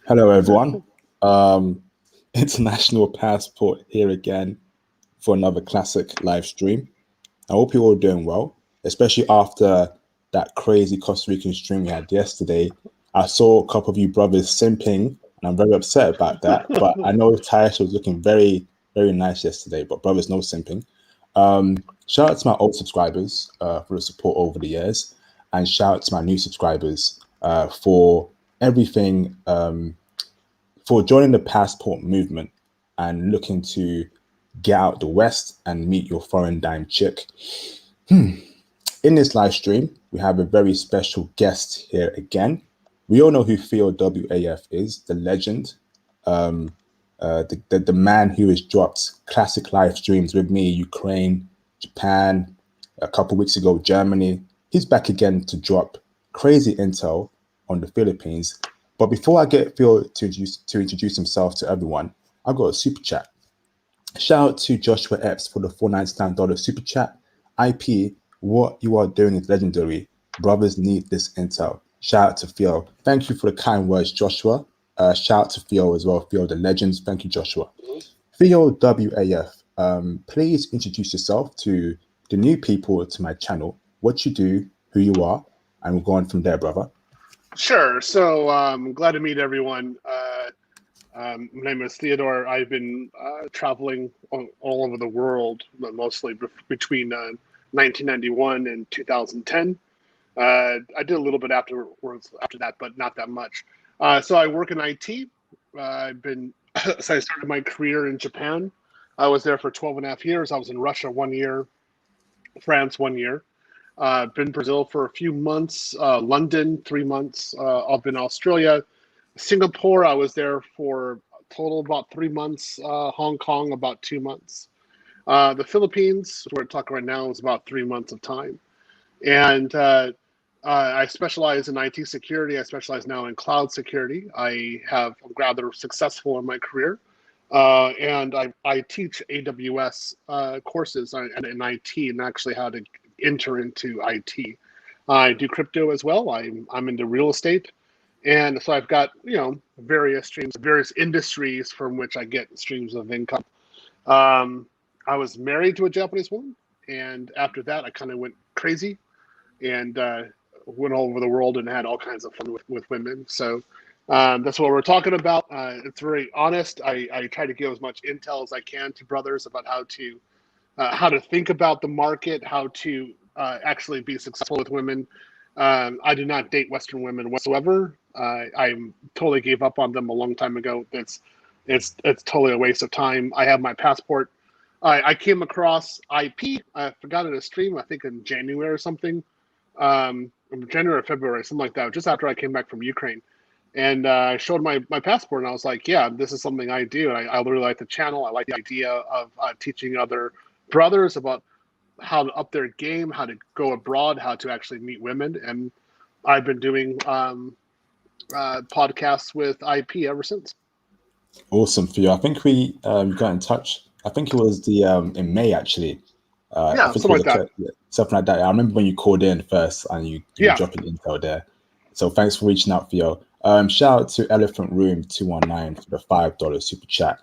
Hello, everyone. Um, International Passport here again for another classic live stream. I hope you're all doing well, especially after that crazy Costa Rican stream we had yesterday. I saw a couple of you brothers simping, and I'm very upset about that. But I know Tash was looking very, very nice yesterday, but brothers, no simping. Shout out to my old subscribers for the support over the years, and shout out to my new subscribers for everything. For joining the passport movement and looking to get out the West and meet your foreign dime chick. In this live stream, we have a very special guest here again. We all know who Theo WAF is, the legend, the man who has dropped classic live streams with me, Ukraine, Japan, a couple weeks ago, Germany. He's back again to drop crazy intel on the Philippines. But before I get Phil to introduce himself to everyone, I've got a super chat. Shout out to Joshua Epps for the $499 super chat. IP, what you are doing is legendary. Brothers need this intel. Shout out to Phil. Thank you for the kind words, Joshua. Shout out to Phil as well. Phil, the legends. Thank you, Joshua. Theo WAF, please introduce yourself to the new people to my channel, what you do, who you are, and we'll go on from there, brother. Sure. So I'm glad to meet everyone. My name is Theodore. I've been traveling all over the world, mostly between 1991 and 2010. I did a little bit after that, but not that much. So I work in IT. So I started my career in Japan. I was there for 12 and a half years. I was in Russia 1 year, France 1 year. Been Brazil for a few months, London 3 months. I've been Australia, Singapore. I was there for a total about 3 months. Hong Kong about 2 months. The Philippines, where we're talking right now, is about 3 months of time. And I specialize in IT security. I specialize now in cloud security. I'm rather successful in my career. And I teach AWS courses in IT and actually how to enter into IT. I do crypto as well. I'm into real estate. And so I've got, various streams, various industries from which I get streams of income. I was married to a Japanese woman. And after that, I kind of went crazy and went all over the world and had all kinds of fun with women. So that's what we're talking about. It's very honest. I try to give as much intel as I can to brothers about how to think about the market, how to actually be successful with women. I do not date Western women whatsoever. I totally gave up on them a long time ago. It's totally a waste of time. I have my passport. I came across IP. I forgot in a stream, I think in January or something. January or February, something like that, just after I came back from Ukraine. And I showed my passport and I was like, yeah, this is something I do. I really like the channel. I like the idea of teaching other brothers about how to up their game, how to go abroad, how to actually meet women. And I've been doing podcasts with IP ever since. Awesome, Theo. I think we got in touch. I think it was in May actually. Yeah, I think something like that. Something like that. I remember when you called in first and you dropped an intel there. So thanks for reaching out, Theo. Shout out to Elephant Room 219 for the $5 super chat.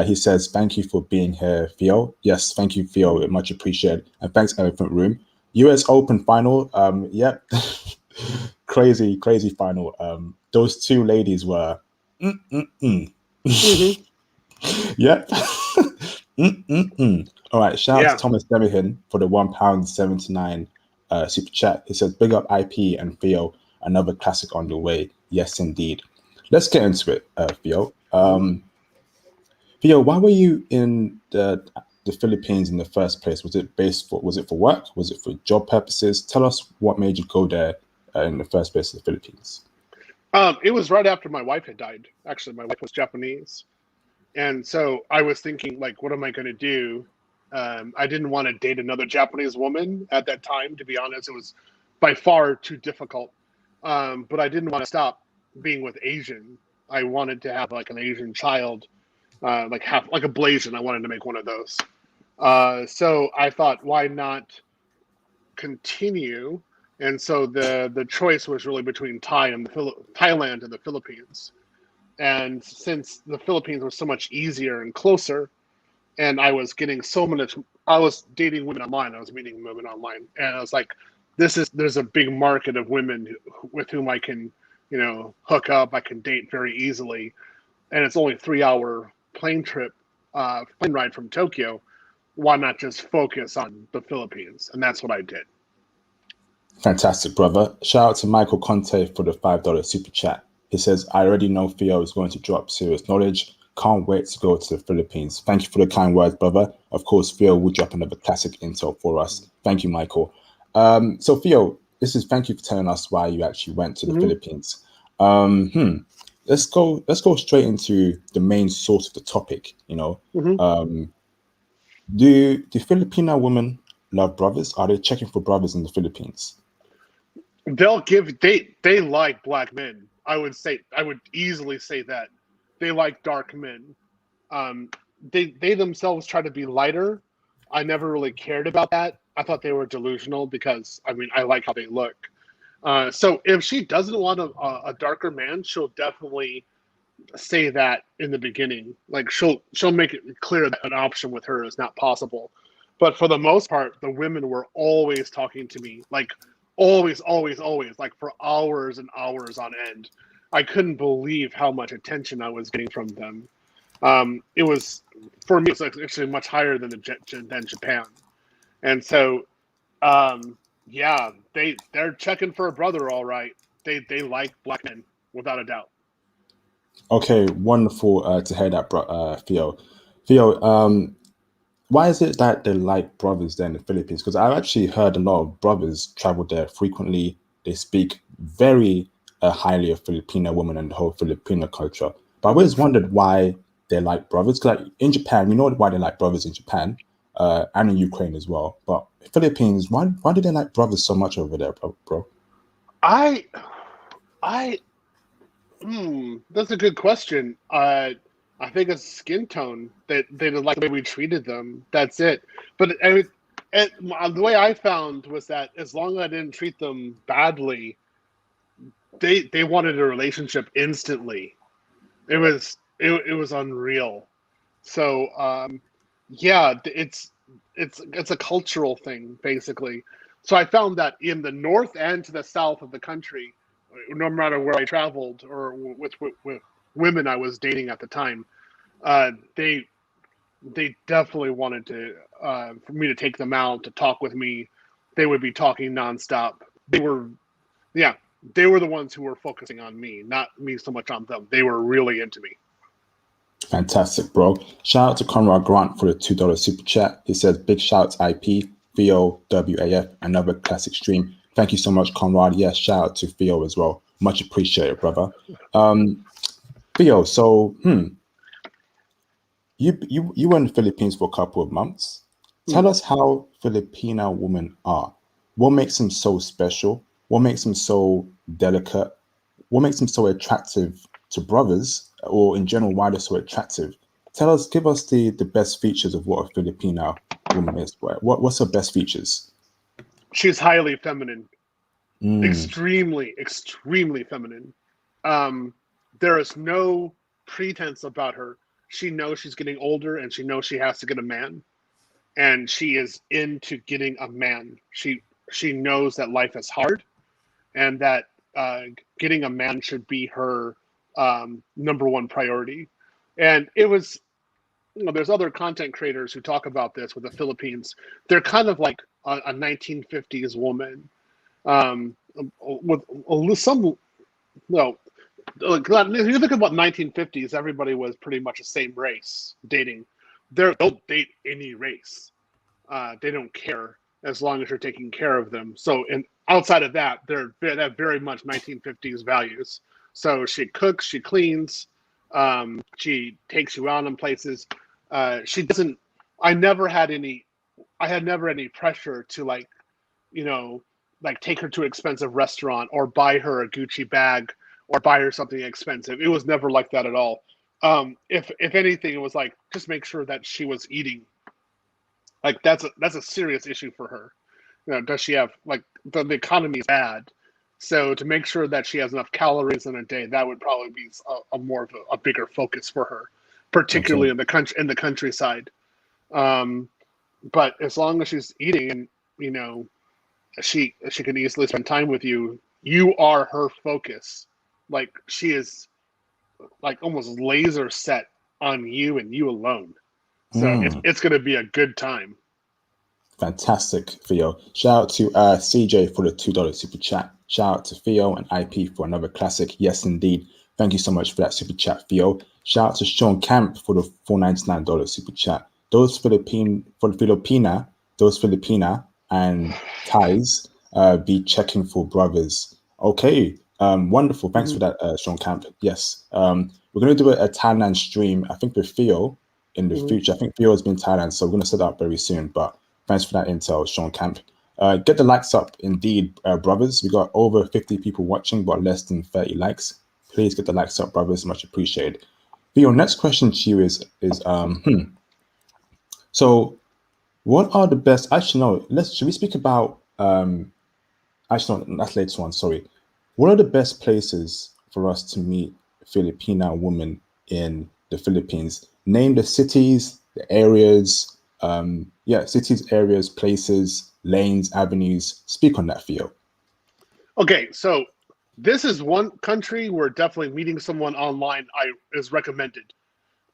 He says, thank you for being here, Theo. Yes, thank you, Theo. Much appreciated. And thanks, Elephant Room. US Open final. Yep. crazy final. Those two ladies were Mm-hmm. Yep. All right. Shout out to Thomas Demihan for the £1.79 super chat. He says, big up IP and Theo. Another classic on the way. Yes, indeed. Let's get into it, Theo. Theo, why were you in the Philippines in the first place? Was it for work? Was it for job purposes? Tell us what made you go there in the first place in the Philippines. It was right after my wife had died. Actually, my wife was Japanese. And so I was thinking, like, what am I going to do? I didn't want to date another Japanese woman at that time, to be honest. It was by far too difficult. But I didn't want to stop being with Asian. I wanted to have like an Asian child, like a Blasian. I wanted to make one of those. So I thought, why not continue? And so the choice was really between Thailand and the Philippines. And since the Philippines was so much easier and closer, and I was getting so much, I was dating women online. I was meeting women online, and I was like, there's a big market of women with whom I can, hook up. I can date very easily, and it's only 3 hour plane ride from Tokyo. Why not just focus on the Philippines? And that's what I did. Fantastic, brother. Shout out to Michael Conte for the $5 super chat. He says, I already know Theo is going to drop serious knowledge. Can't wait to go to the Philippines. Thank you for the kind words, brother. Of course, Theo will drop another classic intel for us. Thank you, Michael. So, Theo, thank you for telling us why you actually went to the Philippines. Let's go straight into the main source of the topic. Do Filipino women love brothers? Are they checking for brothers in the Philippines? They like black men. I would easily say that they like dark men. They themselves try to be lighter. I never really cared about that. I thought they were delusional because I like how they look. So if she doesn't want a darker man, she'll definitely say that in the beginning. Like she'll make it clear that an option with her is not possible. But for the most part, the women were always talking to me, like always, like for hours and hours on end. I couldn't believe how much attention I was getting from them. It was, for me, it's actually much higher than Japan. And so, yeah, they're checking for a brother, all right. They like black men without a doubt. Okay, wonderful to hear that, Theo. Theo, why is it that they like brothers there in the Philippines? Because I've actually heard a lot of brothers travel there frequently. They speak very highly of Filipino women and the whole Filipino culture. But I always wondered why they like brothers. 'Cause, like in Japan, we know why they like brothers in Japan and in Ukraine as well. But Philippines, why do they like brothers so much over there, bro? I That's a good question. I think it's skin tone that they didn't like the way we treated them. That's it. But the way I found was that as long as I didn't treat them badly, they wanted a relationship instantly. It was unreal. So yeah, it's a cultural thing basically. So I found that in the north and to the south of the country, no matter where I traveled or with women I was dating at the time, they definitely wanted to for me to take them out to talk with me. They would be talking nonstop. Yeah, they were the ones who were focusing on me, not me so much on them. They were really into me. Fantastic, bro. Shout out to Conrad Grant for the $2 super chat. He says, big shouts IP, Theo WAF, another classic stream. Thank you so much, Conrad. Yes, shout out to Theo as well. Much appreciated, brother. Theo, so you were in the Philippines for a couple of months. Tell us how Filipino women are. What makes them so special? What makes them so delicate? What makes them so attractive to brothers, or in general, why they're so attractive? Give us the best features of what a Filipino woman is. What's her best features? She's highly feminine, extremely, extremely feminine. There is no pretense about her. She knows she's getting older, and she knows she has to get a man, and she is into getting a man. She knows that life is hard, and that getting a man should be her number one priority. And it was, there's other content creators who talk about this with the Philippines. They're kind of like a 1950s woman with some, no, you think about 1950s, everybody was pretty much the same race dating. They'll date any race. They don't care as long as you're taking care of them. So, and outside of that, they have very much 1950s values. So she cooks, she cleans, she takes you out in places. She doesn't. I never had any. I had never any pressure to like take her to an expensive restaurant or buy her a Gucci bag or buy her something expensive. It was never like that at all. If anything, it was like just make sure that she was eating. Like that's a serious issue for her. Does she have like the economy is bad? So to make sure that she has enough calories in a day, that would probably be a more of a bigger focus for her, particularly Okay. in the countryside. Um, but as long as she's eating, and she can easily spend time with you, you are her focus. Like she is like almost laser set on you and you alone. So it's going to be a good time. Fantastic, Theo. Shout out to CJ for the $2 super chat. Shout out to Theo and IP for another classic. Yes, indeed. Thank you so much for that super chat, Theo. Shout out to Sean Camp for the $4.99 super chat. Those Filipina and Thais be checking for brothers. Okay, wonderful. Thanks for that, Sean Camp. Yes, we're going to do a Thailand stream, I think, with Theo in the future. I think Theo has been in Thailand, so we're going to set that up very soon. But thanks for that intel, Sean Camp. Get the likes up, indeed, brothers. We got over 50 people watching, but less than 30 likes. Please get the likes up, brothers. Much appreciated. Theo, next question to you is so what are the best? Actually, no. Should we speak about? Actually, no, that's later on. Sorry. What are the best places for us to meet Filipina women in the Philippines? Name the cities, the areas. Cities, areas, places, lanes, avenues. Speak on that, Theo. Okay, so this is one country where definitely meeting someone online is recommended.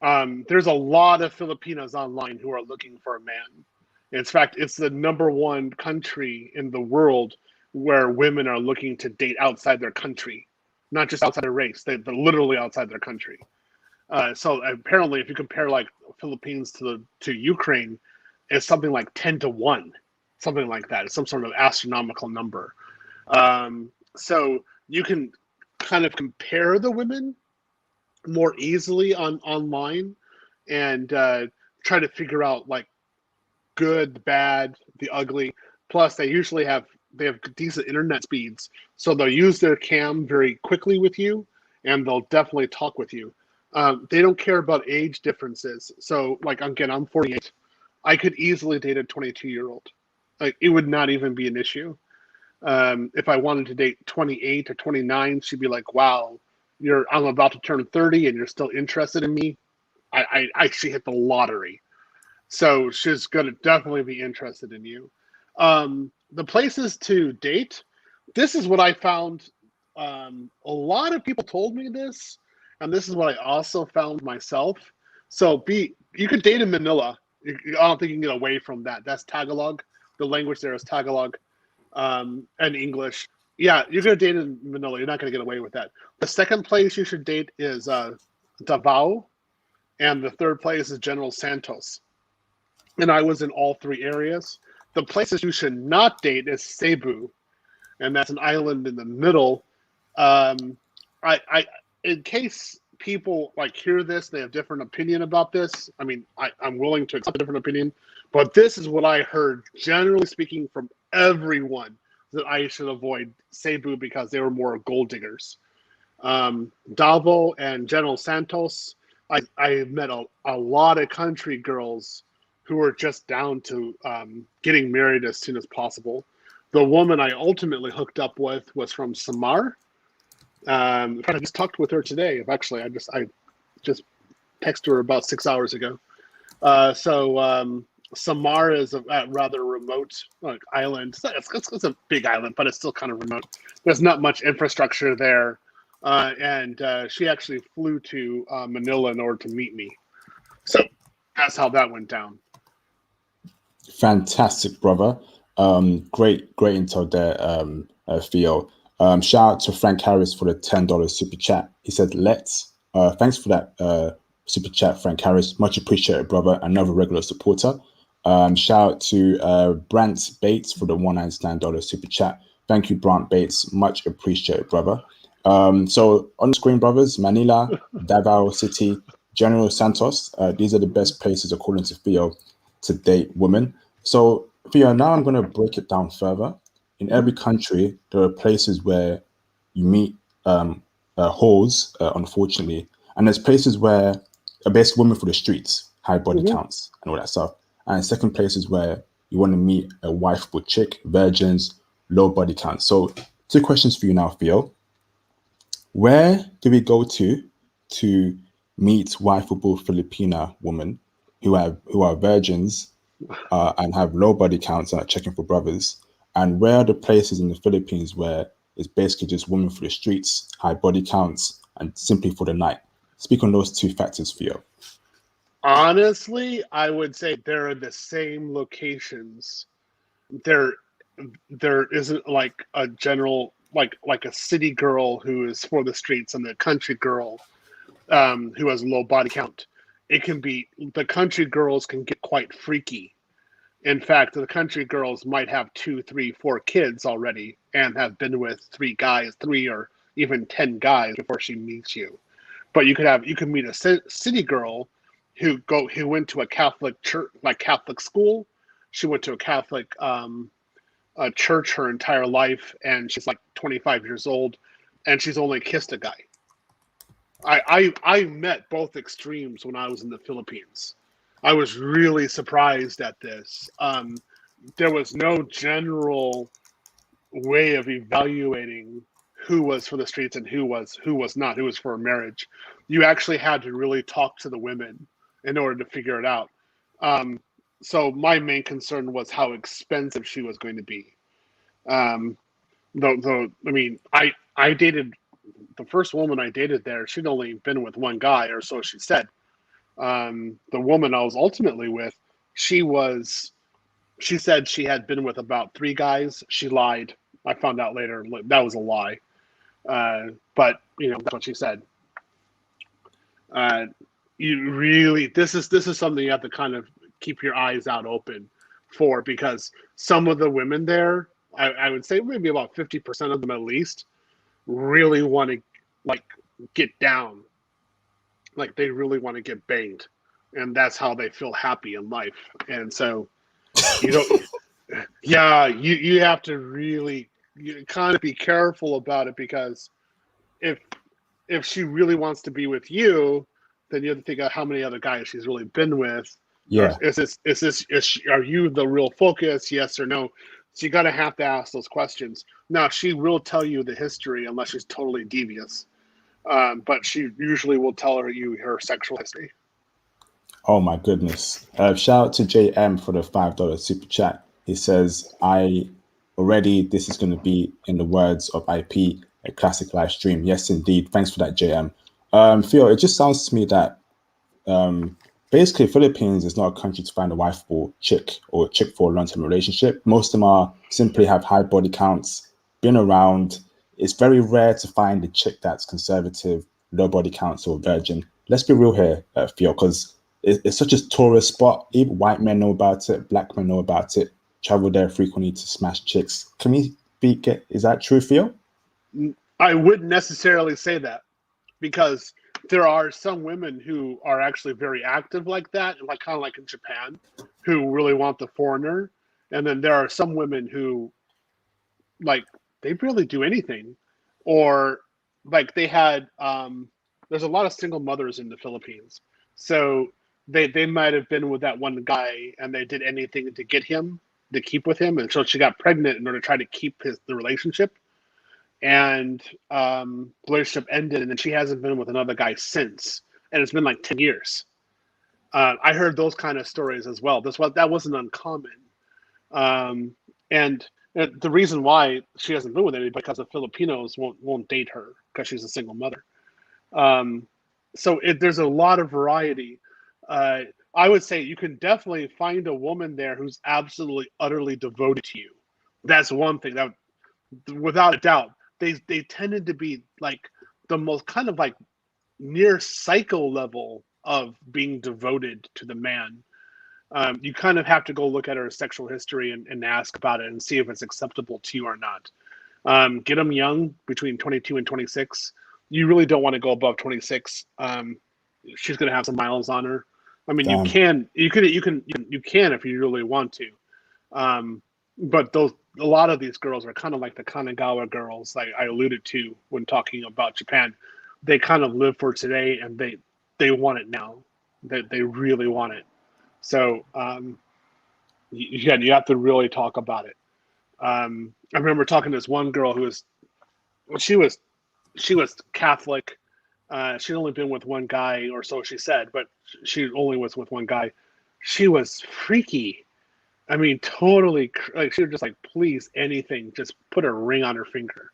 There's a lot of Filipinos online who are looking for a man. In fact, it's the #1 country in the world where women are looking to date outside their country, not just outside their race, they're literally outside their country. So apparently, if you compare like Philippines to Ukraine, it's something like 10-1, something like that. It's some sort of astronomical number. So you can kind of compare the women more easily online and try to figure out like good, the bad, the ugly. Plus, they have decent internet speeds, so they'll use their cam very quickly with you, and they'll definitely talk with you. They don't care about age differences. So, like again, I'm 48. I could easily date a 22-year-old. Like it would not even be an issue. If I wanted to date 28 or 29, she'd be like, "Wow, I'm about to turn 30 and you're still interested in me." I actually hit the lottery. So she's going to definitely be interested in you. The places to date, this is what I found. A lot of people told me this, and this is what I also found myself. So you could date in Manila. I don't think you can get away from that. That's Tagalog. The language there is Tagalog and English. Yeah, you're going to date in Manila. You're not going to get away with that. The second place you should date is Davao, and the third place is General Santos. And I was in all three areas. The places you should not date is Cebu, and that's an island in the middle. In case people like hear this, they have different opinion about this. I mean, I'm willing to accept a different opinion, but this is what I heard, generally speaking, from everyone, that I should avoid Cebu because they were more gold diggers. Davao and General Santos, I met a lot of country girls who were just down to getting married as soon as possible. The woman I ultimately hooked up with was from Samar. I just talked with her today. Actually, I just texted her about 6 hours ago. Samar is a rather remote island. It's a big island, but it's still kind of remote. There's not much infrastructure there. And she actually flew to Manila in order to meet me. So that's how that went down. Fantastic, brother. Great intel there, Theo. Shout out to Frank Harris for the $10 super chat. He said, "Let's." Thanks for that super chat, Frank Harris. Much appreciated, brother. Another regular supporter. Shout out to Brant Bates for the $199 super chat. Thank you, Brant Bates. Much appreciated, brother. So on the screen, brothers, Manila, Davao City, General Santos. These are the best places, according to Theo, to date women. So Theo, now I'm going to break it down further. In every country, there are places where you meet whores, unfortunately, and there's places where basically women for the streets, high body counts, and all that stuff. And second places where you want to meet a wifeable chick, virgins, low body count. So Two questions for you now, Theo. Where do we go to meet wifeable Filipina women who are virgins and have low body counts and are checking for brothers? And where are the places in the Philippines where it's basically just women for the streets, high body counts, and simply for the night? Speak on those two factors, Theo. Honestly, I would say they're in the same locations. There, there isn't like a general like a city girl who is for the streets and the country girl who has a low body count. It can be the country girls can get quite freaky. In fact, the country girls might have 2, 3, 4 kids already and have been with 3 guys, 3 or even 10 guys before she meets you. But you could meet a city girl who went to a Catholic church, like Catholic school. She went to a Catholic church her entire life, and she's like 25 years old, and she's only kissed a guy. I met both extremes when I was in the Philippines. I was really surprised at this. There was no general way of evaluating who was for the streets and who was not, who was for marriage. You actually had to really talk to the women in order to figure it out. So my main concern was how expensive she was going to be. Though I mean, I dated the first woman I dated there. She'd only been with one guy, or so she said. The woman I was ultimately with, she said she had been with about 3 guys. She lied. I found out later that was a lie. But that's what she said. You really, this is something you have to kind of keep your eyes out open for, because some of the women there, I would say maybe about 50% of them at least, really want to like get down, like they really want to get banged, and that's how they feel happy in life. And so you don't, yeah, you have to really kind of be careful about it, because if she really wants to be with you, then you have to think of how many other guys she's really been with. Or Yeah. are you the real focus? Yes or no? So you gotta have to ask those questions. Now she will tell you the history unless she's totally devious, but she usually will tell you her sexual history. Oh my goodness. Shout out to JM for the $5 super chat. He says, this is going to be, in the words of IP, a classic live stream. Yes, indeed. Thanks for that, JM. Theo, it just sounds to me that basically Philippines is not a country to find a wife for chick or a chick for a long-term relationship. Most of them are simply have high body counts, been around. It's very rare to find a chick that's conservative, low body counts, or virgin. Let's be real here, Theo, because it's such a tourist spot. Even white men know about it, black men know about it, travel there frequently to smash chicks. Can we is that true, Theo? I wouldn't necessarily say that, because there are some women who are actually very active like that, like kind of like in Japan, who really want the foreigner. And then there are some women who like they barely do anything, or like they had there's a lot of single mothers in the Philippines. So they might have been with that one guy and they did anything to get him to keep with him, and so she got pregnant in order to try to keep the relationship. And the relationship ended, and then she hasn't been with another guy since, and it's been like 10 years. I heard those kind of stories as well. That wasn't uncommon. And the reason why she hasn't been with anybody because the Filipinos won't date her because she's a single mother. So there's a lot of variety. I would say you can definitely find a woman there who's absolutely utterly devoted to you. That's one thing that, without a doubt, they tended to be like the most kind of like near psycho level of being devoted to the man. You kind of have to go look at her sexual history and ask about it and see if it's acceptable to you or not. Get them young, between 22 and 26. You really don't want to go above 26. She's going to have some miles on her. I mean, you can if you really want to. But a lot of these girls are kind of like the Kanagawa girls I alluded to when talking about Japan. They kind of live for today, and they want it now. They really want it. So you have to really talk about it. I remember talking to this one girl who was she was Catholic. She'd only been with one guy, or so she said, but she only was with one guy. She was freaky. I mean, totally. Like, she was just like, please, anything, just put a ring on her finger,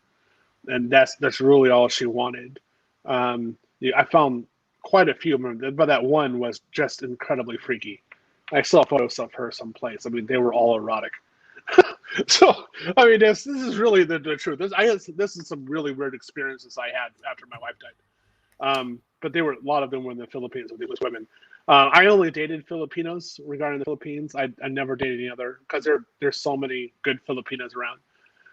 and that's really all she wanted. Yeah, I found quite a few of them, but that one was just incredibly freaky. I saw photos of her someplace. I mean, they were all erotic. So, I mean, this is really the truth. This is some really weird experiences I had after my wife died. But a lot of them were in the Philippines with these women. I only dated Filipinos regarding the Philippines. I never dated any other, because there's so many good Filipinas around.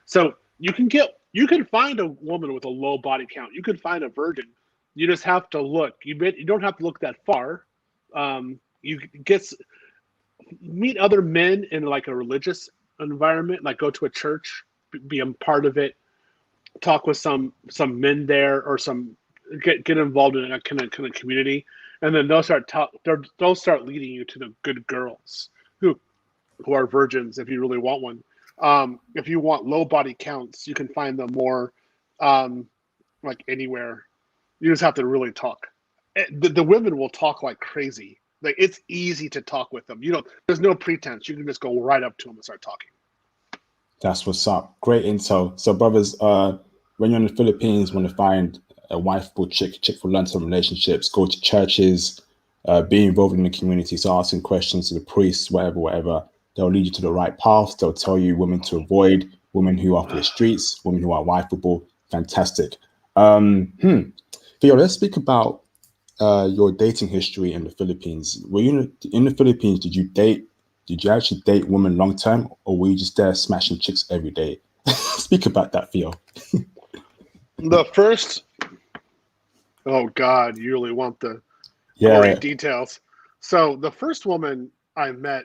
So you can find a woman with a low body count. You can find a virgin. You just have to look. You don't have to look that far. You meet other men in like a religious environment, like go to a church, be a part of it, talk with some men there, or get involved in a kind of community, and then they'll start leading you to the good girls who are virgins if you really want one. If you want low body counts, you can find them more like anywhere. You just have to really talk. The women will talk like crazy. Like, it's easy to talk with them. There's no pretense. You can just go right up to them and start talking. That's what's up. Great intel. So, brothers, when you're in the Philippines, want to find a wifeable chick for long-term relationships, go to churches, be involved in the community, so asking questions to the priests, whatever. They'll lead you to the right path. They'll tell you women to avoid, women who are for the streets, women who are wifeable. Fantastic. Theo, let's speak about your dating history in the Philippines. Were you in the Philippines? Did you actually date women long term, or were you just there smashing chicks every day? Speak about that, Theo. The first, oh God, you really want the gory details. So the first woman I met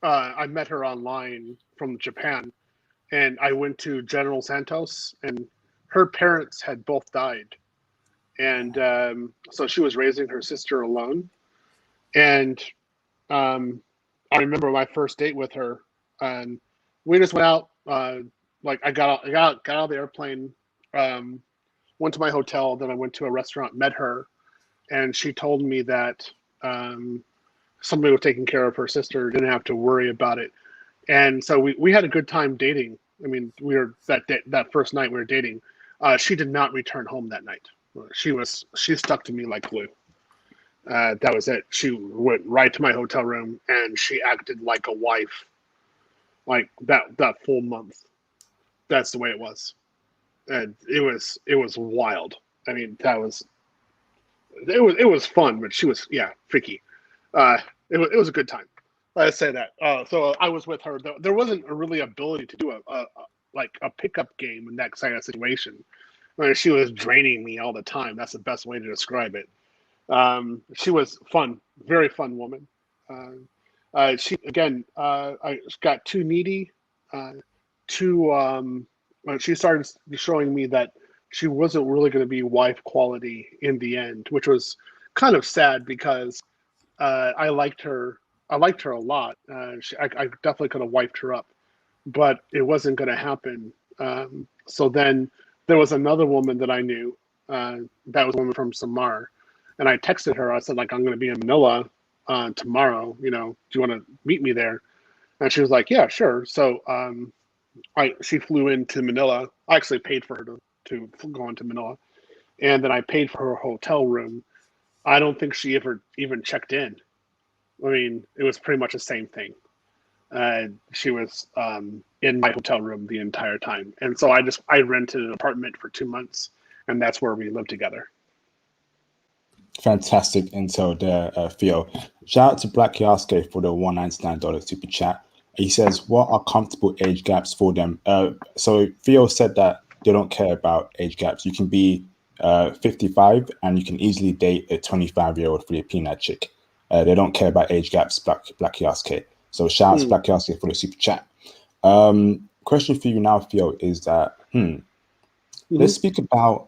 her online from Japan, and I went to General Santos, and her parents had both died. And so she was raising her sister alone. And I remember my first date with her, and we just went out. Like, I got out of the airplane, went to my hotel, then I went to a restaurant, met her, and she told me that somebody was taking care of her sister, didn't have to worry about it. And so we had a good time dating. I mean, we were that first night we were dating. She did not return home that night. She stuck to me like glue. That was it. She went right to my hotel room, and she acted like a wife, like that full month. That's the way it was, and it was wild. I mean, it was fun, but she was freaky. It was a good time. Let's say that. So I was with her. There wasn't a really ability to do a pickup game in that kind of situation. She was draining me all the time. That's the best way to describe it. She was fun, very fun woman. She I got too needy. She started showing me that she wasn't really going to be wife quality in the end, which was kind of sad, because I liked her. I liked her a lot. I definitely could have wiped her up, but it wasn't going to happen. So then there was another woman that I knew. That was a woman from Samar. And I texted her. I said, like, I'm going to be in Manila tomorrow. Do you want to meet me there? And she was like, yeah, sure. So she flew into Manila. I actually paid for her to go into Manila. And then I paid for her hotel room. I don't think she ever even checked in. I mean, it was pretty much the same thing. She was in my hotel room the entire time. And so I rented an apartment for 2 months, and that's where we lived together. Fantastic intel there, Theo. Shout out to Black Yasuke for the $199 super chat. He says, what are comfortable age gaps for them? So Theo said that they don't care about age gaps. You can be 55 and you can easily date a 25-year-old Filipina chick. They don't care about age gaps, Black Yasuke. So shout out to Black Yasuke for the super chat. Question for you now, Theo, is that let's speak about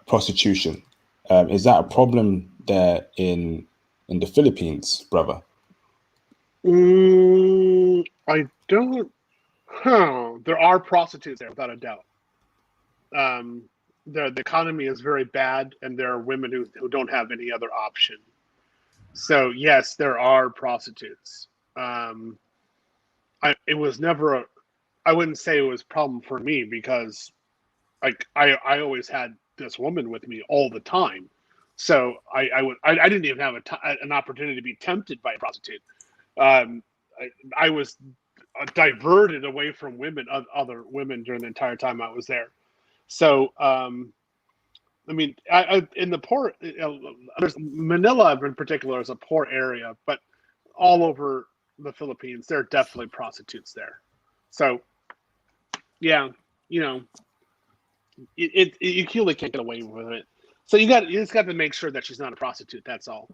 prostitution. Is that a problem there in the Philippines, brother? I don't. There are prostitutes there, without a doubt. the economy is very bad, and there are women who don't have any other option. So yes, there are prostitutes. It was never I wouldn't say it was a problem for me because like I always had this woman with me all the time. So I didn't even have an opportunity to be tempted by a prostitute. Um, I was diverted away from other women during the entire time I was there. So I mean, in the poor, Manila in particular is a poor area, but all over the Philippines, there are definitely prostitutes there. So, yeah, you know, you really can't get away with it. So you just got to make sure that she's not a prostitute. That's all.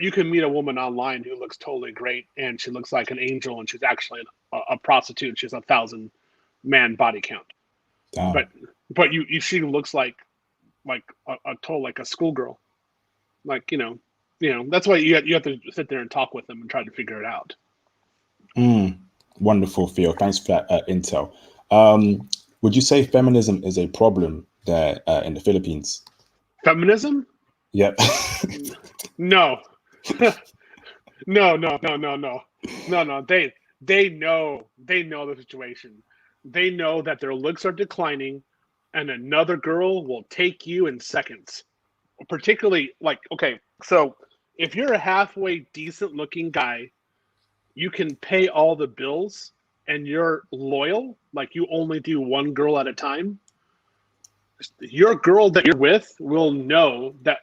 You can meet a woman online who looks totally great, and she looks like an angel, and she's actually a prostitute. She has 1,000-man body count, Damn. but she looks like a total like a schoolgirl. Like that's why you have to sit there and talk with them and try to figure it out. Wonderful, Theo. Thanks for that intel. Would you say feminism is a problem there in the Philippines? Feminism? Yep. No. No. They know the situation. They know that their looks are declining, and another girl will take you in seconds. Particularly, like, okay, so if you're a halfway decent looking guy, you can pay all the bills and you're loyal, like you only do one girl at a time, your girl that you're with will know that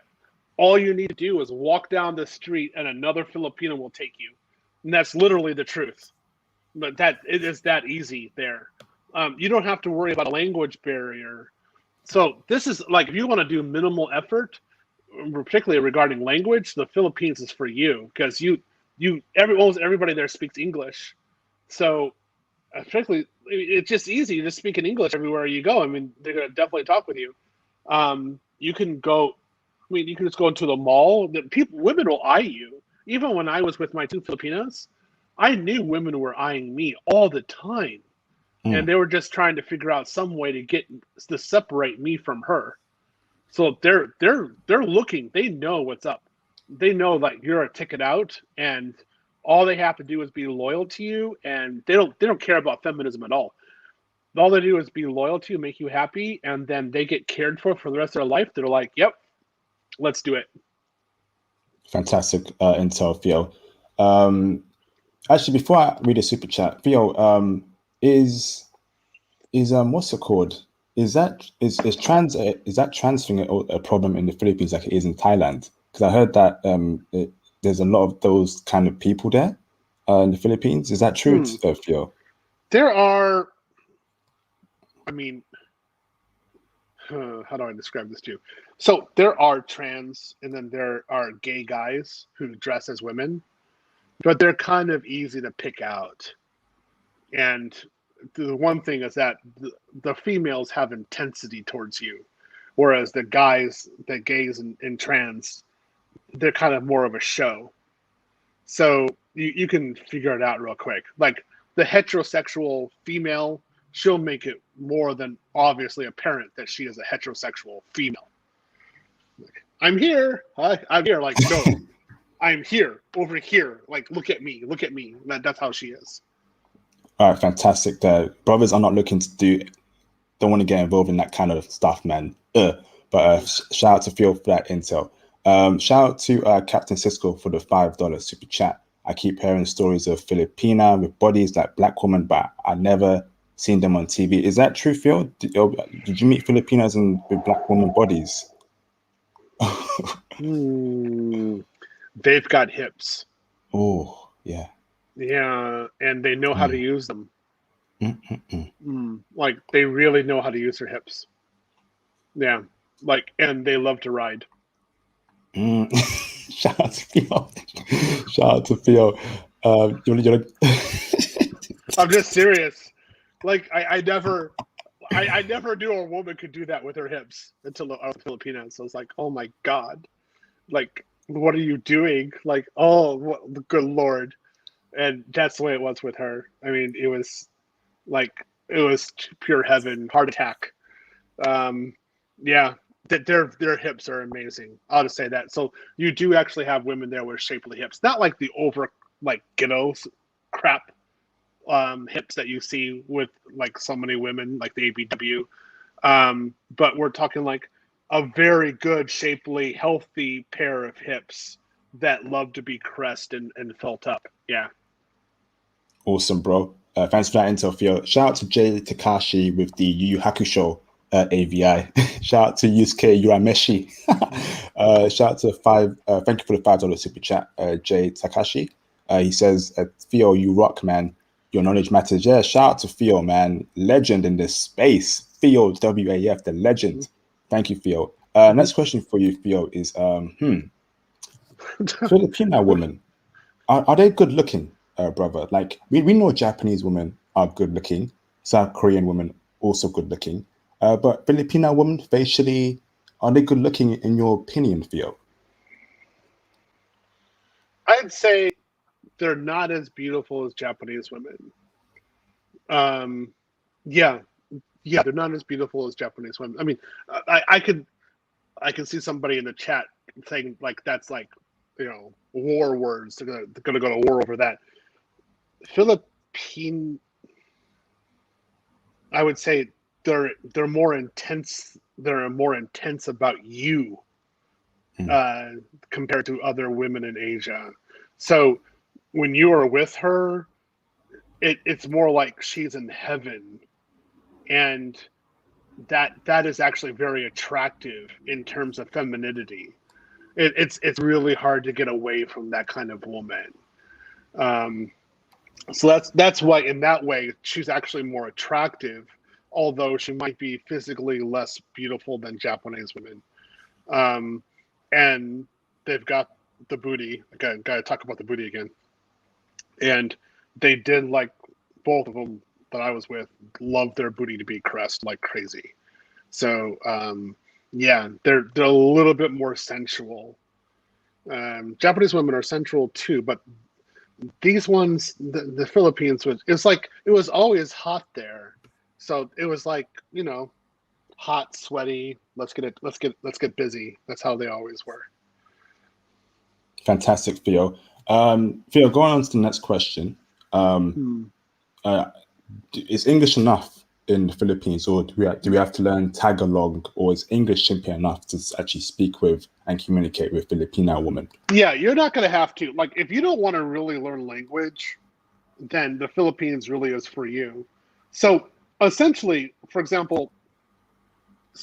all you need to do is walk down the street and another Filipino will take you. And that's literally the truth. But it is that easy there. You don't have to worry about a language barrier. So this is like, if you want to do minimal effort, particularly regarding language, the Philippines is for you, because almost everybody there speaks English. So particularly, it's just easy. You just speak in English everywhere you go. I mean, they're going to definitely talk with you. You can go. I mean, you can just go into the mall. Women will eye you. Even when I was with my 2 Filipinas, I knew women were eyeing me all the time, and they were just trying to figure out some way to separate me from her. So they're looking. They know what's up. They know like you're a ticket out, and all they have to do is be loyal to you, and they don't care about feminism at all. All they do is be loyal to you, make you happy, and then they get cared for the rest of their life. They're like, "Yep, let's do it." Fantastic intel, Theo. Actually, before I read a super chat, Theo, is what's it called? Is that transferring a problem in the Philippines like it is in Thailand? Because I heard that there's a lot of those kind of people there in the Philippines. Is that true, Theo? There are. I mean, how do I describe this to you? So there are trans, and then there are gay guys who dress as women, but they're kind of easy to pick out. And the one thing is that the females have intensity towards you, whereas the gays and trans, they're kind of more of a show. So you can figure it out real quick. Like the heterosexual female, she'll make it more than obviously apparent that she is a heterosexual female. Like, I'm here. I'm here. Like, no, I'm here, over here. Like, look at me. That's how she is. All right, fantastic. The brothers are not looking to don't want to get involved in that kind of stuff, man. But shout out to Phil for that intel. Shout out to Captain Cisco for the $5 super chat. I keep hearing stories of Filipina with bodies like black women, but I never seen them on TV. Is that true, Phil? Did you meet Filipinas with black woman bodies? They've got hips. Oh, yeah. Yeah, and they know how to use them. Like, they really know how to use their hips. Yeah, like, and they love to ride. Shout out to Theo. I'm just serious. Like, I never knew a woman could do that with her hips until I was Filipina. So I was like, oh my God. Like, what are you doing? Like, oh, good Lord. And that's the way it was with her. I mean, it was pure heaven, heart attack. Yeah, their hips are amazing. I'll just say that. So you do actually have women there with shapely hips, not like the over like ghetto crap hips that you see with like so many women, like the ABW. But we're talking like a very good, shapely, healthy pair of hips that love to be caressed and felt up. Yeah. Awesome, bro. Thanks for that intel, Theo. Shout out to Jay Takashi with the Yu Yu Hakusho AVI. Shout out to Yusuke Urameshi. Shout out to thank you for the $5 super chat, Jay Takashi. He says, Theo, you rock, man. Your knowledge matters. Yeah, shout out to Theo, man. Legend in this space. Theo WAF, the legend. Thank you, Theo. Next question for you, Theo, is Filipina women, are they good looking, brother? Like we know Japanese women are good looking, South Korean women also good looking, but Filipina women facially, are they good looking in your opinion, Theo? I'd say they're not as beautiful as Japanese women. Yeah, they're not as beautiful as Japanese women. I mean, I can see somebody in the chat saying like that's like, you know, war words. They're gonna go to war over that. Philippine, I would say they're more intense. They're more intense about you compared to other women in Asia. So when you are with her, it's more like she's in heaven, and that is actually very attractive in terms of femininity. It's really hard to get away from that kind of woman. So that's why in that way she's actually more attractive, although she might be physically less beautiful than Japanese women. And they've got the booty. Got to talk about the booty again. And they did, like, both of them that I was with loved their booty to be caressed like crazy. So yeah, they're a little bit more sensual. Japanese women are sensual too, but these ones, the Philippines, it was always hot there. So it was like, you know, hot, sweaty. Let's get busy. That's how they always were. Fantastic, Theo. Theo, going on to the next question. Is English enough in the Philippines, or do we have to learn Tagalog, or is English simply enough to actually speak with and communicate with Filipina women? Yeah, you're not going to have to. Like, if you don't want to really learn language, then the Philippines really is for you. So essentially, for example,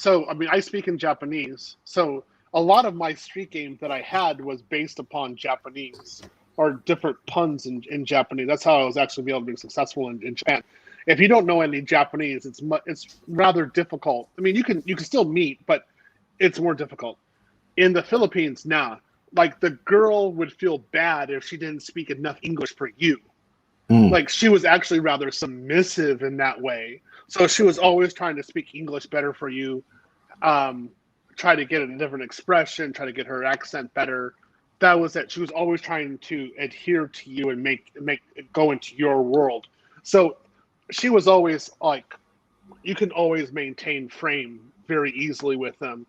I mean, I speak in Japanese. So a lot of my street games that I had was based upon Japanese or different puns in Japanese. That's how I was actually able to be successful in Japan. If you don't know any Japanese, it's rather difficult. I mean, you can still meet, but it's more difficult. In the Philippines, nah. Like, the girl would feel bad if she didn't speak enough English for you. Like, she was actually rather submissive in that way. So she was always trying to speak English better for you, try to get a different expression, try to get her accent better. That was it. She was always trying to adhere to you and make it go into your world. So she was always like, you can always maintain frame very easily with them.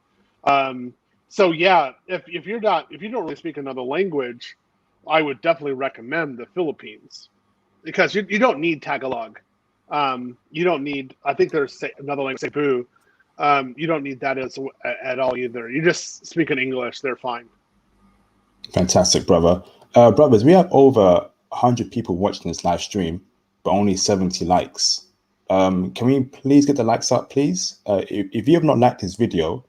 So yeah, if you don't really speak another language, I would definitely recommend the Philippines, because you don't need Tagalog. You don't need, I think there's another language, Cebu. You don't need that at all either. You just speak in English, they're fine. Fantastic, brother. Brothers, we have over 100 people watching this live stream, but only 70 likes. Can we please get the likes up, please? If you have not liked this video,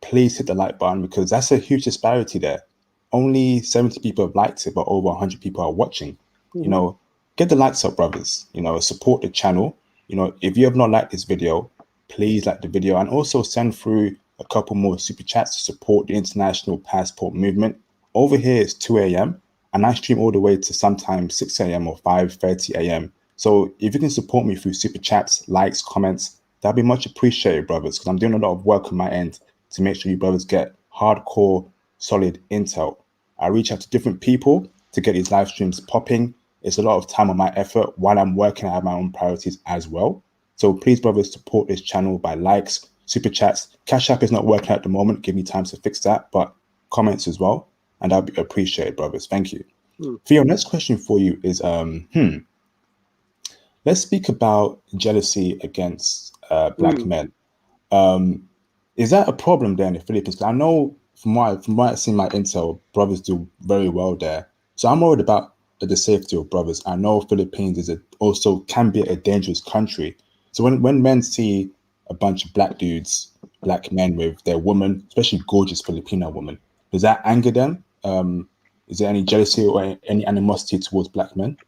please hit the like button, because that's a huge disparity there. Only 70 people have liked it, but over 100 people are watching. You know, get the likes up, brothers. You know, support the channel. You know, if you have not liked this video, please like the video, and also send through a couple more super chats to support the international passport movement. Over here it's 2 a.m. and I stream all the way to sometimes 6 a.m. or 5:30 a.m. So if you can support me through super chats, likes, comments, that'd be much appreciated, brothers, because I'm doing a lot of work on my end to make sure you brothers get hardcore, solid intel. I reach out to different people to get these live streams popping. It's a lot of time on my effort while I'm working. I have my own priorities as well. So please, brothers, support this channel by likes, super chats. Cash App is not working at the moment. Give me time to fix that, but comments as well, and that'd be appreciated, brothers. Thank you. Theo, next question for you is let's speak about jealousy against black men. Is that a problem there in the Philippines? I know from what I've seen my intel, brothers do very well there. So I'm worried about the safety of brothers. I know Philippines is also can be a dangerous country. So when men see a bunch of black dudes, black men with their women, especially gorgeous Filipina women, does that anger them? Is there any jealousy or any animosity towards black men?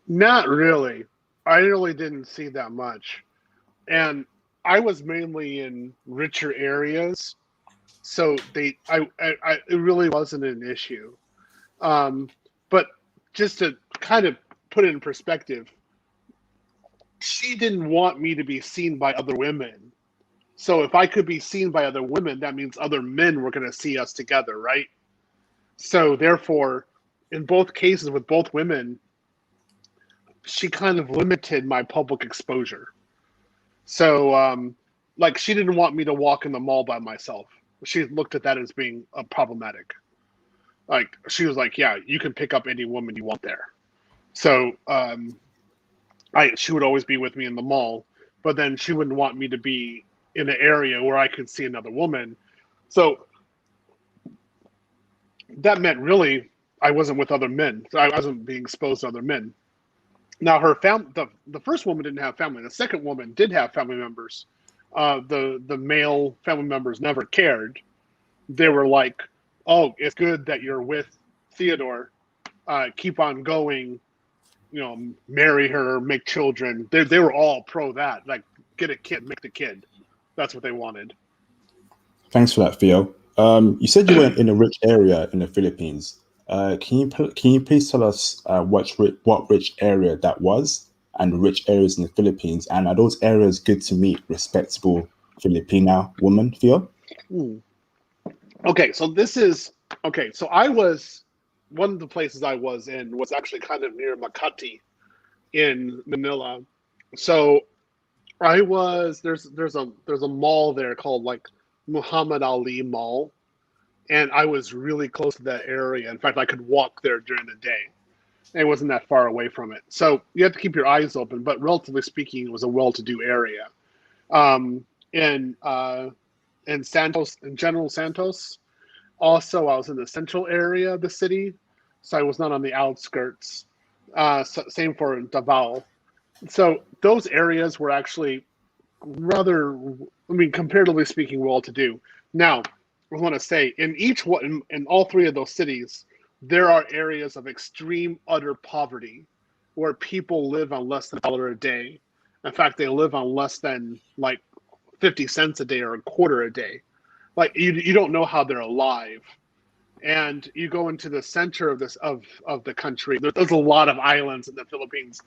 Not really. I really didn't see that much. And I was mainly in richer areas, so it really wasn't an issue. But just to kind of put it in perspective, she didn't want me to be seen by other women. So if I could be seen by other women, that means other men were going to see us together, right? So therefore, in both cases with both women, she kind of limited my public exposure. So, like, she didn't want me to walk in the mall by myself. She looked at that as being problematic. Like, she was like, yeah, you can pick up any woman you want there. So, she would always be with me in the mall, but then she wouldn't want me to be in an area where I could see another woman. So that meant really I wasn't with other men. So I wasn't being exposed to other men. Now the first woman didn't have family. The second woman did have family members. The male family members never cared. They were like, "Oh, it's good that you're with Theodore. Keep on going. You know, marry her, make children." They were all pro that. Like, get a kid, make the kid. That's what they wanted. Thanks for that, Theo. You said you were in a rich area in the Philippines. Can you please tell us what rich area that was and rich areas in the Philippines? And are those areas good to meet respectable Filipina women, Theo? Okay, so so one of the places I was in was actually kind of near Makati in Manila. So there's a mall there called like Muhammad Ali Mall, and I was really close to that area. In fact, I could walk there during the day. It wasn't that far away from it. So you have to keep your eyes open, but relatively speaking, it was a well-to-do area. Um, in Santos, in General Santos, also I was in the central area of the city, so I was not on the outskirts. Same for Davao. So those areas were actually rather, I mean, comparatively speaking, well-to-do. Now, I want to say in all three of those cities, there are areas of extreme utter poverty where people live on less than $1 a day. In fact, they live on less than like 50 cents a day or a quarter a day. Like, you don't know how they're alive. And you go into the center of the country. There's a lot of islands in the Philippines.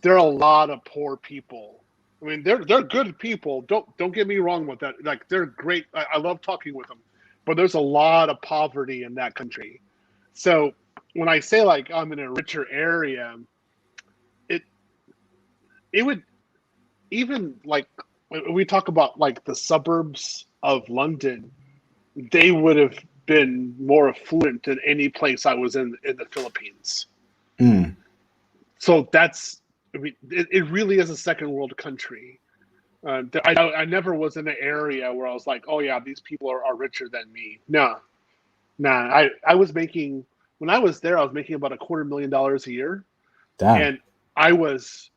There are a lot of poor people. I mean, they're good people. Don't get me wrong with that. Like, they're great. I love talking with them, but there's a lot of poverty in that country. So when I say like I'm in a richer area, it would, even like when we talk about like the suburbs of London, they would have been more affluent than any place I was in the Philippines. So I mean, it really is a second world country. I never was in an area where I was like, oh yeah, these people are richer than me. No, nah. I was making, when I was there, I was making about $250,000 a year. Damn. And I was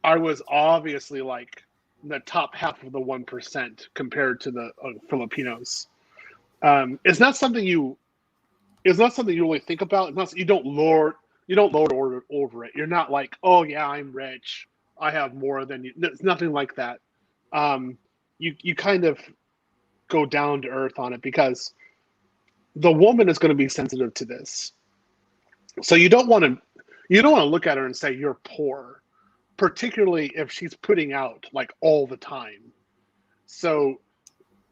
obviously like the top half of the 1% compared to the Filipinos. It's not something you really think about. It's not, you don't lord over it. You're not like, oh yeah, I'm rich, I have more than you. It's nothing like that. You kind of go down to earth on it because the woman is going to be sensitive to this. So you don't want to look at her and say you're poor, particularly if she's putting out like all the time. So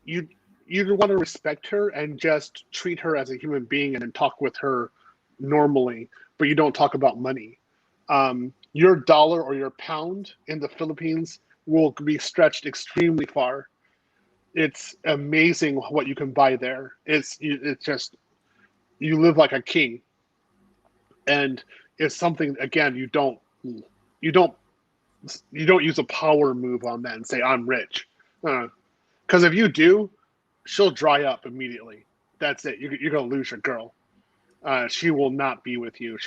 you want to respect her and just treat her as a human being and then talk with her normally, but you don't talk about money. Your dollar or your pound in the Philippines will be stretched extremely far. it's amazing what you can buy there. It's just, you live like a king, and it's something, again, you don't use a power move on that and say I'm rich, because if you do, she'll dry up immediately. That's it. You're gonna lose your girl. She will not be with you.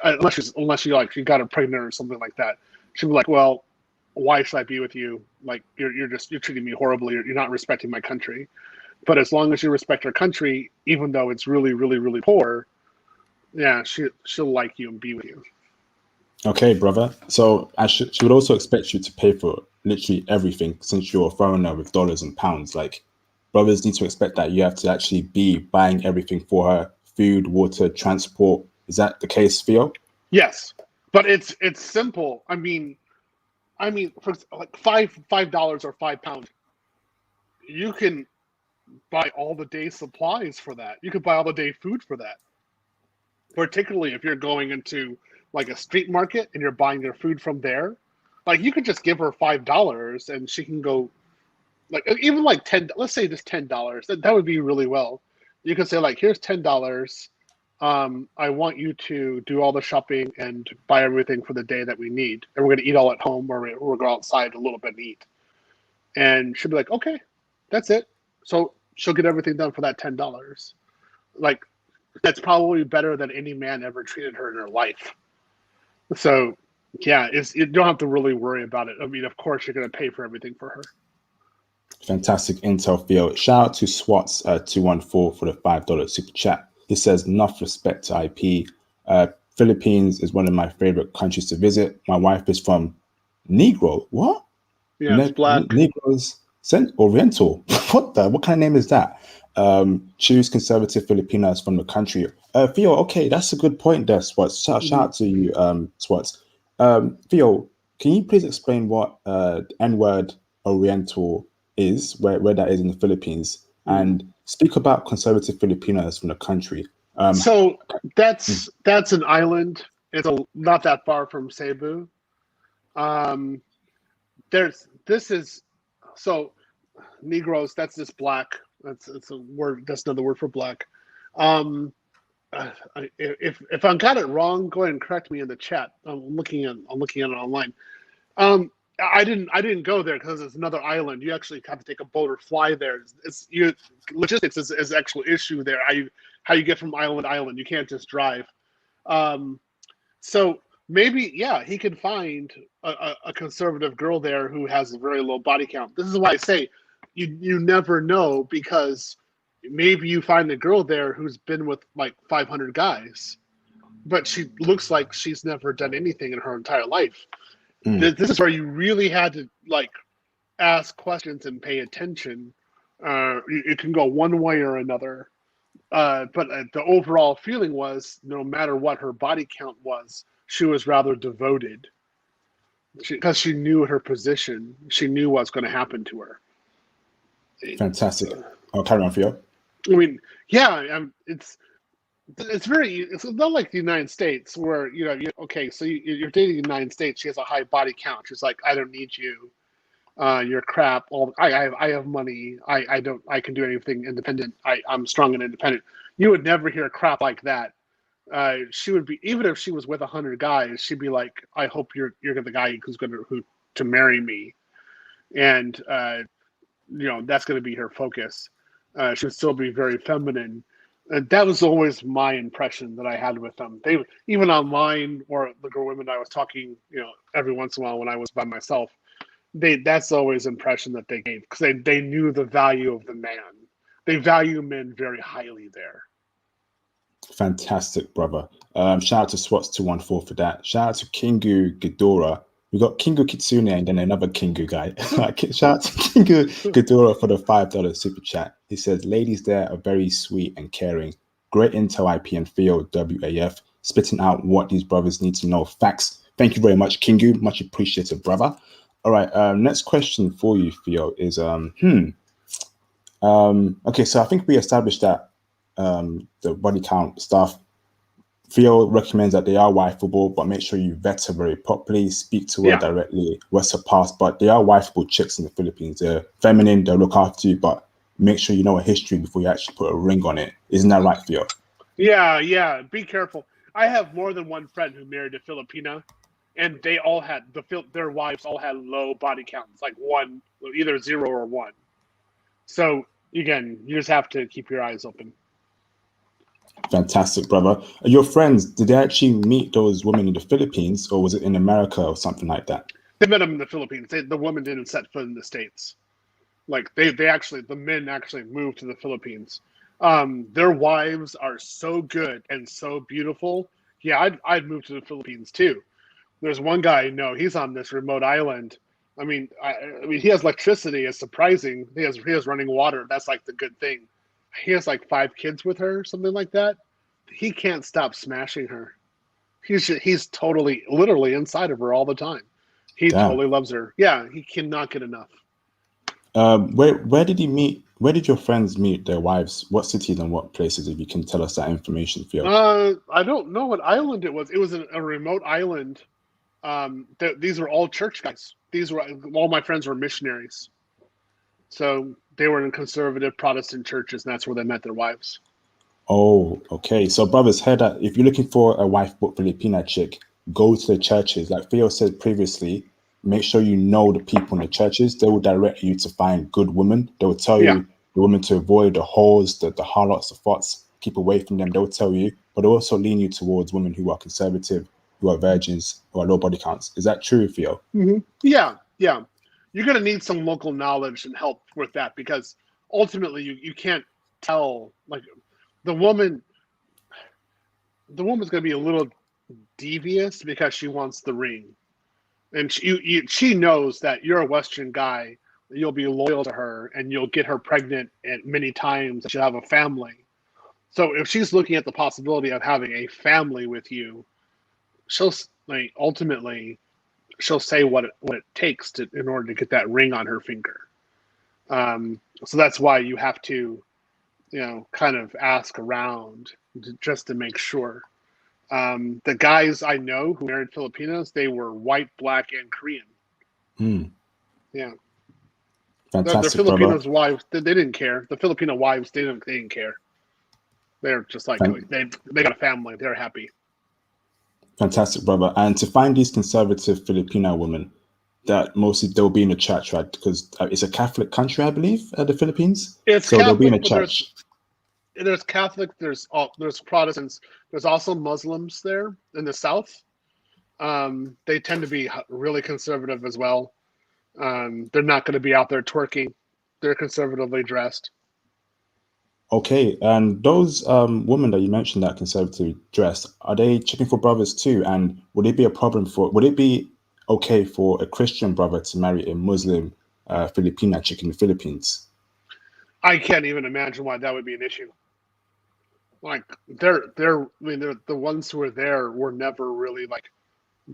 Unless you like, she got her pregnant or something like that. She'll be like, well, why should I be with you? Like, you're treating me horribly. You're not respecting my country. But as long as you respect her country, even though it's really, really, really poor, yeah, she'll like you and be with you. Okay, brother. So she would also expect you to pay for literally everything, since you're a foreigner with dollars and pounds. Like, brothers need to expect that you have to actually be buying everything for her: food, water, transport. Is that the case, Theo? Yes, but it's simple. I mean, for like $5 or £5, you can buy all the day supplies for that. You could buy all the day food for that. Particularly if you're going into like a street market and you're buying their food from there, like you could just give her $5 and she can go, like, even like 10. Let's say just $10. That would be really well. You could say, like, here's $10. I want you to do all the shopping and buy everything for the day that we need, and we're gonna eat all at home, or we'll go outside a little bit and eat. And she'll be like, okay, that's it. So she'll get everything done for that $10. Like, that's probably better than any man ever treated her in her life. So yeah, you don't have to really worry about it. I mean, of course you're gonna pay for everything for her. Fantastic intel, Theo. Shout out to Swats 214 for the $5 super chat. He says, enough respect to IP. Philippines is one of my favorite countries to visit. My wife is from Negro. What? Yeah, it's black. Negroes Oriental. What kind of name is that? Choose conservative Filipinas from the country. Theo, okay, that's a good point there, Swats. Shout out to you, Swats. Theo, can you please explain what N-word Oriental is, where that is in the Philippines, and speak about conservative Filipinas from the country? So that's an island. It's not that far from Cebu. So Negroes, that's just black. That's a word. That's another word for black. If I got it wrong, go ahead and correct me in the chat. I'm looking at it online. I didn't go there because it's another island. You actually have to take a boat or fly there. Logistics is actual issue there. How you get from island to island. You can't just drive. So maybe, yeah, he can find a conservative girl there who has a very low body count. This is why I say you never know, because maybe you find a girl there who's been with like 500 guys, but she looks like she's never done anything in her entire life. This is where you really had to like ask questions and pay attention. It can go one way or another. But the overall feeling was, no matter what her body count was, she was rather devoted, because she knew her position. She knew what's going to happen to her. Fantastic. I'll carry on, Theo. I mean, yeah, it's not like the United States where, so you're dating the United States. She has a high body count. She's like, I don't need you. You're crap. I have money. I can do anything independent. I'm strong and independent. You would never hear crap like that. She would be, even if she was with 100 guys, she'd be like, I hope you're the guy who's going to marry me. And, that's going to be her focus. She would still be very feminine. That was always my impression that I had with them. They, even online, or the girl women I was talking, every once in a while when I was by myself, that's always the impression that they gave, because they knew the value of the man. They value men very highly there. Fantastic, brother. Shout out to Swats 214 for that. Shout out to Kingu Ghidorah. We got Kingu Kitsune and then another Kingu guy. Shout out to Kingu Ghidorah for the $5 super chat. He says, ladies there are very sweet and caring. Great intel, IP and Theo WAF, spitting out what these brothers need to know. Facts. Thank you very much, Kingu. Much appreciated, brother. All right. Next question for you, Theo, is okay, so I think we established that the body count stuff, Theo recommends that they are wifeable, but make sure you vet her very properly, speak to her Yeah. directly, what's her past. But they are wifeable chicks in the Philippines. They're feminine, they'll look after you, but make sure you know a history before you actually put a ring on it. Isn't that right, Theo? Yeah. Be careful. I have more than one friend who married a Filipina, and they all had their wives all had low body counts, like one, either 0 or 1. So again, you just have to keep your eyes open. Fantastic, brother. Your friends, did they actually meet those women in the Philippines, or was it in America or something like that? They met them in the Philippines. The woman didn't set foot in the States. Like they actually, the men actually moved to the Philippines. Their wives are so good and so beautiful. Yeah, I'd move to the Philippines too. There's one guy, no, he's on this remote island. I mean, he has electricity. It's surprising. He has running water. That's like the good thing. He has like 5 kids with her, something like that. He can't stop smashing her. He's totally, literally inside of her all the time. He Damn. totally loves her. Yeah, he cannot get enough. Where did he meet? Where did your friends meet their wives? What cities and what places? If you can tell us that information, Theo. I don't know what island it was. It was a remote island. These were all church guys. These were all my friends were missionaries, so they were in conservative Protestant churches, and that's where they met their wives. Oh, okay. So, brothers, heard that if you're looking for a wife but Filipina chick, go to the churches. Like Theo said previously, make sure you know the people in the churches. They will direct you to find good women. They will tell Yeah. you the women to avoid the whores, the harlots, the fots, keep away from them. They'll tell you, but they'll also lean you towards women who are conservative, who are virgins, who are low body counts. Is that true, Theo? Mm-hmm. Yeah. You're going to need some local knowledge and help with that, because ultimately you can't tell, like, the woman's going to be a little devious because she wants the ring, and she knows that you're a Western guy. You'll be loyal to her, and you'll get her pregnant at many times. She'll have a family. So if she's looking at the possibility of having a family with you, she'll ultimately she'll say what it takes in order to get that ring on her finger. So that's why you have to, kind of ask around just to make sure. The guys I know who married Filipinas, they were white, black, and Korean. Yeah. The Fantastic, brother. Filipinos wives, they didn't care. The Filipino wives, they didn't care. They're just like, they got a family. They're happy. Fantastic, brother. And to find these conservative Filipino women, that mostly they'll be in a church, right? Because it's a Catholic country, I believe, the Philippines. It's so Catholic, they'll be in a but church. there's Catholic, there's Protestants, there's also Muslims there in the South. They tend to be really conservative as well. They're not going to be out there twerking. They're conservatively dressed. Okay, and those women that you mentioned that conservatively dressed, are they checking for brothers too? And would it be a problem would it be okay for a Christian brother to marry a Muslim Filipina chick in the Philippines? I can't even imagine why that would be an issue. Like the ones who were there were never really like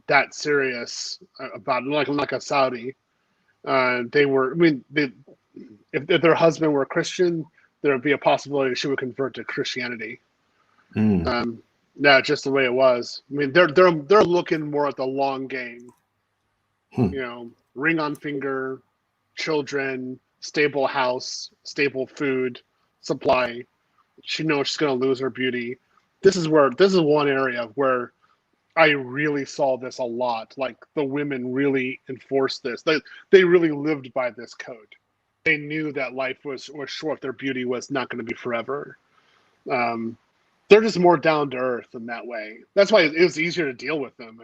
that serious about it, like a Saudi. They were. If their husband were a Christian, there would be a possibility she would convert to Christianity. Yeah, just the way it was. They're looking more at the long game. Ring on finger, children, stable house, stable food supply. She knows she's going to lose her beauty. This is one area where I really saw this a lot. Like the women really enforced this. They really lived by this code. They knew that life was short. Their beauty was not going to be forever. They're just more down to earth in that way. That's why it was easier to deal with them.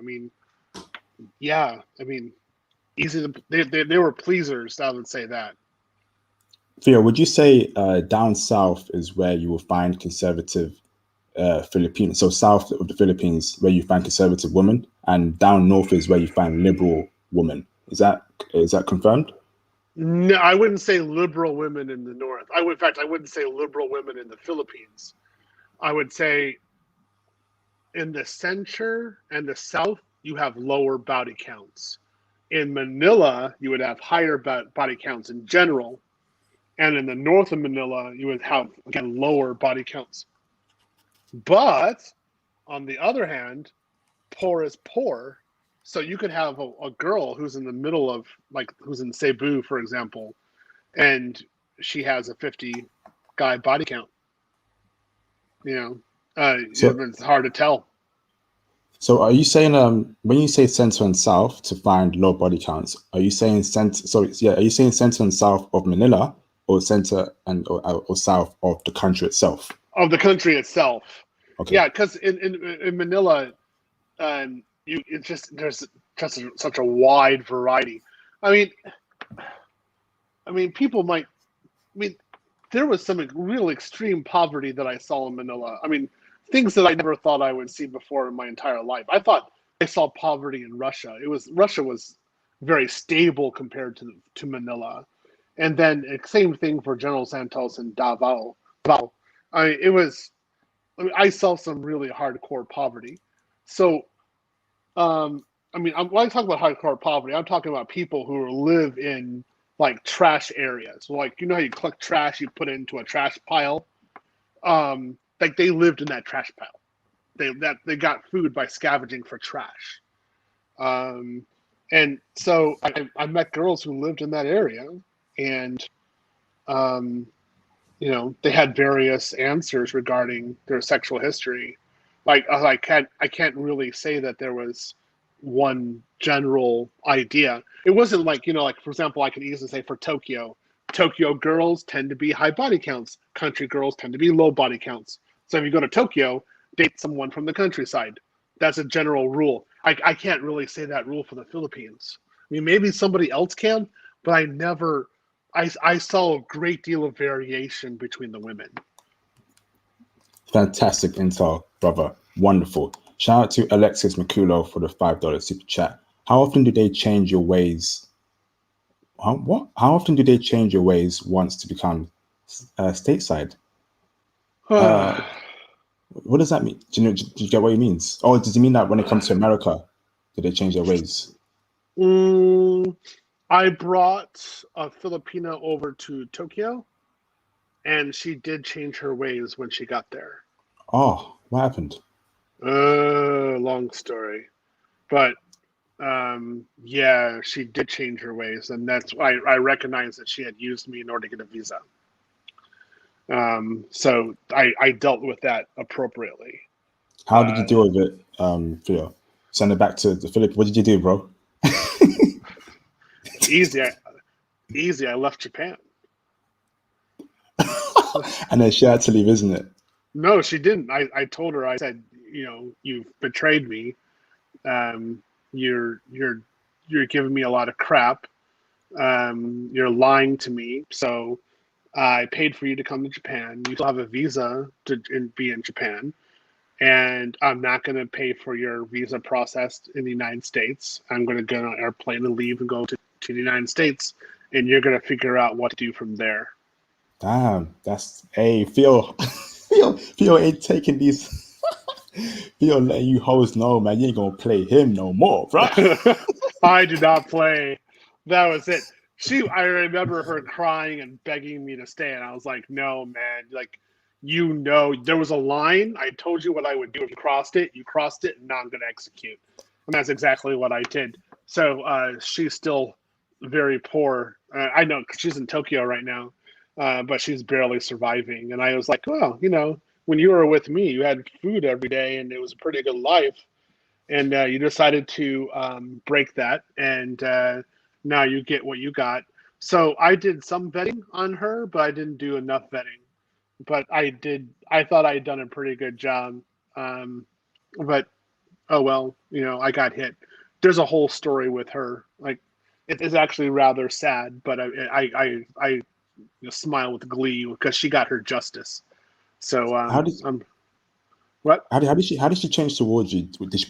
Easy to, they were pleasers. I would say that. Theo, would you say down south is where you will find conservative Filipinos? So south of the Philippines, where you find conservative women, and down north is where you find liberal women. Is that confirmed? No, I wouldn't say liberal women in the north. I wouldn't say liberal women in the Philippines. I would say in the center and the south, you have lower body counts. In Manila, you would have higher body counts in general. And in the north of Manila, you would have, again, lower body counts. But On the other hand, poor is poor. So you could have a girl who's in the middle of, like, who's in Cebu, for example, and she has a 50 guy body count. You know, So, it's hard to tell. so are you saying when you say center and south to find low body counts, are you saying center? So yeah, are you saying center and south of Manila, or center and or south of the country itself? Of the country itself. Okay. Yeah, because in Manila, it's just there's just such a wide variety. I mean, people might. I mean, there was some real extreme poverty that I saw in Manila. I mean, things that I never thought I would see before in my entire life. I thought I saw poverty in Russia. Russia was very stable compared to Manila, and then same thing for General Santos and Davao. It was. I saw some really hardcore poverty. So, when I talk about hardcore poverty, I'm talking about people who live in like trash areas. Like, you know how you collect trash, you put it into a trash pile. Like, they lived in that trash pile. They got food by scavenging for trash. And so I met girls who lived in that area, and they had various answers regarding their sexual history. Like, I can't really say that there was one general idea. It wasn't like, like, for example, I could easily say for Tokyo girls tend to be high body counts. Country girls tend to be low body counts. So if you go to Tokyo, date someone from the countryside. That's a general rule. I can't really say that rule for the Philippines. I mean, maybe somebody else can, but I saw a great deal of variation between the women. Fantastic intel, brother. Wonderful. Shout out to Alexis Makulo for the $5 super chat. How often do they change your ways? What? How often do they change your ways once to become stateside? What does that mean? Do you get what he means? Oh, does he mean that when it comes to America, do they change their ways? I brought a Filipina over to Tokyo, and she did change her ways when she got there. Oh, what happened? Long story. But yeah, she did change her ways, and that's why I recognized that she had used me in order to get a visa. So I dealt with that appropriately. How did you deal with it, Theo? Send it back to the Philippines. What did you do, bro? Easy. I left Japan. And then she had to leave, isn't it? No, she didn't. I told her, I said, you've betrayed me. You're giving me a lot of crap. You're lying to me. So I paid for you to come to Japan. You still have a visa to be in Japan. And I'm not going to pay for your visa process in the United States. I'm going to get on an airplane and leave and go to the United States. And you're going to figure out what to do from there. Damn, Theo ain't taking these. Theo letting you hoes know, man, you ain't gonna play him no more, bro. I did not play. That was it. I remember her crying and begging me to stay, and I was like, no, man. Like, there was a line. I told you what I would do if you crossed it. You crossed it, and now I'm going to execute. And that's exactly what I did. So she's still very poor. I know, because she's in Tokyo right now, but she's barely surviving. And I was like, well, when you were with me, you had food every day, and it was a pretty good life. And you decided to break that, and now you get what you got. So I did some vetting on her, but I didn't do enough vetting. But I thought I had done a pretty good job. But oh well, I got hit. There's a whole story with her. Like, it is actually rather sad, but I smile with glee because she got her justice. So what? How did she change towards you? Did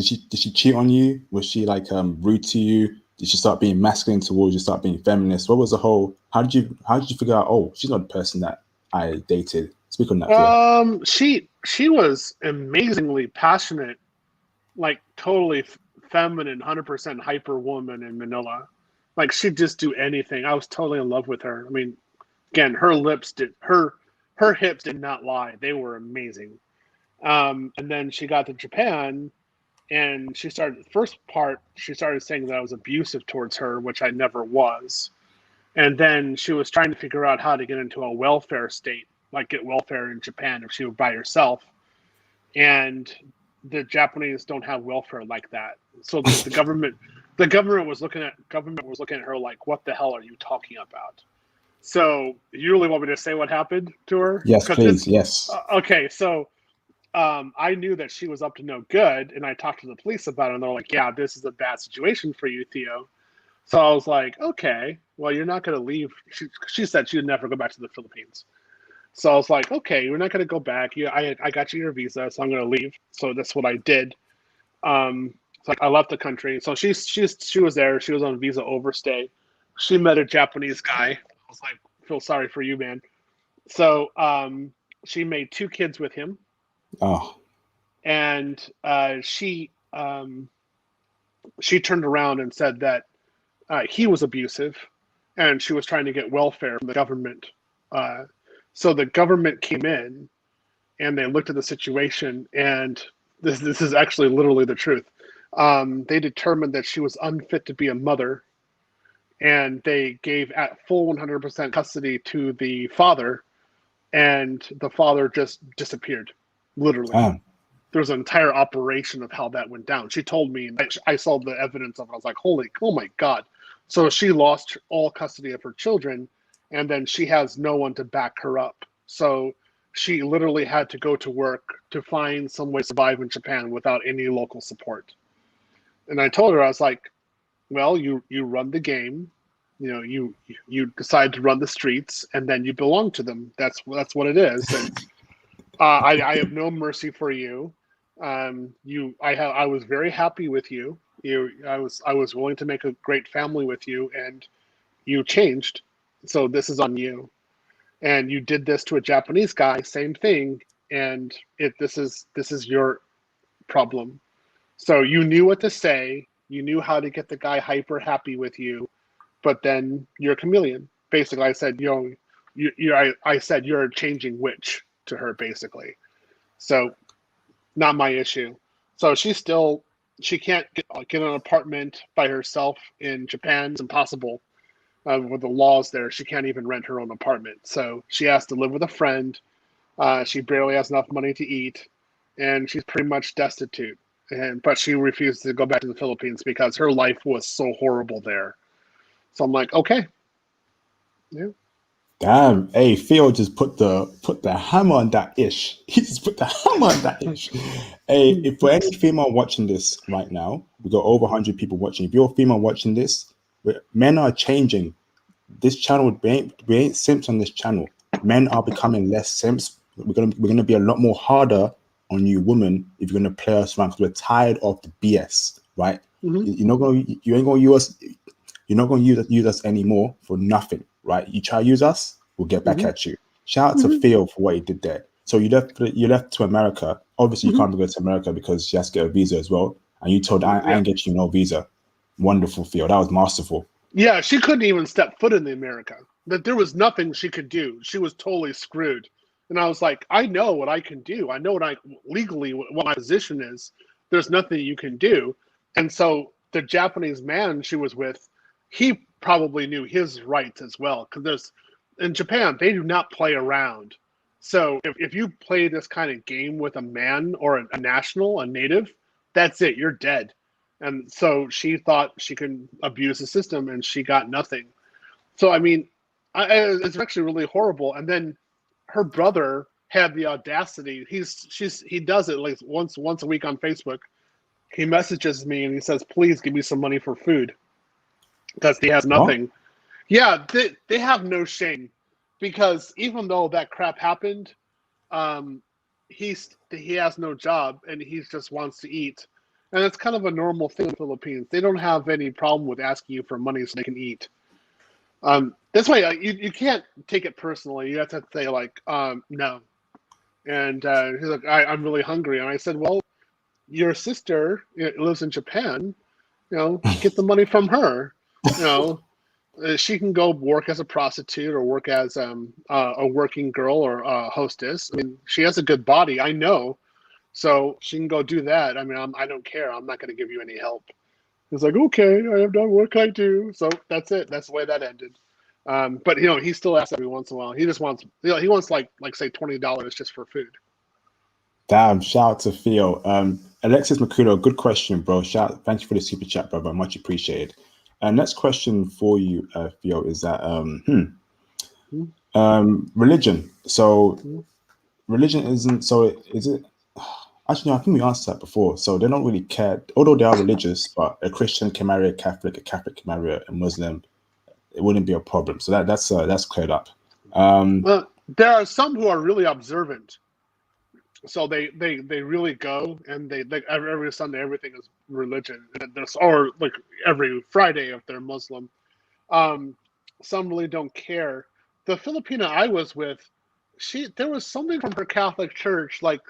she cheat on you? Was she like rude to you? Did she start being masculine towards you? Start being feminist? What was the whole? How did you figure out? Oh, she's not the person that I dated. Speak on that. She was amazingly passionate, like totally feminine, 100% hyper woman in Manila. Like, she'd just do anything. I was totally in love with her. I mean, again, her hips did not lie. They were amazing. And then she got to Japan, and she started saying that I was abusive towards her, which I never was. And then she was trying to figure out how to get into a welfare state, like get welfare in Japan if she were by herself. And the Japanese don't have welfare like that. So the government was looking at her like, what the hell are you talking about? So you really want me to say what happened to her? Yes, please. Yes. Okay, so I knew that she was up to no good, and I talked to the police about it, and they're like, yeah, this is a bad situation for you, Theo. So I was like, okay, well, you're not going to leave. She said she would never go back to the Philippines. So I was like, okay, you're not going to go back. I got you your visa, so I'm going to leave. So that's what I did. So I left the country. So she was there. She was on visa overstay. She met a Japanese guy. I was like, feel sorry for you, man. So she made 2 kids with him. Oh. And she turned around and said that he was abusive, and she was trying to get welfare from the government. So the government came in, and they looked at the situation, and this is actually literally the truth. They determined that she was unfit to be a mother, and they gave at full 100% custody to the father, and the father just disappeared, literally. Oh. There was an entire operation of how that went down. She told me, and I saw the evidence of it. I was like, oh my God. So she lost all custody of her children, and then she has no one to back her up. So she literally had to go to work to find some way to survive in Japan without any local support. And I told her, I was like, well, you run the game, you decide to run the streets, and then you belong to them. That's what it is. And I have no mercy for you. I was very happy with you. I was willing to make a great family with you, and you changed. So this is on you. And you did this to a Japanese guy, same thing. And this is your problem. So you knew what to say. You knew how to get the guy hyper happy with you, but then you're a chameleon. Basically, I said, I said you're a changing witch to her, basically. So not my issue. So she can't get an apartment by herself in Japan. It's impossible with the laws there. She can't even rent her own apartment. So she has to live with a friend. She barely has enough money to eat, and she's pretty much destitute. But she refused to go back to the Philippines because her life was so horrible there. So I'm like, okay. Yeah. Damn, hey, Theo just put the hammer on that ish. He just put the hammer on that ish. Hey, if for any female watching this right now, we got over 100 people watching. If you're a female watching this, men are changing. This channel, we ain't simps on this channel. Men are becoming less simps. We're gonna be a lot more harder on you women if you're gonna play us around, because we're tired of the BS, right? Mm-hmm. You ain't gonna use us. You're not gonna use us anymore for nothing. Right, you try to use us, we'll get back at you. Shout out to Theo for what he did there. So you left to America. Obviously, you can't go to America because she has to get a visa as well. And you told I ain't get you no visa. Wonderful, Theo. That was masterful. Yeah, she couldn't even step foot in the America. That there was nothing she could do. She was totally screwed. And I was like, I know what I can do. I know what my position is. There's nothing you can do. And so the Japanese man she was with, he probably knew his rights as well, because in Japan they do not play around. So if you play this kind of game with a man or a national, a native, that's it, you're dead. And so she thought she could abuse the system, and she got nothing. So I mean, it's actually really horrible. And then her brother had the audacity. He does it like once a week on Facebook. He messages me and he says, "Please give me some money for food," because he has nothing. What? Yeah, they have no shame, because even though that crap happened, he has no job, and he just wants to eat, and it's kind of a normal thing in the Philippines. They don't have any problem with asking you for money so they can eat. That's why you can't take it personally. You have to say like, no. And he's like, I'm really hungry, and I said, well, your sister lives in Japan. Get the money from her. She can go work as a prostitute or work as a working girl or a hostess. I mean, she has a good body, I know. So she can go do that. I mean, I don't care. I'm not going to give you any help. He's like, okay, I have done. What can I do? So that's it. That's the way that ended. But he still asks every once in a while. He just wants, he wants like say $20 just for food. Damn, shout out to Theo. Alexis Makudo, good question, bro. Thank you for the super chat, brother. Much appreciated. Next question for you, Theo, is that religion. So religion isn't. So is it? Actually, no, I think we answered that before. So they don't really care, although they are religious. But a Christian can marry a Catholic can marry a Muslim. It wouldn't be a problem. So that's cleared up. Well, there are some who are really observant. So they really go, and they like every Sunday everything is religion, or like every Friday if they're Muslim. Some really don't care. The Filipina I was with, there was something from her Catholic church, like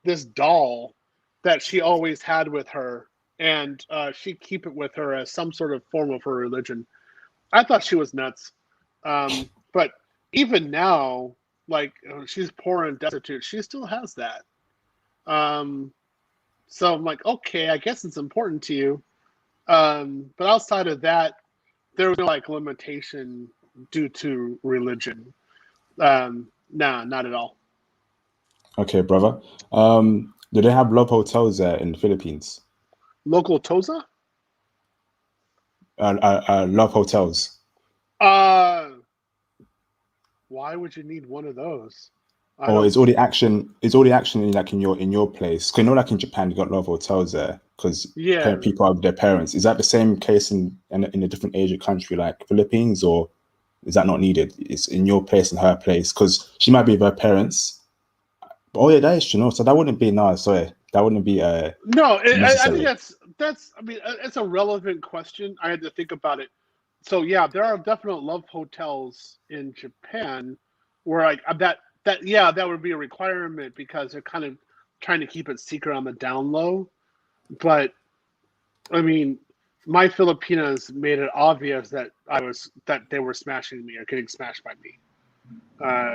this doll that she always had with her, and she'd keep it with her as some sort of form of her religion. I thought she was nuts. But even now, like she's poor and destitute, she still has that. So I'm like, okay, I guess it's important to you. But outside of that, there was no like limitation due to religion. Nah, not at all. Okay, brother. Do they have love hotels there in the Philippines? Local Toza? Love hotels. Why would you need one of those? Or is all the action in like in your place? Because like in Japan, you got love hotels there because people are with their parents. Is that the same case in a different Asian country like Philippines, or is that not needed? It's in your place and her place because she might be with her parents. Oh yeah, that is true. No, so that wouldn't be sorry. That wouldn't be no. I think that's. I mean, it's a relevant question. I had to think about it. So yeah, there are definite love hotels in Japan where like that would be a requirement because they're kind of trying to keep it secret on the down low. But I mean, my Filipinas made it obvious that they were smashing me or getting smashed by me.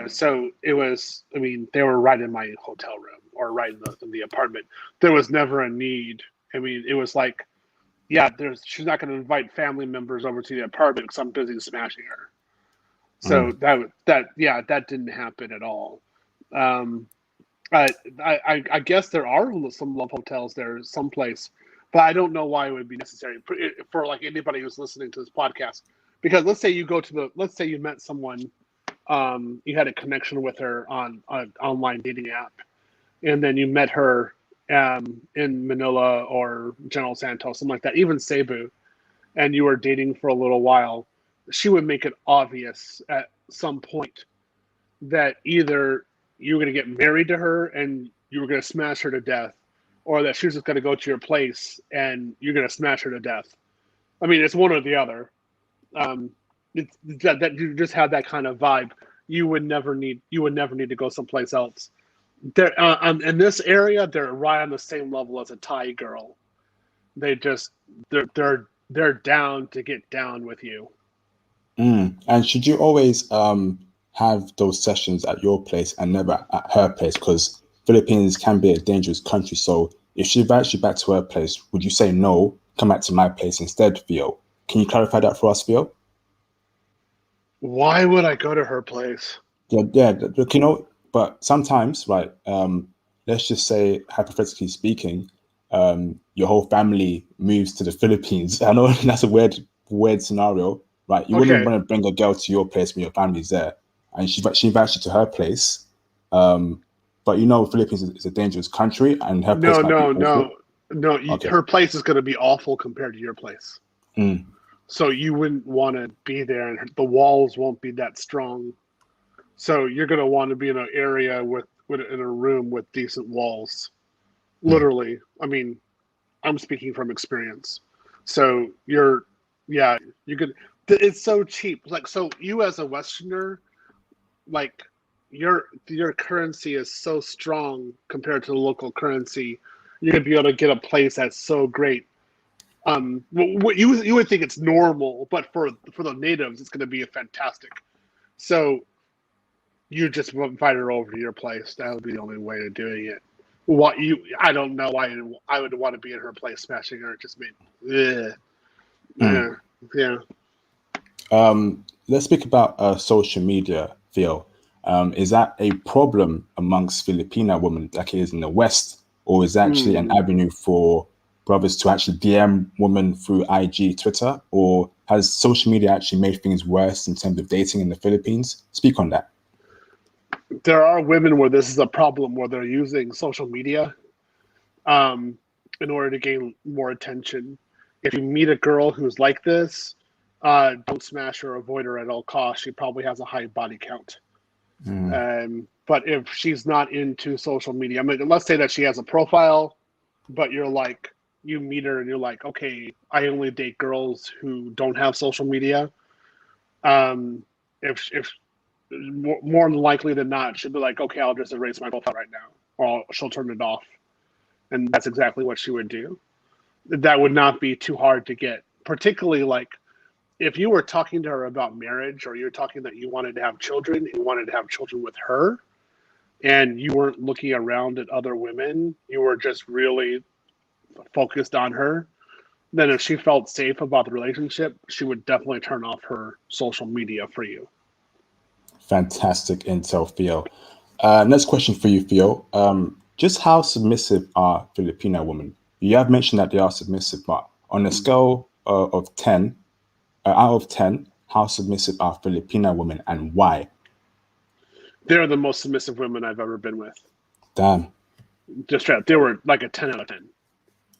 So it was. I mean, they were right in my hotel room or right in the apartment. There was never a need. I mean, it was like, yeah, she's not going to invite family members over to the apartment because I'm busy smashing her. So that didn't happen at all. I guess there are some love hotels there someplace, but I don't know why it would be necessary for like anybody who's listening to this podcast. Because let's say you met someone, you had a connection with her on an online dating app, and then you met her in Manila or General Santos, something like that, even Cebu, and you were dating for a little while. She would make it obvious at some point that either you were going to get married to her and you were going to smash her to death, or that she was just going to go to your place and you're going to smash her to death. I mean, it's one or the other. It's that you just have that kind of vibe. You would never need to go someplace else. They're in this area. They're right on the same level as a Thai girl. They're down to get down with you. And should you always have those sessions at your place and never at her place? Because Philippines can be a dangerous country. So if she invites you back to her place, would you say no, come back to my place instead, Theo? Can you clarify that for us, Theo? Why would I go to her place? Yeah, look, but sometimes, right, let's just say, hypothetically speaking, your whole family moves to the Philippines. I know that's a weird scenario, right? You wouldn't want to bring a girl to your place when your family's there, and she invites you to her place. But Philippines is a dangerous country, and her place might be awful. No. Okay. Her place is going to be awful compared to your place. So you wouldn't want to be there, and the walls won't be that strong. So you're going to want to be in an area in a room with decent walls. Literally, I mean, I'm speaking from experience. So you could. It's so cheap. Like, so you as a Westerner, like your currency is so strong compared to the local currency. You're gonna be able to get a place that's so great. What you would think it's normal, but for the natives, it's gonna be fantastic. So you just invite her over to your place. That would be the only way of doing it. what you, I don't know why I would want to be in her place smashing her. It just made, yeah. Let's speak about social media, Theo. Is that a problem amongst Filipina women like it is in the West, or is that actually an Mm. avenue for brothers to actually DM women through IG, Twitter, or has social media actually made things worse in terms of dating in the Philippines? Speak on that. There are women where this is a problem, where they're using social media um, in order to gain more attention. If you meet a girl who's like this, don't smash her, avoid her at all costs. She probably has a high body count. But if she's not into social media, I mean, let's say that she has a profile, but you're like, you meet her and you're like, okay, I only date girls who don't have social media. Um, if more than likely than not, she'll be like, okay, I'll just erase my profile right now, or she'll turn it off. And that's exactly what she would do. That would not be too hard to get, particularly like if you were talking to her about marriage, or you're talking that you wanted to have children, you wanted to have children with her, and you weren't looking around at other women, you were just really focused on her, then if she felt safe about the relationship, she would definitely turn off her social media for you. Fantastic intel, Theo. Next question for you, Theo. Just how submissive are Filipino women? You have mentioned that they are submissive, but on a scale of 10, out of 10, how submissive are Filipino women and why? They're the most submissive women I've ever been with. Damn. Just straight up, they were like a 10 out of 10.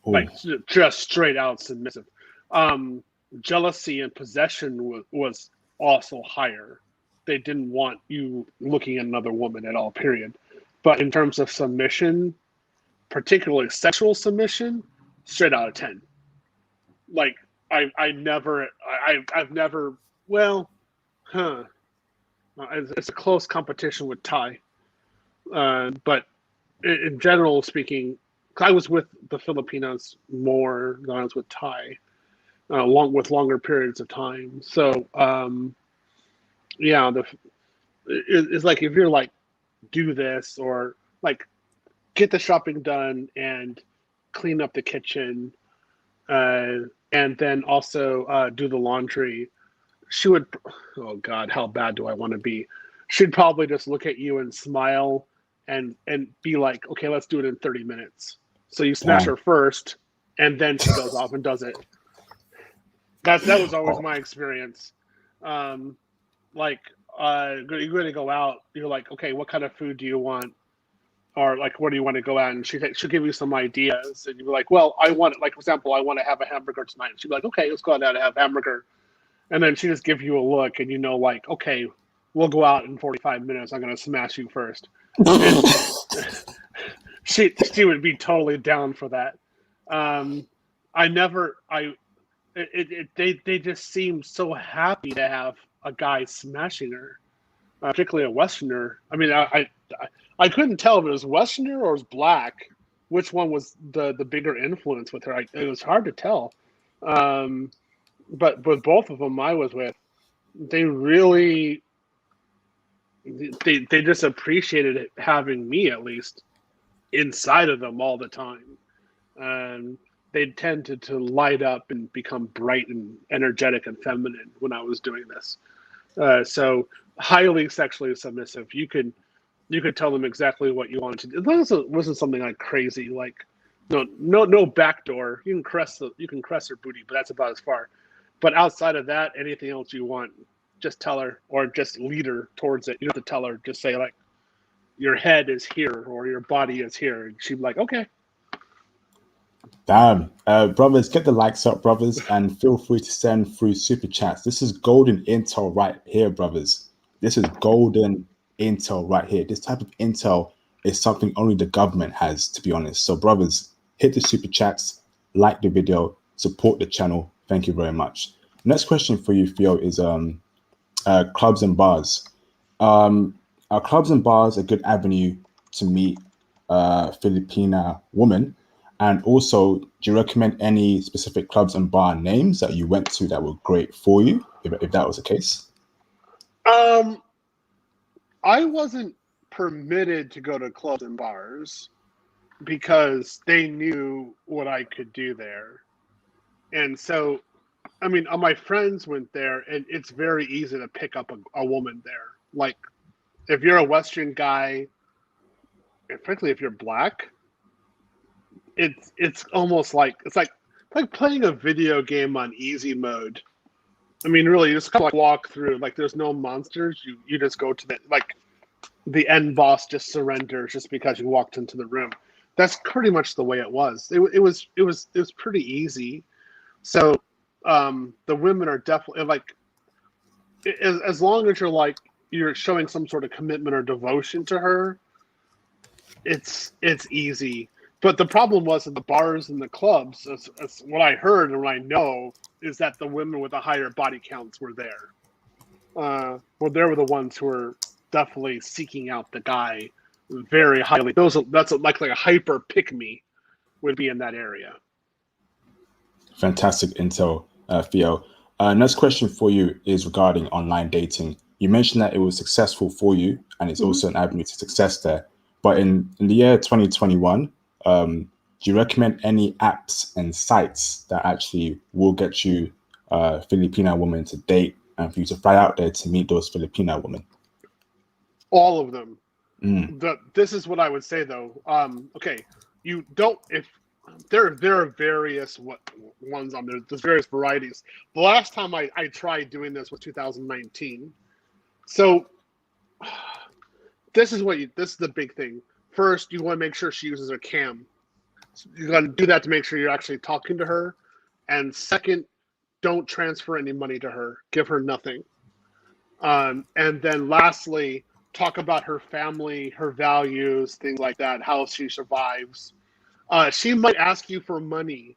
Ooh. Like just straight out submissive. Jealousy and possession was also higher. They didn't want you looking at another woman at all, period. But in terms of submission, particularly sexual submission, straight out of 10. Like I've never, well, huh. It's a close competition with Thai. But in general speaking, I was with the Filipinas more than I was with Thai, with longer periods of time. So yeah, it's like if you're like, do this, or like get the shopping done and clean up the kitchen, and then also do the laundry. She would, oh God, how bad do I want to be? She'd probably just look at you and smile and be like, okay, let's do it in 30 minutes. So you smash Damn. her first, and then she goes off and does it. That was always my experience. Um, like you're going to go out, you're like, okay, what kind of food do you want? Or like, where do you want to go out? And she'll give you some ideas, and you'll be like, well, I want, like, for example, I want to have a hamburger tonight. And she'll be like, okay, let's go out and have a hamburger. And then she just give you a look, and you know, like, okay, we'll go out in 45 minutes. I'm gonna smash you first. And she would be totally down for that. I never I it they just seemed so happy to have a guy smashing her, particularly a Westerner. I mean, I couldn't tell if it was Westerner or it was black. Which one was the bigger influence with her? It was hard to tell. But both of them I was with, they really they just appreciated having me, at least, inside of them all the time. And they tended to light up and become bright and energetic and feminine when I was doing this. So highly sexually submissive. You could tell them exactly what you wanted to do. As long as it wasn't something like crazy, like no backdoor. You can caress her booty, but that's about as far. But outside of that, anything else you want, just tell her, or just lead her towards it. You don't have to tell her. Just say, like, your head is here or your body is here, and she'd be like, okay. Damn. Brothers, get the likes up, brothers, and feel free to send through super chats. This is golden intel right here, brothers. This is golden intel right here. This type of intel is something only the government has, to be honest. So, brothers, hit the super chats, like the video, support the channel. Thank you very much. Next question for you, Theo, is clubs and bars. Are clubs and bars a good avenue to meet Filipina women? And also, do you recommend any specific clubs and bar names that you went to that were great for you, if that was the case? I wasn't permitted to go to clubs and bars, because they knew what I could do there. And so, I mean, my friends went there, and it's very easy to pick up a woman there. Like, if you're a Western guy, and frankly, if you're black, it's almost like like playing a video game on easy mode. I mean, really, you just kind of like walk through. Like, there's no monsters. You just go to the end boss just surrenders just because you walked into the room. That's pretty much the way it was. It was pretty easy. So the women are definitely like, as long as you're showing some sort of commitment or devotion to her, it's easy. But the problem was in the bars and the clubs, as what I heard and what I know, is that the women with the higher body counts were there. Well, they were the ones who were definitely seeking out the guy very highly. That's like a hyper pick me would be in that area. Fantastic intel, Theo. Next question for you is regarding online dating. You mentioned that it was successful for you, and it's also an avenue to success there. But in the year 2021, do you recommend any apps and sites that actually will get you Filipina women to date and for you to fly out there to meet those Filipina women? All of them. This is what I would say though. Okay, you don't. If there are various ones on there. There's various varieties. The last time I tried doing this was 2019. So this is the big thing. First, you want to make sure she uses her cam. You got to do that to make sure you're actually talking to her. And second, don't transfer any money to her. Give her nothing. And then lastly, talk about her family, her values, things like that, how she survives. She might ask you for money.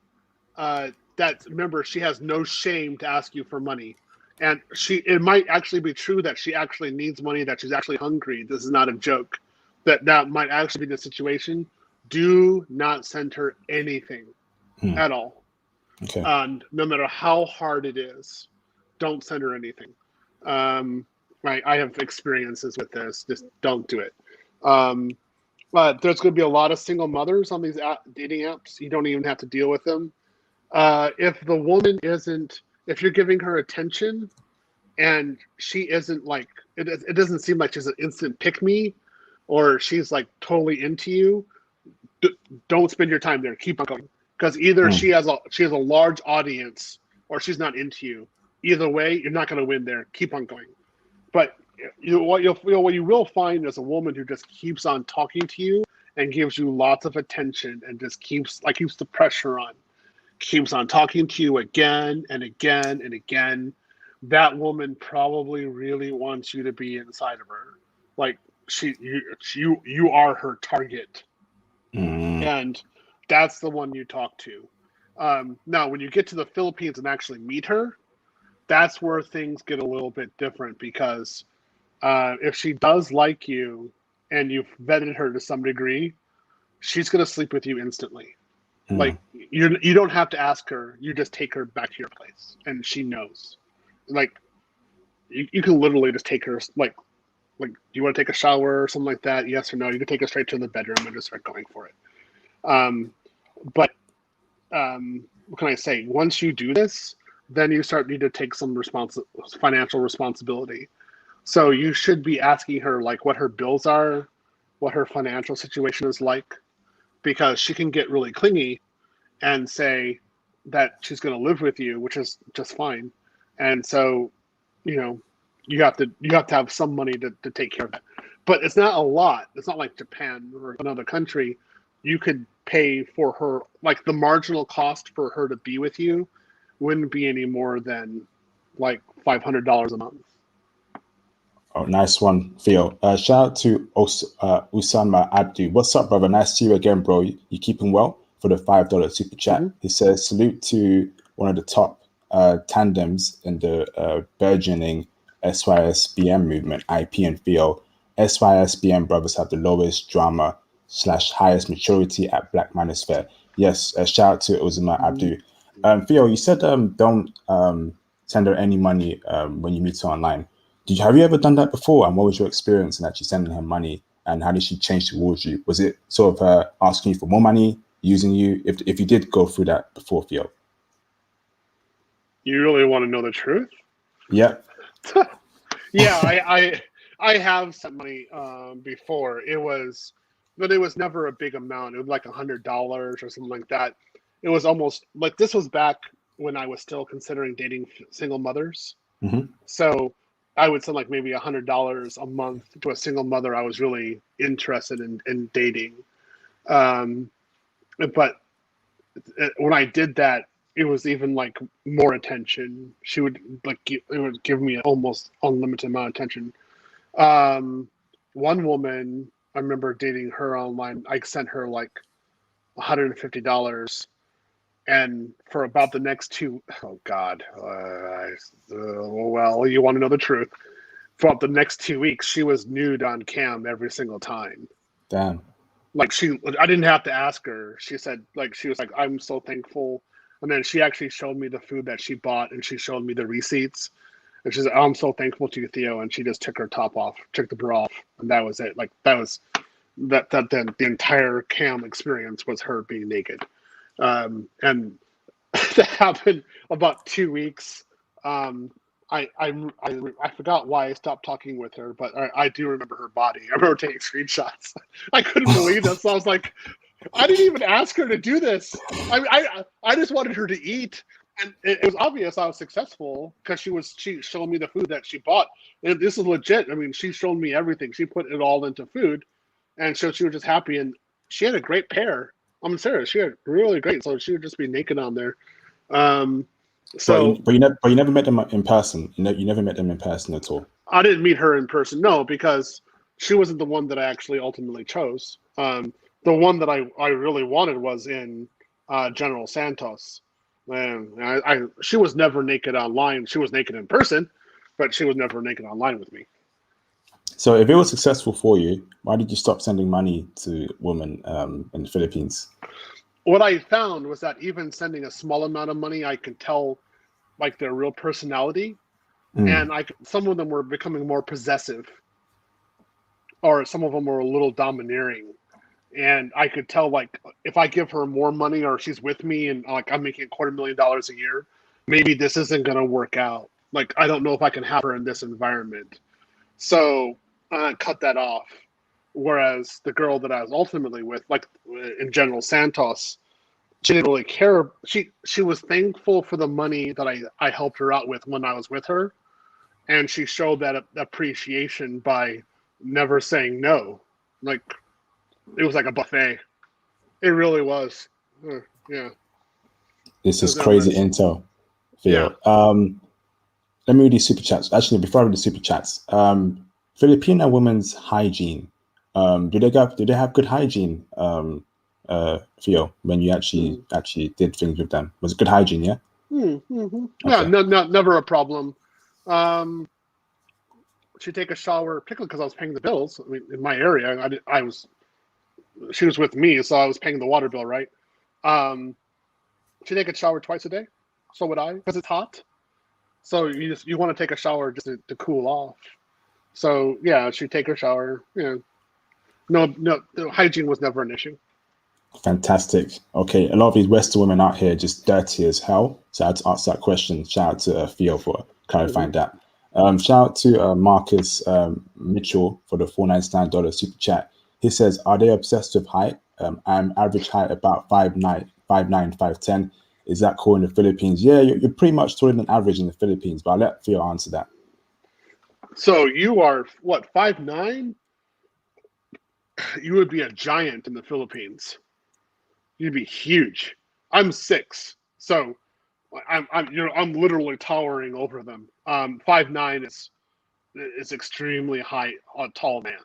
Remember, she has no shame to ask you for money. And it might actually be true that she actually needs money, that she's actually hungry. This is not a joke. That might actually be the situation. Do not send her anything at all. Okay. No matter how hard it is, don't send her anything. I have experiences with this. Just don't do it. But there's going to be a lot of single mothers on these dating apps. You don't even have to deal with them. If the woman if you're giving her attention and she isn't like, it doesn't seem like she's an instant pick me, or she's like totally into you, don't spend your time there. Keep on going. Because either she has a large audience or she's not into you. Either way, you're not going to win there. Keep on going. But what you will find is a woman who just keeps on talking to you and gives you lots of attention and just keeps the pressure on. Keeps on talking to you again and again and again. That woman probably really wants you to be inside of her. Like you are her target. And that's the one you talk to. Now, when you get to the Philippines and actually meet her, that's where things get a little bit different, because if she does like you and you've vetted her to some degree, she's going to sleep with you instantly. Like, you don't have to ask her. You just take her back to your place, and she knows. Like, you can literally just take her, like, do you want to take a shower or something like that? Yes or no? You can take her straight to the bedroom and just start going for it. But what can I say? Once you do this, then you need to take some financial responsibility. So you should be asking her like what her bills are, what her financial situation is like, because she can get really clingy and say that she's going to live with you, which is just fine. And so, you have to have some money to take care of it. But it's not a lot. It's not like Japan or another country. You could pay for her, like the marginal cost for her to be with you wouldn't be any more than like $500 a month. Oh, nice one, Theo. Shout out to Usama Abdu. What's up, brother? Nice to see you again, bro. You keeping well for the $5 super chat. He says, salute to one of the top tandems in the burgeoning SYSBM movement, IP and Theo. SYSBM brothers have the lowest drama / highest maturity at Black Manosphere. Yes, shout out to Usama Abdu. Theo, you said don't send her any money when you meet her online. Have you ever done that before? And what was your experience in actually sending her money and how did she change towards you? Was it sort of her asking you for more money, using you? If you did go through that before, Theo. You really want to know the truth? Yeah. Yeah, I have sent money before. But it was never a big amount. It was like $100 or something like that. It was almost like this was back when I was still considering dating single mothers. Mm-hmm. So I would send like maybe $100 a month to a single mother I was really interested in dating. Um, but when I did that, it was even like more attention. She would it would give me almost unlimited amount of attention. One woman, I remember dating her online. I sent her like $150, and for about the next oh God, well, you want to know the truth? For about the next 2 weeks, she was nude on cam every single time. Damn. Like I didn't have to ask her. She said, like, she was like, I'm so thankful. And then she actually showed me the food that she bought, and she showed me the receipts. And she said, I'm so thankful to you, Theo. And she just took her top off, took the bra off, and that was it. Like that was the entire cam experience was her being naked. And that happened about 2 weeks. I forgot why I stopped talking with her, but I do remember her body. I remember taking screenshots. I couldn't believe this. So I was like, I didn't even ask her to do this. I just wanted her to eat, and it was obvious I was successful because she showed me the food that she bought. And this is legit. I mean, she showed me everything. She put it all into food, and so she was just happy. And she had a great pair. I'm serious. She had really great. So she would just be naked on there. So, but you never met them in person. You never met them in person at all. I didn't meet her in person, no, because she wasn't the one that I actually ultimately chose. The one that I really wanted was in General Santos. And she was never naked online. She was naked in person, but she was never naked online with me. So if it was successful for you, why did you stop sending money to women in the Philippines? What I found was that even sending a small amount of money, I could tell like their real personality. And some of them were becoming more possessive, or some of them were a little domineering. And I could tell, like, if I give her more money or she's with me and like I'm making $250,000 a year, maybe this isn't going to work out. Like, I don't know if I can have her in this environment. So I cut that off. Whereas the girl that I was ultimately with, like in General Santos, she didn't really care. She was thankful for the money that I helped her out with when I was with her. And she showed that appreciation by never saying no. Like, it was like a buffet. It really was. Yeah. This is crazy intel, Theo. Yeah. Let me read these super chats. Actually, before I read the super chats, Filipino women's hygiene. Do they have good hygiene, Theo, when you actually did things with them? Was it good hygiene? Yeah. Mm-hmm. Yeah. Okay. No, never a problem. She'd take a shower, particularly because I was paying the bills. I mean, in my area, she was with me, so I was paying the water bill, right? She'd take a shower twice a day. So would I, because it's hot. So you want to take a shower just to cool off. So yeah, she'd take her shower. Yeah. No, hygiene was never an issue. Fantastic. Okay, a lot of these Western women out here just dirty as hell. So I had to ask that question. Shout out to Theo for clarifying that. Shout out to Marcus Mitchell for the $4.99 super chat. He says, "Are they obsessed with height? I'm average height about 5'9", 5'10". Is that cool in the Philippines?" Yeah, you're pretty much taller than average in the Philippines, but I'll let Theo answer that. So you are what, 5'9"? You would be a giant in the Philippines. You'd be huge. I'm 6, so I'm literally towering over them. 5'9" is extremely high, a tall man.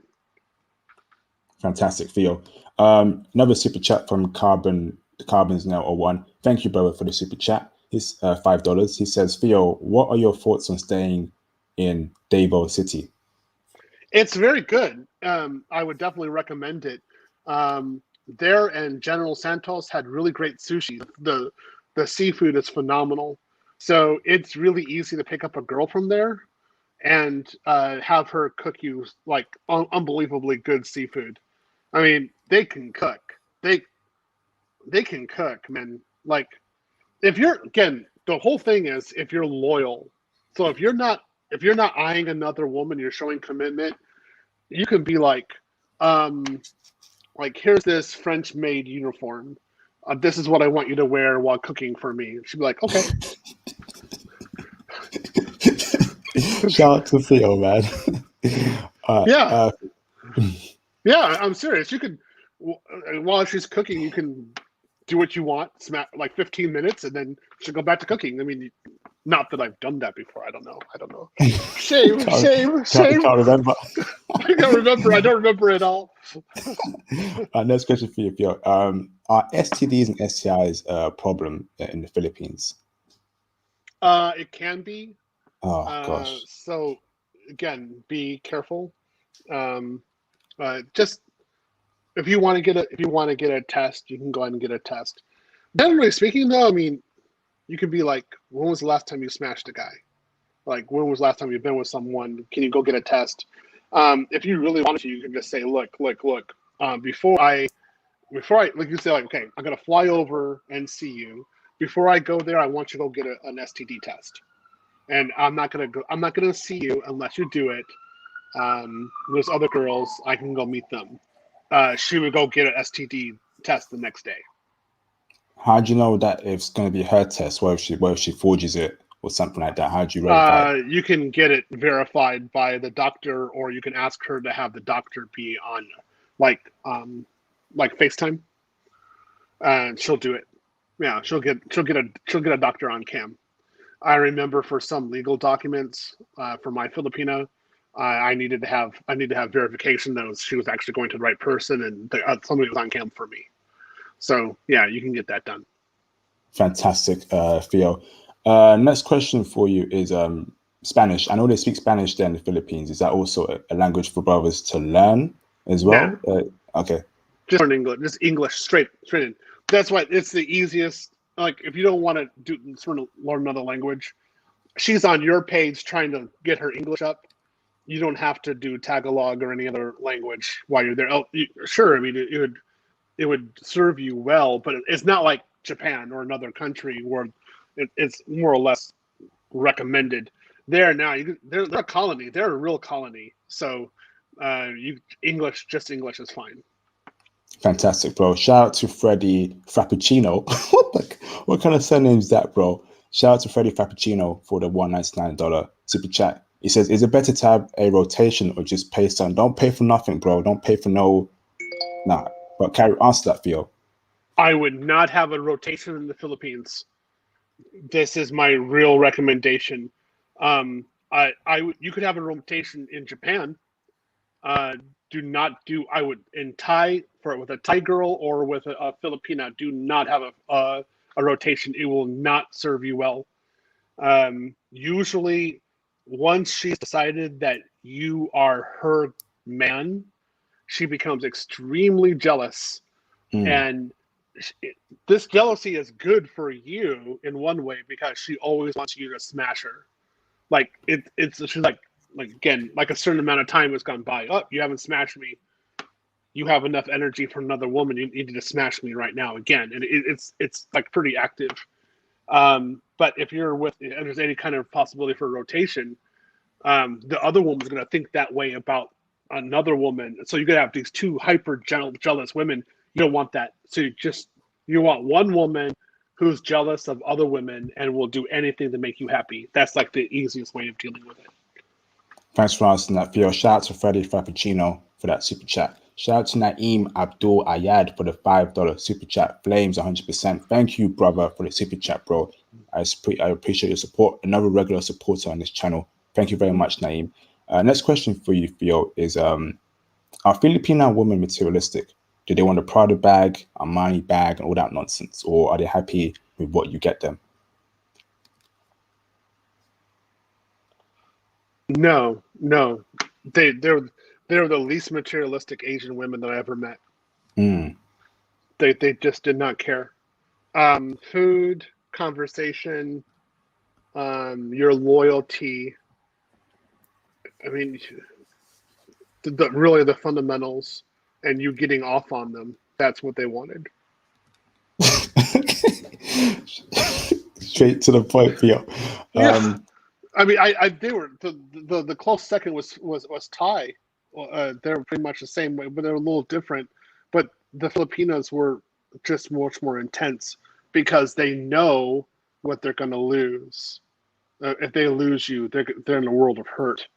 Fantastic, Theo. Another super chat from Carbon's now 01. Thank you, brother, for the super chat. He's $5. He says, "Theo, what are your thoughts on staying in Davao City?" It's very good. I would definitely recommend it. There and General Santos had really great sushi. The seafood is phenomenal. So it's really easy to pick up a girl from there. and have her cook you like unbelievably good seafood. I mean, they can cook. They can cook, man. Like if you're again, the whole thing is if you're loyal. So if you're not eyeing another woman, you're showing commitment. You can be um, like here's this French maid uniform. This is what I want you to wear while cooking for me. She'd be like, okay. Shout out to Theo, man. Yeah, yeah. I'm serious. You could while she's cooking, you can do what you want, like 15 minutes, and then she'll go back to cooking. I mean, not that I've done that before. I don't know. Shame, shame, shame. Can't remember. I don't remember. I don't remember at all. Next question for you, Theo. Are STDs and STIs a problem in the Philippines? It can be. Oh gosh. So again, be careful. Just if you want to get a test, you can go ahead and get a test. Generally speaking, though, I mean, you can be like, when was the last time you smashed a guy? Like, when was the last time you've been with someone? Can you go get a test? If you really want to, you can just say, look. Before I, like you say, like, okay, I'm gonna fly over and see you. Before I go there, I want you to go get an STD test, and I'm not gonna see you unless you do it. There's other girls, I can go meet them. She would go get an STD test the next day. How do you know that it's going to be her test? What if she forges it or something like that? How do you verify it? You can get it verified by the doctor, or you can ask her to have the doctor be on, like FaceTime, and she'll do it. Yeah, she'll get a doctor on cam. I remember for some legal documents for my Filipina, I needed to have verification that she was actually going to the right person, and somebody was on cam for me. So yeah, you can get that done. Fantastic, Theo. Next question for you is Spanish. I know they speak Spanish there in the Philippines. Is that also a language for brothers to learn as well? Nah. Okay. Just learn English. Just English straight in. That's why it's the easiest. Like if you don't want to learn another language, she's on your page trying to get her English up. You don't have to do Tagalog or any other language while you're there. Sure, I mean it would serve you well, but it's not like Japan or another country where it's more or less recommended. There now, they're a colony. They're a real colony. So English is fine. Fantastic, bro. Shout out to Freddie Frappuccino. What kind of surname is that, bro? Shout out to Freddie Frappuccino for the $199 super chat. He says, is it better to have a rotation or just pay some? Don't pay for nothing, bro. Don't pay for no. Nah. But answer that, Theo. I would not have a rotation in the Philippines. This is my real recommendation. You could have a rotation in Japan. I would in Thai with a Thai girl or with a Filipina. Do not have a rotation. It will not serve you well. Usually, once she's decided that you are her man, she becomes extremely jealous, and this jealousy is good for you in one way because she always wants you to smash her. Like she's like again, like a certain amount of time has gone by. Oh, you haven't smashed me. You have enough energy for another woman. You need to smash me right now again, and it's like pretty active. But if you're and there's any kind of possibility for a rotation, the other woman's going to think that way about another woman. So you're going to have these two hyper jealous women. You don't want that. So you want one woman who's jealous of other women and will do anything to make you happy. That's like the easiest way of dealing with it. Thanks for answering that, Theo. Shout out to Freddie Frappuccino for that super chat. Shout out to Naeem Abdul Ayad for the $5 super chat. Flames 100%. Thank you, brother, for the super chat, bro. I appreciate your support. Another regular supporter on this channel. Thank you very much, Naeem. Next question for you, Theo, is are Filipino women materialistic? Do they want a Prada bag, a Armani bag, and all that nonsense? Or are they happy with what you get them? No. They're the least materialistic Asian women that I ever met. They just did not care. Food, conversation, your loyalty, I mean, really the fundamentals and you getting off on them. That's what they wanted. Straight to the point, Theo. Yeah. I mean, they were the close second was Thai. They're pretty much the same way, but they're a little different. But the Filipinas were just much more intense because they know what they're going to lose. If they lose you, they're in a world of hurt.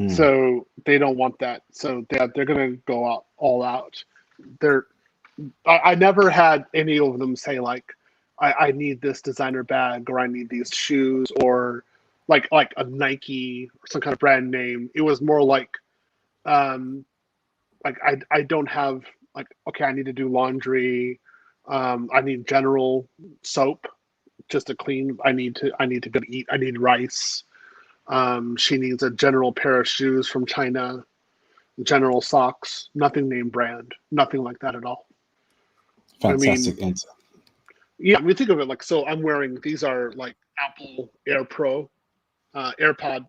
So they don't want that. So they're going to go out all out. I never had any of them say like, I need this designer bag or I need these shoes or like a Nike or some kind of brand name. It was more like I don't have like, okay, I need to do laundry. I need general soap just to clean. I need to go to eat. I need rice. She needs a general pair of shoes from China, general socks, nothing name brand, nothing like that at all. Fantastic I mean, answer. yeah, I mean, think of it like, so I'm wearing, these are like Apple AirPod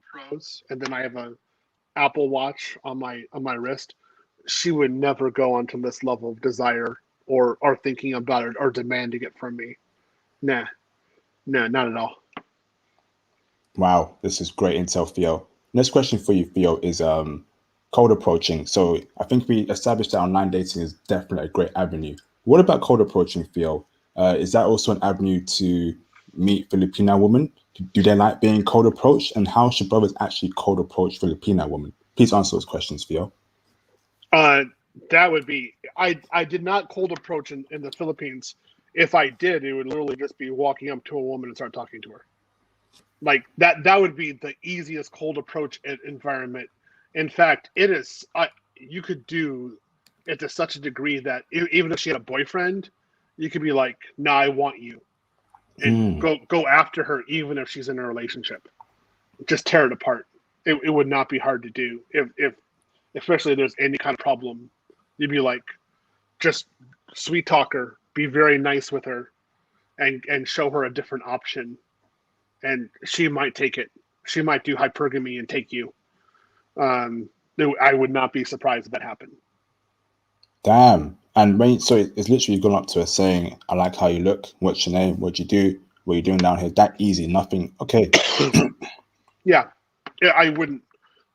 Pros, and then I have a Apple Watch on my wrist. She would never go onto this level of desire or thinking about it or demanding it from me. Nah, not at all. Wow, this is great intel, Theo. Next question for you, Theo, is cold approaching. So I think we established that online dating is definitely a great avenue. What about cold approaching, Theo? Is that also an avenue to meet Filipina women? Do they like being cold approached? And how should brothers actually cold approach Filipina women? Please answer those questions, Theo. That would be, I did not cold approach in the Philippines. If I did, it would literally just be walking up to a woman and start talking to her. Like that would be the easiest cold approach environment. In fact, it is. You could do it to such a degree that even if she had a boyfriend, you could be like, "Nah, I want you," and go after her, even if she's in a relationship. Just tear it apart. It would not be hard to do if especially if there's any kind of problem. You'd be like, just sweet talk her, be very nice with her, and show her a different option, and she might take it. She might do hypergamy and take you. I would not be surprised if that happened. Damn. And so it's literally gone up to her saying, I like how you look. What's your name? What you do? What you doing down here? That easy. Nothing. Okay. Yeah, I wouldn't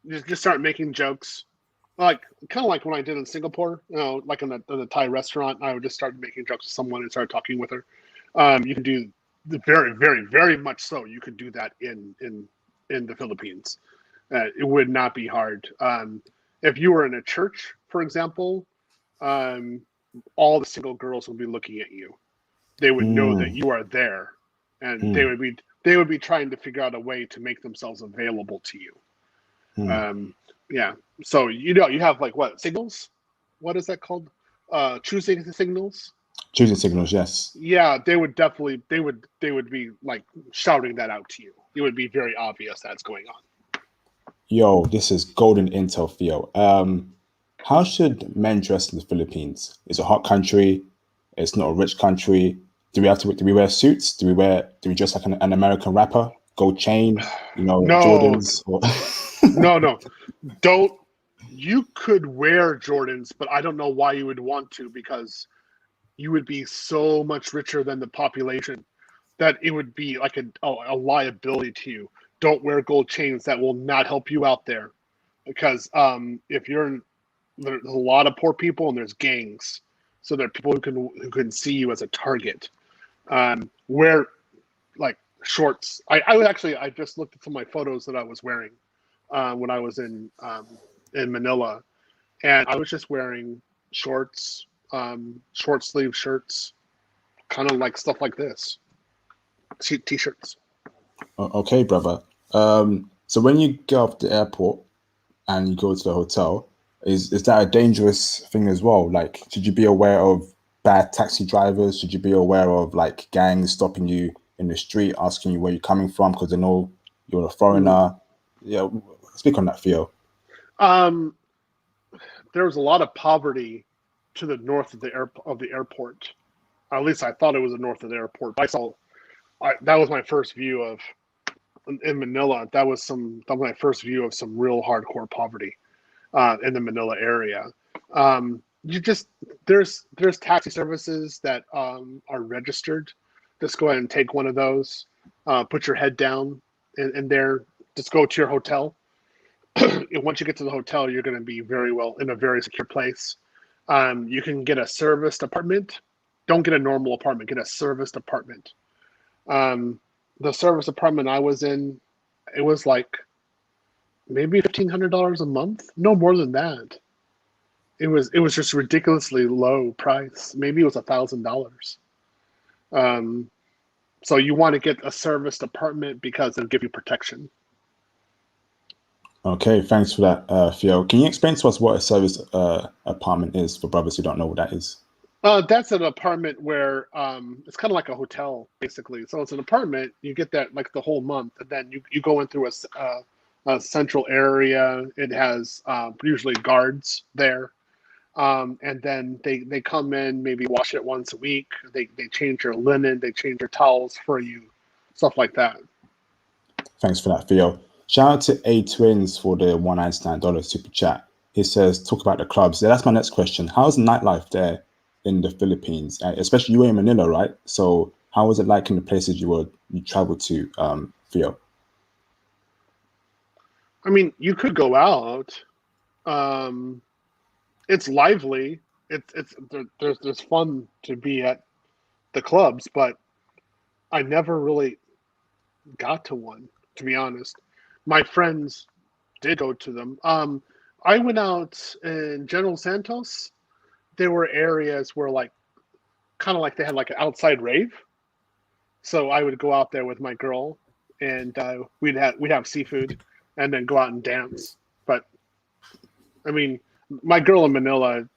just start making jokes. Like kind of like when I did in Singapore, like in the Thai restaurant, I would just start making jokes with someone and start talking with her. You can do very, very, very much so. You could do that in the Philippines. It would not be hard. If you were in a church, for example, all the single girls would be looking at you. They would know that you are there, and they would be trying to figure out a way to make themselves available to you. Yeah. So you have like what signals? What is that called? Choosing the signals. Choosing signals, yes. Yeah, they would be like shouting that out to you. It would be very obvious that's going on. Yo, this is golden intel, Theo. How should men dress in the Philippines? It's a hot country. It's not a rich country. Do we wear suits? Do we dress like an American rapper? Gold chain, No. Jordans? Or... No. Don't. You could wear Jordans, but I don't know why you would want to, because you would be so much richer than the population that it would be like a liability to you. Don't wear gold chains. That will not help you out there, because if there's a lot of poor people and there's gangs, so there are people who can see you as a target. Wear like shorts. I just looked at some of my photos that I was wearing when I was in Manila, and I was just wearing shorts, short sleeve shirts, kind of like stuff like this, t-shirts. Okay, brother. So when you get off the airport and you go to the hotel, is that a dangerous thing as well? Like, should you be aware of bad taxi drivers? Should you be aware of like gangs stopping you in the street, asking you where you're coming from because they know you're a foreigner? Yeah, speak on that, Theo. There was a lot of poverty to the north of the airport. At least I thought it was the north of the airport. That was my first view of in Manila, that was my first view of some real hardcore poverty in the Manila area. You just there's taxi services that are registered. Just go ahead and take one of those. Put your head down, and there. Just go to your hotel. And once you get to the hotel, you're going to be in a very secure place. You can get a serviced apartment. Don't get a normal apartment. Get a serviced apartment. The service apartment I was in, it was like maybe $1,500 a month. No more than that. It was just ridiculously low price. Maybe it was $1,000. So you want to get a serviced apartment because it'll give you protection. Okay, thanks for that, Theo. Can you explain to us what a service apartment is for brothers who don't know what that is? That's an apartment where it's kind of like a hotel, basically. So it's an apartment. You get that like the whole month, and then you go in through a central area. It has usually guards there, and then they come in, maybe wash it once a week. They change your linen, they change your towels for you, stuff like that. Thanks for that, Theo. Shout out to A Twins for the $199 super chat. He says, talk about the clubs. Yeah, that's my next question. How's nightlife there in the Philippines? Especially you were in Manila, right? So how was it like in the places you traveled to, Theo? I mean, you could go out. It's lively. There's fun to be at the clubs, but I never really got to one, to be honest. My friends did go to them. I went out in General Santos. There were areas where kind of like they had like an outside rave. So I would go out there with my girl, and we'd have seafood, and then go out and dance. But I mean, my girl in Manila,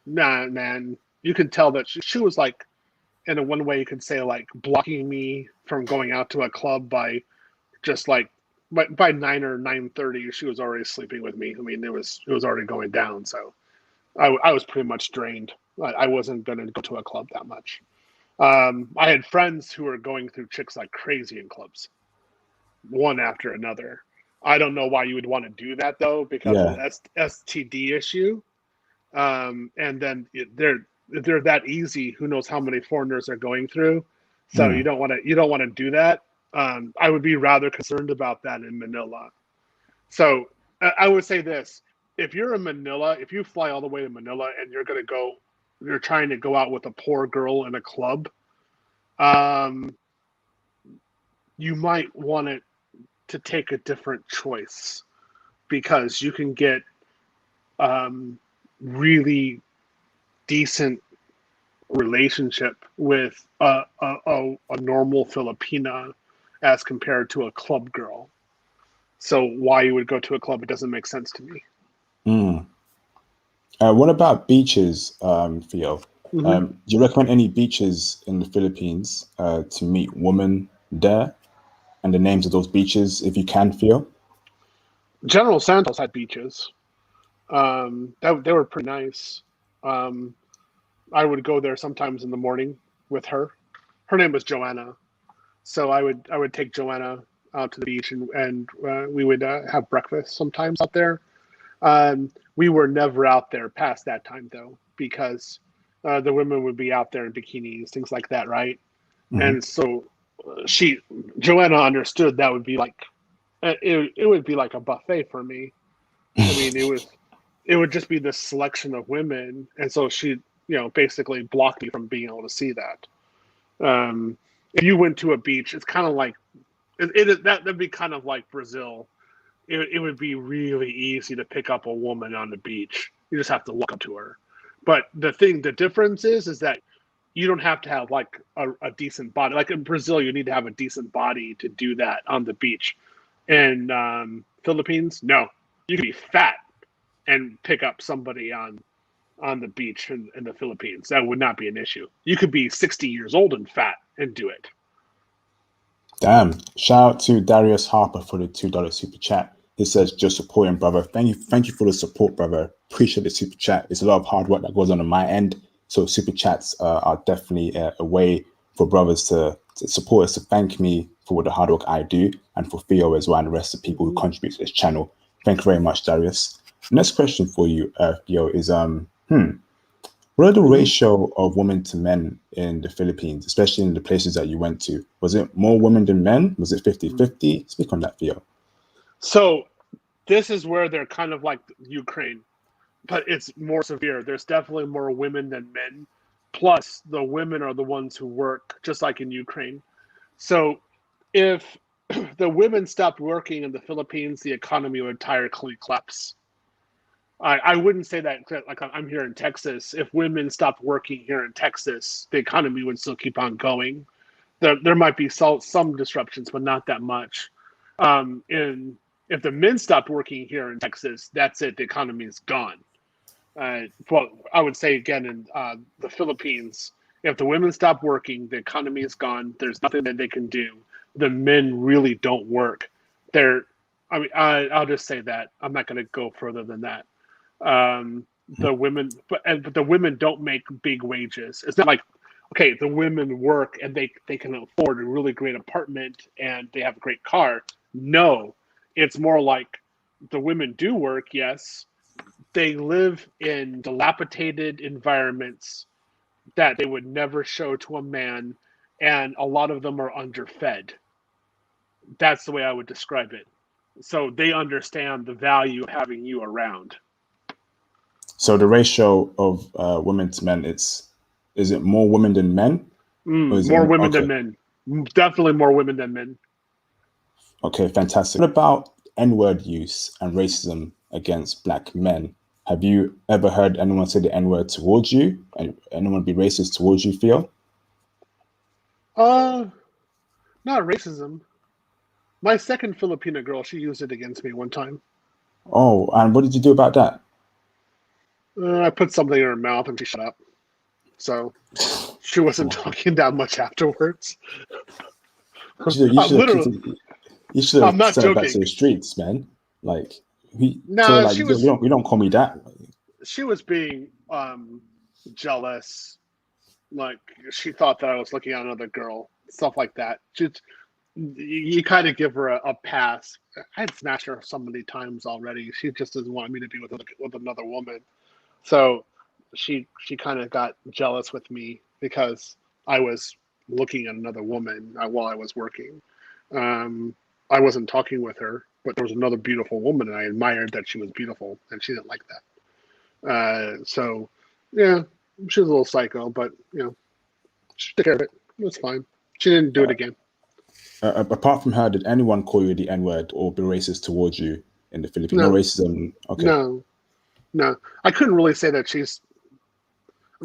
nah, man, you could tell that she was like, in a one way you could say, like blocking me from going out to a club by just like by 9 or 9:30, she was already sleeping with me. I mean, it was already going down, so I was pretty much drained. I wasn't going to go to a club that much. I had friends who were going through chicks like crazy in clubs, one after another. I don't know why you would want to do that though, because of the STD issue. And then they're that easy. Who knows how many foreigners are going through? So you don't want to do that. I would be rather concerned about that in Manila. So I would say this: if you're in Manila, if you fly all the way to Manila and you're trying to go out with a poor girl in a club, you might want to take a different choice, because you can get really decent relationship with a normal Filipina as compared to a club girl. So why you would go to a club, it doesn't make sense to me. What about beaches, Theo? Do you recommend any beaches in the Philippines to meet women there? And the names of those beaches, if you can, Theo? General Santos had beaches. They were pretty nice. I would go there sometimes in the morning with her. Her name was Joanna. So I would take Joanna out to the beach, and we would have breakfast sometimes out there. We were never out there past that time though, because the women would be out there in bikinis, things like that, right? And so Joanna understood that would be like it would be like a buffet for me. I mean, it would just be this selection of women, and so she basically blocked me from being able to see that. If you went to a beach, it's kind of like that'd be kind of like Brazil. It would be really easy to pick up a woman on the beach. You just have to walk up to her. But the difference is that you don't have to have like a decent body. Like in Brazil, you need to have a decent body to do that on the beach. In Philippines, no, you can be fat and pick up somebody on the beach in the Philippines. That would not be an issue. You could be 60 years old and fat and do it. Damn. Shout out to Darius Harper for the $2 super chat. He says, just supporting, brother. Thank you for the support, brother. Appreciate the super chat. It's a lot of hard work that goes on my end. So super chats are definitely a way for brothers to support us, to thank me for the hard work I do, and for Theo as well, and the rest of people who contribute to this channel. Thank you very much, Darius. Next question for you, Theo, is what are the ratio of women to men in the Philippines, especially in the places that you went to? Was it more women than men? Was it 50-50? Speak on that, Theo. So this is where they're kind of like Ukraine, but it's more severe. There's definitely more women than men. Plus, the women are the ones who work, just like in Ukraine. So if the women stopped working in the Philippines, the economy would entirely collapse. I wouldn't say that, like, I'm here in Texas. If women stopped working here in Texas, the economy would still keep on going. There might be some disruptions, but not that much. And if the men stopped working here in Texas, that's it. The economy is gone. Well, I would say again in the Philippines, if the women stop working, the economy is gone. There's nothing that they can do. The men really don't work. I'll just say that. I'm not going to go further than that. The women, but the women don't make big wages. It's not like, okay, the women work and they can afford a really great apartment and they have a great car. No, it's more like the women do work, yes. They live in dilapidated environments that they would never show to a man, and a lot of them are underfed. That's the way I would describe it. So they understand the value of having you around. So the ratio of women to men, is it more women than men? More women than men. Definitely more women than men. Okay, fantastic. What about N-word use and racism against black men? Have you ever heard anyone say the N-word towards you? And anyone be racist towards you, Theo? Not racism. My second Filipina girl, she used it against me one time. Oh, and what did you do about that? I put something in her mouth and she shut up. So she wasn't talking that much afterwards. You should I'm have not sent her back to joking. the streets, man. Like, No, like, you don't call me that. She was being jealous. Like, she thought that I was looking at another girl, stuff like that. You kind of give her a pass. I'd smashed her so many times already. She just doesn't want me to be with another woman. So she kind of got jealous with me because I was looking at another woman while I was working. I wasn't talking with her, but there was another beautiful woman, and I admired that she was beautiful, and she didn't like that. So, yeah, she was a little psycho, but she took care of it. It was fine. She didn't do it again. Apart from her, did anyone call you the N-word or be racist towards you in the Philippines? No racism. Okay. No. I couldn't really say that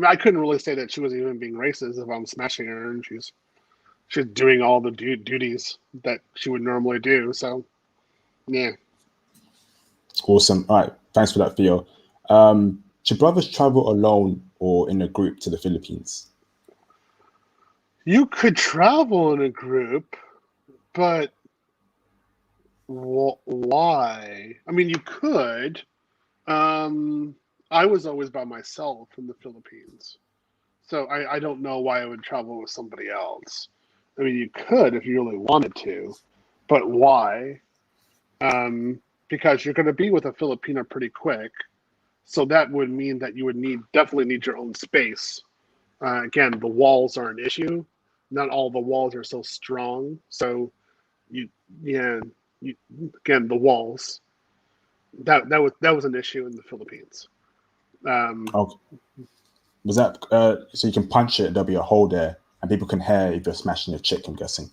I couldn't really say that she was even being racist if I'm smashing her and she's doing all the duties that she would normally do. So, yeah. Awesome. All right. Thanks for that, Theo. Should brothers travel alone or in a group to the Philippines? You could travel in a group, but why? I mean, you could. I was always by myself in the Philippines, so I don't know why I would travel with somebody else. I mean, you could if you really wanted to, but why? Because you're going to be with a Filipina pretty quick, so that would mean that you would definitely need your own space. Again, the walls are an issue. Not all the walls are so strong, so again, the walls. That was an issue in the Philippines. Okay. Was that so you can punch it? There'll be a hole there, and people can hear if you're smashing a chick. I'm guessing.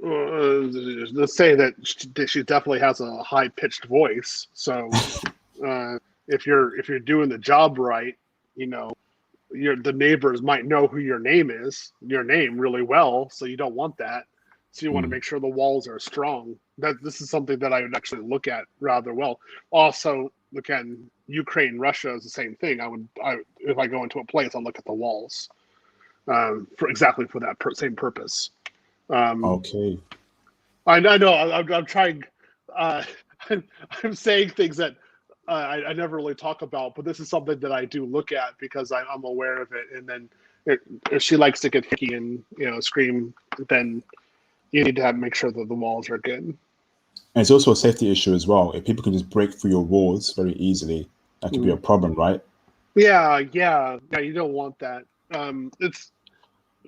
Let's say that she definitely has a high pitched voice. So if you're doing the job right, the neighbors might know who your name really well. So you don't want that. So you want to make sure the walls are strong. This is something that I would actually look at rather well. Also, again, Ukraine, Russia is the same thing. If I go into a place, I'll look at the walls for that same purpose. Okay. I know. I'm trying. I'm saying things that I never really talk about, but this is something that I do look at because I'm aware of it. And then if she likes to get hickey and scream, then you need to make sure that the walls are good. And it's also a safety issue as well. If people can just break through your walls very easily, that could be a problem, right? Yeah. You don't want that. It's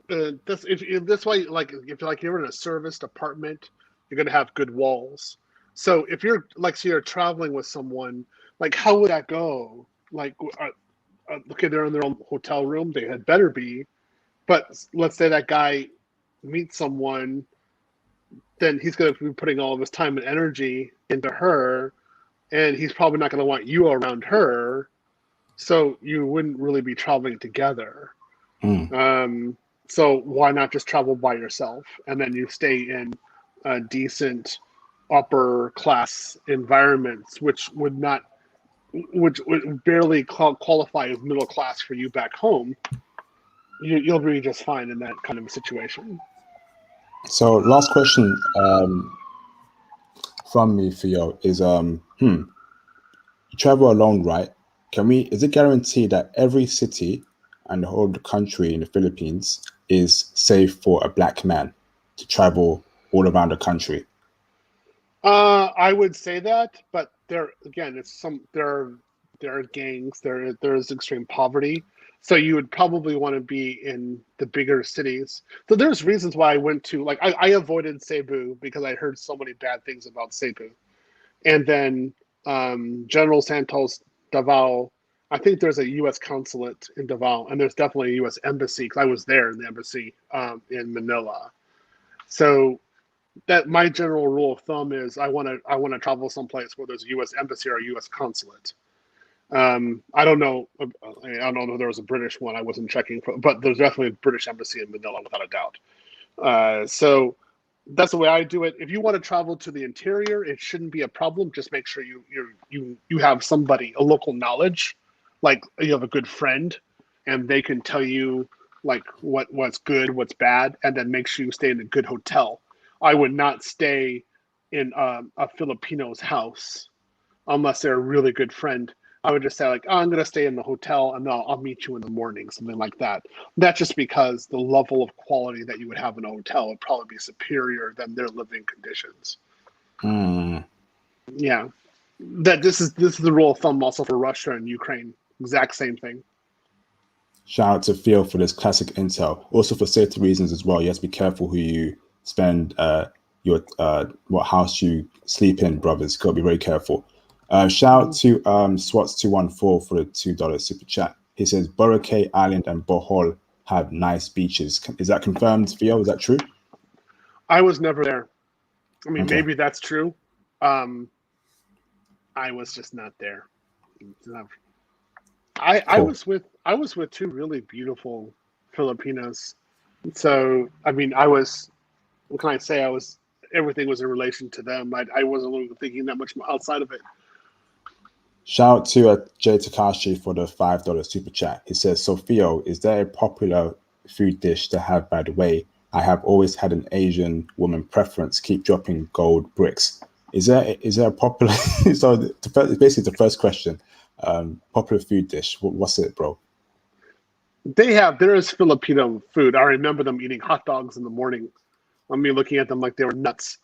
that's why, like, if you're in a serviced apartment, you're gonna have good walls. So if you're traveling with someone, like, how would that go? Like, okay, they're in their own hotel room. They had better be. But let's say that guy meets someone, then he's going to be putting all of his time and energy into her, and he's probably not going to want you around her. So you wouldn't really be traveling together. So why not just travel by yourself, and then you stay in decent upper class environments, which would barely qualify as middle class for you back home. You'll be just fine in that kind of a situation. So last question from me, Theo, is you travel alone, right? Is it guaranteed that every city and the whole country in the Philippines is safe for a black man to travel all around the country? I would say that, but there are gangs, there's extreme poverty, so you would probably want to be in the bigger cities. So there's reasons why I went to, like, I avoided Cebu because I heard so many bad things about Cebu, and then General Santos, Davao. I think there's a U.S. consulate in Davao, and there's definitely a U.S. embassy because I was there in the embassy in Manila. So that my general rule of thumb is I want to travel someplace where there's a U.S. embassy or a U.S. consulate. I don't know if there was a British one. I wasn't checking for, but there's definitely a British embassy in Manila without a doubt. So that's the way I do it. If you want to travel to the interior, it shouldn't be a problem. Just make sure you have somebody, a local knowledge, like you have a good friend, and they can tell you like what's good, what's bad, and then make sure you stay in a good hotel. I would not stay in a Filipino's house unless they're a really good friend. I would just say, like, oh, I'm going to stay in the hotel and I'll meet you in the morning, something like that. That's just because the level of quality that you would have in a hotel would probably be superior than their living conditions. Yeah. This is the rule of thumb also for Russia and Ukraine. Exact same thing. Shout out to Theo for this classic intel. Also for safety reasons as well. You have to be careful who you spend your what house you sleep in, brothers. Got to be very careful. Shout out to Swats214 for the $2 super chat. He says Boracay Island and Bohol have nice beaches. Is that confirmed, Theo? Is that true? I was never there. I mean, Okay. maybe that's true. I was just not there. I was with two really beautiful Filipinas. So I mean, what can I say? Everything was in relation to them. I wasn't really thinking that much outside of it. Shout out to Jay Takashi for the $5 super chat. He says, so Theo, is there a popular food dish to have, by the way? I have always had an Asian woman preference. Keep dropping gold bricks. Is there a popular? So basically the first question. Popular food dish. What's it, bro? There is Filipino food. I remember them eating hot dogs in the morning. I mean, looking at them like they were nuts.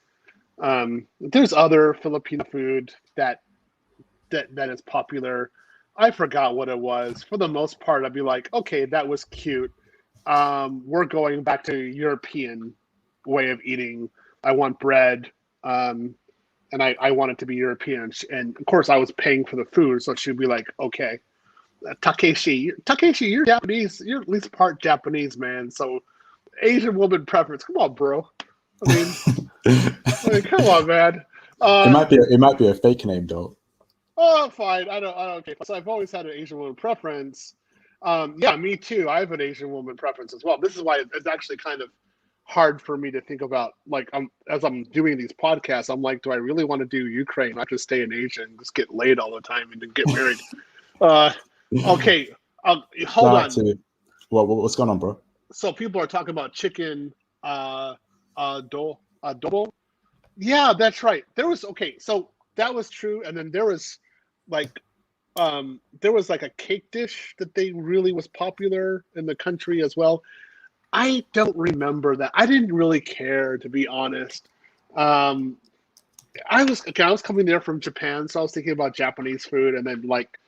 There's other Filipino food that is popular. I forgot what it was. For the most part, I'd be like, okay, that was cute. We're going back to European way of eating. I want bread, and I want it to be European. And of course, I was paying for the food, so she'd be like, okay, Takeshi, you're Japanese. You're at least part Japanese, man. So Asian woman preference. Come on, bro. I mean, come on, man. It might be a fake name though. Oh, fine. I don't. Okay. So I've always had an Asian woman preference. Yeah, me too. I have an Asian woman preference as well. This is why it's actually kind of hard for me to think about. Like, as I'm doing these podcasts, I'm like, do I really want to do Ukraine? Not just stay in Asia and just get laid all the time and then get married. Okay. Hold on. What's going on, bro? So people are talking about chicken adobo. Yeah, that's right. So that was true, and then there was like there was like a cake dish that they really was popular in the country as well. I don't remember that. I didn't really care, to be honest. Um, I was coming there from Japan, so I was thinking about Japanese food, and then like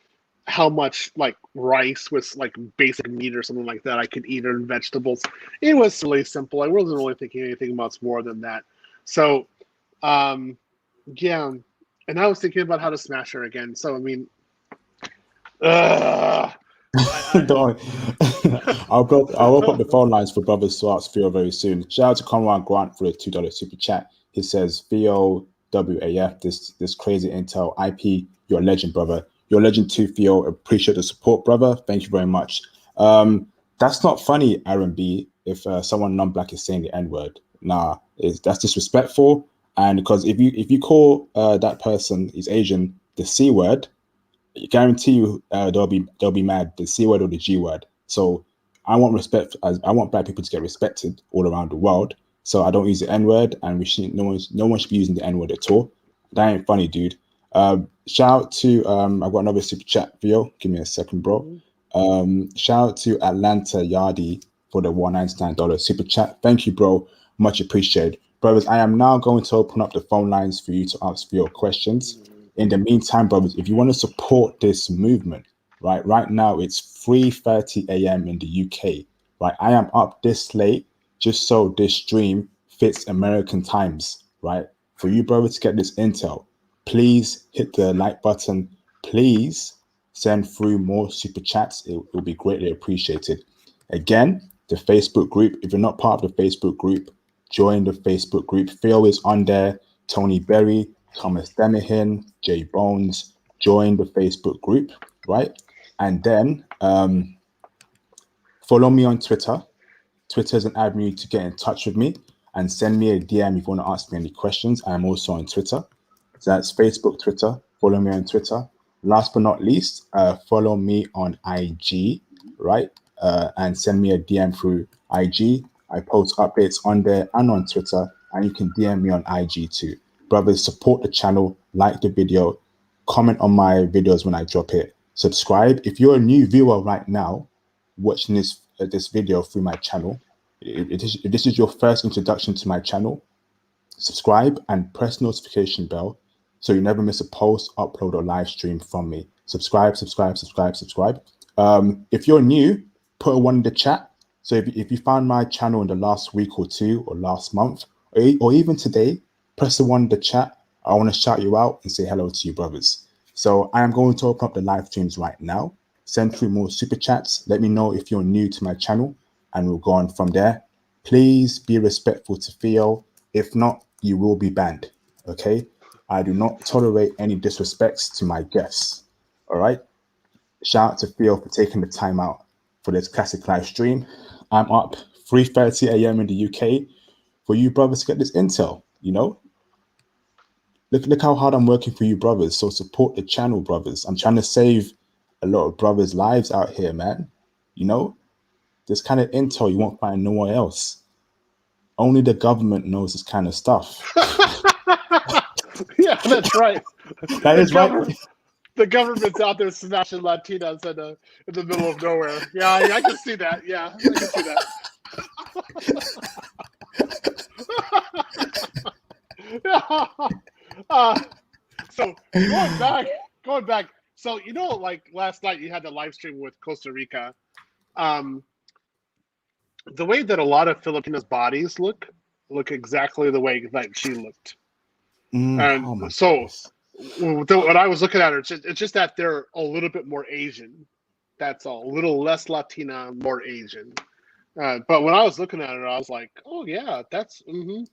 how much like rice was like basic meat or something like that I could eat, or vegetables. It was really simple. I wasn't really thinking anything much more than that. So, um, yeah, and I was thinking about how to smash her again. So I mean, ugh, I Don't I'll open up the phone lines for brothers to ask Theo very soon. Shout out to Conrad Grant for the $2 super chat. He says, Theo WAF, this crazy intel IP, you're a legend, brother. You're a legend too, Theo. Appreciate the support, brother. Thank you very much. That's not funny, Aaron B. If someone non-black is saying the N-word, nah, that's disrespectful. And because if you call that person, he's Asian, the C word, I guarantee you they'll be mad, the C word or the G word. So I want respect, as I want black people to get respected all around the world. So I don't use the N word, and we should no one should be using the N word at all. That ain't funny, dude. Shout out to I've got another super chat video. Give me a second, bro. Mhm. Shout out to Atlanta Yardi for the $199 super chat. Thank you, bro. Much appreciated. Brothers, I am now going to open up the phone lines for you to ask for your questions. In the meantime, brothers, if you want to support this movement, right now it's 3:30 a.m. in the UK. Right, I am up this late just so this stream fits American times. Right, for you, brothers, to get this intel, please hit the like button. Please send through more super chats. It will be greatly appreciated. Again, the Facebook group. If you're not part of the Facebook group, join the Facebook group. Theo is on there. Tony Berry, Thomas Demihin, Jay Bones. Join the Facebook group, right? And then follow me on Twitter. Twitter is an avenue to get in touch with me and send me a DM if you want to ask me any questions. I'm also on Twitter. So that's Facebook, Twitter. Follow me on Twitter. Last but not least, follow me on IG, right? And send me a DM through IG. I post updates on there and on Twitter, and you can DM me on IG too. Brothers, support the channel, like the video, comment on my videos when I drop it, subscribe. If you're a new viewer right now, watching this video through my channel, if this is your first introduction to my channel, subscribe and press notification bell so you never miss a post, upload, or live stream from me. Subscribe, subscribe, subscribe, subscribe. If you're new, put a one in the chat. So if you found my channel in the last week or two or last month or even today, press the one in the chat. I want to shout you out and say hello to you, brothers. So I am going to open up the live streams right now. Send through more super chats. Let me know if you're new to my channel, and we'll go on from there. Please be respectful to Theo. If not, you will be banned. Okay? I do not tolerate any disrespects to my guests. All right? Shout out to Theo for taking the time out for this classic live stream. I'm up 3:30 a.m. in the UK for you brothers to get this intel. You know, look how hard I'm working for you brothers. So support the channel, brothers. I'm trying to save a lot of brothers' lives out here, man. You know, this kind of intel you won't find nowhere else. Only the government knows this kind of stuff. Yeah, that's right. That The is right. government, the government's out there smashing Latinas in the middle of nowhere. Yeah, I can see that. Yeah, I can see that. uh, so going back. So like last night you had the live stream with Costa Rica. Um, the way that a lot of Filipinos' bodies look exactly the way that she looked, and Oh my so goodness. when I was looking at her, it's just that they're a little bit more Asian. That's all. A little less Latina, more Asian. But when I was looking at her, I was like, "Oh yeah,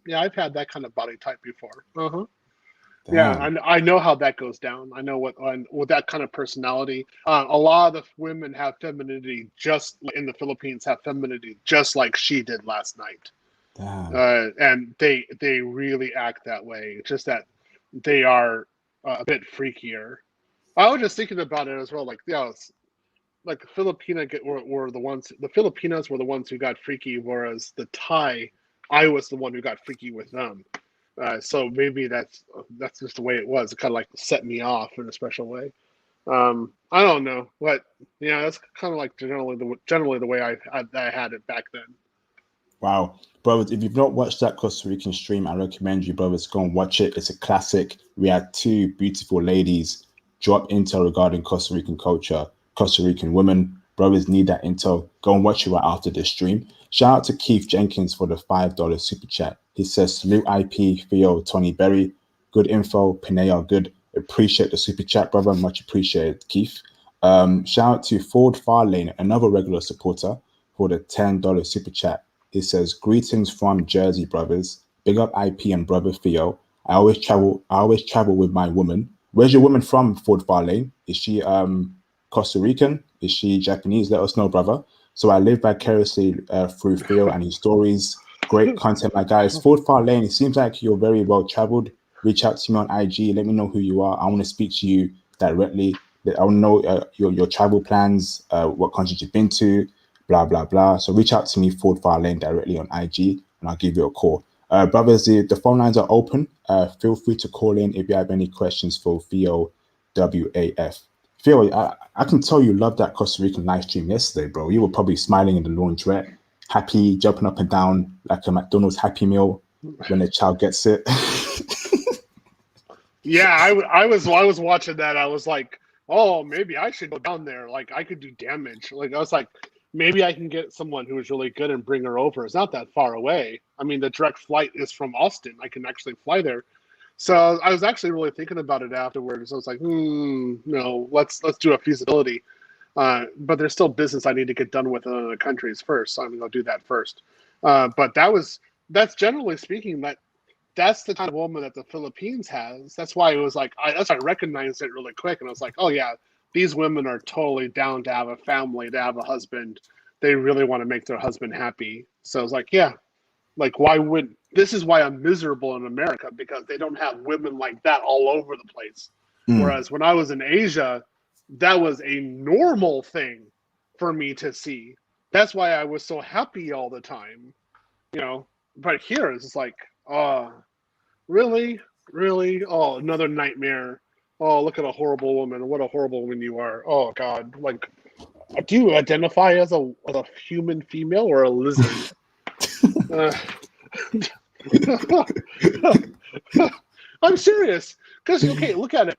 yeah, I've had that kind of body type before." Uh-huh. Yeah, Damn. I know how that goes down. I know with that kind of personality. A lot of the women have femininity just in the Philippines have femininity just like she did last night, Damn. and they really act that way. It's just that they are a bit freakier. I was just thinking about it as well. Like, like were the ones, the Filipinas were the ones who got freaky, whereas the Thai, I was the one who got freaky with them. So maybe that's just the way it was. It kind of like set me off in a special way. I don't know what. Yeah, that's kind of like generally the way I had it back then. Wow. Brothers, if you've not watched that Costa Rican stream, I recommend you, brothers, go and watch it. It's a classic. We had two beautiful ladies drop intel regarding Costa Rican culture, Costa Rican women. Brothers need that intel. Go and watch it right after this stream. Shout out to Keith Jenkins for the $5 super chat. He says, salute IP, Theo, Tony Berry. Good info. Pineo, good. Appreciate the super chat, brother. Much appreciated, Keith. Shout out to Ford Farlane, another regular supporter, for the $10 super chat. He says, greetings from Jersey, brothers. Big up IP and brother Theo. I always travel with my woman. Where's your woman from, Ford Farlane? Is she Costa Rican? Is she Japanese? Let us know, brother. So I live vicariously through Theo and his stories. Great content, my guys. Ford Farlane, it seems like you're very well traveled. Reach out to me on IG. Let me know who you are. I want to speak to you directly. I want to know your travel plans, what countries you've been to, blah, blah, blah. So reach out to me, Ford Farlane, directly on IG, and I'll give you a call. Brothers, the phone lines are open. Feel free to call in if you have any questions for Theo WAF. Theo, I can tell you loved that Costa Rican live stream yesterday, bro. You were probably smiling in the laundrette, happy, jumping up and down like a McDonald's Happy Meal when a child gets it. Yeah, I was watching that. I was like, oh, maybe I should go down there. Like I could do damage. Like I was like, maybe I can get someone who is really good and bring her over. It's not that far away. I mean, the direct flight is from Austin. I can actually fly there. So I was actually really thinking about it afterwards. I was like, no, let's do a feasibility. But there's still business I need to get done with in other countries first. So I'm gonna do that first. But that's generally speaking that's the kind of woman that the Philippines has. That's why it was like that's why I recognized it really quick, and I was like, oh yeah, these women are totally down to have a family, to have a husband. They really want to make their husband happy. So I was like, yeah, like why would this is why I'm miserable in America, because they don't have women like that all over the place. Whereas when I was in Asia, that was a normal thing for me to see. That's why I was so happy all the time, you know. But here it's just like, oh, really? Really? Oh, another nightmare. Oh, look at a horrible woman. What a horrible woman you are. Oh, God. Like, do you identify as a human female or a lizard? I'm serious. Because, okay, look at it.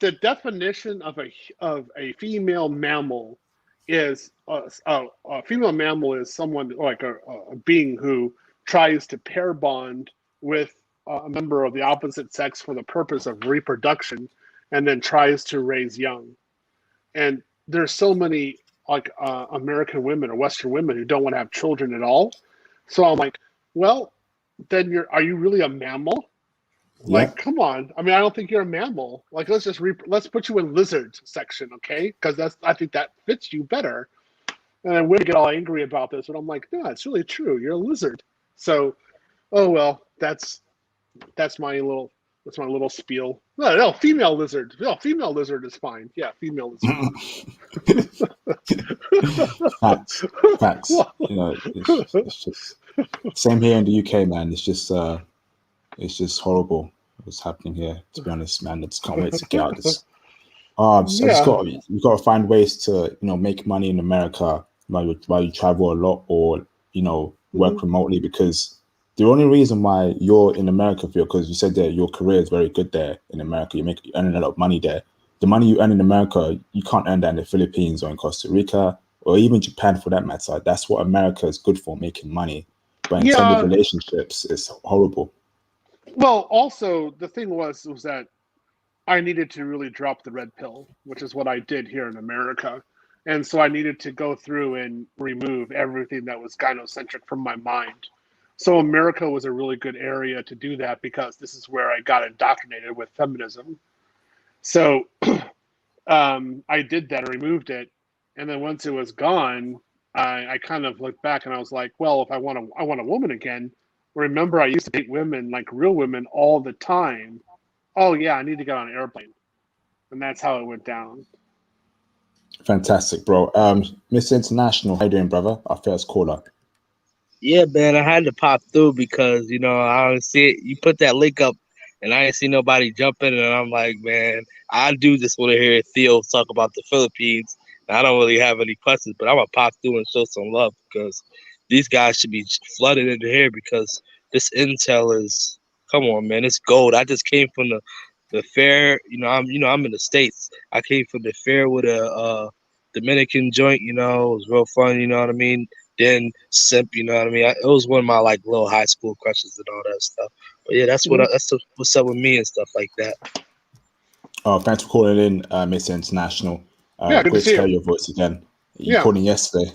The definition of a female mammal is a female mammal is someone like a being who tries to pair bond with a member of the opposite sex for the purpose of reproduction, and then tries to raise young. And there's so many like American women or Western women who don't want to have children at all. So I'm like, well, then are you really a mammal? Like, come on. I mean, I don't think you're a mammal. Like, let's put you in lizard section, okay? Because I think that fits you better. And then women get all angry about this, but I'm like, no, it's really true. You're a lizard. So, oh well, that's my little spiel. No, female lizard. No, female lizard is fine. Yeah, female lizard. Facts. You know, it's just same here in the UK, man. It's just horrible what's happening here. To be honest, man, I just can't wait to get out of this. You got to find ways to make money in America while you travel a lot, or work remotely, because the only reason why you're in America, because you said that your career is very good there in America, you're earning a lot of money there. The money you earn in America, you can't earn that in the Philippines or in Costa Rica or even Japan for that matter. That's what America is good for, making money. But in terms of relationships, it's horrible. Well, also the thing was that I needed to really drop the red pill, which is what I did here in America. And so I needed to go through and remove everything that was gynocentric from my mind. So America was a really good area to do that, because this is where I got indoctrinated with feminism. So I did that, I removed it. And then once it was gone, I kind of looked back and I was like, well, if I want a woman again, remember I used to date women, like real women, all the time. Oh yeah, I need to get on an airplane. And that's how it went down. Fantastic, bro. Mr. International, how you doing, brother? Our first caller. Yeah, man, I had to pop through because I see it. You put that link up and I ain't see nobody jumping, and I'm like, man, I do just want to hear Theo talk about the Philippines. I don't really have any questions, but I'm gonna pop through and show some love because these guys should be flooded in here because this intel is, come on, man, it's gold. I just came from the fair. I'm in the States. I came from the fair with a Dominican joint. It was real fun. You know what I mean? Then simp. You know what I mean? It was one of my like little high school crushes and all that stuff. But yeah, what's up with me and stuff like that. Oh, thanks for calling in, Mr. International. Yeah, good to Great see to hear you. your voice again. You Yeah. called in yesterday.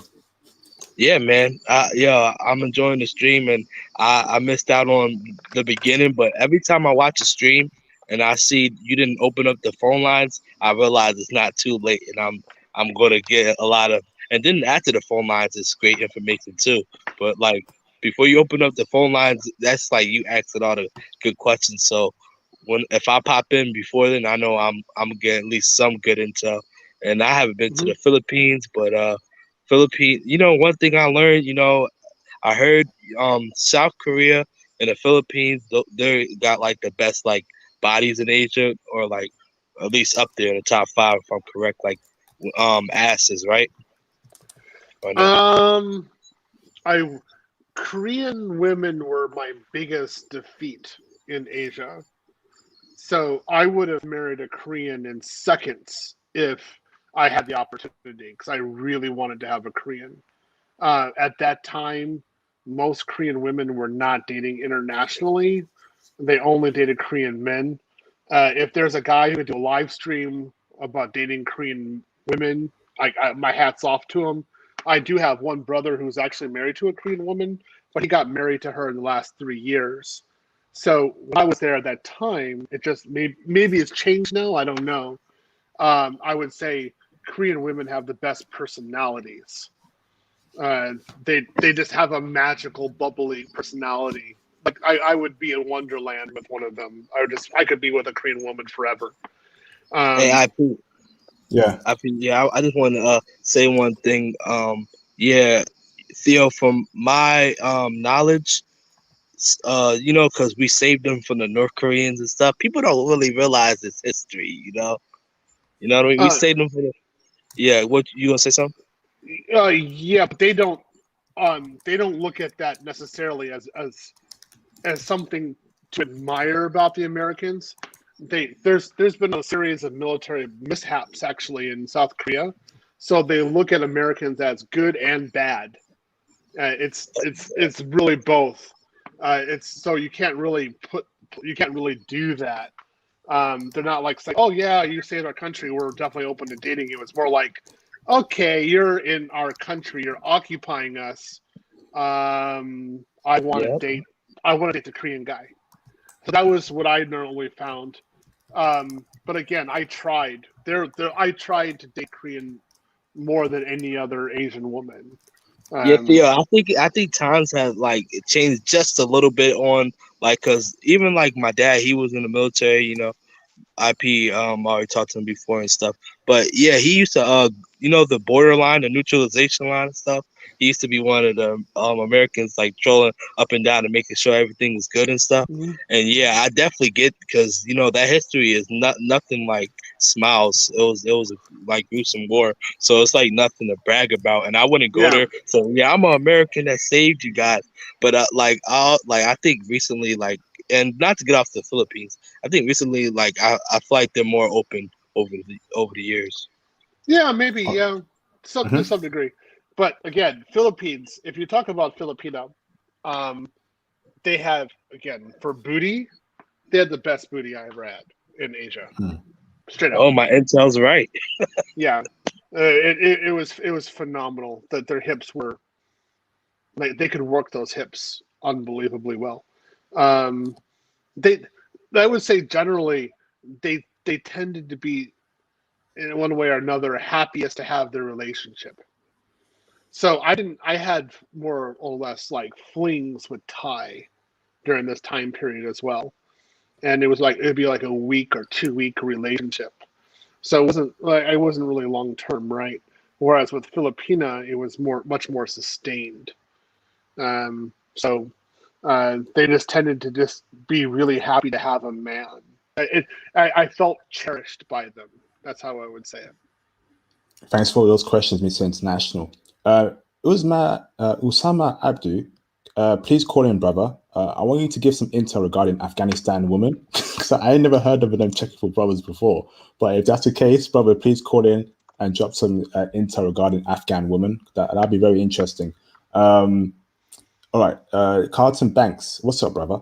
Yeah, man. I'm enjoying the stream, and I missed out on the beginning, but every time I watch a stream and I see you didn't open up the phone lines, I realize it's not too late, and I'm gonna get a lot of. And then after the phone lines, it's great information too. But like before you open up the phone lines, that's like you asking all the good questions. So if I pop in before then, I know I'm gonna get at least some good intel. And I haven't been to Hmm. the Philippines, but Philippines. One thing I learned, I heard South Korea and the Philippines, they got like the best like bodies in Asia, or like at least up there in the top five if I'm correct. Like asses, right? Or no? Um, I Korean women were my biggest defeat in Asia. So I would have married a Korean in seconds if I had the opportunity, because I really wanted to have a Korean. At that time, most Korean women were not dating internationally. They only dated Korean men. If there's a guy who could do a live stream about dating Korean women, my hat's off to him. I do have one brother who's actually married to a Korean woman, but he got married to her in the last 3 years. So when I was there at that time, it just maybe it's changed now. I don't know. I would say Korean women have the best personalities. Uh, they just have a magical, bubbly personality. Like I would be in Wonderland with one of them. I could be with a Korean woman forever. Hey, Um, Yeah. I just want to say one thing. Yeah, Theo, from my knowledge, because we saved them from the North Koreans and stuff. People don't really realize it's history. You know what I mean? We uh, saved them for the. Yeah, what you gonna say something? yeah, but they don't look at that necessarily as something to admire about the Americans. There's been a series of military mishaps actually in South Korea, so they look at Americans as good and bad. It's really both. It's so you can't really do that. They're not like saying, "Oh yeah, you saved our country. We're definitely open to dating you." It's more like, "Okay, you're in our country. You're occupying us. I want to Yeah. date. I want to date the Korean guy." So that was what I normally found. But again, I tried. I tried to date Korean more than any other Asian woman. Yeah, Um, Theo. I think times have like changed just a little bit on like because even like my dad, he was in the military. IP already talked to him before and stuff. But yeah, he used to the borderline, the neutralization line and stuff. He used to be one of the Americans like trolling up and down and making sure everything was good and stuff. mhm. And yeah, I definitely get because that history is nothing like smiles. It was a, like gruesome war, so it's like nothing to brag about. And I wouldn't go Yeah, there. So yeah, I'm an American that saved you guys. But I think recently and not to get off the Philippines. I think recently, like I feel like they're more open over the years. yeah, maybe, Oh, yeah, to mhm. some degree. But again, Philippines. If you talk about Filipino, um, they have again for booty. They had the best booty I ever had in Asia. Straight up. Oh, my intel's right. Yeah, it was phenomenal that their hips were like they could work those hips unbelievably well. Um, they, I would say generally they tended to be in one way or another happiest to have their relationship. So I had more or less like flings with Ty during this time period as well, and it'd be like a week or 2 week relationship. So I wasn't really long term, right? Whereas with Filipina, it was much more sustained. So They just tended to just be really happy to have a man. I felt cherished by them. That's how I would say it. Thanks for those questions, Mr. International. Usama Abdu, please call in, brother. I want you to give some intel regarding Afghanistan women, because I ain't never heard of them checking for brothers before. But if that's the case, brother, please call in and drop some intel regarding Afghan women. That'd be very interesting. All right, Carlton Banks, what's up, brother?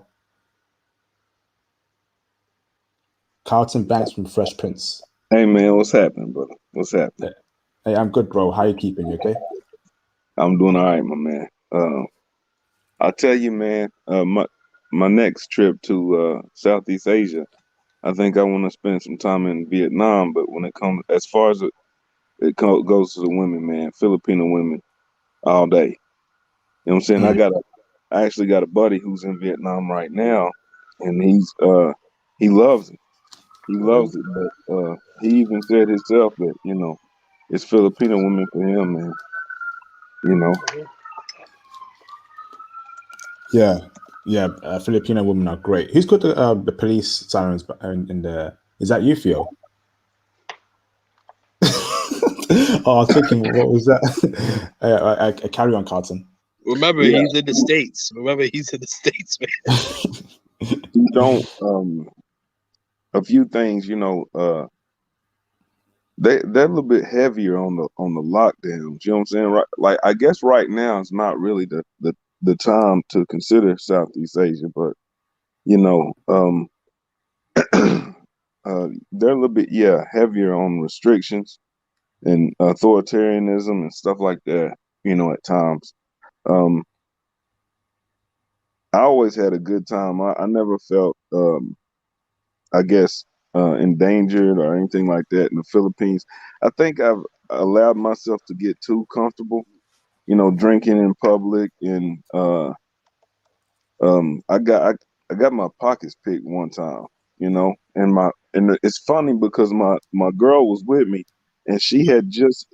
Carlton Banks from Fresh Prince. Hey man, what's happening, brother? What's happening? Hey, I'm good, bro. How you keeping? You okay? I'm doing all right, my man. I'll tell you, man. My next trip to Southeast Asia, I think I want to spend some time in Vietnam. But when it comes, as far as goes to the women, man, Filipino women, all day. You know what I'm saying? Mm. I actually got a buddy who's in Vietnam right now, and he loves it. He loves it, but he even said himself that it's Filipino women for him, man. Yeah. Filipino women are great. Who's got the police sirens in the? Is that you, Theo? Oh, I was thinking, what was that? I carry on, Carlton. Remember, he's in the States. Man. You don't. A few things, they're a little bit heavier on the lockdowns. You know what I'm saying? Right, like I guess right now it's not really the time to consider Southeast Asia, but they're a little bit heavier on restrictions and authoritarianism and stuff like that. At times. I always had a good time. I never felt I guess endangered or anything like that in the Philippines. I think I've allowed myself to get too comfortable, drinking in public, and I got my pockets picked one time, and it's funny because my girl was with me, and she had just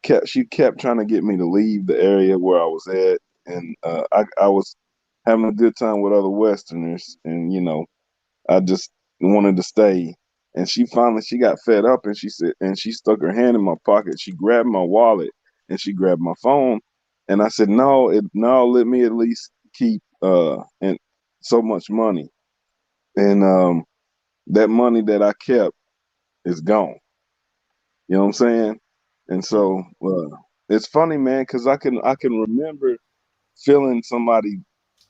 kept trying to get me to leave the area where I was at, and I was having a good time with other Westerners, and I just wanted to stay. And she got fed up, and she stuck her hand in my pocket. She grabbed my wallet and she grabbed my phone, and I said, no, let me at least keep and so much money, and that money that I kept is gone. You know what I'm saying? And so it's funny, man, because I can remember feeling somebody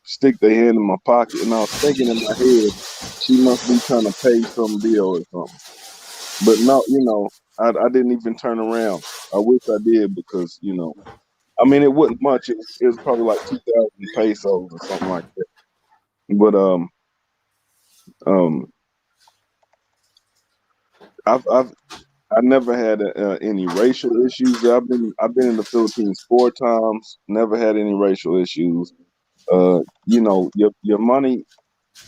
stick their hand in my pocket, and I was thinking in my head, she must be trying to pay some bill or something. But no, I didn't even turn around. I wish I did, because I mean, it wasn't much. It was probably like 2,000 pesos or something like that. But I never had any racial issues. I've been in the Philippines 4 times. Never had any racial issues. Your money,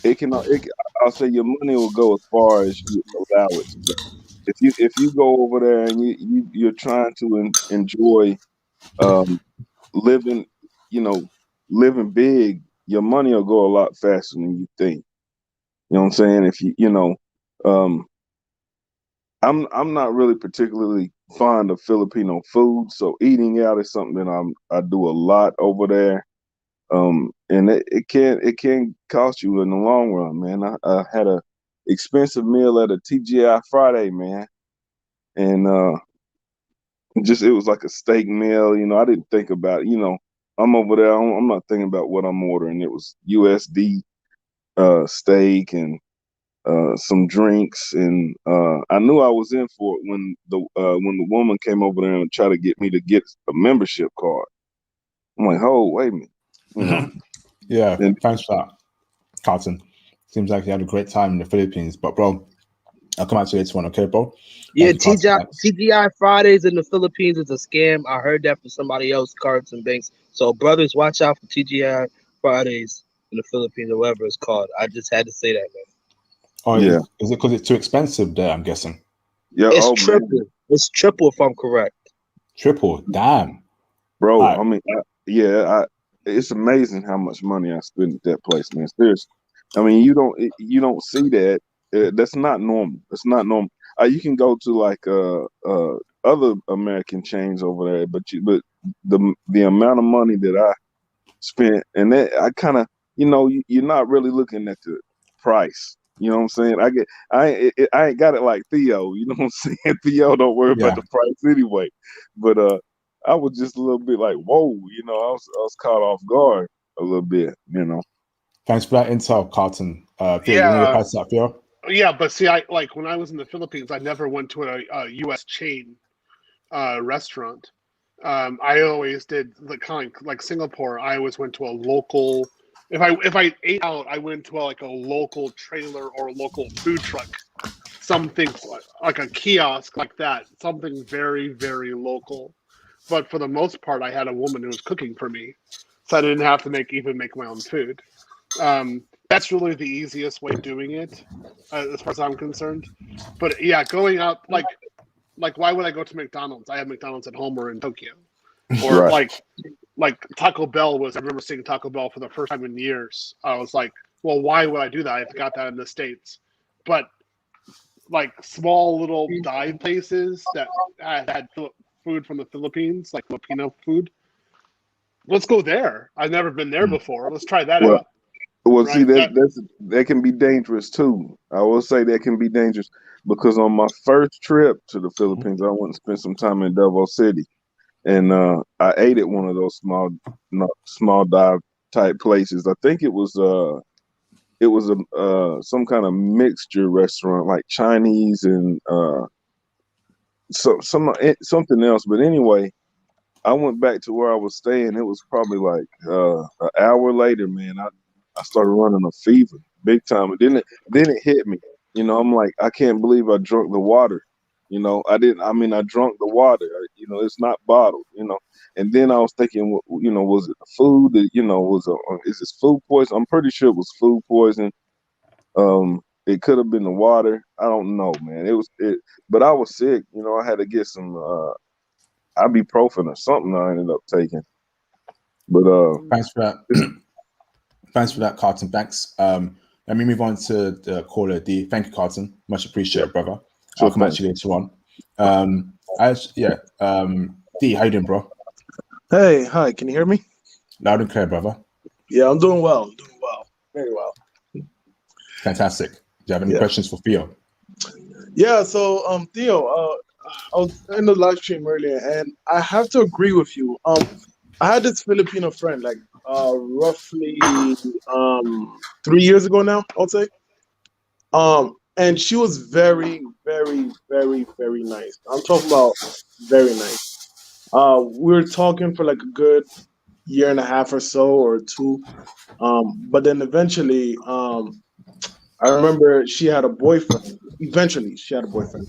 I'll say your money will go as far as you allow it to go. If you go over there and you're trying to enjoy living, living big, your money will go a lot faster than you think. You know what I'm saying? If I'm not really particularly fond of Filipino food, so eating out is something that I do a lot over there. And it can cost you in the long run, man. I had a expensive meal at a TGI Friday, man, and it was like a steak meal. I didn't think about, I'm over there. I'm not thinking about what I'm ordering. It was USD steak and some drinks, and I knew I was in for it when the woman came over there and tried to get me to get a membership card. I'm like, oh, wait a minute, Yeah, thanks for that, Carlton. Seems like you had a great time in the Philippines, but bro, I'll come out to you later on, okay, bro? Yeah, TGI Fridays in the Philippines is a scam. I heard that from somebody else, Carlton Banks. So brothers, watch out for TGI Fridays in the Philippines, or whatever it's called. I just had to say that, man. Oh, yeah. Is it because it's too expensive there, I'm guessing? Yeah, it's triple. Man. It's triple if I'm correct. Triple? Damn. Bro, right. I mean, it's amazing how much money I spend at that place, man. Seriously. I mean, you don't see that. That's not normal. It's not normal. You can go to like other American chains over there, but the amount of money that I spent, and that I kind of, you're not really looking at the price. You know what I'm saying? I ain't got it like Theo. You know what I'm saying? Theo don't worry about the price anyway. But I was just a little bit like, whoa. I was caught off guard a little bit. Thanks for that intel, Carlton. Theo, you want to pass that, Theo? Yeah, but see, when I was in the Philippines, I never went to a U.S. chain restaurant. I always did the kind like Singapore. I always went to a local. If I ate out, I went to a local trailer or a local food truck, something like a kiosk like that, something very, very local. But for the most part, I had a woman who was cooking for me, so I didn't have to make my own food. That's really the easiest way of doing it, as far as I'm concerned. But yeah, going out like why would I go to McDonald's? I have McDonald's at home or in Tokyo, or Right. like Taco Bell was. I remember seeing Taco Bell for the first time in years. I was like, well, why would I do that? I've got that in the States. But like small little dive places that had food from the Philippines, like Filipino food. Let's go there. I've never been there before. Let's try that out. Well, Right? see, that can be dangerous too. I will say that can be dangerous because on my first trip to the Philippines, I went and spent some time in Davao City, and I ate at one of those small dive type places. I think it was some kind of mixture restaurant, like Chinese and something else. But anyway, I went back to where I was staying. It was probably like an hour later, man. I started running a fever big time. And then it hit me. I'm like, I can't believe I drunk the water. I didn't. I mean, I drunk the water. It's not bottled. And then I was thinking, was it the food? Is this food poison? I'm pretty sure it was food poison. It could have been the water. I don't know, man. But I was sick. I had to get some ibuprofen or something. I ended up taking. But thanks for that. Thanks for that, Carlton. Thanks. Let me move on to the caller D. Thank you, Carlton. Much appreciated, brother. I'll come back to you later on. D, how you doing, bro? Hey, hi. Can you hear me? Loud and clear, brother. Yeah, I'm doing well. Very well. Fantastic. Do you have any questions for Theo? Yeah. So, Theo, I was in the live stream earlier, and I have to agree with you. I had this Filipino friend, like roughly 3 years ago now, I'll say. And she was very, very, very, very nice. I'm talking about very nice. We were talking for like a good year and a half or so, or two. But then eventually, I remember she had a boyfriend. Eventually, she had a boyfriend.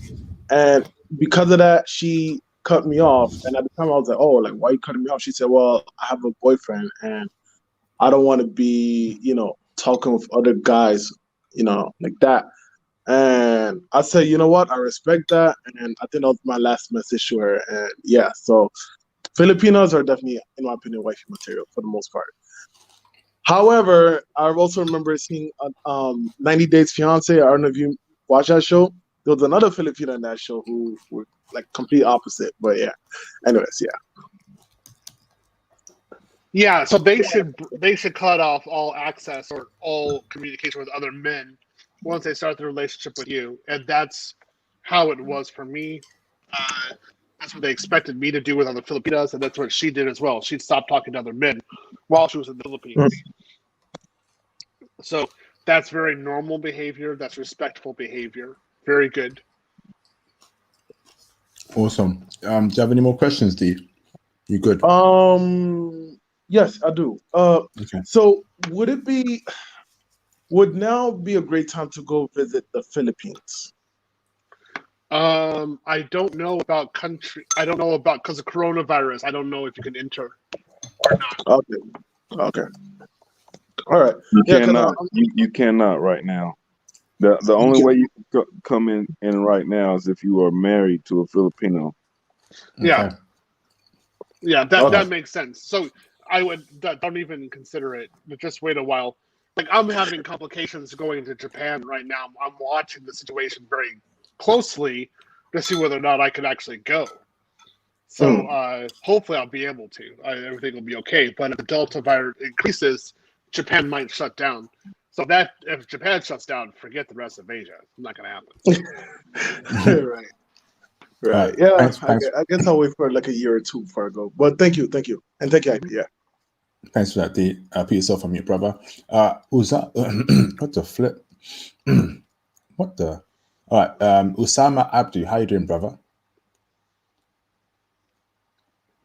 And because of that, she cut me off. And at the time, I was like, oh, like, why are you cutting me off? She said, well, I have a boyfriend, and I don't want to be, talking with other guys, like that. And I said, you know what? I respect that. And I think that was my last message to her. And yeah, so Filipinos are definitely, in my opinion, wifey material for the most part. However, I also remember seeing 90 Days Fiance. I don't know if you watch that show. There was another Filipino in that show who were like complete opposite. But yeah, anyways, yeah. Yeah, so they should cut off all access or all communication with other men once they start the relationship with you, and that's how it was for me. That's what they expected me to do with other Filipinas, and that's what she did as well. She stopped talking to other men while she was in the Philippines. So that's very normal behavior. That's respectful behavior. Very good. Awesome. Do you have any more questions, D? You good? Yes, I do. Okay. So would now be a great time to go visit the Philippines? I don't know about country. I don't know about because of coronavirus. I don't know if you can enter or not. Okay. All right. You cannot. You cannot right now. The only way you can come in right now is if you are married to a Filipino. Yeah. Okay. Yeah, that makes sense. So I would don't even consider it. Just wait a while. Like I'm having complications going to Japan right now. I'm watching the situation very closely to see whether or not I could actually go. So hopefully I'll be able to. Everything will be okay. But if the Delta virus increases, Japan might shut down. So that if Japan shuts down, forget the rest of Asia. It's not going to happen. Right. Yeah. I guess I'll wait for like a year or two before I go. But thank you, and thank you, IP. Yeah. Thanks for that, D. Put yourself on mute, brother. What the flip? What the? All right. Usama Abdu, how you doing, brother?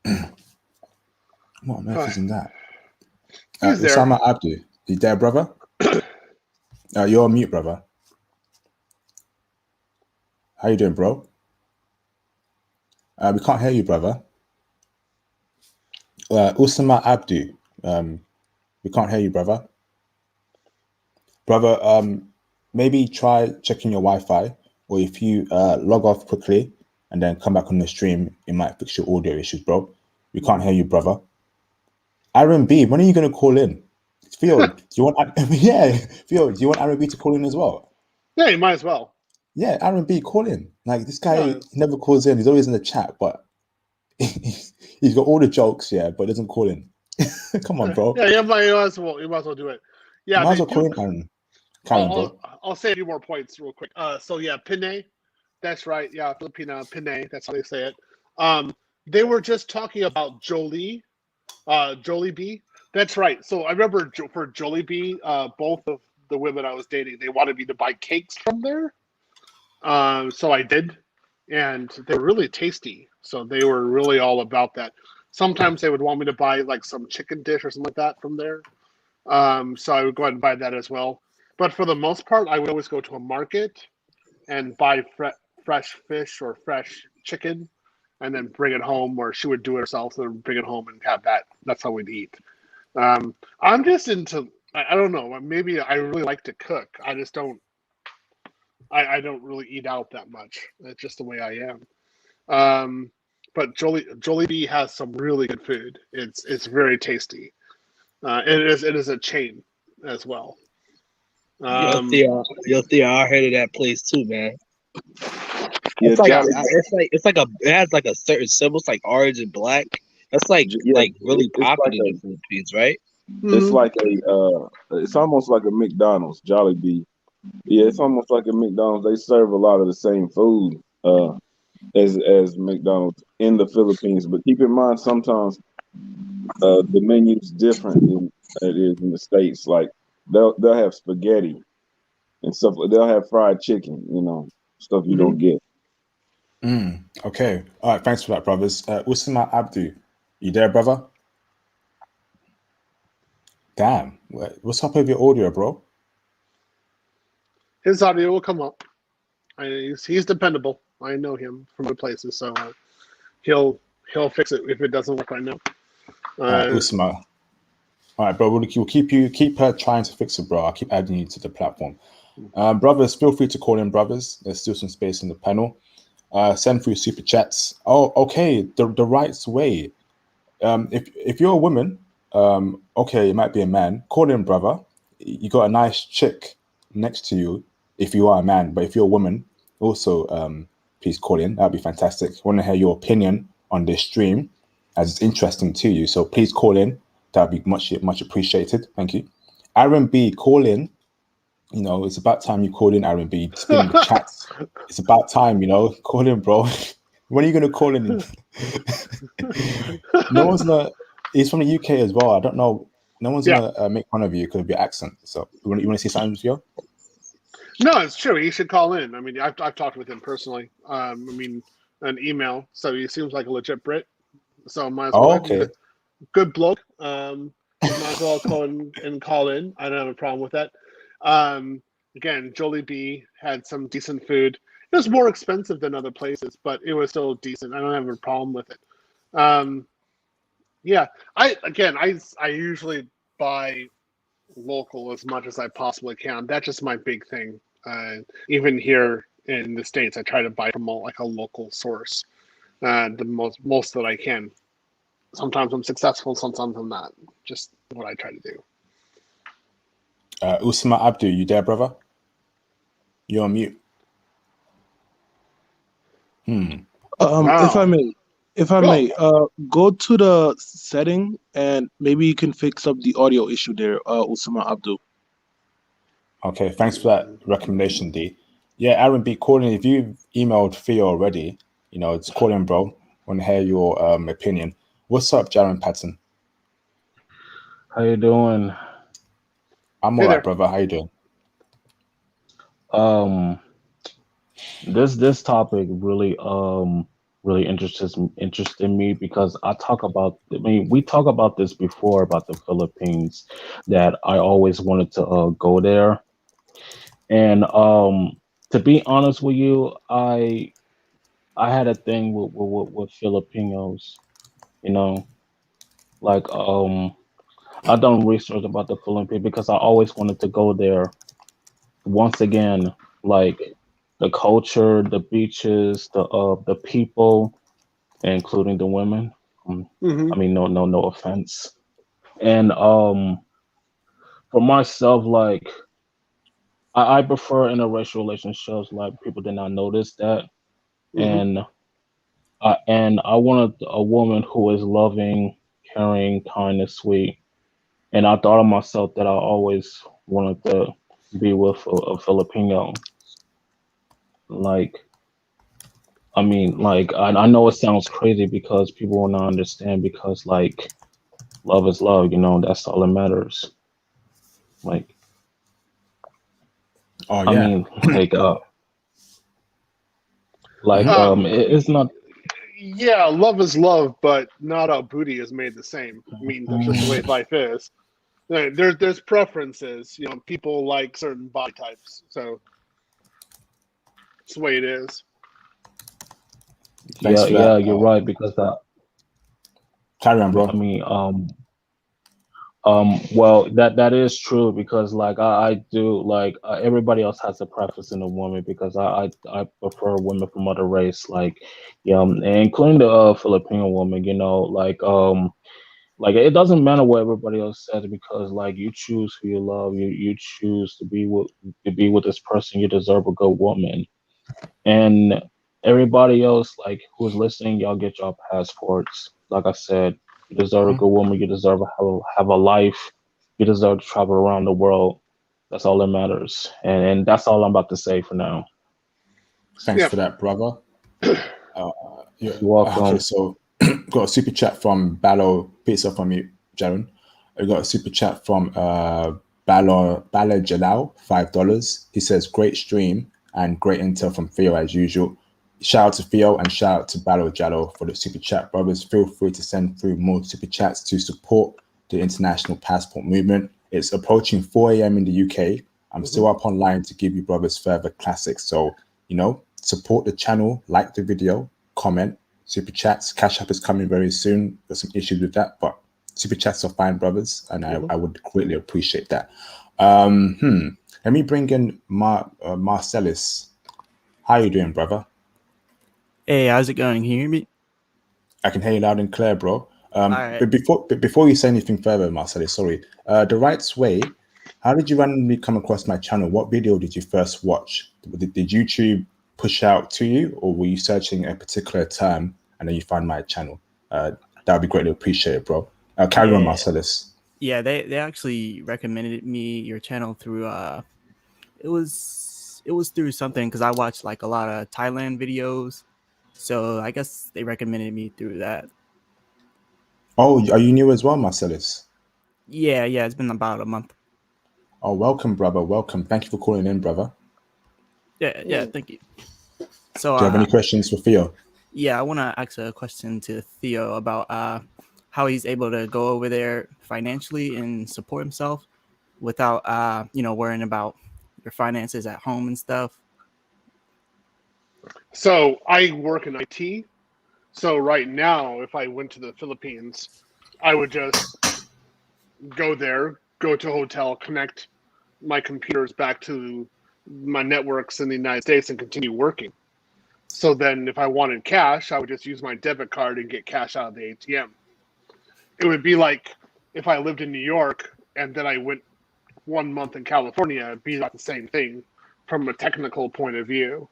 What on earth isn't that? He's there. Usama Abdu, you there, brother? You're on mute, brother. How you doing, bro? We can't hear you, brother. Usama Abdu, we can't hear you, brother. Brother, maybe try checking your Wi-Fi, or if you log off quickly and then come back on the stream, it might fix your audio issues, bro. We can't hear you, brother. Aaron B, when are you going to call in? Theo, do you want? Yeah, Theo, do you want Aaron B to call in as well? Yeah, you might as well. Yeah, Aaron B, call in. Like this guy never calls in. He's always in the chat, but he's got all the jokes, yeah, but doesn't call in. Come on, bro. Yeah, you might as well do it. Yeah, might as well call in, Aaron. I'll say a few more points real quick. So yeah, Pinay, that's right. Yeah, Filipina Pinay, that's how they say it. They were just talking about Jolie B. That's right. So I remember for Jolie B, both of the women I was dating, they wanted me to buy cakes from there. So I did, and they were really tasty. So they were really all about that. Sometimes they would want me to buy like some chicken dish or something like that from there. So I would go ahead and buy that as well. But for the most part, I would always go to a market and buy fresh fish or fresh chicken, and then bring it home, or she would do it herself and bring it home and have that. That's how we'd eat. I'm just into, I don't know, maybe I really like to cook. I just don't, I don't really eat out that much. It's just the way I am. But Jollibee has some really good food. It's very tasty. It is a chain as well. Theo, I heard of that place too, man. Yeah, It has like a certain symbol. It's like orange and black. That's like really popular in the Philippines, right? It's like it's almost like a McDonald's, Jollibee. Yeah, it's almost like a McDonald's. They serve a lot of the same food as McDonald's in the Philippines. But keep in mind, sometimes the menu's different than it is in the States. Like they'll have spaghetti and stuff. They'll have fried chicken, stuff you don't get. Okay. All right. Thanks for that, brothers. Usama Abdu, you there, brother? Damn. What's up with your audio, bro? His audio will come up. He's dependable. I know him from good places, so he'll fix it if it doesn't work right now. Usama. All right, bro. We'll keep trying to fix it, bro. I'll keep adding you to the platform. Brothers, feel free to call in, brothers. There's still some space in the panel. Send through super chats. Oh, okay. The right way. If you're a woman, okay, it might be a man. Call in, brother. You got a nice chick next to you. If you are a man, but if you're a woman, also please call in. That'd be fantastic. I want to hear your opinion on this stream, as it's interesting to you. So please call in. That'd be much appreciated. Thank you. Aaron B, call in. It's about time you call in, Aaron B. It's been in the chats. It's about time, call in, bro. When are you gonna call in? No one's gonna. He's from the UK as well. I don't know. No one's gonna make fun of you because of your accent. So you want to say something, Theo? No, it's true. He should call in. I mean, I've talked with him personally. An email. So he seems like a legit Brit. So might as well. Okay. Good bloke. Might as well call in. I don't have a problem with that. Again, Jollibee had some decent food. It was more expensive than other places, but it was still decent. I don't have a problem with it. I usually buy local as much as I possibly can. That's just my big thing. Even here in the States, I try to buy from a local source, the most that I can. Sometimes I'm successful, sometimes I'm not. Just what I try to do. Usama Abdu, you there, brother? You're on mute. If I Wow. may, go to the setting and maybe you can fix up the audio issue there, Usama Abdul. Okay, thanks for that recommendation, D. Yeah, Aaron B. calling. If you've emailed Theo already, it's calling, bro. Want to hear your opinion. What's up, Jaron Patton? How you doing? I'm Hey all right, there. brother. How you doing? This topic really interested me because we talk about this before about the Philippines, that I always wanted to go there. And to be honest with you, I had a thing with Filipinos, you know, like I done research about the Philippines because I always wanted to go there once again, like the culture, the beaches, the people, including the women. Mm-hmm. I mean, no offense. And for myself, like I prefer interracial relationships. Like people did not notice that, Mm-hmm. and I wanted a woman who is loving, caring, kind, and sweet. And I thought of myself that I always wanted to be with a Filipino. Like, I mean, like, I know it sounds crazy because people will not understand because, like, love is love, that's all that matters. Like, Oh I yeah. mean, like, Um, it's not. yeah, love is love, but not all booty is made the same. I mean, that's just the way Mm, life is. There's preferences. People like certain body types, so it's the way it is. Thanks yeah, for yeah, that. you're right because that. Carry on, I bro. mean, well, that is true because like I do like everybody else has a preference in a woman because I prefer women from other race like and including the Filipino woman, like it doesn't matter what everybody else says because like you choose who you love, you choose to be with this person, you deserve a good woman. And everybody else, like who's listening, y'all get your passports. Like I said, you deserve a Mhm. good woman. You deserve to have a life. You deserve to travel around the world. That's all that matters. And that's all I'm about to say for now. Thanks Yeah. for that, brother. Yeah. You're Okay, welcome. so got a super chat from Ballo. Peace up from you, Jaron. I got a super chat from Bala Jalal, $5. He says, great stream and great intel from Theo as usual. Shout out to Theo and shout out to Balo Jallo for the super chat, brothers. Feel free to send through more super chats to support the international passport movement. It's approaching 4 a.m. in the UK. I'm still up online to give you brothers further classics. So, support the channel, like the video, comment, super chats. Cash App is coming very soon. There's some issues with that, but super chats are fine, brothers, and I would greatly appreciate that. Let me bring in Marcellus. How you doing, brother? Hey, how's it going? Can you hear me? I can hear you loud and clear, bro. All right. But before you say anything further, Marcellus, sorry. The Right Way. How did you randomly come across my channel? What video did you first watch? Did YouTube push out to you, or were you searching a particular term and then you found my channel? That would be greatly appreciated, bro. Carry on, Yeah, Marcellus. yeah. They actually recommended me your channel through it was through something because I watched like a lot of Thailand videos, so I guess they recommended me through that. Oh, are you new as well, Marcellus? Yeah, it's been about a month. Oh, welcome, brother. Welcome. Thank you for calling in, brother. Yeah. Thank you. So Do you have any questions for Theo? yeah, I want to ask a question to Theo about how he's able to go over there financially and support himself without worrying about your finances at home and stuff. So I work in IT. So right now, if I went to the Philippines, I would just go there, go to a hotel, connect my computers back to my networks in the United States, and continue working. So then, if I wanted cash, I would just use my debit card and get cash out of the ATM. it would be like if I lived in New York and then I went 1 month in California, it'd be like the same thing from a technical point of view.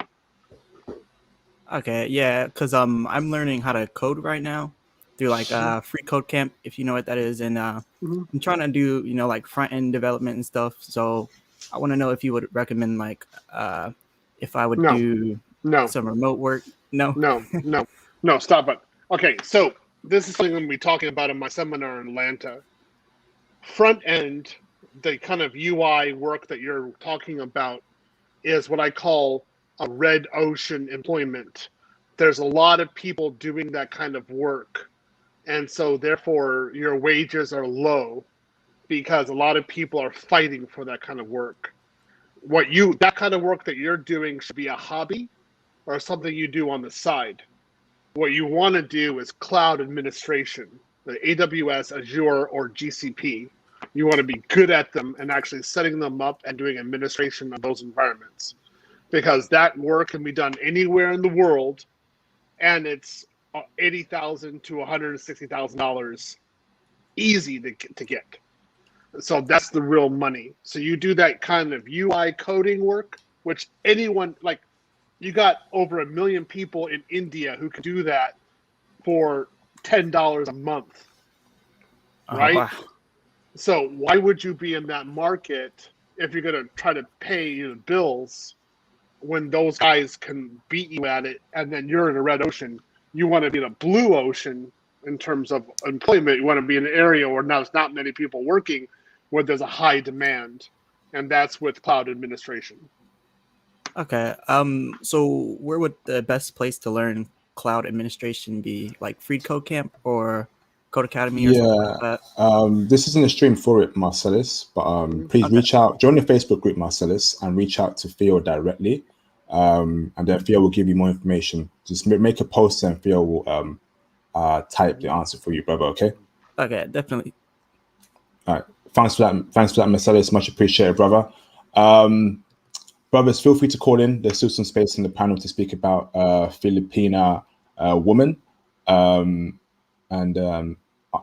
Okay, yeah, because I'm learning how to code right now through like Free Code Camp, if you know what that is, and I'm trying to do like front end development and stuff. So I want to know if you would recommend like if I would No. do No. some remote work. No. No, stop it. Okay, so this is something I'm going to be talking about in my seminar in Atlanta. Front end, the kind of UI work that you're talking about is what I call a red ocean employment. There's a lot of people doing that kind of work. And so therefore your wages are low because a lot of people are fighting for that kind of work. That kind of work that you're doing should be a hobby or something you do on the side. What you want to do is cloud administration, the AWS, Azure, or GCP. You want to be good at them and actually setting them up and doing administration of those environments, because that work can be done anywhere in the world, and it's $80,000 to $160,000 easy to get. So that's the real money. So you do that kind of UI coding work, which anyone, like, you got over 1 million people in India who can do that for $10 a month, right? Wow. So why would you be in that market if you're going to try to pay your bills when those guys can beat you at it, and then you're in a red ocean? You want to be in a blue ocean in terms of employment. You want to be in an area where there's not many people working, where there's a high demand, and that's with cloud administration. Okay. So where would the best place to learn cloud administration be? Like Free Code Camp or Code Academy or something like that? This isn't a stream for it, Marcellus, but please reach out, join the Facebook group, Marcellus, and reach out to Theo directly. And then Theo will give you more information. Just make a post and Theo will type the answer for you, brother. Okay. Okay, definitely. All right. Thanks for that, Marcellus. Much appreciated, brother. Brothers, feel free to call in. There's still some space in the panel to speak about Filipina Women. And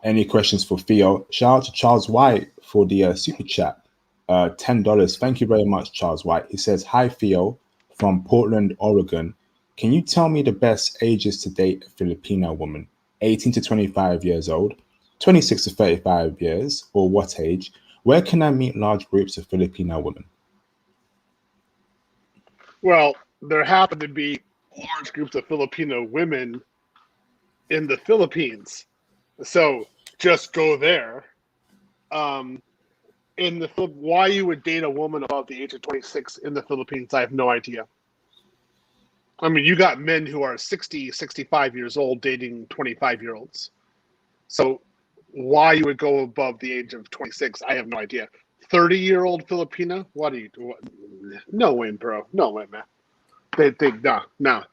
any questions for Theo? Shout out to Charles White for the super chat. $10. Thank you very much, Charles White. He says, "Hi, Theo from Portland, Oregon. Can you tell me the best ages to date a Filipina woman? 18 to 25 years old, 26 to 35 years, or what age? Where can I meet large groups of Filipina women?" Well, there happen to be large groups of Filipino women in the Philippines, so just go there. Why you would date a woman above the age of 26 in the Philippines, I have no idea. I mean, you got men who are 60, 65 years old dating 25-year-olds. So why you would go above the age of 26, I have no idea. 30-year-old Filipina? What do you do? No way, bro. No way, man. No.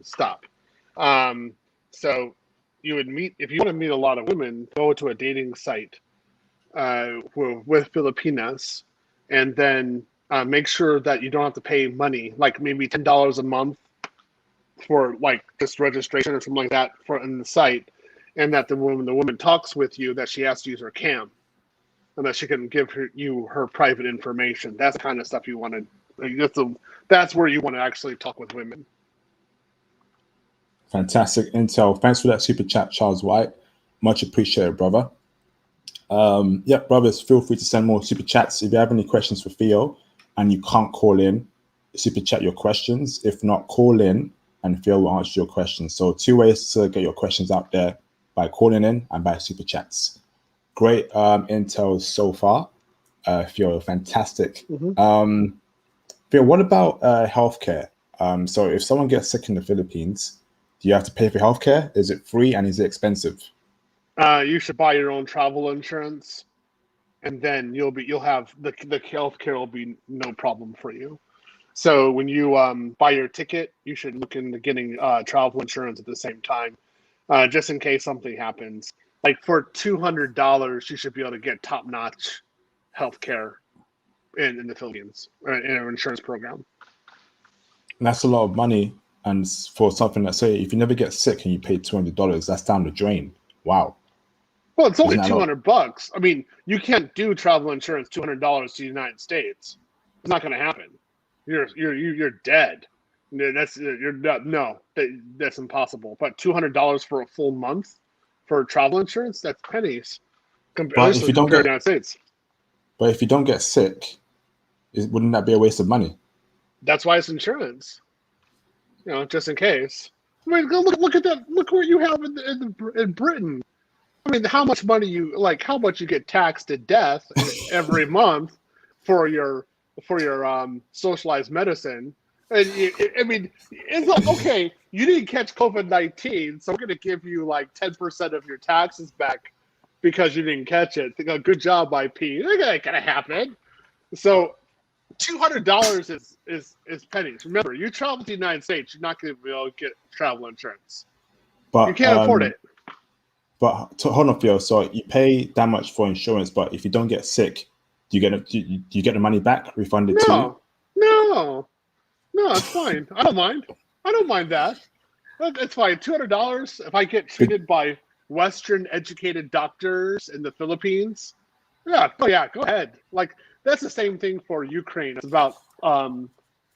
Stop. So you would if you want to meet a lot of women, go to a dating site with Filipinas, and then make sure that you don't have to pay money, like maybe $10 a month for like just registration or something like that in the site, and that the woman talks with you, that she has to use her cam, and that she can give you her private information. That's the kind of stuff you want to. That's where you want to actually talk with women. Fantastic intel. Thanks for that super chat, Charles White. Much appreciated, brother. Yeah, brothers, feel free to send more super chats. If you have any questions for Theo and you can't call in, super chat your questions. If not, call in and Theo will answer your questions. So 2 ways to get your questions out there: by calling in and by super chats. Great intel so far. Theo, fantastic. Theo, what about healthcare? So if someone gets sick in the Philippines, do you have to pay for healthcare? Is it free and is it expensive? You should buy your own travel insurance, and then you'll have the healthcare will be no problem for you. So when you buy your ticket, you should look into getting travel insurance at the same time, just in case something happens. Like for $200, you should be able to get top-notch healthcare in the Philippines in an insurance program. That's a lot of money, and for something that, say, if you never get sick and you pay $200, that's down the drain. Wow. Well, it's only Isn't that a lot? $200. I mean, you can't do travel insurance $200 to the United States. It's not going to happen. You're dead. That's you're not, no. That's impossible. But $200 for a full month for travel insurance, that's pennies. But if you don't compared to the get, United States. but if you don't get sick, wouldn't that be a waste of money? That's why it's insurance. You know, just in case. I mean, go look at that. Look what you have in Britain. I mean, how much money how much you get taxed to death every month for your socialized medicine. And I mean, it's like, okay, you didn't catch COVID-19, so we're going to give you like 10% of your taxes back because you didn't catch it. Good job, IP. That ain't gonna happen. So $200 is pennies. Remember, you travel to the United States, you're not going to be able to get travel insurance. But you can't afford it. But hold on, Theo. So you pay that much for insurance, but if you don't get sick, do you get the money back refunded to you? No, it's fine. I don't mind that. It's fine. $200 if I get treated by Western educated doctors in the Philippines. Yeah, go ahead. Like that's the same thing for Ukraine. It's about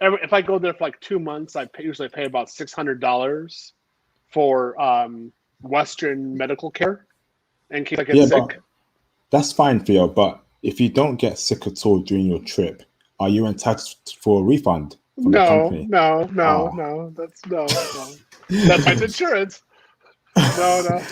if I go there for like 2 months, usually pay about $600 for Western medical care in case I get sick. That's fine, Theo. But if you don't get sick at all during your trip, are you entitled for a refund from the company? No. That's my insurance. No.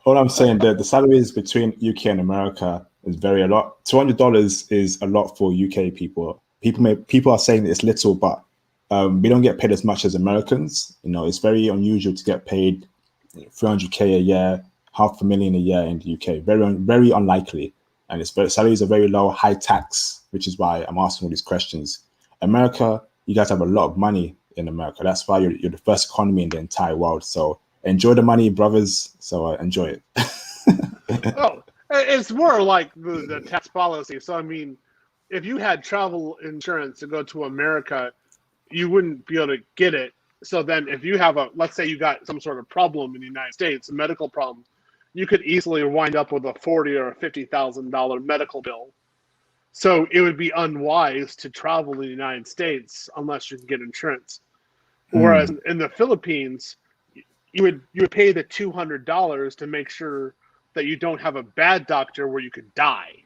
All I'm saying that the salaries between UK and America is a lot. $200 is a lot for UK people. People are saying it's little, but we don't get paid as much as Americans. You know, it's very unusual to get paid $300K a year, $500,000 a year in the UK. Very, very unlikely. And salaries are very low, high tax, which is why I'm asking all these questions. America, you guys have a lot of money in America. That's why you're the first economy in the entire world. So enjoy the money, brothers. So enjoy it. Oh, it's more like the tax policy. So, I mean, if you had travel insurance to go to America, you wouldn't be able to get it. So then if you have let's say you got some sort of problem in the United States, a medical problem, you could easily wind up with a $40,000 or $50,000 medical bill. So it would be unwise to travel in the United States unless you can get insurance. Whereas in the Philippines, you would pay the $200 to make sure that you don't have a bad doctor where you could die.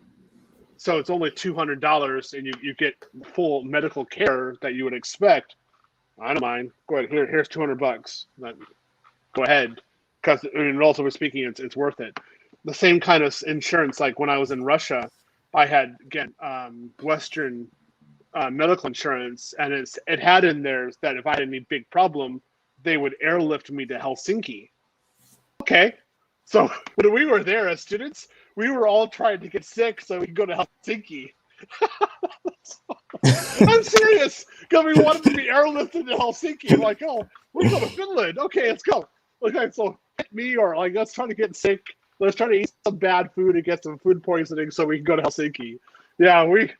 So it's only $200 and you get full medical care that you would expect. I don't mind. Go ahead. Here's $200. Go ahead. Because relatively speaking, it's worth it. The same kind of insurance, like when I was in Russia, I had Western medical insurance, and it had in there that if I had any big problem, they would airlift me to Helsinki. Okay, so when we were there as students, we were all trying to get sick so we could go to Helsinki. I'm serious, because we wanted to be airlifted to Helsinki. I'm like, oh, we're going to Finland. Okay, let's go. Okay, so hit me, or like, let's try to get sick. Let's try to eat some bad food and get some food poisoning so we can go to Helsinki. Yeah, we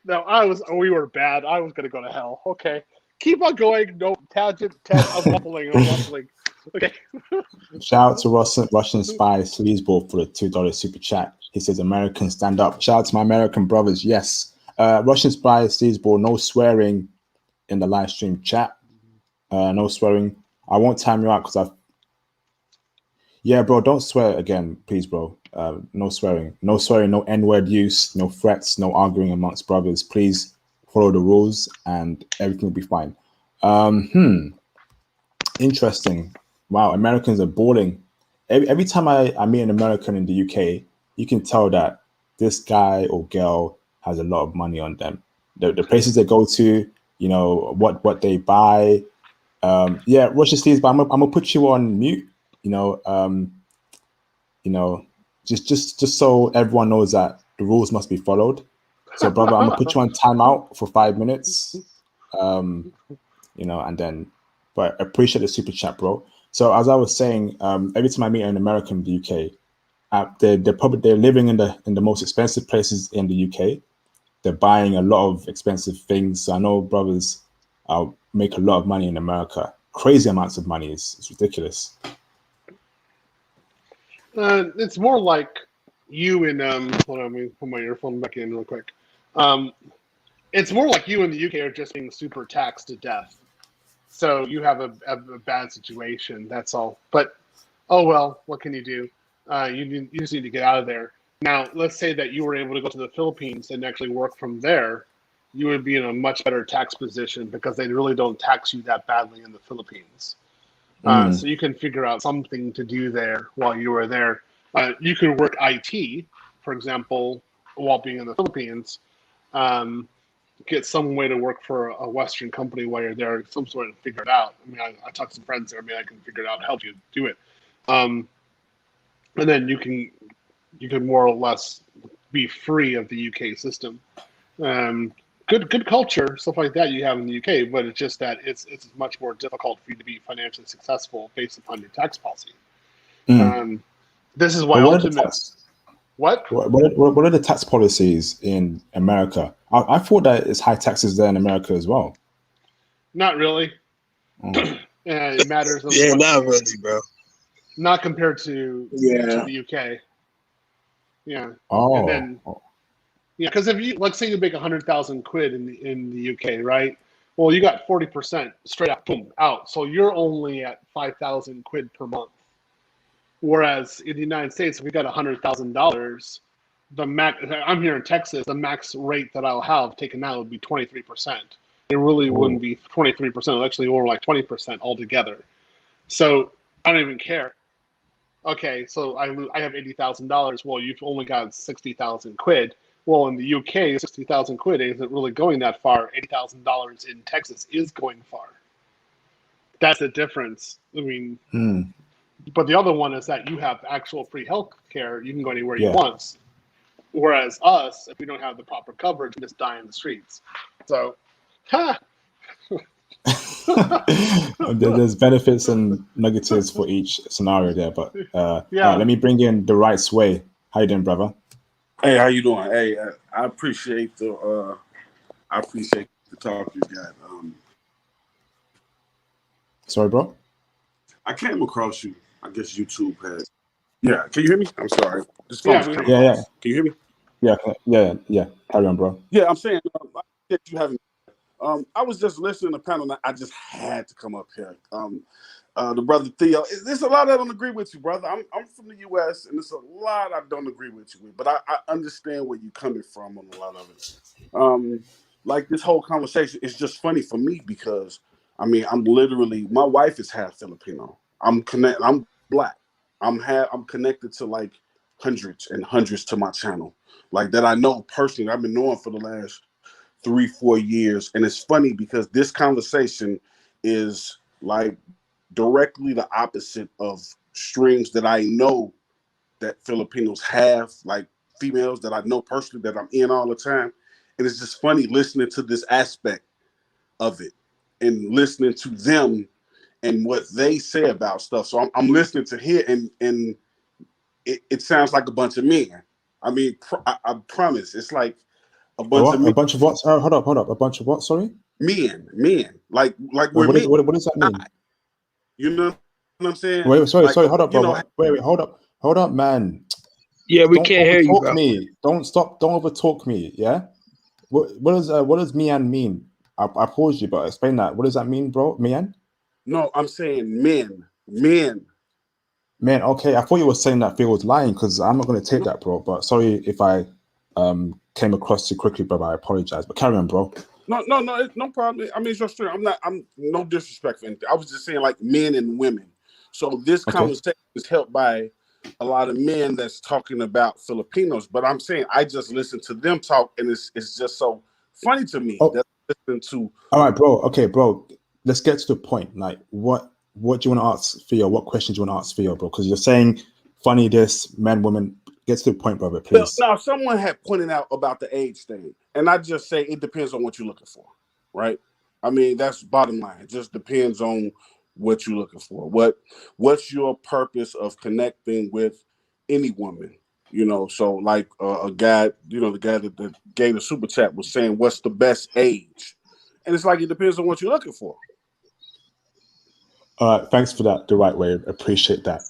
were bad. I was gonna go to hell. Okay, keep on going. No tangent. I'm waffling. Okay. Shout out to Russian spy Sleazeball for the $2 super chat. He says, "Americans stand up." Shout out to my American brothers. Yes, Russian spy Sleazeball. No swearing in the live stream chat. No swearing. I won't time you out because Yeah, bro, don't swear again, please, bro. No swearing. No swearing, no N-word use, no threats, no arguing amongst brothers. Please follow the rules and everything will be fine. Interesting. Wow, Americans are balling. Every time I meet an American in the UK, you can tell that this guy or girl has a lot of money on them. The places they go to, you know, what they buy. Yeah, Russia Steve's, but I'm gonna put you on mute. Just so everyone knows that the rules must be followed. So, brother, I'm gonna put you on timeout for 5 minutes. And then, but appreciate the super chat, bro. So, as I was saying, every time I meet an American in the UK, they're living in the most expensive places in the UK. They're buying a lot of expensive things. So I know brothers make a lot of money in America. Crazy amounts of money. It's ridiculous. It's more like you in hold on, let me put my earphone back in real quick. It's more like you in the UK are just being super taxed to death. So you have a bad situation. That's all. But oh well, what can you do? You just need to get out of there. Now, let's say that you were able to go to the Philippines and actually work from there. You would be in a much better tax position because they really don't tax you that badly in the Philippines. So you can figure out something to do there while you were there. You could work IT, for example, while being in the Philippines. Get some way to work for a Western company while you're there, some sort of figure it out. I mean, I talked to some friends there. I mean, I can figure it out, help you do it. And then you can more or less be free of the UK system. Good culture, stuff like that you have in the UK, but it's just that it's much more difficult for you to be financially successful based upon your tax policy. This is why What are the tax policies in America? I thought that it's high taxes there in America as well. Not really. It matters. Yeah, not really, bro. Not compared to the UK. Yeah. Oh. And then, because if you, let's say you make 100,000 quid in the UK, right? Well, you got 40% straight out, boom, out. So you're only at 5,000 quid per month. Whereas in the United States, if we got $100,000, the max. I'm here in Texas. The max rate that I'll have taken out would be 23%. It really wouldn't be 23%. It's actually more like 20% altogether. So I don't even care. Okay, so I have $80,000. Well, you've only got 60,000 quid. Well, in the UK, 60,000 quid isn't really going that far. $80,000 in Texas is going far. That's the difference. I mean. But the other one is that you have actual free health care. You can go anywhere you want. Whereas us, if we don't have the proper coverage, we just die in the streets. So, there's benefits and negatives for each scenario there. But all right, let me bring in the right way. How you doing, brother? Hey, how you doing? Hey, I appreciate the talk you got. Sorry, bro. I came across you. I guess YouTube has. Yeah, can you hear me? I'm sorry. This phone's yeah. Can you hear me? Yeah. Carry on, bro. Yeah, I'm saying that you haven't. I was just listening to the panel. And I just had to come up here. The brother Theo. There's a lot I don't agree with you, brother. I'm from the U.S. and there's a lot I don't agree with you with, but I understand where you're coming from on a lot of it. Like this whole conversation is just funny for me because I mean I'm literally my wife is half Filipino. I'm Black. I'm connected to like hundreds and hundreds to my channel, like that I know personally. I've been knowing for the last 3-4 years, and it's funny because this conversation is like directly the opposite of streams that I know that Filipinos have, like females that I know personally that I'm in all the time, and it's just funny listening to this aspect of it and listening to them and what they say about stuff. So I'm listening to here, and it sounds like a bunch of men. I mean, I promise, it's like a bunch of men. A bunch of what? Hold up. A bunch of what? Sorry. Men. Like we're men. What does that mean? You know what I'm saying? Wait, sorry. Hold up, bro. Wait, hold up, man. Yeah, we can't hear you, bro. Me. Don't overtalk me. Yeah. What does Mian mean? I paused you, but explain that. What does that mean, bro? Mian? No, I'm saying men. Man, okay. I thought you were saying that Phil was lying because I'm not going to take that, bro. But sorry if I came across too quickly, brother. I apologize. But carry on, bro. No, no problem. I mean, it's just true. I'm no disrespect for anything. I was just saying like men and women. So this conversation is helped by a lot of men that's talking about Filipinos. But I'm saying I just listen to them talk, and it's just so funny to me that I listen to. All right, bro. Okay, bro. Let's get to the point. Like, what do you want to ask Theo? What questions do you want to ask Theo, bro? Because you're saying funny this, men, women. Get to the point, brother, please. Now, someone had pointed out about the age thing, and I just say it depends on what you're looking for, right? I mean, that's bottom line. It just depends on what you're looking for. What's your purpose of connecting with any woman? You know, so like a guy, you know, the guy that gave the super chat was saying, what's the best age? And it's like, it depends on what you're looking for. All right, thanks for that. The right way. Appreciate that.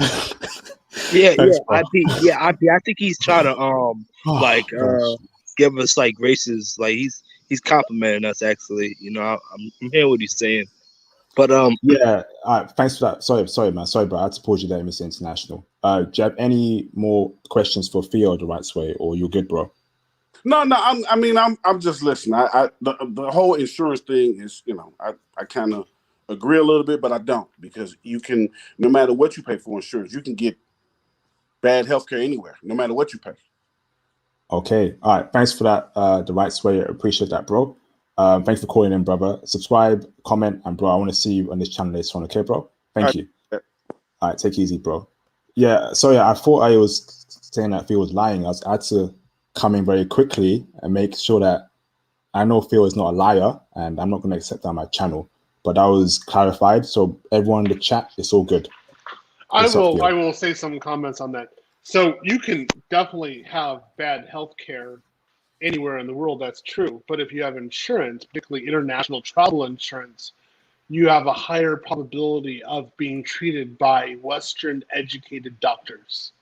Thanks, bro. IP. I think he's trying to Gosh. give us like races. Like he's complimenting us actually. You know, I'm hearing what he's saying. But Yeah, thanks for that. Sorry, man. Sorry, bro. I had to pause you there, Mr. International. Do you have any more questions for Theo the right way, or you're good, bro? No. I'm just listening. The whole insurance thing is, I kind of agree a little bit, but I don't, because you can, no matter what you pay for insurance, you can get bad healthcare anywhere, no matter what you pay. Okay. All right. Thanks for that. The right way. I appreciate that, bro. Thanks for calling in, brother. Subscribe, comment, and bro, I want to see you on this channel later on. Okay, bro? Thank you. All right. Take it easy, bro. Yeah. Sorry, I thought I was saying that Phil was lying. I had to come in very quickly and make sure that I know Phil is not a liar, and I'm not going to accept that on my channel. But that was clarified. So everyone in the chat, it's all good. I will say some comments on that. So you can definitely have bad health care anywhere in the world, that's true. But if you have insurance, particularly international travel insurance, you have a higher probability of being treated by Western educated doctors.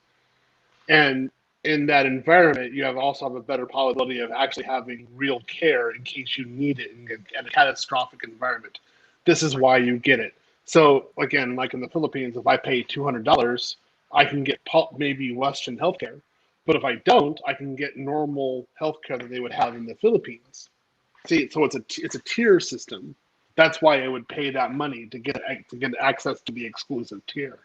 And in that environment, you also have a better probability of actually having real care in case you need it in a catastrophic environment. This is why you get it. So again, like in the Philippines, if I pay $200, I can get maybe Western healthcare. But if I don't, I can get normal healthcare that they would have in the Philippines. See, so it's a tier system. That's why I would pay that money to get access to the exclusive tier.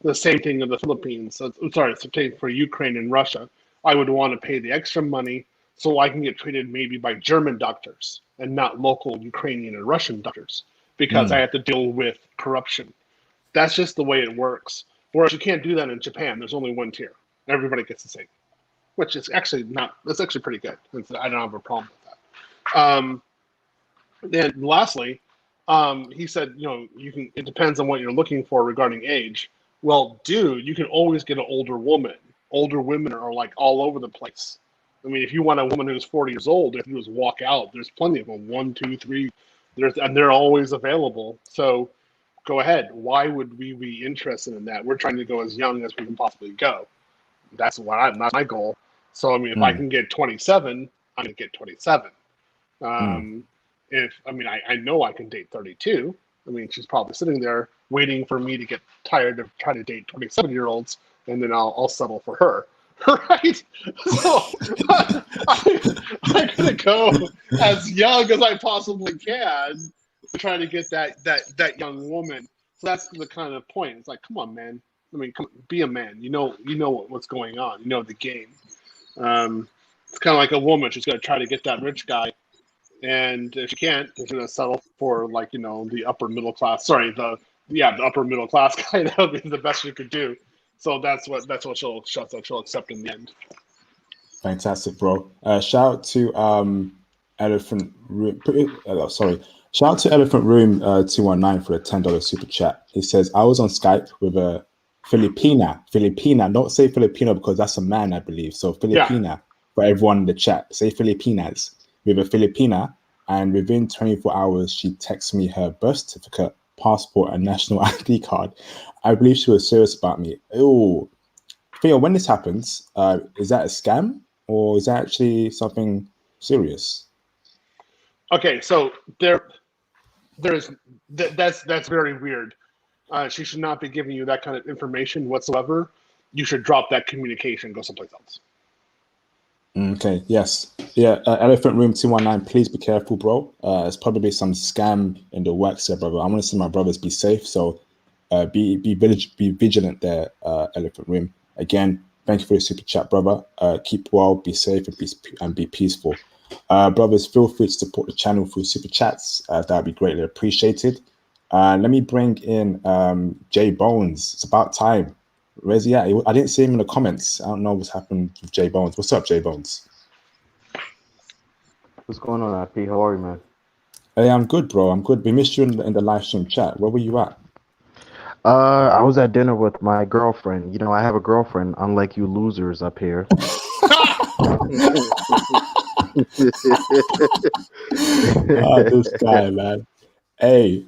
The same thing in the Philippines. So, sorry, same for Ukraine and Russia. I would want to pay the extra money so I can get treated maybe by German doctors and not local Ukrainian and Russian doctors, because I have to deal with corruption. That's just the way it works. Whereas you can't do that in Japan. There's only one tier. Everybody gets the same, which is actually that's actually pretty good. I don't have a problem with that. Then lastly, he said, it depends on what you're looking for regarding age. Well, dude, you can always get an older woman. Older women are like all over the place. I mean, if you want a woman who's 40 years old, if you just walk out, there's plenty of them. 1, 2, 3. And they're always available. So go ahead. Why would we be interested in that? We're trying to go as young as we can possibly go. That's my goal. So, I mean, if I can get 27, I'm going to get 27. I know I can date 32. I mean, she's probably sitting there waiting for me to get tired of trying to date 27-year-olds, and then I'll settle for her. Right? So I'm going to go as young as I possibly can to try to get that young woman. So that's the kind of point. It's like, come on, man. I mean, be a man. You know what's going on. You know the game. It's kind of like a woman. She's going to try to get that rich guy. And if she can't, she's going to settle for the upper middle class. Sorry, the upper middle class guy. That would be the best she could do. So that's what she'll accept in the end. Fantastic, bro. Shout out to Elephant Room. Shout out to Elephant Room 219 for a $10 super chat. He says, I was on Skype with a Filipina. Don't say Filipino because that's a man, I believe. So Filipina for everyone in the chat. Say Filipinas. With a Filipina, and within 24 hours, she texted me her birth certificate, passport, and national ID card. I believe she was serious about me. Oh, Theo, when this happens, is that a scam or is that actually something serious? Okay, so that's very weird. She should not be giving you that kind of information whatsoever. You should drop that communication, go someplace else. Okay, yes. Yeah, Elephant Room 219, please be careful, bro. There's probably some scam in the works here, brother. I want to see my brothers be safe, so be vigilant there, Elephant Room. Again, thank you for your super chat, brother. Keep well, be safe, and be peaceful. Brothers, feel free to support the channel through super chats. That would be greatly appreciated. Let me bring in J Bones. It's about time. Where's he at? I didn't see him in the comments. I don't know what's happened with J Bones. What's up, J Bones? What's going on, IP? How are you, man? Hey, I'm good, bro. I'm good. We missed you in the live stream chat. Where were you at? I was at dinner with my girlfriend. You know, I have a girlfriend, unlike you losers up here. This guy, man. Hey.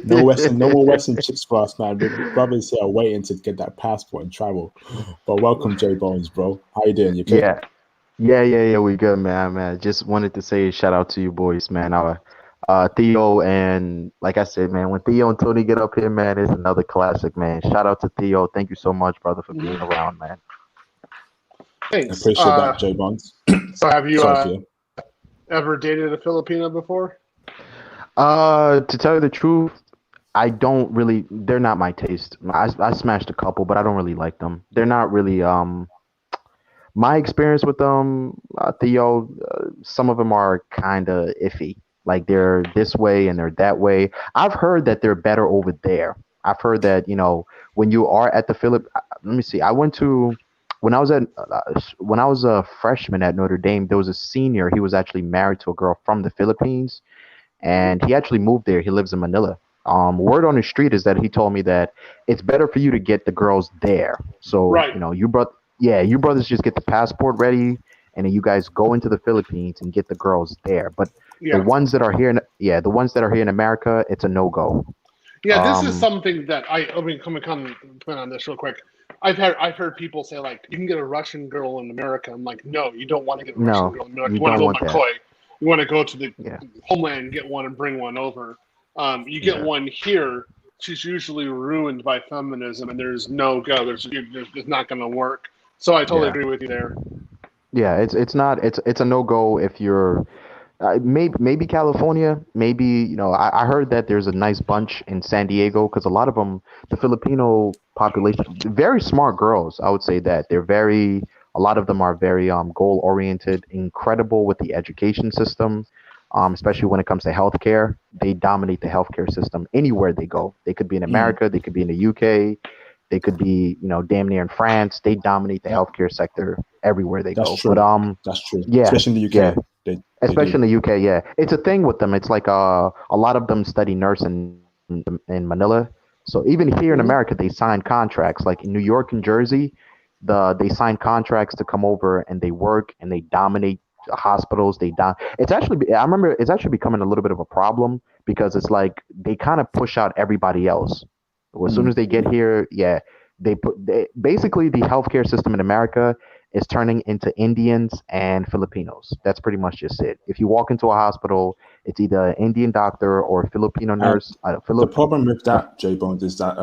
No more Western chicks for us, man. The brothers here are waiting to get that passport and travel. But welcome, J Bones, bro. How you doing? You good? Yeah, yeah. We good, man. Just wanted to say shout out to you boys, man. Theo and like I said, man, when Theo and Tony get up here, man, it's another classic, man. Shout out to Theo. Thank you so much, brother, for being around, man. Thanks. Appreciate that, J Bones. So have you Sorry, Theo. ever dated a Filipina before? To tell you the truth, I don't really. They're not my taste. I smashed a couple, but I don't really like them. They're not really my experience with them, Theo, some of them are kind of iffy. Like they're this way and they're that way. I've heard that they're better over there. I've heard that when you are at the Philip. Let me see. I went to when I was a freshman at Notre Dame. There was a senior. He was actually married to a girl from the Philippines, and he actually moved there. He lives in Manila. Word on the street is that he told me that it's better for you to get the girls there. So Right. you brothers just get the passport ready, and then you guys go into the Philippines and get the girls there. But Yeah. the ones that are here, the ones that are here in America, it's a no go. Yeah, this is Um, something that let me comment on this real quick. I've heard people say like you can get a Russian girl in America. I'm like, no, you don't want to get a Russian no, girl in America. you You want to don't go want that. McCoy. You want to go to the Yeah, homeland and get one and bring one over. You get yeah, one here. She's usually ruined by feminism, and there's no go. It's not going to work. So I totally yeah, agree with you there. yeah. It's not it's a no go if you're maybe California. Maybe I heard that there's a nice bunch in San Diego because a lot of them, the Filipino population, very smart girls. I would say that they're very. A lot of them are very goal oriented, incredible with the education system, especially when it comes to healthcare. They dominate the healthcare system anywhere they go. They could be in Mm, America, they could be in the UK, they could be damn near in France. They dominate the yeah, healthcare sector everywhere they that's go. But true. That's true. yeah, Especially in the yeah. UK, they Especially do. in the UK, yeah, it's a thing with them. It's like a lot of them study nursing in Manila. So even here in Hmm. America, they sign contracts. Like in New York and Jersey, they sign contracts to come over and they work and they dominate the hospitals. It's actually I remember it's actually becoming a little bit of a problem because it's like they kind of push out everybody else. Well, as soon Mm, as they get here, yeah, basically the healthcare system in America is turning into Indians and Filipinos. That's pretty much just it. If you walk into a hospital, it's either an Indian doctor or a Filipino and nurse. the problem with that, J Bones, is that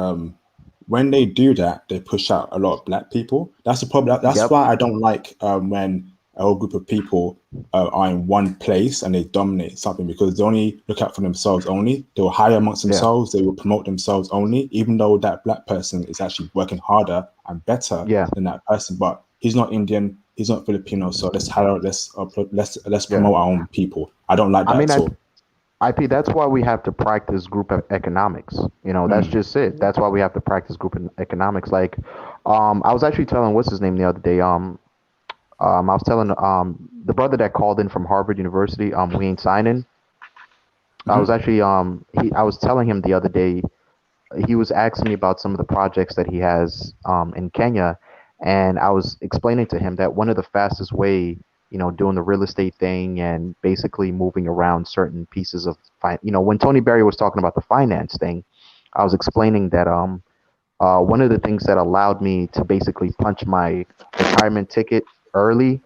when they do that, they push out a lot of black people. That's the problem. That's Yep. why I don't like when a whole group of people are in one place and they dominate something because they only look out for themselves only. They will hire amongst Yeah. themselves. They will promote themselves only, even though that black person is actually working harder and better Yeah. than that person. But he's not Indian. He's not Filipino. So let's hire. Let's upload. Let's Yeah. promote our own people. I don't like I that mean, at all. IP, that's why we have to practice group economics. That's Mm, just it. That's why we have to practice group economics. Like, I was actually telling what's his name the other day. I was telling the brother that called in from Harvard University. We ain't signing. I was mhm. actually I was telling him the other day. He was asking me about some of the projects that he has in Kenya, and I was explaining to him that one of the fastest way, doing the real estate thing and basically moving around certain pieces of when Tony Berry was talking about the finance thing, I was explaining that one of the things that allowed me to basically punch my retirement ticket early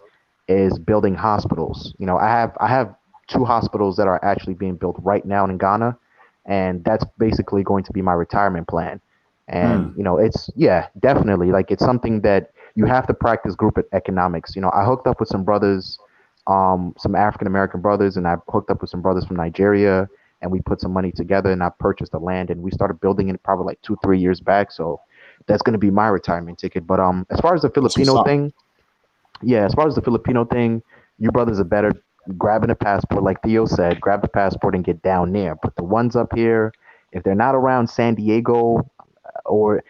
is building hospitals. I have two hospitals that are actually being built right now in Ghana, and that's basically going to be my retirement plan. And Mm. it's yeah, definitely like it's something that you have to practice group economics. I hooked up with some brothers, some African American brothers, and I hooked up with some brothers from Nigeria, and we put some money together, and I purchased the land, and we started building it probably like 2 3 years back. So that's going to be my retirement ticket. But as far as the That's what's Filipino up. thing, yeah, as far as the Filipino thing, you brothers are better grabbing a passport, like Theo said, grab the passport and get down there. But the ones up here, if they're not around San Diego, or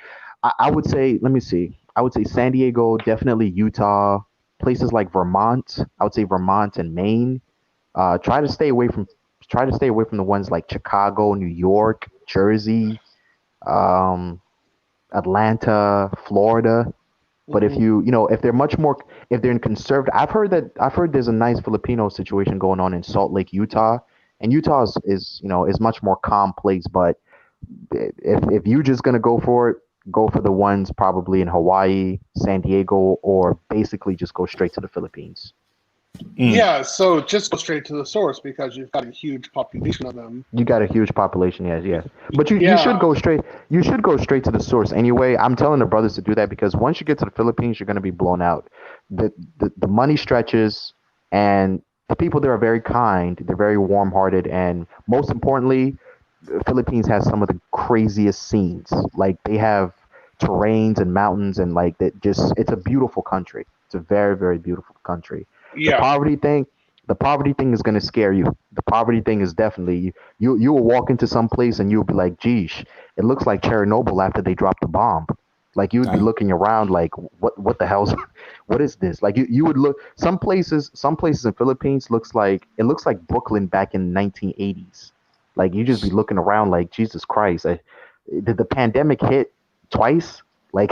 I would say, let me see, I would say San Diego, definitely Utah, places like Vermont. I would say Vermont and Maine. Try to stay away from the ones like Chicago, New York, Jersey, um, Atlanta, Florida. But if Hmm. if they're much more, if they're in conservative, I've heard there's a nice Filipino situation going on in Salt Lake, Utah, and Utah is much more calm place. But if you're just gonna go for it, go for the ones probably in Hawaii, San Diego, or basically just go straight to the Philippines. Yeah, so just go straight to the source because you've got a huge population of them. You got a huge population, yes. But you Yeah. should go straight. You should go straight to the source anyway. I'm telling the brothers to do that because once you get to the Philippines, you're gonna be blown out. The money stretches, and the people there are very kind. They're very warm-hearted, and most importantly, the Philippines has some of the craziest scenes. Like they have terrains and mountains, and like that. Just it's a beautiful country. It's a very very beautiful country. The Yeah. poverty thing, the poverty thing is going to scare you. The poverty thing is definitely you will walk into some place and you'll be like, geesh, it looks like Chernobyl after they dropped the bomb. Like you would be Damn. looking around like what the hell's what is this? Like you would look some places in Philippines looks like Brooklyn back in 1980s. Like you just be looking around like Jesus Christ. Did the pandemic hit twice? Like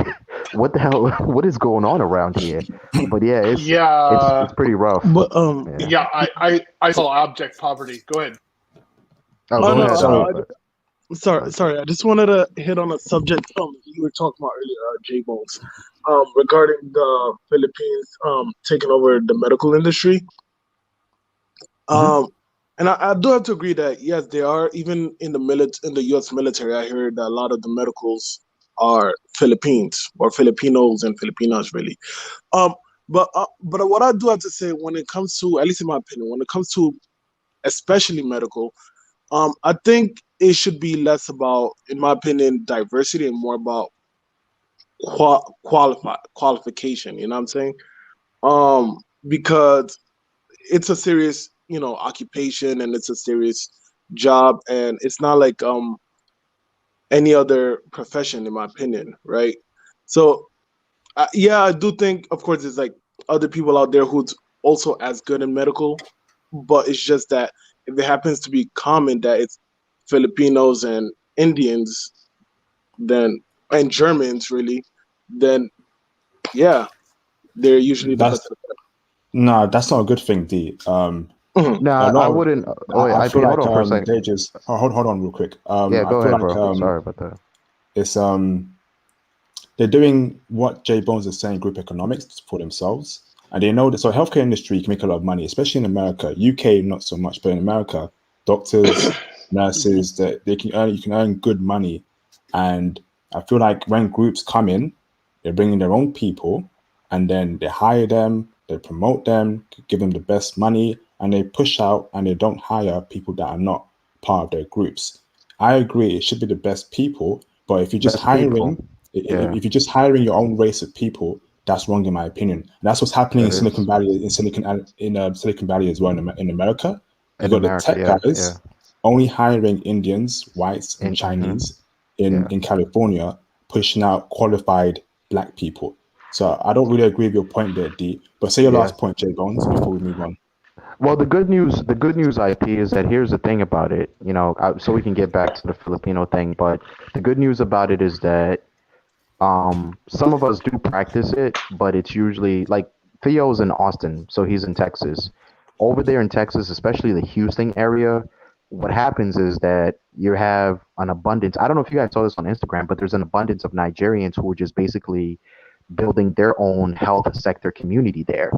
what the hell what is going on around here? But yeah, it's pretty rough. But Yeah, I saw abject poverty. Go ahead. Oh, oh go no, ahead. sorry. I just wanted to hit on a subject you were talking about earlier, J Bones, regarding the Philippines taking over the medical industry. And I do have to agree that yes, they are even in the U.S. military. I heard that a lot of the medicals are Philippines or Filipinos and Filipinas, really. But what I do have to say when it comes to, at least in my opinion, when it comes to especially medical, I think it should be less about, in my opinion, diversity and more about qualification. You know what I'm saying? Because it's a serious, occupation and it's a serious job, and it's not like any other profession, in my opinion, right? So yeah, I do think, of course, there's like other people out there who's also as good in medical, but it's just that if it happens to be common that it's Filipinos and Indians, then and Germans really, then yeah, they're usually the best. No, that's not a good thing, D. No, I wouldn't. I feel hold like on for a second. they just hold on real quick. Yeah, go I feel ahead, like bro. Sorry about that. it's they're doing what J Bones is saying, group economics for themselves, and they know that. So healthcare industry can make a lot of money, especially in America. UK not so much, but in America, doctors, nurses, that you can earn good money, and I feel like when groups come in, they're bringing their own people, and then they hire them, they promote them, give them the best money, and they push out and they don't hire people that are not part of their groups. I agree, it should be the best people, but if you're just if you're just hiring your own race of people, that's wrong in my opinion. And that's what's happening in Silicon Valley, Silicon Valley as well in America. You got the tech guys only hiring Indians, whites, and Chinese in California, pushing out qualified black people. So I don't really agree with your point there, D. But say your last point, J Bones, before we move on. Well, the good news, IP, is that here's the thing about it. So we can get back to the Filipino thing. But the good news about it is that some of us do practice it, but it's usually like Theo's in Austin, so he's in Texas. Over there in Texas, especially the Houston area, what happens is that you have an abundance. I don't know if you guys saw this on Instagram, but there's an abundance of Nigerians who are just basically building their own health sector community there.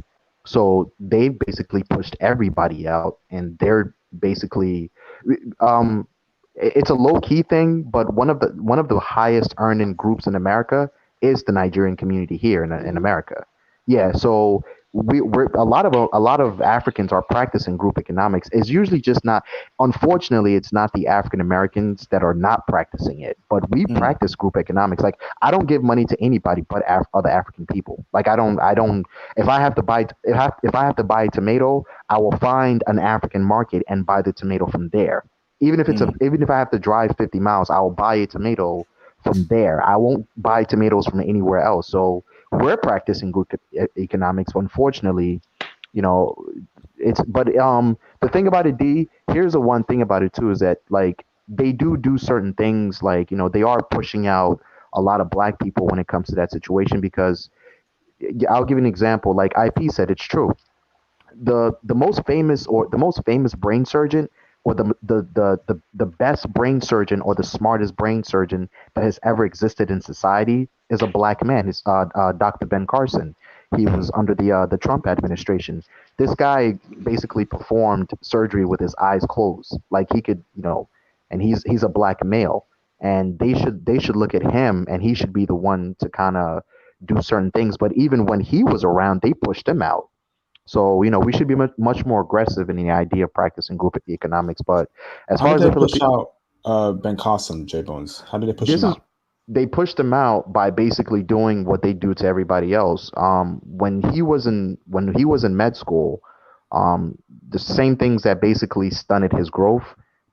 So they basically pushed everybody out, and they're basically it's a low key thing, but one of the highest earning groups in America is the Nigerian community here in America. Yeah, so we're a lot of Africans are practicing group economics. It's usually just not. Unfortunately, it's not the African Americans that are not practicing it, but we practice group economics. Like I don't give money to anybody but other African people. Like I don't. If I have to buy a tomato, I will find an African market and buy the tomato from there. Even if I have to drive 50 miles, I will buy a tomato from there. I won't buy tomatoes from anywhere else. So we're practicing group economics. Unfortunately, but the thing about it, D, here's the one thing about it too, is that like they do certain things, like they are pushing out a lot of black people when it comes to that situation. Because I'll give you an example. Like IP said, it's true. The most famous brain surgeon or the best brain surgeon or the smartest brain surgeon that has ever existed in society is a black man. His Dr. Ben Carson. He was under the Trump administration. This guy basically performed surgery with his eyes closed, like he could, and he's a black male, and they should look at him, and he should be the one to kind of do certain things. But even when he was around, they pushed him out. So, we should be much more aggressive in the idea of practicing group economics. But as How far did as they the push Philippines, out Ben Carson, J Bones? How did they push this him is out? they pushed him out by basically doing what they do to everybody else. When he was in med school, um, the same things that basically stunted his growth,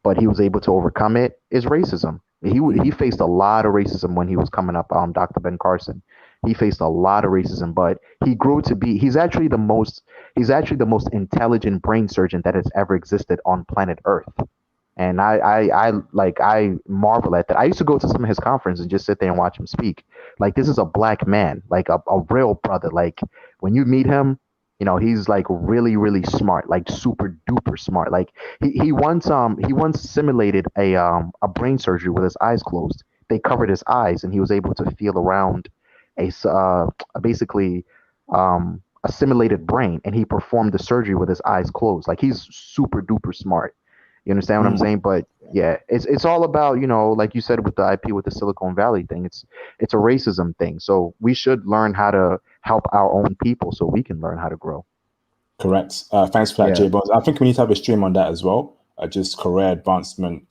but he was able to overcome it, is racism. He faced a lot of racism when he was coming up. Dr. Ben Carson, he faced a lot of racism, but he grew to be. He's actually the most intelligent brain surgeon that has ever existed on planet Earth. And I marvel at that. I used to go to some of his conferences and just sit there and watch him speak. Like, this is a black man, like a real brother. Like, when you meet him, he's like really, really smart, like super duper smart. Like, he once simulated a brain surgery with his eyes closed. They covered his eyes, and he was able to feel around basically a simulated brain, and he performed the surgery with his eyes closed. Like, he's super duper smart. You understand what I'm Mm. saying? But yeah, it's all about, like you said with the IP, with the Silicon Valley thing. It's a racism thing. So we should learn how to help our own people so we can learn how to grow. Correct. Thanks for that, Yeah. J Bones. I think we need to have a stream on that as well. Just career advancement,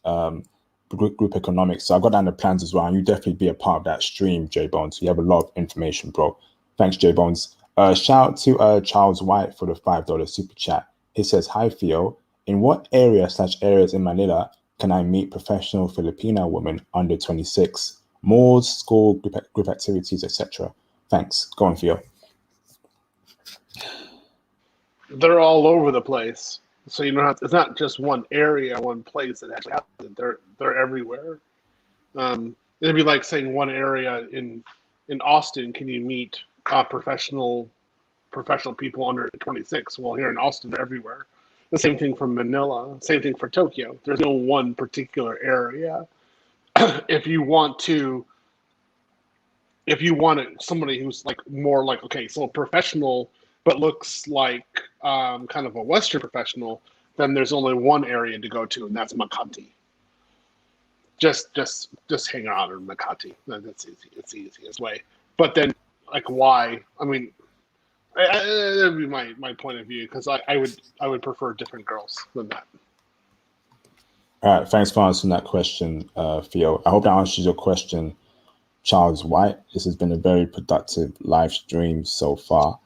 group economics. So I've got that in the plans as well. And you definitely be a part of that stream, J Bones. You have a lot of information, bro. Thanks, J Bones. Shout out to Charles White for the $5 super chat. He says, "Hi, Theo. In what area/areas in Manila can I meet professional Filipina women under 26? Malls, school, group activities, etc. Thanks." Go on, Theo. They're all over the place. So you don't have to, it's not just one area, one place that actually happens. They're everywhere. It'd be like saying one area in Austin, can you meet professional people under 26? Well, here in Austin, they're everywhere. The same thing for Manila. Same thing for Tokyo. There's no one particular area. if you want somebody who's like more like, okay, so a professional but looks like kind of a Western professional, then there's only one area to go to, and that's Makati. Just hang out in Makati. That's easy. It's the easiest way. But then, like, why? I mean, that would be my point of view, because I would prefer different girls than that. All right, thanks for answering that question, Theo. I hope that answers your question, Charles White. This has been a very productive live stream so far.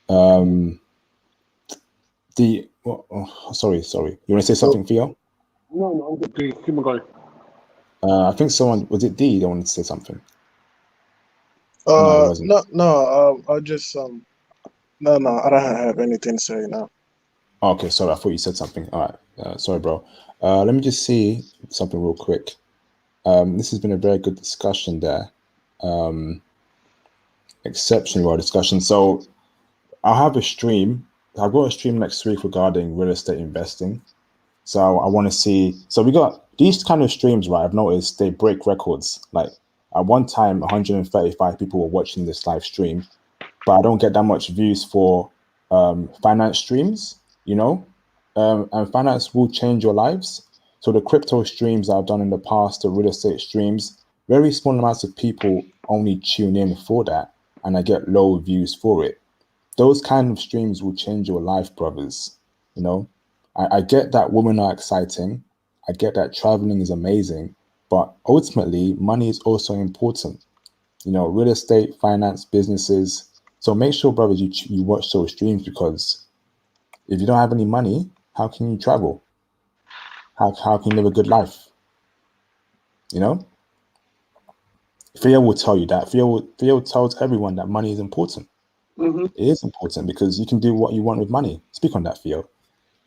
Sorry. You want to say something, Theo? No, I'm good. Keep on going. I think was it D that wanted to say something? No, it wasn't. no. I just no. I don't have anything to say now. Okay, sorry. I thought you said something. All right. Sorry, bro. Let me just see something real quick. This has been a very good discussion there. Exceptionally well discussion. So I'll have a stream. I've got a stream next week regarding real estate investing. So I want to see. So we got these kind of streams, right? I've noticed they break records. Like, at one time, 135 people were watching this live stream, but I don't get that much views for finance streams, and finance will change your lives. So the crypto streams I've done in the past, the real estate streams, very small amounts of people only tune in for that, and I get low views for it. Those kind of streams will change your life, brothers. I get that women are exciting. I get that traveling is amazing, but ultimately money is also important. Real estate, finance, businesses. So make sure, brothers, you watch those streams, because if you don't have any money, how can you travel? How can you live a good life? Theo will tell you that. Theo tells everyone that money is important. Mm-hmm. It is important because you can do what you want with money. Speak on that, Theo.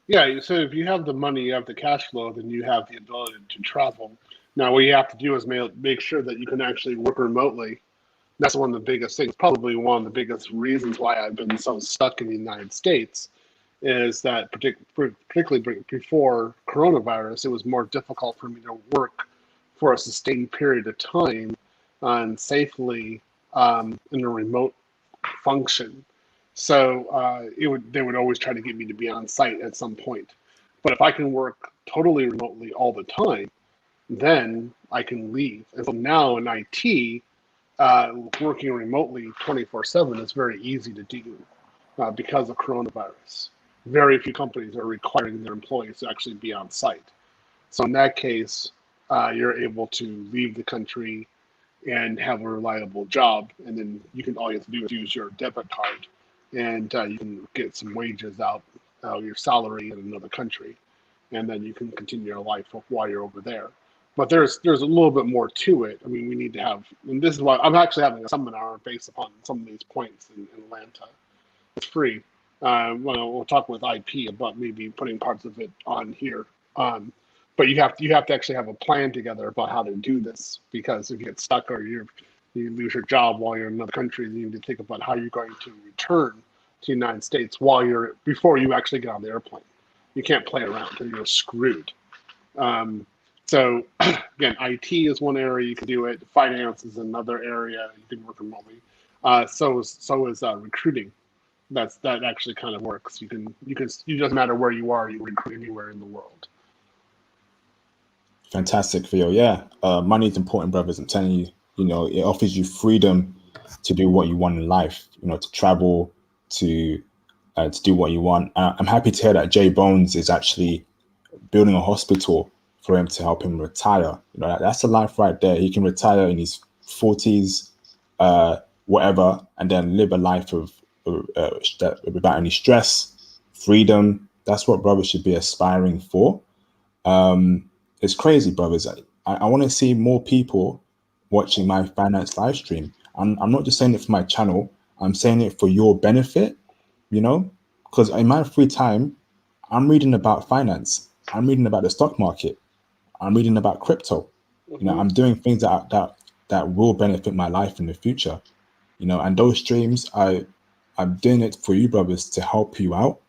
Yeah, so if you have the money, you have the cash flow, then you have the ability to travel. Now, what you have to do is make sure that you can actually work remotely. That's one of the biggest things, probably one of the biggest reasons why I've been so stuck in the United States, is that particularly before coronavirus, it was more difficult for me to work for a sustained period of time and safely in a remote function. So they would always try to get me to be on site at some point. But if I can work totally remotely all the time, then I can leave. And so now in IT, working remotely 24/7 is very easy to do because of coronavirus. Very few companies are requiring their employees to actually be on site. So in that case, you're able to leave the country and have a reliable job, and then all you have to do is use your debit card, and you can get some wages out of your salary in another country, and then you can continue your life while you're over there. But there's a little bit more to it. I mean, we need to have, and this is why I'm actually having a seminar based upon some of these points in Atlanta. It's free. We'll talk with IP about maybe putting parts of it on here. But you have to actually have a plan together about how to do this, because if you get stuck or you lose your job while you're in another country, then you need to think about how you're going to return to the United States before you actually get on the airplane. You can't play around or you're screwed. So again, IT is one area you can do it. Finance is another area you can work remotely. So is recruiting. That actually kind of works. It doesn't matter where you are, you recruit anywhere in the world. Fantastic, Theo. Yeah, money is important, brothers. I'm telling you, it offers you freedom to do what you want in life. To travel, to do what you want. I'm happy to hear that Jay Bones is actually building a hospital for him to help him retire. That's a life right there. He can retire in his 40s, whatever, and then live a life of without any stress, freedom. That's what brothers should be aspiring for. It's crazy, brothers. I want to see more people watching my finance live stream. I'm not just saying it for my channel. I'm saying it for your benefit, because in my free time, I'm reading about finance. I'm reading about the stock market. I'm reading about crypto. I'm doing things that will benefit my life in the future. And those streams, I'm doing it for you, brothers, to help you out,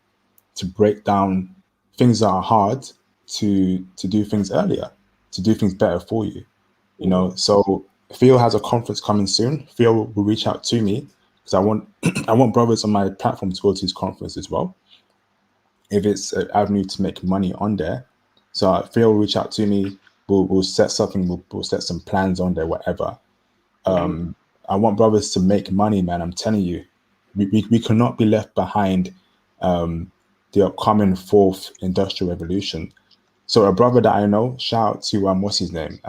to break down things that are hard, to do things earlier, to do things better for you. So Theo has a conference coming soon. Theo will reach out to me because I want brothers on my platform to go to his conference as well, if it's an avenue to make money on there. So Theo will reach out to me. We'll set something. We'll set some plans on there, whatever. I want brothers to make money, man. I'm telling you, we cannot be left behind the upcoming fourth industrial revolution. So a brother that I know, shout out to what's his name,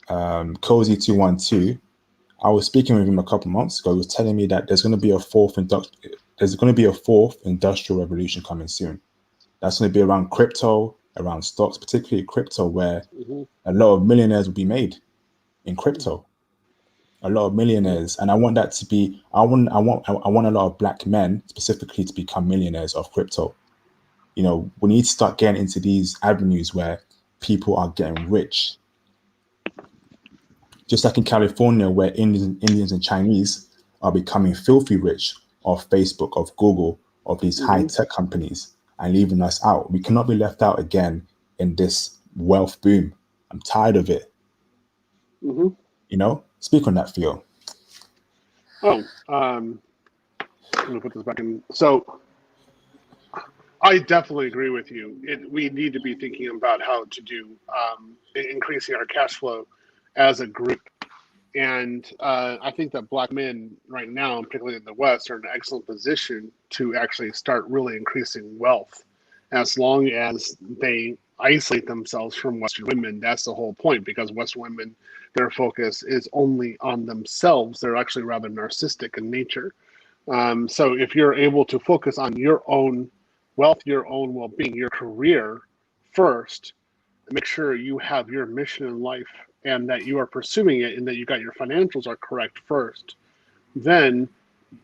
Cozy212. I was speaking with him a couple months ago. He was telling me that there's going to be a fourth industrial revolution coming soon. That's going to be around crypto, around stocks, particularly crypto, where a lot of millionaires will be made in crypto. A lot of millionaires, and I want that to be. I want a lot of black men specifically to become millionaires of crypto. We need to start getting into these avenues where people are getting rich. Just like in California, where Indians and Chinese are becoming filthy rich off Facebook, of Google, of these high tech companies, and leaving us out. We cannot be left out again in this wealth boom. I'm tired of it. Speak on that, Theo. I'm gonna put this back in. So I definitely agree with you. We need to be thinking about how to do increasing our cash flow as a group. And I think that black men right now, particularly in the West, are in an excellent position to actually start really increasing wealth, as long as they isolate themselves from Western women. That's the whole point, because Western women, their focus is only on themselves. They're actually rather narcissistic in nature. So if you're able to focus on your own wealth, your own well-being, your career first, make sure you have your mission in life and that you are pursuing it and that you got your financials are correct first, then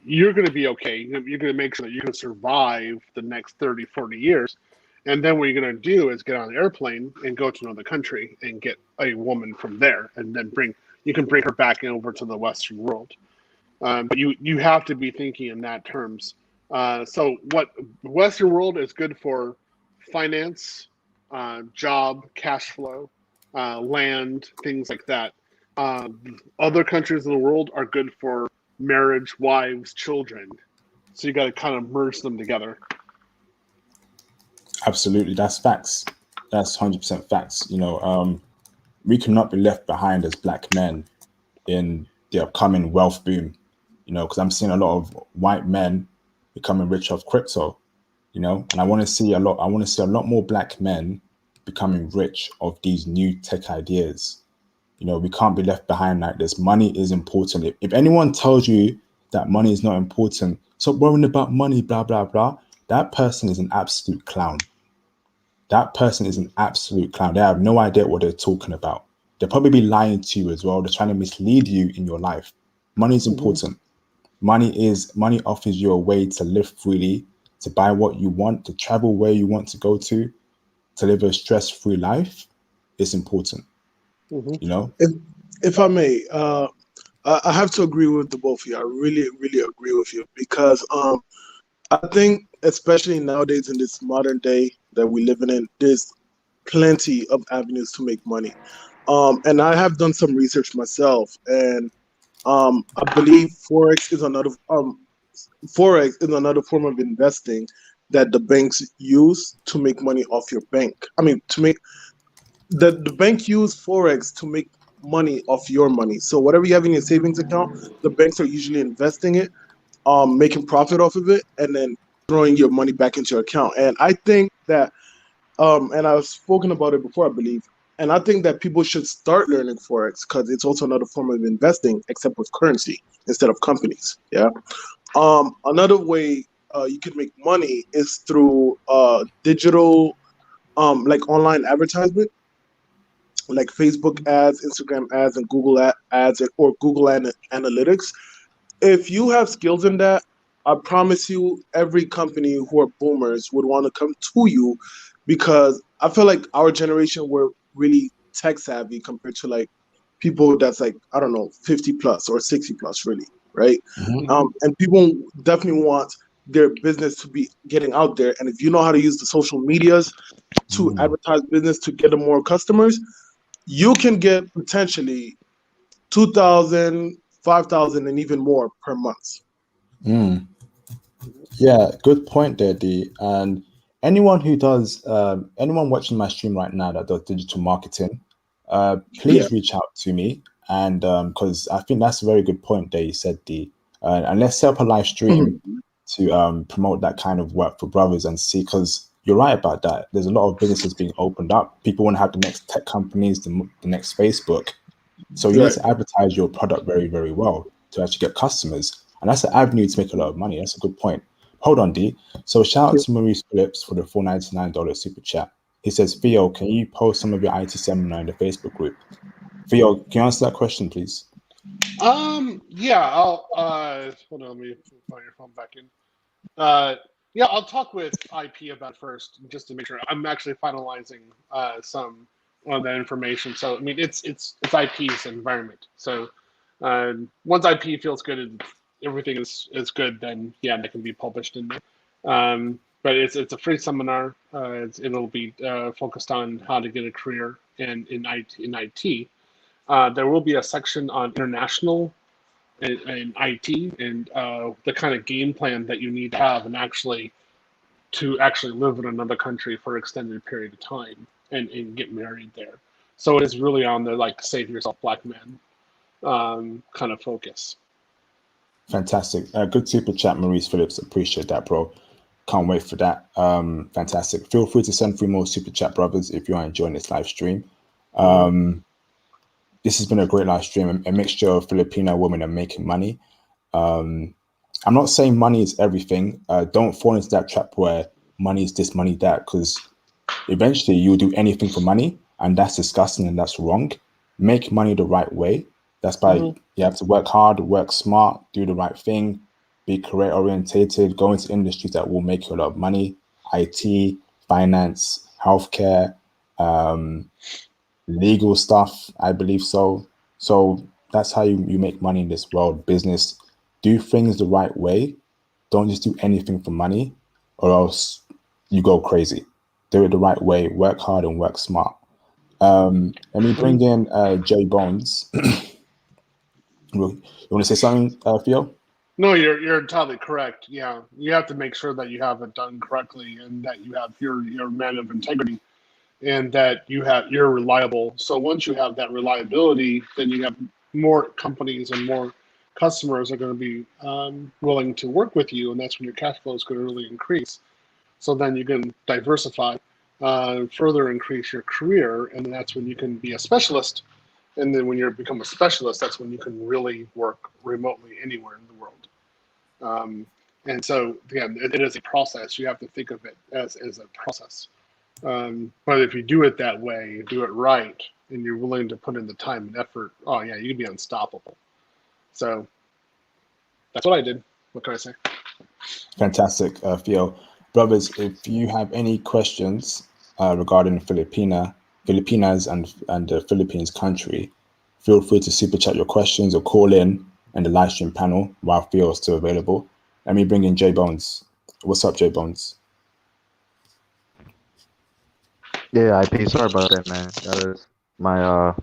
you're going to be okay. You're going to make sure that you're going to survive the next 30, 40 years. And then what you're going to do is get on an airplane and go to another country and get a woman from there, and then you can bring her back over to the Western world. But you have to be thinking in that terms. So what Western world is good for finance, job, cash flow, land, things like that. Other countries in the world are good for marriage, wives, children. So you got to kind of merge them together. Absolutely, that's facts. That's 100% facts. We cannot be left behind as black men in the upcoming wealth boom. Because I'm seeing a lot of white men becoming rich off crypto. And I want to see a lot. I want to see a lot more black men becoming rich of these new tech ideas. We can't be left behind like this. Money is important. If anyone tells you that money is not important, stop worrying about money, blah, blah, blah. That person is an absolute clown. That person is an absolute clown. They have no idea what they're talking about. They'll probably be lying to you as well. They're trying to mislead you in your life. Money is important. Money offers you a way to live freely, to buy what you want, to travel where you want to go to live a stress-free life. It's important. If I may, I have to agree with the both of you. I really, really agree with you because I think, especially nowadays in this modern day that we're living in, there's plenty of avenues to make money. And I have done some research myself, and I believe Forex is another form of investing that the banks use to make money off your bank. I mean, the bank use Forex to make money off your money. So whatever you have in your savings account, the banks are usually investing it, making profit off of it, and then throwing your money back into your account. And I think that, and I've spoken about it before, I believe, and I think that people should start learning Forex because it's also another form of investing, except with currency instead of companies. Yeah. Another way you can make money is through digital, like online advertisement, like Facebook ads, Instagram ads, and Google ads, or Google Analytics. If you have skills in that, I promise you, every company who are boomers would want to come to you, because I feel like our generation were really tech savvy compared to like people that's like, I don't know, 50 plus or 60 plus, really, right? And people definitely want their business to be getting out there. And if you know how to use the social medias to advertise business to get them more customers, you can get potentially 2,000, 5,000, and even more per month. Yeah, good point there, D. And anyone who does, anyone watching my stream right now that does digital marketing, please reach out to me. And because I think that's a very good point there you said, D. And let's set up a live stream to promote that kind of work for brothers and see, because you're right about that. There's a lot of businesses being opened up. People want to have the next tech companies, the next Facebook. So you need to advertise your product very, very well to actually get customers. And that's an avenue to make a lot of money. That's a good point. Hold on, D. So shout out to Maurice Phillips for the $4.99 super chat. He says, Theo, can you post some of your IT seminar in the Facebook group? Theo, can you answer that question, please? Yeah, I'll hold on, let me put your phone back in. Yeah, I'll talk with IP about it first, just to make sure. I'm actually finalizing some of that information. So I mean, it's IP's environment. So once IP feels good and everything is good, then yeah, that can be published in there. But it's a free seminar. It'll be focused on how to get a career in IT. There will be a section on international in IT and the kind of game plan that you need to have and to live in another country for an extended period of time and get married there. So it is really on the like save yourself black man kind of focus. Fantastic. Good super chat, Maurice Phillips. Appreciate that, bro. Can't wait for that. Fantastic. Feel free to send through more super chat, brothers, if you are enjoying this live stream. This has been a great live stream, a mixture of Filipino women and making money. I'm not saying money is everything. Don't fall into that trap where money is this, money that, because eventually you'll do anything for money, and that's disgusting and that's wrong. Make money the right way. That's by you have to work hard, work smart, do the right thing, be career orientated, go into industries that will make you a lot of money, IT, finance, healthcare, legal stuff, I believe so. So that's how you make money in this world. Business, do things the right way, don't just do anything for money, or else you go crazy. Do it the right way. Work hard and work smart. Let me bring in Jay Bones. You want to say something, Theo? No, you're entirely correct. Yeah, you have to make sure that you have it done correctly, and that you have you're a man of integrity, and that you're reliable. So once you have that reliability, then you have more companies and more customers are going to be willing to work with you, and that's when your cash flow is going to really increase. So then you can diversify, further increase your career, and then that's when you can be a specialist. And then when you become a specialist, that's when you can really work remotely anywhere in the world. And so, again, it is a process. You have to think of it as a process. But if you do it that way, you do it right, and you're willing to put in the time and effort, oh yeah, you can be unstoppable. So that's what I did. What can I say? Fantastic, Theo. Brothers, if you have any questions regarding Filipinas and the Philippines country, feel free to super chat your questions or call in the live stream panel while Theo is still available. Let me bring in Jay Bones. What's up, Jay Bones? Yeah, IP. Sorry about that, man. That is my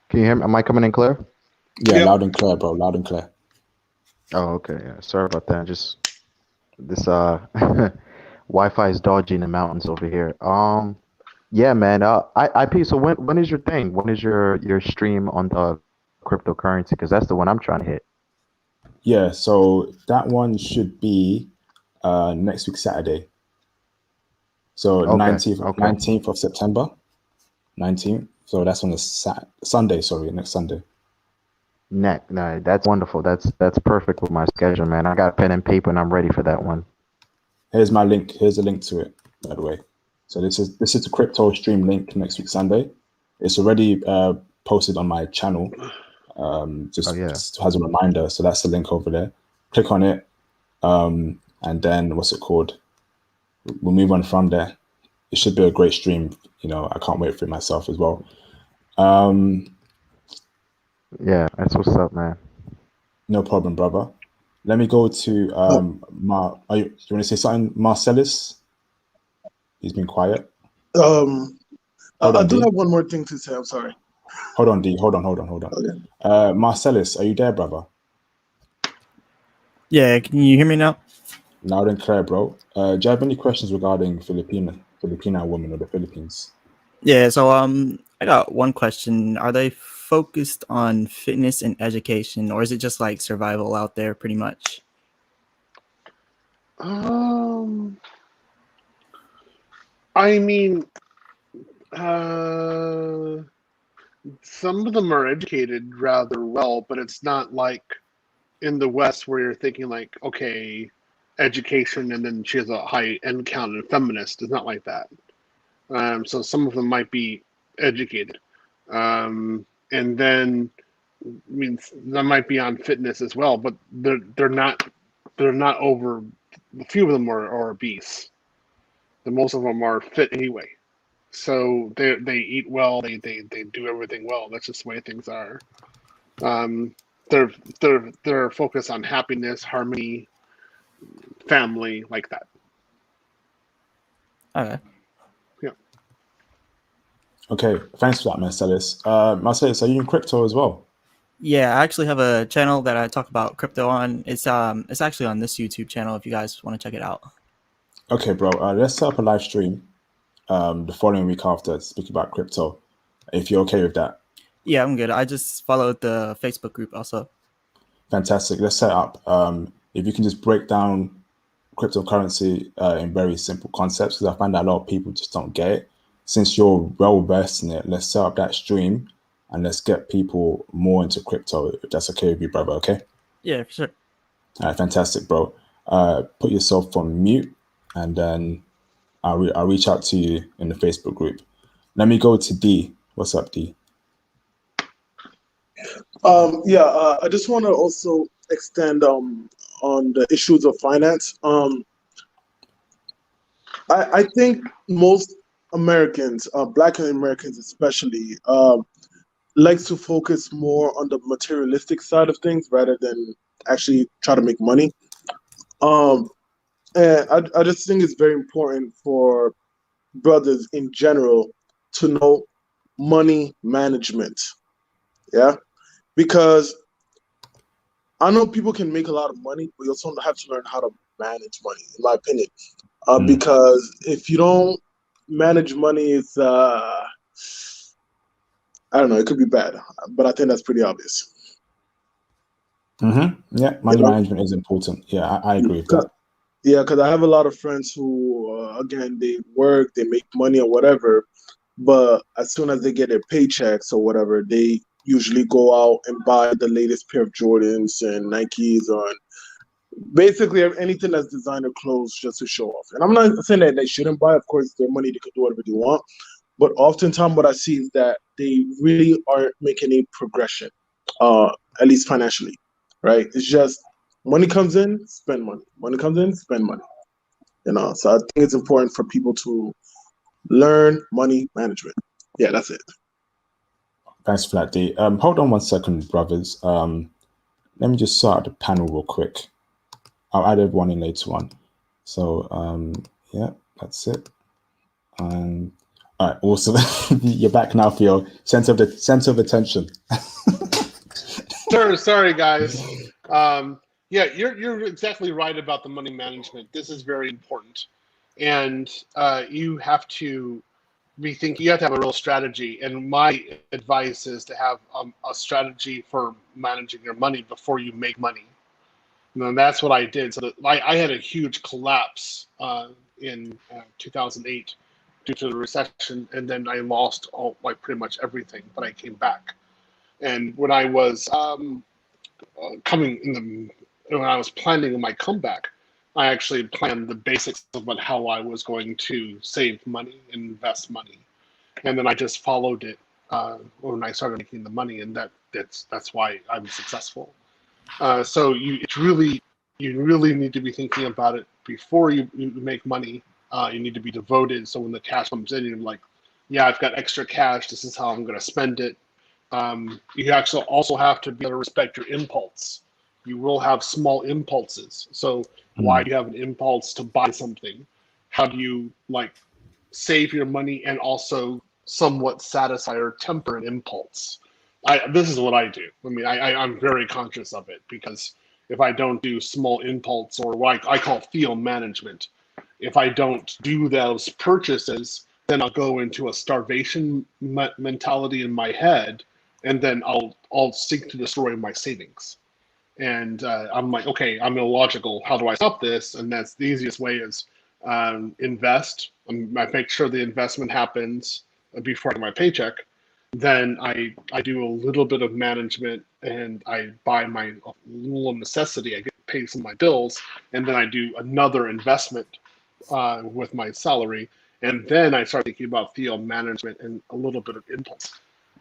Can you hear me? Am I coming in clear? Yeah, Yep. loud and clear, bro. Loud and clear. Oh, okay. Yeah, sorry about that. Just this Wi-Fi is dodgy in the mountains over here. Yeah, man. IP. So when is your thing? When is your stream on the cryptocurrency? Because that's the one I'm trying to hit. Yeah, so that one should be next week Saturday. So Okay, 19th of September. 19th. So that's on the Sunday, sorry, next Sunday. No, that's wonderful. That's perfect with my schedule, man. I got pen and paper and I'm ready for that one. Here's my link. Here's a link to it, by the way. So this is the crypto stream link next week Sunday. It's already posted on my channel. Just has a reminder. So that's the link over there. Click on it, and then what's it called? We'll move on from there. It should be a great stream. I can't wait for it myself as well. Yeah, that's what's up, man. No problem, brother. Let me go to you want to say something, Marcellus? He's been quiet. I do have one more thing to say. I'm sorry. Hold on, D. Hold on. Okay. Marcellus, are you there, brother? Yeah, can you hear me now? Loud and clear, bro. Do you have any questions regarding Filipina women or the Philippines? Yeah, so I got one question. Are they focused on fitness and education, or is it just like survival out there pretty much? I mean, some of them are educated rather well, but it's not like in the West where you're thinking like, okay, education and then she has a high end count and feminist. It's not like that. So some of them might be educated, and then that might be on fitness as well, but they're not over. A few of them are obese. The most of them are fit anyway. So they eat well. They do everything well. That's just the way things are. They're focused on happiness, harmony, family, like that. Okay. Yeah. Okay. Thanks for that, Marcellus. Marcellus, are you in crypto as well? Yeah, I actually have a channel that I talk about crypto on. It's actually on this YouTube channel if you guys want to check it out. Okay, bro. Let's set up a live stream the following week after speaking about crypto, if you're okay with that. Yeah, I'm good. I just followed the Facebook group also. Fantastic. Let's set up. If you can just break down cryptocurrency in very simple concepts, because I find that a lot of people just don't get it. Since you're well versed in it, let's set up that stream and let's get people more into crypto, if that's okay with you, brother. Okay? Yeah, for sure. All right, fantastic, bro. Put yourself on mute, and then I'll reach out to you in the Facebook group. Let me go to D. What's up, D? I just want to also extend on the issues of finance. I think most Americans, Black Americans especially, like to focus more on the materialistic side of things rather than actually try to make money. And I just think it's very important for brothers in general to know money management. Yeah, because I know people can make a lot of money, but you also have to learn how to manage money, in my opinion. Because if you don't manage money, it's I don't know, it could be bad, but I think that's pretty obvious. Yeah, money management is important. Yeah, I agree with that. Yeah, because I have a lot of friends who, again, they work, they make money or whatever, but as soon as they get their paychecks or whatever, they usually go out and buy the latest pair of Jordans and Nikes or basically anything that's designer clothes just to show off. And I'm not saying that they shouldn't buy. Of course, their money, they can do whatever they want. But oftentimes what I see is that they really aren't making a progression, at least financially, right? It's just money comes in, spend money. Money comes in, spend money. So I think it's important for people to learn money management. Yeah, that's it. Thanks for that, D. Hold on 1 second, brothers. Let me just sort out the panel real quick. I'll add everyone in later on. So yeah, that's it. And all right, awesome. You're back now for your sense of attention. Sorry, guys. Yeah, you're exactly right about the money management. This is very important, and you have to you have to have a real strategy. And my advice is to have a strategy for managing your money before you make money. And that's what I did. So I had a huge collapse in 2008 due to the recession, and then I lost pretty much everything. But I came back, and when I was when I was planning my comeback, I actually planned the basics of how I was going to save money and invest money, and then I just followed it when I started making the money, and that's why I'm successful. So you really need to be thinking about it before you make money. You need to be devoted. So when the cash comes in, you're like, yeah, I've got extra cash. This is how I'm going to spend it. You actually also have to be able to respect your impulse. You will have small impulses. So why do you have an impulse to buy something? How do you save your money and also somewhat satisfy or temper an impulse? This is what I do. I mean, I'm very conscious of it, because if I don't do small impulse, or what I call feel management, if I don't do those purchases, then I'll go into a starvation mentality in my head, and then I'll seek to destroy my savings. And I'm like, okay, I'm illogical. How do I stop this? And that's the easiest way is invest. I make sure the investment happens before I get my paycheck. Then I do a little bit of management, and I buy my little necessity. I get paid some of my bills, and then I do another investment with my salary, and then I start thinking about field management and a little bit of impulse.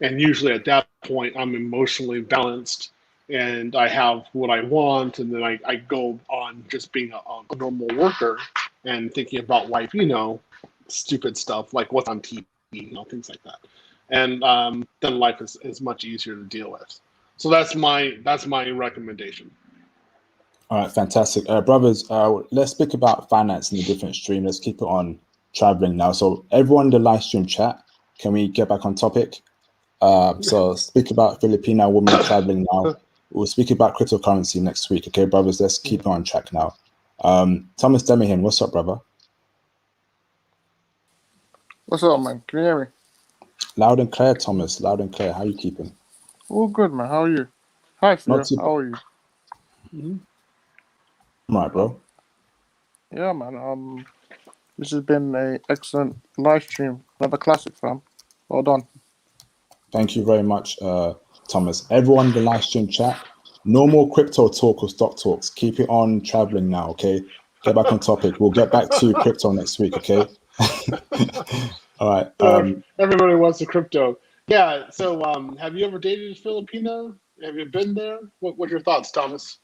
And usually at that point, I'm emotionally balanced, and I have what I want, and then I go on just being a normal worker and thinking about life, stupid stuff like what's on TV, things like that. And then life is much easier to deal with. So that's my recommendation. All right, fantastic. Brothers, let's speak about finance in a different stream. Let's keep it on traveling now. So everyone in the live stream chat, can we get back on topic? So speak about Filipina women traveling now. We'll speak about cryptocurrency next week. Okay, brothers, let's keep on track now. Thomas Demihan, what's up, brother? What's up, man? Can you hear me? Loud and clear, Thomas. Loud and clear. How are you keeping? Oh, good, man. How are you? Hi, Theo. How are you? I'm right, bro. Yeah, man. This has been an excellent live stream. Another classic, fam. Well done. Thank you very much, Thomas. Everyone in the live stream chat, no more crypto talk or stock talks. Keep it on traveling now, okay? Get back on topic. We'll get back to crypto next week, okay? All right. Everybody wants the crypto. Yeah. So, have you ever dated a Filipino? Have you been there? What are your thoughts, Thomas?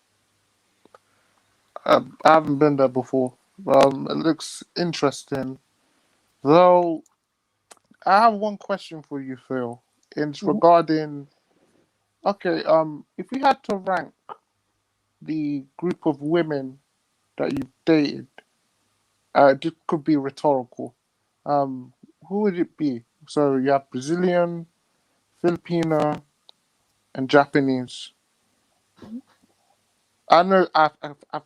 I haven't been there before. It looks interesting. Though, I have one question for you, Phil. It's regarding. Okay. If you had to rank the group of women that you've dated, this could be rhetorical. Who would it be? So you have Brazilian, Filipino, and Japanese. I know. I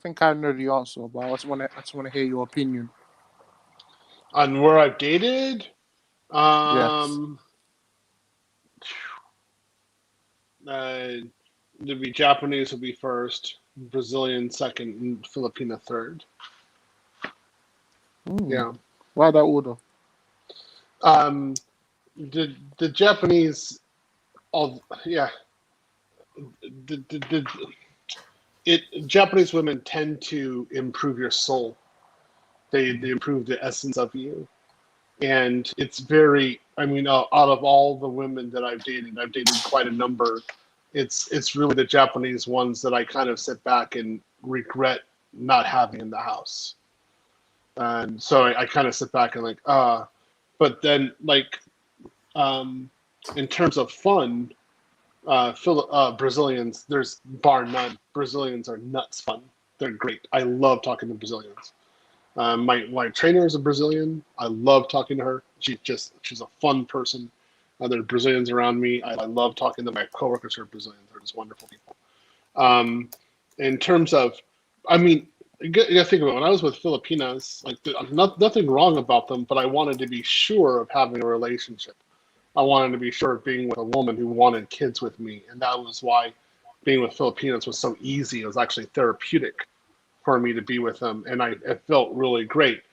think I know the answer, but I just want to hear your opinion. On where I've dated, Yes. There'd be Japanese would be first, Brazilian second, and Filipina third. Yeah. Why that order? The Japanese, yeah. Japanese women tend to improve your soul. They improve the essence of you, and it's very. I mean, out of all the women that I've dated quite a number. It's really the Japanese ones that I kind of sit back and regret not having in the house. And so I kind of sit back and like, but then like, in terms of fun, Brazilians, there's bar none. Brazilians are nuts fun. They're great. I love talking to Brazilians. My trainer is a Brazilian. I love talking to her. She's a fun person. There are Brazilians around me. I love talking to my coworkers who are Brazilians. They're just wonderful people. In terms of, I mean, you gotta think about it. When I was with Filipinas, like nothing wrong about them, but I wanted to be sure of having a relationship. I wanted to be sure of being with a woman who wanted kids with me, and that was why being with Filipinas was so easy. It was actually therapeutic for me to be with them, and it felt really great.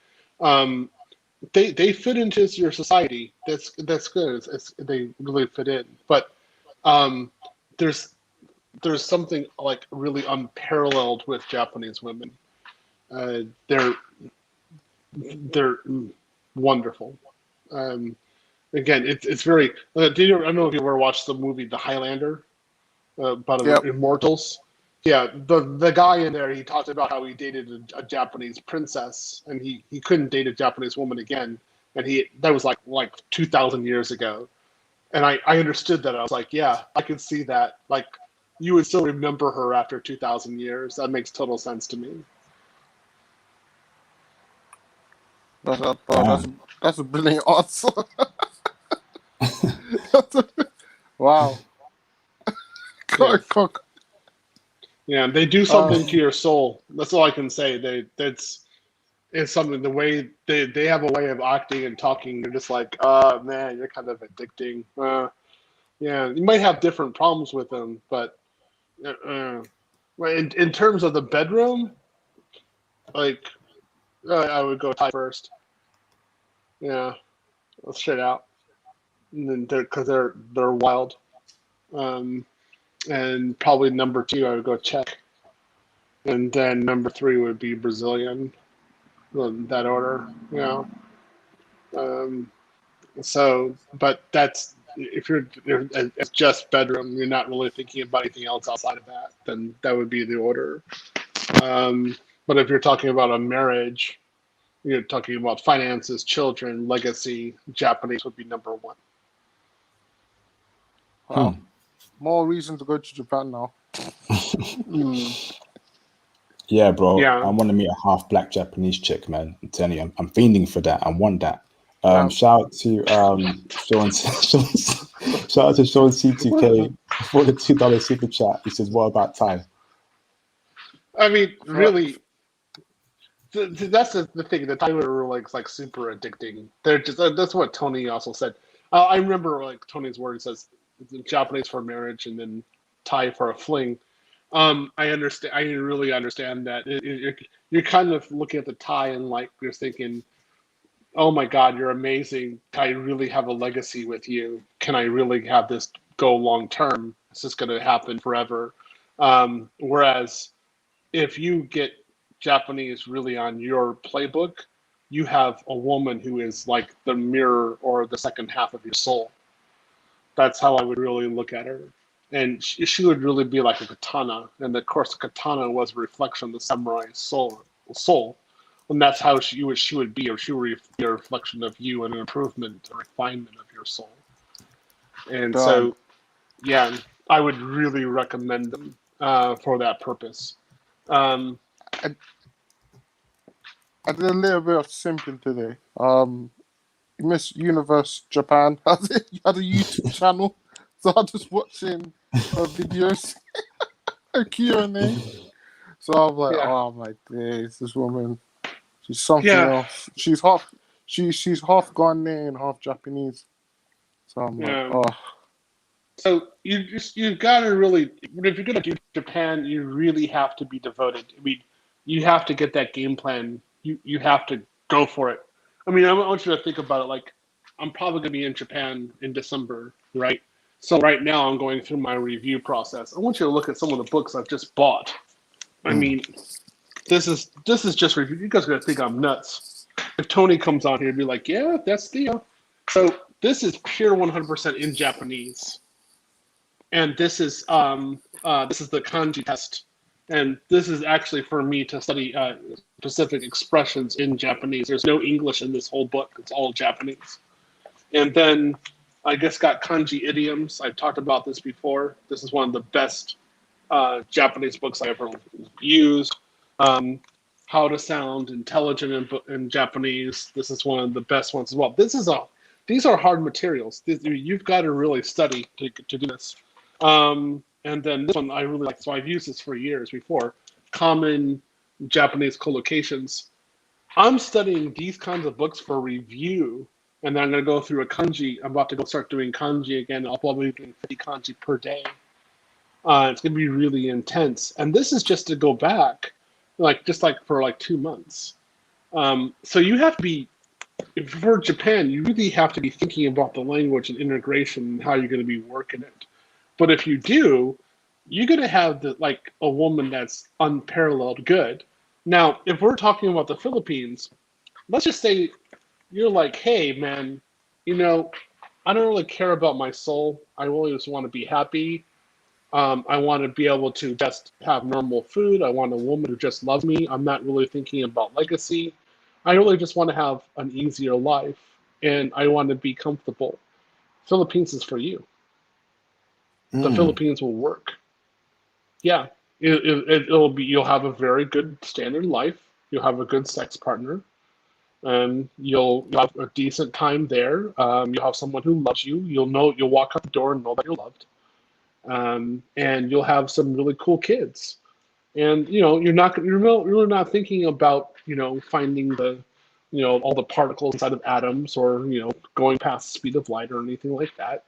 They fit into your society. That's good. They really fit in. But there's something like really unparalleled with Japanese women. They're wonderful. Again, it's very. I don't know if you ever watched the movie The Highlander about immortals. Yeah, the guy in there, he talked about how he dated a Japanese princess, and he couldn't date a Japanese woman again, and that was like 2,000 years ago, and I understood that. I was like, yeah, I could see that. Like, you would still remember her after 2,000 years. That makes total sense to me. That's a brilliant answer. Wow. Yeah. Yeah, they do something to your soul. That's all I can say. It's something. The way they have a way of acting and talking. They're just like, oh man, you're kind of addicting. Yeah, you might have different problems with them, but in terms of the bedroom, like I would go Thai first. Yeah, straight out, and then they're wild. And probably number 2, I would go Czech. And then number 3 would be Brazilian, in that order, you know. But that's, if it's just bedroom, you're not really thinking about anything else outside of that, then that would be the order. But if you're talking about a marriage, you're talking about finances, children, legacy, Japanese would be number 1. Wow. More reason to go to Japan now. Yeah, bro. Yeah. I want to meet a half black Japanese chick, man. I'm telling you, I'm fiending for that. I want that. Shout out to Sean. Shout out to Sean C2K for the $2 super chat. He says, "What about Thai?" I mean, really, that's the thing. The Thai were like super addicting. They're just that's what Tony also said. I remember like Tony's word. He says Japanese for marriage and then Thai for a fling. I understand. I really understand that. You're kind of looking at the Thai and like you're thinking, oh my God, you're amazing. Can I really have a legacy with you? Can I really have this go long term? Is this going to happen forever? Whereas if you get Japanese really on your playbook, you have a woman who is like the mirror or the second half of your soul. That's how I would really look at her. And she would really be like a katana. And of course, the katana was a reflection of the samurai's soul. And that's how she would be, or she would be a reflection of you and an improvement, a refinement of your soul. And so, yeah, I would really recommend them for that purpose. I did a little bit of simping today. Miss Universe Japan had a YouTube channel, so I'm just watching her videos, her Q&A. So I'm like, Yeah. oh my days, this woman, she's something Yeah. else. She's half half Ghanaian, half Japanese. So I'm like, Yeah. oh, So you've got to really, if you're going to do Japan, you really have to be devoted. I mean, you have to get that game plan. You have to go for it. I mean, I want you to think about it. Like, I'm probably going to be in Japan in December, right? So right now I'm going through my review process. I want you to look at some of the books I've just bought. I mean, this is just review. You guys are going to think I'm nuts. If Tony comes on here and be like, yeah, that's Theo. So this is pure 100% in Japanese. And this is the kanji test, and this is actually for me to study specific expressions in Japanese. There's no English in this whole book; it's all Japanese. And then I just got kanji idioms. I've talked about this before. This is one of the best Japanese books I ever used. How to sound intelligent in Japanese. This is one of the best ones as well. These are hard materials. You've got to really study to do this. And then this one I really like, so I've used this for years before. Common Japanese collocations. I'm studying these kinds of books for review, and then I'm going to go through a kanji. I'm about to go start doing kanji again. I'll probably be doing 50 kanji per day. It's going to be really intense. And this is just to go back, just for 2 months. So you have to be, for Japan, you really have to be thinking about the language and integration and how you're going to be working it. But if you do, you're going to have a woman that's unparalleled good. Now, if we're talking about the Philippines, let's just say you're like, hey, man, I don't really care about my soul. I really just want to be happy. I want to be able to just have normal food. I want a woman who just loves me. I'm not really thinking about legacy. I really just want to have an easier life, and I want to be comfortable. Philippines is for you. The Philippines will work. Yeah, it'll be. You'll have a very good standard life. You'll have a good sex partner, and you'll have a decent time there. You'll have someone who loves you. You'll walk out the door and know that you're loved. And you'll have some really cool kids. And you're really not thinking about finding the all the particles inside of atoms, or going past the speed of light or anything like that.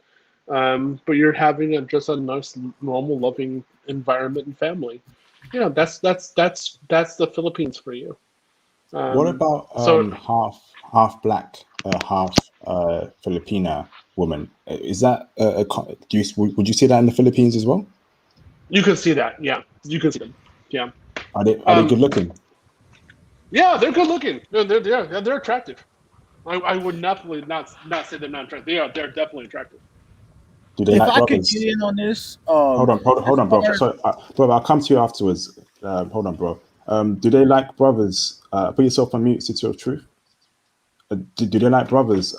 But you're having just a nice, normal, loving environment and family. That's the Philippines for you. What about So half black, half Filipina woman? Is that would you see that in the Philippines as well? you can see that. Yeah, you can see them. Yeah. Are they good looking? Yeah, they're good looking. They're attractive. I would definitely not say they're not attractive. They're definitely attractive. Do they If like I could brothers? get in on this, Hold on, bro. Sorry, bro. I'll come to you afterwards. Hold on, bro. Do they like brothers? Put yourself on mute. City of Truth. Do they like brothers?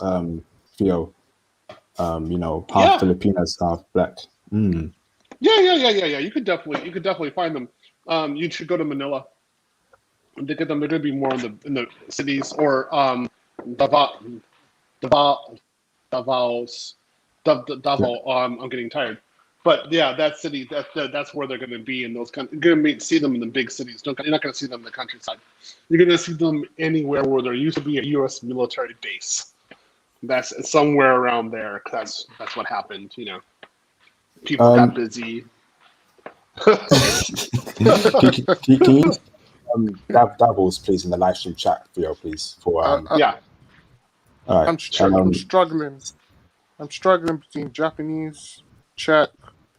Theo. Half Filipinas, half black. Yeah. You could definitely find them. You should go to Manila. They're going to be more in the cities, or Davao. I'm getting tired. But yeah, that city, that's where they're going to be in those countries. You're going to see them in the big cities. You're not going to see them in the countryside. You're going to see them anywhere where there used to be a U.S. military base. That's somewhere around there. That's what happened. People got busy. Can you Davos, please, in the live stream chat, Theo, please? Yeah. All right. I'm struggling. I'm struggling between Japanese, Czech,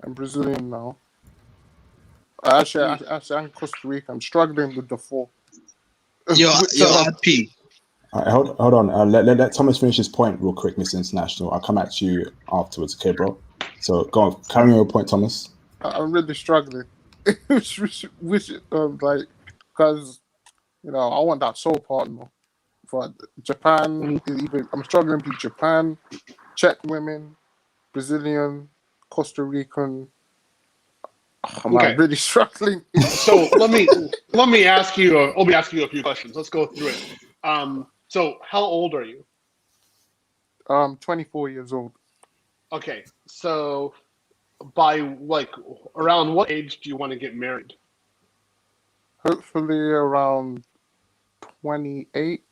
and Brazilian now. Actually, I'm Costa Rica. I'm struggling with the four. Yo, IP. All right, hold on. Let Thomas finish his point real quick, Mr. International. I'll come back to you afterwards, okay, bro? So go on, carry on your point, Thomas. I'm really struggling. Because I want that soul partner. For Japan, I'm struggling with Japan, Czech women, Brazilian, Costa Rican. I'm really struggling. So let me ask you a few questions. Let's go through it. So how old are you? 24 years old. Okay, so by around what age do you want to get married? Hopefully around 28,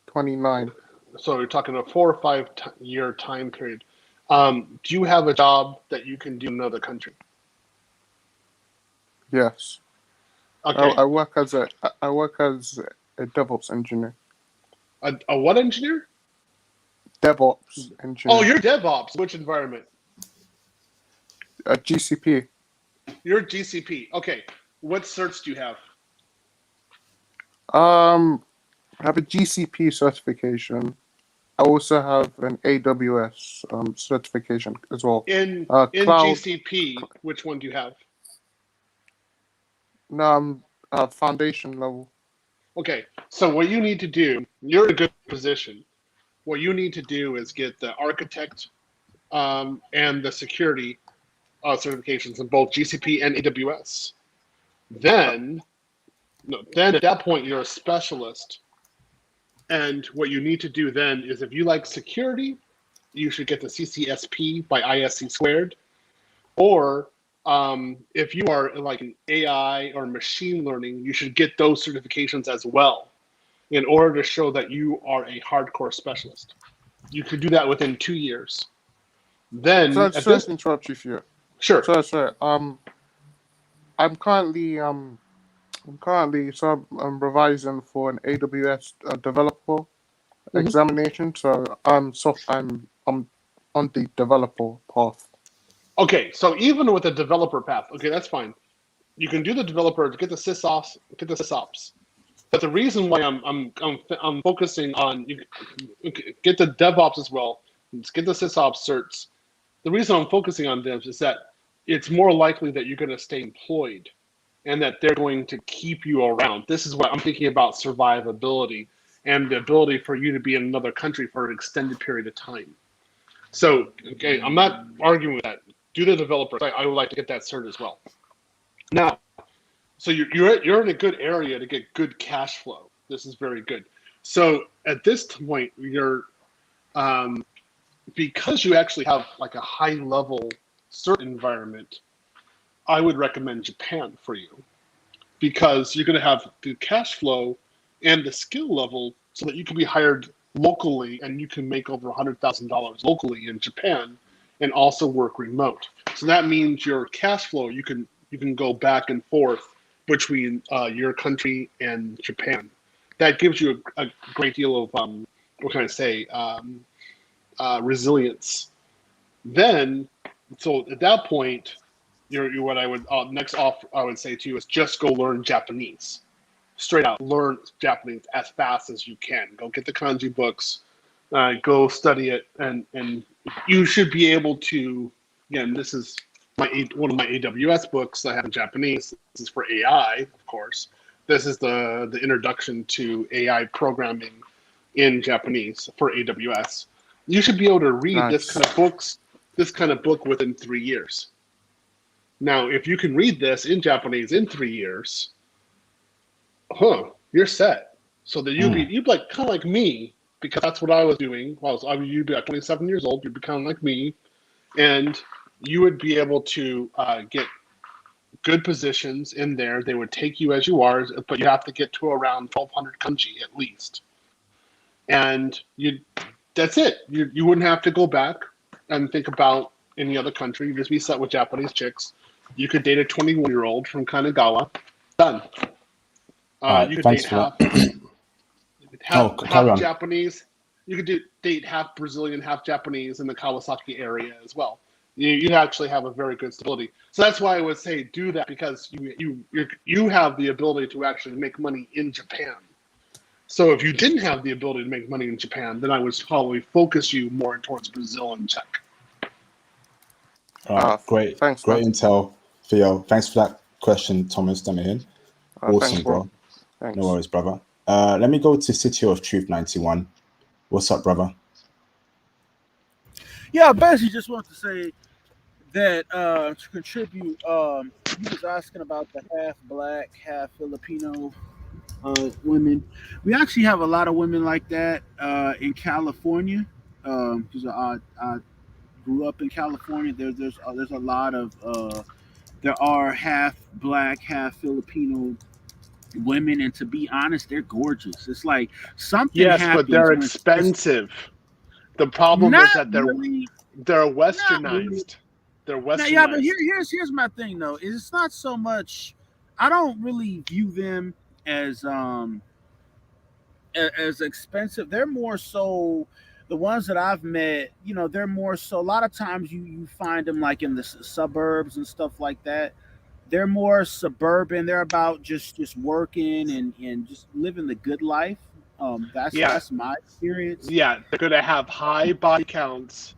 29. So you're talking a 4 or 5 year time period. Do you have a job that you can do in another country? Yes. Okay. I work as a DevOps engineer. A what engineer? DevOps engineer. Oh, you're DevOps. Which environment? GCP. You're GCP. Okay. What certs do you have? I have a GCP certification. I also have an AWS certification as well. In cloud, GCP, which one do you have? No, I'm foundation level. Okay, so what you need to do, you're in a good position. What you need to do is get the architect and the security certifications in both GCP and AWS. Then at that point, you're a specialist. And what you need to do then is, if you like security, you should get the CCSP by ISC squared. Or if you are like an AI or machine learning, you should get those certifications as well in order to show that you are a hardcore specialist. You could do that within 2 years. Then So let's interrupt you here. Sure. So I'm currently revising for an AWS developer examination. So I'm on the developer path. Okay, so even with the developer path, okay, that's fine. You can do the developer to get the sysops. But the reason why I'm focusing on get the DevOps as well, get the sysops certs. The reason I'm focusing on them is that it's more likely that you're going to stay employed, and that they're going to keep you around. This is what I'm thinking about: survivability and the ability for you to be in another country for an extended period of time. So, okay, I'm not arguing with that. Do the developer. I would like to get that cert as well. Now, so you're in a good area to get good cash flow. This is very good. So at this point, you're because you actually have like a high level cert environment, I would recommend Japan for you, because you're going to have the cash flow and the skill level so that you can be hired locally and you can make over $100,000 locally in Japan and also work remote. So that means your cash flow, you can go back and forth between your country and Japan. That gives you a great deal of what can I say, resilience. Then, so at that point, what I would I would say to you is just go learn Japanese. Straight out, learn Japanese as fast as you can. Go get the kanji books, go study it, and you should be able to. Again, this is one of my AWS books I have in Japanese. This is for AI, of course. This is the introduction to AI programming in Japanese for AWS. You should be able to read this kind of book within 3 years. Now, if you can read this in Japanese in 3 years, you're set. So that you'd be like kind of like me, because that's what I was doing. You'd be at 27 years old. You'd be kind of like me, and you would be able to get good positions in there. They would take you as you are, but you have to get to around 1,200 kanji at least. And that's it. You wouldn't have to go back and think about any other country. You'd just be set with Japanese chicks. You could date a 21-year-old from Kanagawa. Done. You could date half Japanese. You could date half Brazilian, half Japanese in the Kawasaki area as well. You actually have a very good stability. So that's why I would say do that, because you have the ability to actually make money in Japan. So if you didn't have the ability to make money in Japan, then I would probably focus you more towards Brazil and Czech. Great. Thanks, great man. intel, Theo. Thanks for that question, Thomas Demahin. Awesome, thanks, bro. Thanks. No worries, brother. Let me go to City of Truth 91. What's up, brother? Yeah, I basically just want to say that to contribute he was asking about the half black, half Filipino women. We actually have a lot of women like that in California. Because I grew up in California. There's a lot of there are half black, half Filipino women, and to be honest, they're gorgeous. It's like something Yes, but happens they're when it's expensive. The problem not is that they're really, not really. westernized. They're Now, yeah, but westernized. here's my thing though. It's not so much. I don't really view them as as expensive. They're more so the ones that I've met. You know, they're more so. A lot of times you find them like in the suburbs and stuff like that. They're more suburban. They're about just working and just living the good life. Yeah, That's my experience. yeah. They're going to have high body counts,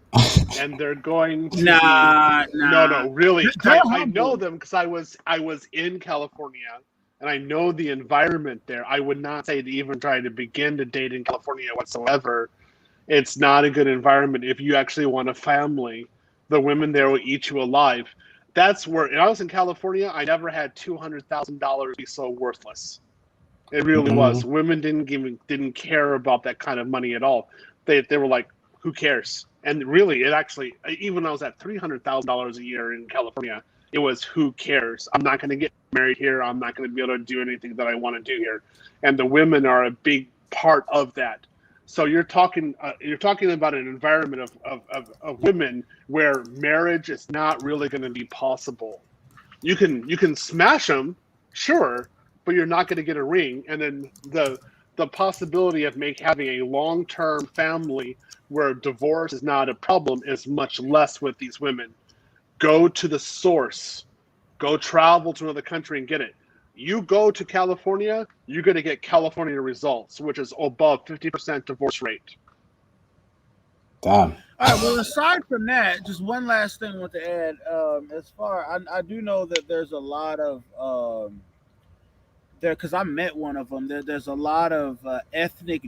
and they're going to be Nah. no, really. They're I know humble. them because I was in California, and I know the environment there. I would not say to even try to begin to date in California whatsoever. It's not a good environment if you actually want a family. The women there will eat you alive. That's where, and I was in California, I never had $200,000 be so worthless. It really was. Mhm. Women didn't care about that kind of money at all. They were like, who cares? And really, it actually, even when I was at $300,000 a year in California, it was who cares? I'm not going to get married here. I'm not going to be able to do anything that I want to do here. And the women are a big part of that. So you're talking about an environment of women where marriage is not really going to be possible. You can smash them, sure, but you're not going to get a ring. And then the possibility of having a long-term family where divorce is not a problem is much less with these women. Go to the source. Go travel to another country and get it. You go to California, you're going to get California results, which is above 50% divorce rate. Damn. All right. Well, aside from that, just one last thing I want to add. As far I do know that there's a lot of there because I met one of them. There's a lot of ethnic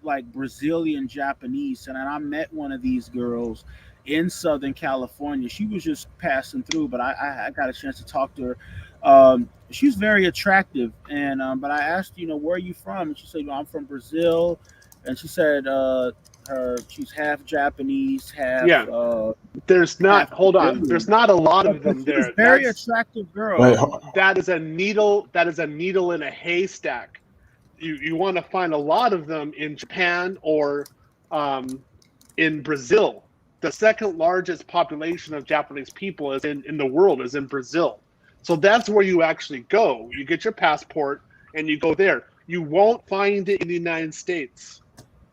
like Brazilian Japanese, and I met one of these girls in Southern California. She was just passing through, but I got a chance to talk to her. She's very attractive, and but I asked, where are you from? And she said, I'm from Brazil, and she said she's half Japanese, Yeah. There's not. Hold on. There's not a lot of them there. Very attractive girl. Wait, That is a needle. That is a needle in a haystack. You want to find a lot of them in Japan or in Brazil. The second largest population of Japanese people is in the world is in Brazil. So that's where you actually go. You get your passport and you go there. You won't find it in the United States.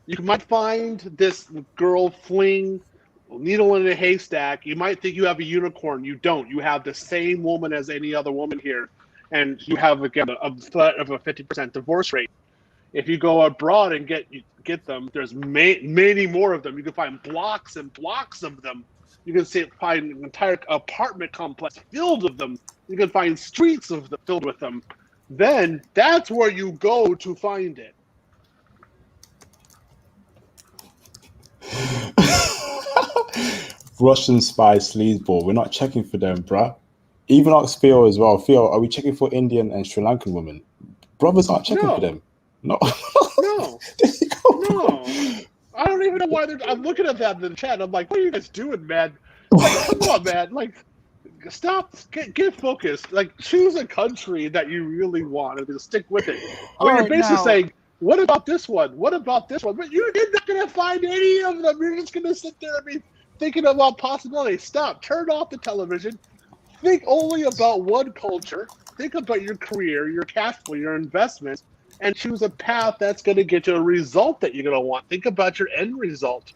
You might find this girl fling needle in a haystack. You might think you have a unicorn. You don't. You have the same woman as any other woman here. And you have, again, a threat of a 50% divorce rate. If you go abroad and get them, there's many more of them. You can find blocks and blocks of them. You can find an entire apartment complex filled with them. You can find streets of them filled with them. Then that's where you go to find it. Russian spy sleazeball. We're not checking for them, bruh. Even ask Theo as well. Theo, are we checking for Indian and Sri Lankan women? Brothers aren't checking for them. No. No. No. I don't even know why I'm looking at that in the chat. I'm like, what are you guys doing, man? Like, come on, man. Like, stop. Get focused. Like, choose a country that you really want and stick with it. Well, you're basically saying, what about this one? What about this one? But you're not going to find any of them. You're just going to sit there and be thinking about possibilities. Stop. Turn off the television. Think only about one culture. Think about your career, your cash flow, your investments, and choose a path that's going to get you a result that you're going to want. Think about your end result.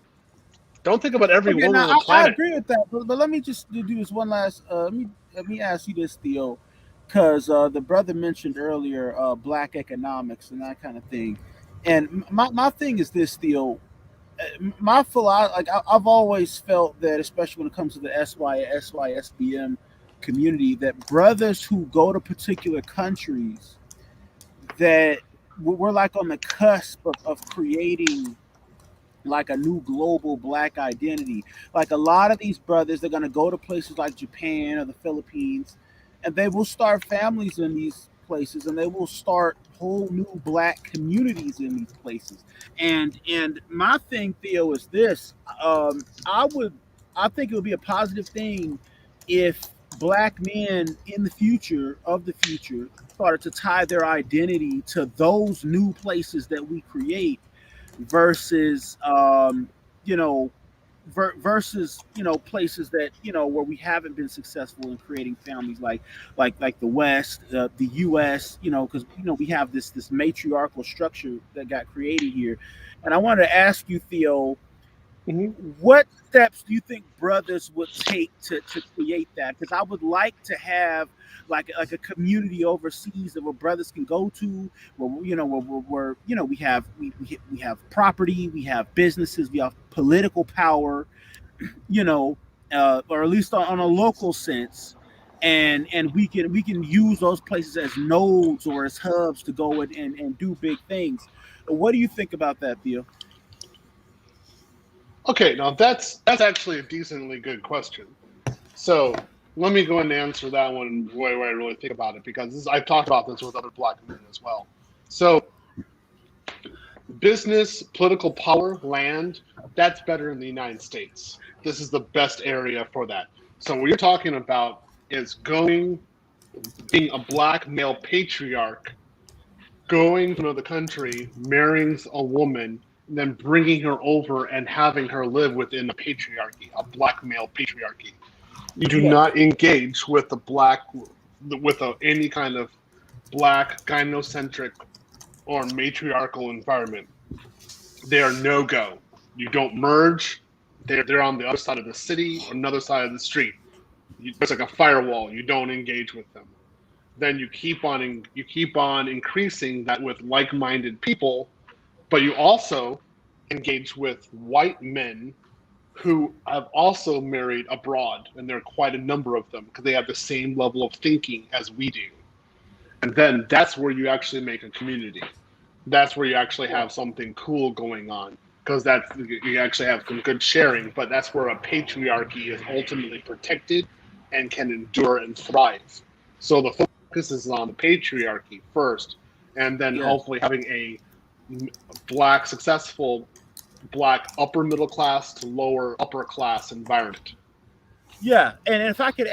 Don't think about every woman on the planet. I agree with that, but let me just do this one last. Let me ask you this, Theo, because the brother mentioned earlier black economics and that kind of thing, and my thing is this, Theo. My philosophy, like I've always felt that, especially when it comes to the SYSBM community, that brothers who go to particular countries, that we're like on the cusp of creating like a new global black identity. Like a lot of these brothers, they're going to go to places like Japan or the Philippines, and they will start families in these places, and they will start whole new black communities in these places. And my thing, Theo, is this: I think it would be a positive thing if black men in the future of the future started to tie their identity to those new places that we create versus you know versus places that where we haven't been successful in creating families like the West, the U.S. Because we have this matriarchal structure that got created here, and I wanted to ask you, Theo, what steps do you think brothers would take to create that? Because I would like to have like a community overseas that where brothers can go to, where we have property, we have businesses, we have political power, or at least on a local sense, and we can use those places as nodes or as hubs to go and do big things. What do you think about that, Theo? Okay, now that's actually a decently good question. So let me go and answer that one the way I really think about it, because I've talked about this with other black men as well. So business, political power, land, that's better in the United States. This is the best area for that. So what you're talking about is being a black male patriarch, going to another country, marrying a woman, and then bringing her over and having her live within a patriarchy, a black male patriarchy. You do not engage with any kind of black gynocentric or matriarchal environment. They are no-go. You don't merge. They're on the other side of the city or another side of the street. It's like a firewall. You don't engage with them. Then you keep on increasing that with like-minded people, but you also engage with white men who have also married abroad, and there are quite a number of them because they have the same level of thinking as we do. And then that's where you actually make a community. That's where you actually have something cool going on, because you actually have some good sharing, but that's where a patriarchy is ultimately protected and can endure and thrive. So the focus is on the patriarchy first, and then hopefully having a successful black upper middle class to lower upper class environment. Yeah, and if I can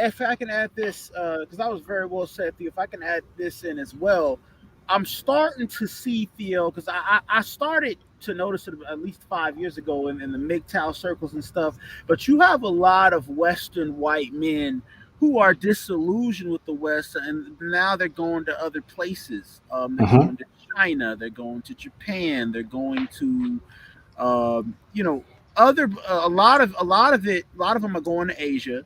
add this, because that was very well said, Theo. If I can add this in as well, I'm starting to see, Theo, because I started to notice it at least 5 years ago in the MGTOW circles and stuff. But you have a lot of Western white men who are disillusioned with the West, and now they're going to other places. They're going to China, they're going to Japan, they're going to a lot of them are going to Asia,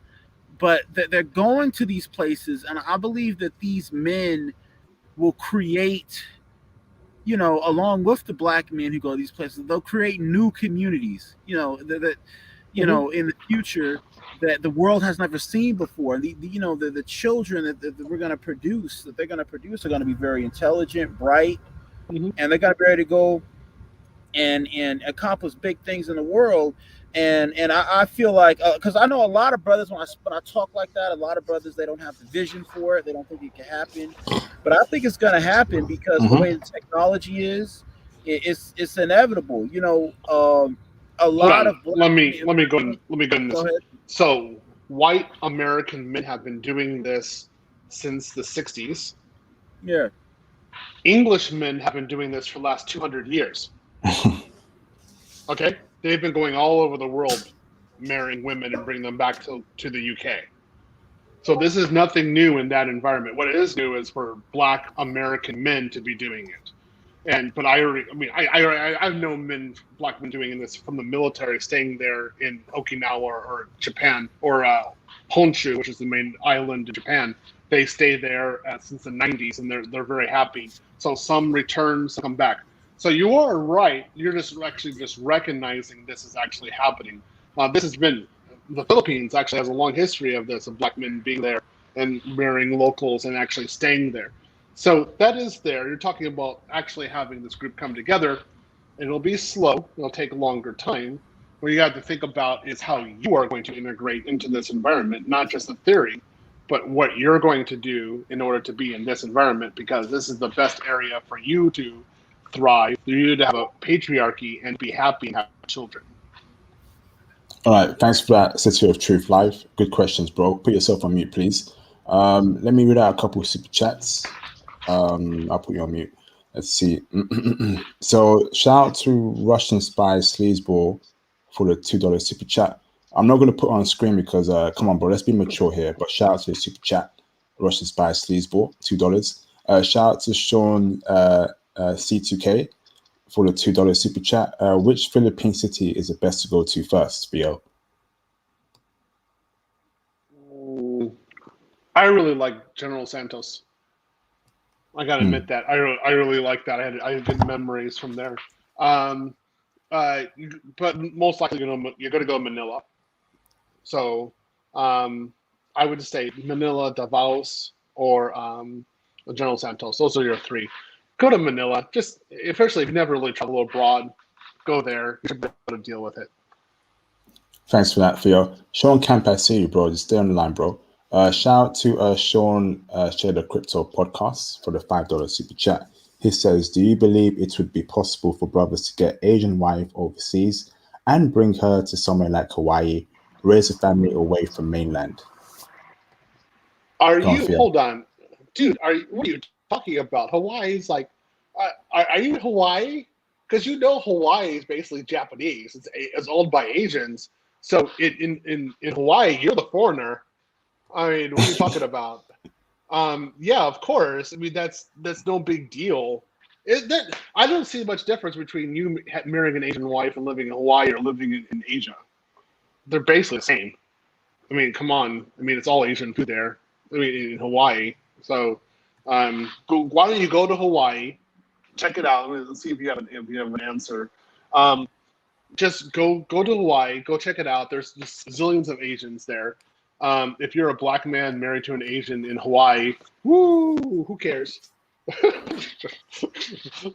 but they're going to these places, and I believe that these men will create, along with the black men who go to these places, they'll create new communities, that in the future that the world has never seen before. The children that we're going to produce, that they're going to produce, are going to be very intelligent, bright, and they're going to be ready to go and accomplish big things in the world. And I feel like, because I know a lot of brothers, when I talk like that, a lot of brothers, they don't have the vision for it. They don't think it can happen. But I think it's going to happen because the way the technology is, it's inevitable. A lot of let me go in this. Go ahead. So white American men have been doing this since the 60s. Yeah. English men have been doing this for the last 200 years. Okay? They've been going all over the world marrying women and bringing them back to the UK. So this is nothing new in that environment. What is new is for black American men to be doing it. But I've known black men doing this from the military, staying there in Okinawa or Japan, or Honshu, which is the main island in Japan. They stay there since the 90s, and they're very happy. So some return, some come back. So you are right. You're just recognizing this is actually happening. The Philippines actually has a long history of this, of black men being there and marrying locals and actually staying there. So that is there. You're talking about actually having this group come together. It'll be slow. It'll take a longer time. What you have to think about is how you are going to integrate into this environment, not just the theory, but what you're going to do in order to be in this environment, because this is the best area for you to thrive, for you to have a patriarchy and be happy and have children. All right, thanks for that, City of Truth Live. Good questions, bro. Put yourself on mute, please. Let me read out a couple of super chats. I'll put you on mute. Let's see. So, shout out to Russian Spy Sleazeball for the $2 super chat. I'm not going to put it on screen because, come on, bro, let's be mature here. But shout out to the super chat, Russian Spy Sleazeball, $2. Shout out to Sean C2K for the $2 super chat. Which Philippine city is the best to go to first, Theo? I really like General Santos. I gotta admit that I really like that. I had good memories from there. But most likely you're gonna go Manila. So I would say Manila, Davao, or General Santos. Those are your three. Go to Manila. Just especially if you never really travel abroad, go there. You should be able to deal with it. Thanks for that, Theo. Sean Camp, I see you, bro. Just stay on the line, bro. Shout out to Sean Share the Crypto podcast for the $5 super chat. He says, do you believe it would be possible for brothers to get Asian wife overseas and bring her to somewhere like Hawaii, raise a family away from mainland? Hold on, dude, what are you talking about? Hawaii is like, are you in Hawaii? Because Hawaii is basically Japanese. It's owned by Asians. So in Hawaii, you're the foreigner. I mean, what are you talking about? Yeah, of course. I mean, that's no big deal. I don't see much difference between you marrying an Asian wife and living in Hawaii or living in Asia. They're basically the same. I mean, come on. I mean, it's all Asian food there. I mean, in Hawaii. So, why don't you go to Hawaii, check it out, and see if you have an answer. Just go to Hawaii, go check it out. There's just zillions of Asians there. If you're a black man married to an Asian in Hawaii, who cares?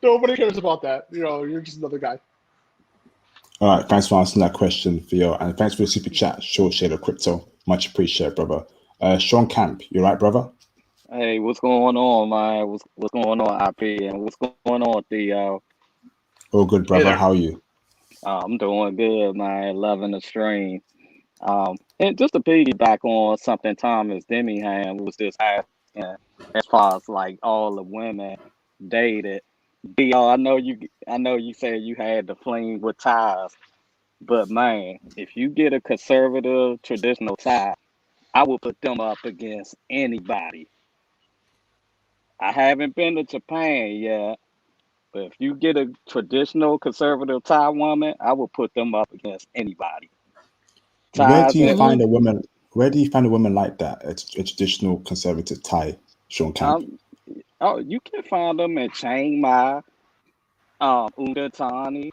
Nobody cares about that. You're just another guy. All right, thanks for answering that question, Theo, and thanks for the super chat, Short Shade of Crypto. Much appreciated, brother. Sean Camp, you right, brother? Hey, what's going on, man? What's going on, IP, and what's going on, Theo? All good, brother. How are you? I'm doing good, man. Loving the stream. And just to piggyback on something Thomas Demihan was just asking, as far as like all the women dated. Theo, I know you said you had to fling with ties, but man, if you get a conservative traditional tie, I will put them up against anybody. I haven't been to Japan yet, but if you get a traditional conservative Thai woman, I will put them up against anybody. Where do you find a woman like that? A traditional conservative Thai, Sean Camp? You can find them in Chiang Mai, Unda Thani,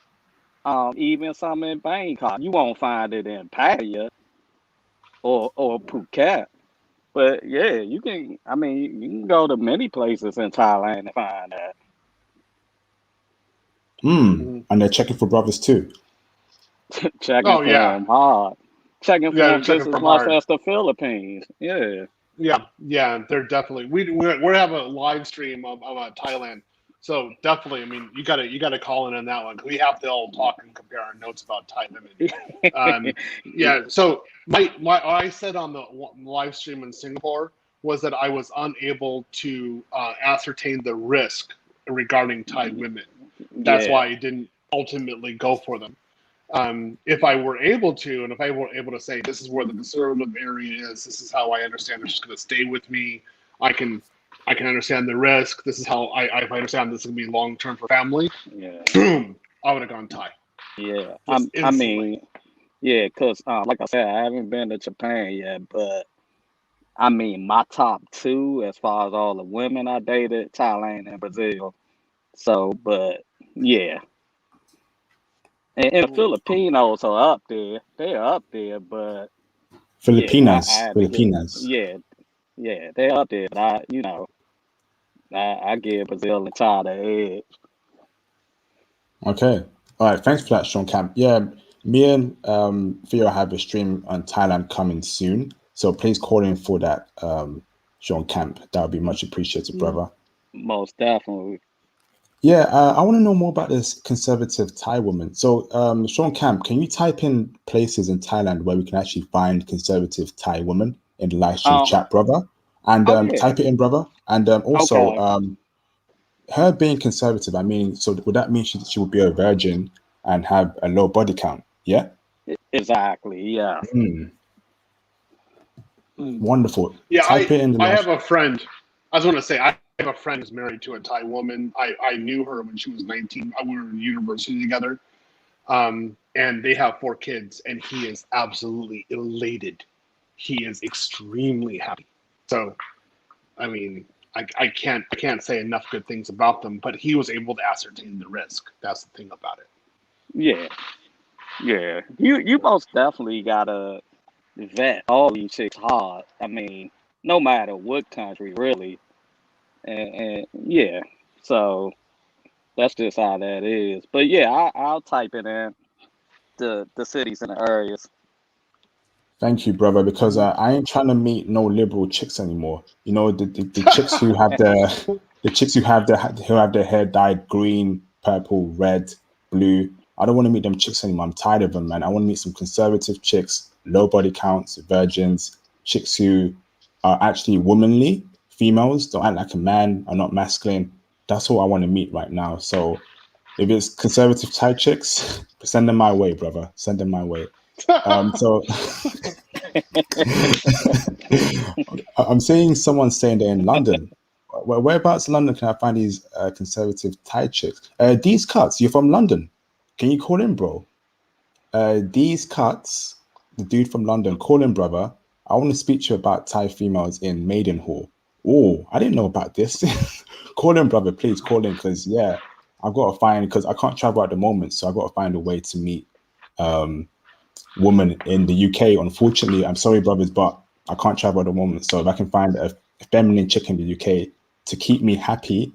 even some in Bangkok. You won't find it in Pattaya or Phuket. But yeah, you can. I mean, you can go to many places in Thailand and find that. And they're checking for brothers too. Checking for them hard. Checking for them just as much as the Philippines. Yeah. Yeah. They're definitely. We have a live stream of Thailand, so definitely. I mean, you gotta call in on that one. We have to all talk and compare our notes about Thai women. Yeah. So my I said on the live stream in Singapore was that I was unable to ascertain the risk regarding Thai women. That's why I didn't ultimately go for them. If I were able to, and if I were able to say, this is where the conservative area is, this is how I understand they're just going to stay with me, I can understand the risk, this is how I understand this is going to be long-term for family, boom, I would have gone Thai. Yeah, I mean, yeah, because like I said, I haven't been to Japan yet, but I mean, my top two, as far as all the women I dated, Thailand and Brazil. So, but yeah. And the Filipinos are up there. They're up there, but Filipinas. Yeah, they're up there. But I give Brazil and Thai the edge. Okay. All right. Thanks for that, Sean Camp. Yeah, me and Theo have a stream on Thailand coming soon. So please call in for that, Sean Camp. That would be much appreciated, brother. Most definitely. Yeah, I want to know more about this conservative Thai woman. So, Sean Camp, can you type in places in Thailand where we can actually find conservative Thai women in the live stream chat, brother? And Oh yeah. type it in, brother. And also, Okay. her being conservative, I mean, so would that mean she would be a virgin and have a low body count? Yeah. Exactly. Yeah. Wonderful. Yeah, Type it in the I live. have a friend. I was going to say I have a friend who's married to a Thai woman. I knew her when she was 19. We were in university together, and they have 4 kids, and he is absolutely elated. He is extremely happy. So, I mean, I can't say enough good things about them. But he was able to ascertain the risk. That's the thing about it. Yeah. Yeah. You most definitely gotta vet all these chicks hard. I mean, no matter what country, really. And yeah, so that's just how that is. But yeah, I'll type it in the cities and the areas. Thank you, brother, because I ain't trying to meet no liberal chicks anymore. You know, the chicks who have the chicks who have their hair dyed green, purple, red, blue. I don't want to meet them chicks anymore. I'm tired of them, man. I want to meet some conservative chicks, low body counts, virgins, chicks who are actually womanly, females, don't act like a man, are not masculine. That's what I want to meet right now. So if it's conservative Thai chicks, send them my way, brother. Send them my way. So I'm seeing someone saying they're in London. Whereabouts in London can I find these conservative Thai chicks? These cuts, you're from London. Can you call in, bro? These cuts, the dude from London, call in, brother. I want to speak to you about Thai females in Maidenhall. Oh, I didn't know about this. Call in, brother, please call in, because yeah, I've got to find, because I can't travel at the moment, so I've got to find a way to meet woman in the UK. Unfortunately, I'm sorry, brothers, but I can't travel at the moment. So if I can find a feminine chick in the UK to keep me happy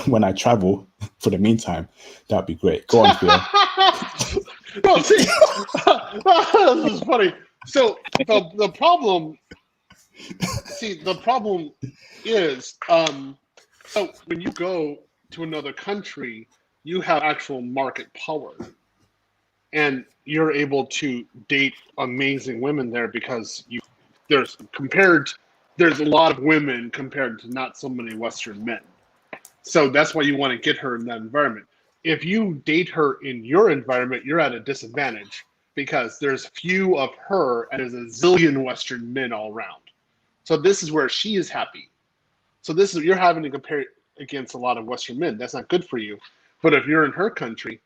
when I travel for the meantime, that'd be great. Go on, Theo. No, see, this is funny. So the problem is, so when you go to another country, you have actual market power, and you're able to date amazing women there because there's a lot of women compared to not so many Western men. So that's why you want to get her in that environment. If you date her in your environment, you're at a disadvantage because there's few of her and there's a zillion Western men all around. So this is where she is happy. So you're having to compare against a lot of Western men. That's not good for you. But if you're in her country,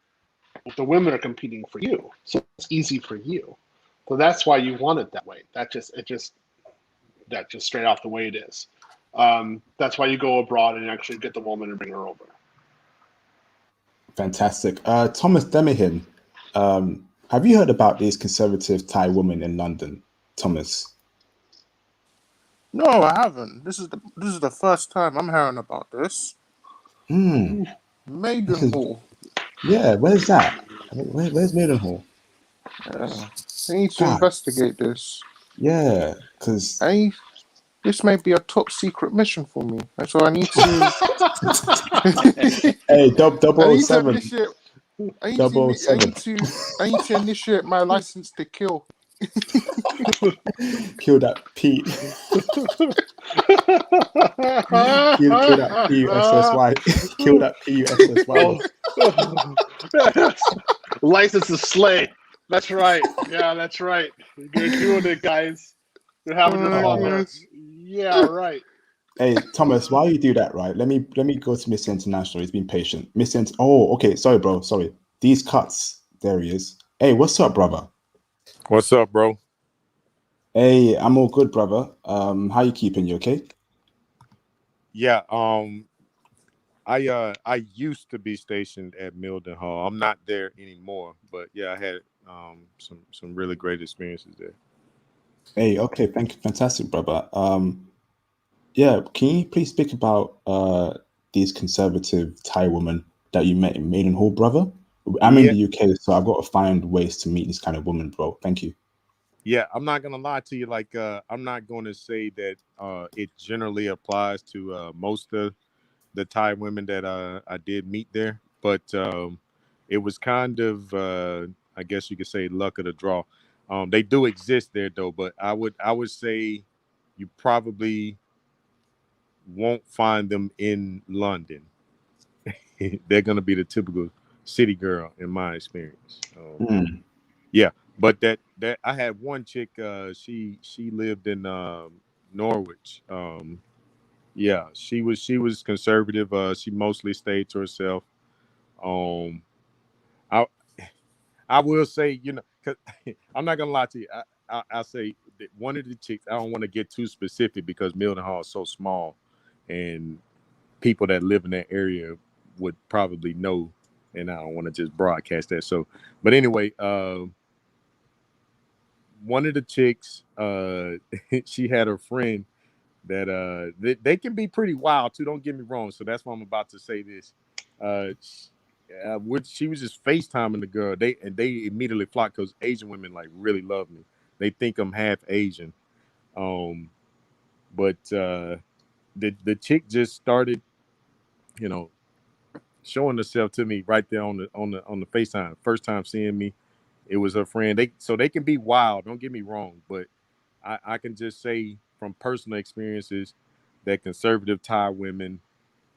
the women are competing for you, so it's easy for you. So that's why you want it that way. That's just straight off the way it is. That's why you go abroad and actually get the woman and bring her over. Fantastic. Thomas Demihin, have you heard about these conservative Thai women in London, Thomas? No, I haven't. This is the first time I'm hearing about this. Maidenhall. Yeah, where's that? Where's Maidenhall? I need to investigate this. Yeah, because this may be a top secret mission for me. So I need to. Hey, 007. I need to initiate my license to kill. Kill that P. kill that P-U-S-S-Y. Kill that P-U-S-S-Y. License to slay. That's right. Yeah, that's right. You're doing it, guys. You're having your fun there. Yeah, right. Hey, Thomas, while you do that, right? Let me go to Mr. International. He's been patient. Oh, okay. Sorry, bro. Sorry. These cuts. There he is. Hey, what's up, brother? What's up, bro? Hey, I'm all good, brother. How you keeping? You okay? Yeah. I used to be stationed at Mildenhall. I'm not there anymore, but yeah, I had some really great experiences there. Hey, okay. Thank you. Fantastic, brother. Yeah, can you please speak about these conservative Thai women that you met in Maidenhall, brother? I'm in the UK, so I've got to find ways to meet this kind of woman, bro. Thank you. Yeah, I'm not gonna lie to you. Like, I'm not going to say that it generally applies to most of the Thai women that I did meet there, but it was kind of, I guess you could say, luck of the draw. They do exist there though, but I would say you probably won't find them in London. They're gonna be the typical city girl in my experience. Hmm. Yeah, but that I had one chick. She lived in Norwich. Yeah, she was conservative. She mostly stayed to herself. Um, I I will say, cause I'm not gonna lie to you. I say that one of the chicks. I don't want to get too specific because Mildenhall is so small, and people that live in that area would probably know. And I don't want to just broadcast that. So, but anyway, one of the chicks, she had her friend that they can be pretty wild too. Don't get me wrong. So that's why I'm about to say this. She was just FaceTiming the girl. They immediately flocked because Asian women like really love me. They think I'm half Asian. Um, but the chick just started, you know, showing herself to me right there on the FaceTime. First time seeing me, it was her friend. They can be wild. Don't get me wrong, but I can just say from personal experiences that conservative Thai women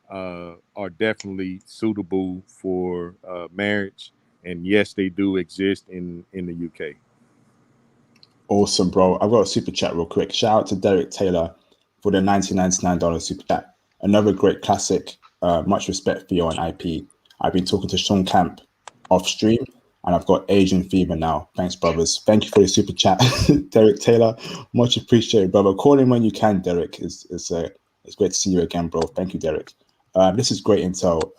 are definitely suitable for marriage, and yes, they do exist in the UK. Awesome, bro. I've got a super chat real quick. Shout out to Derek Taylor for the $19.99 super chat. Another great classic. Much respect for your IP. I've been talking to Sean Camp off stream, and I've got Asian fever now. Thanks, brothers. Thank you for the super chat, Derek Taylor. Much appreciated, brother. Call in when you can, Derek. It's great to see you again, bro. Thank you, Derek. This is great intel.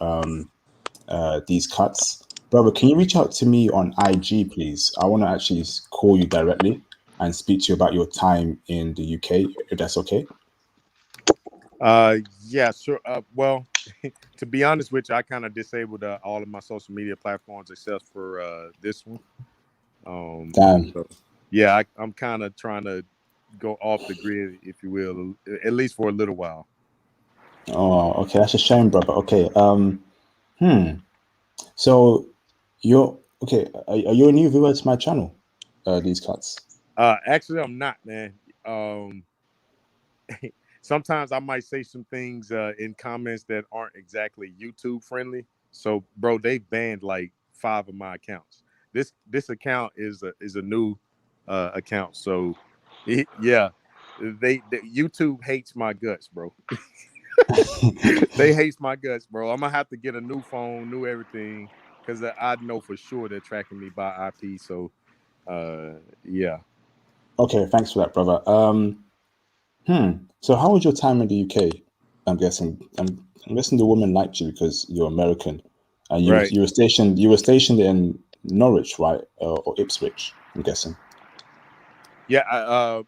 These cuts, brother. Can you reach out to me on IG, please? I want to actually call you directly and speak to you about your time in the UK, if that's okay. Yeah, sure. Well, to be honest with you, I kind of disabled all of my social media platforms except for this one. Damn. So, yeah, I'm kind of trying to go off the grid, if you will, at least for a little while. Oh, okay. That's a shame, brother. Okay. So you're okay. Are you a new viewer to my channel? These cuts. Actually, I'm not, man. Sometimes I might say some things in comments that aren't exactly YouTube friendly. So, bro, they banned like 5 of my accounts. This account is a new account. So, yeah, YouTube hates my guts, bro. They hate my guts, bro. I'm gonna have to get a new phone, new everything, because I know for sure they're tracking me by IP. So, yeah. Okay, thanks for that, brother. So how was your time in the UK? I'm guessing the woman liked you because you're American, and Right. you were stationed in Norwich, right, or Ipswich? I'm guessing. Yeah,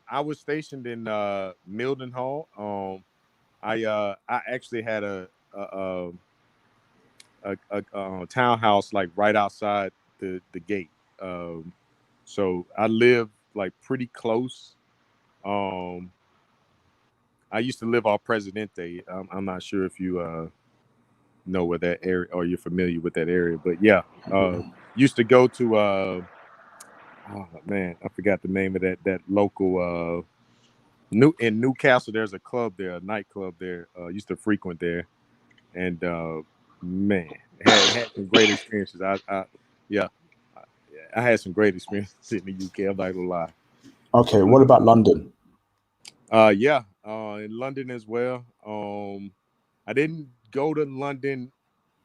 I was stationed in Mildenhall. I actually had a townhouse like right outside the gate. So I lived like pretty close. I used to live off Presidente. I'm not sure if you know where that area or you're familiar with that area, but yeah, used to go to oh man, I forgot the name of that local in Newcastle. There's a club there, a nightclub there. Used to frequent there, and man, had some great experiences. Yeah, I had some great experiences in the UK. I'm not gonna lie. Okay, what about London? Yeah, in London as well. I didn't go to London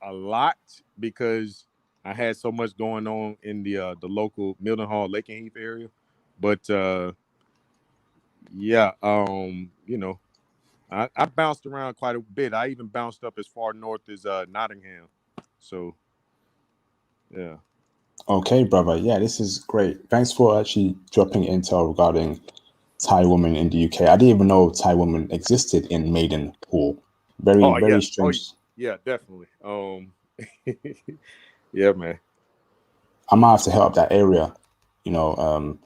a lot because I had so much going on in the local Mildenhall, Lakenheath area. But yeah, I bounced around quite a bit. I even bounced up as far north as Nottingham. So yeah. Okay, brother. Yeah, this is great. Thanks for actually dropping intel regarding Thai women in the UK. I didn't even know Thai women existed in Maidenhall. Very, Oh yeah. very Oh strange. yeah, definitely. Yeah, man. I might have to hit up that area, you know,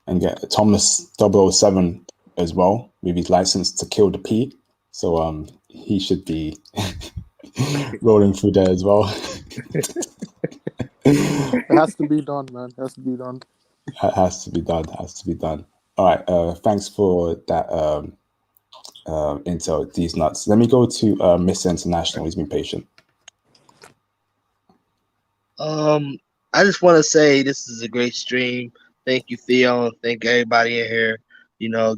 and get Thomas 007 as well with his license to kill the P. So he should be rolling through there as well. It has to be done, man. It has to be done. It has to be done. Has to be done. All right. Thanks for that intel, these nuts. Let me go to Miss International. He's been patient. I just want to say this is a great stream. Thank you, Theo, and thank everybody in here. You know,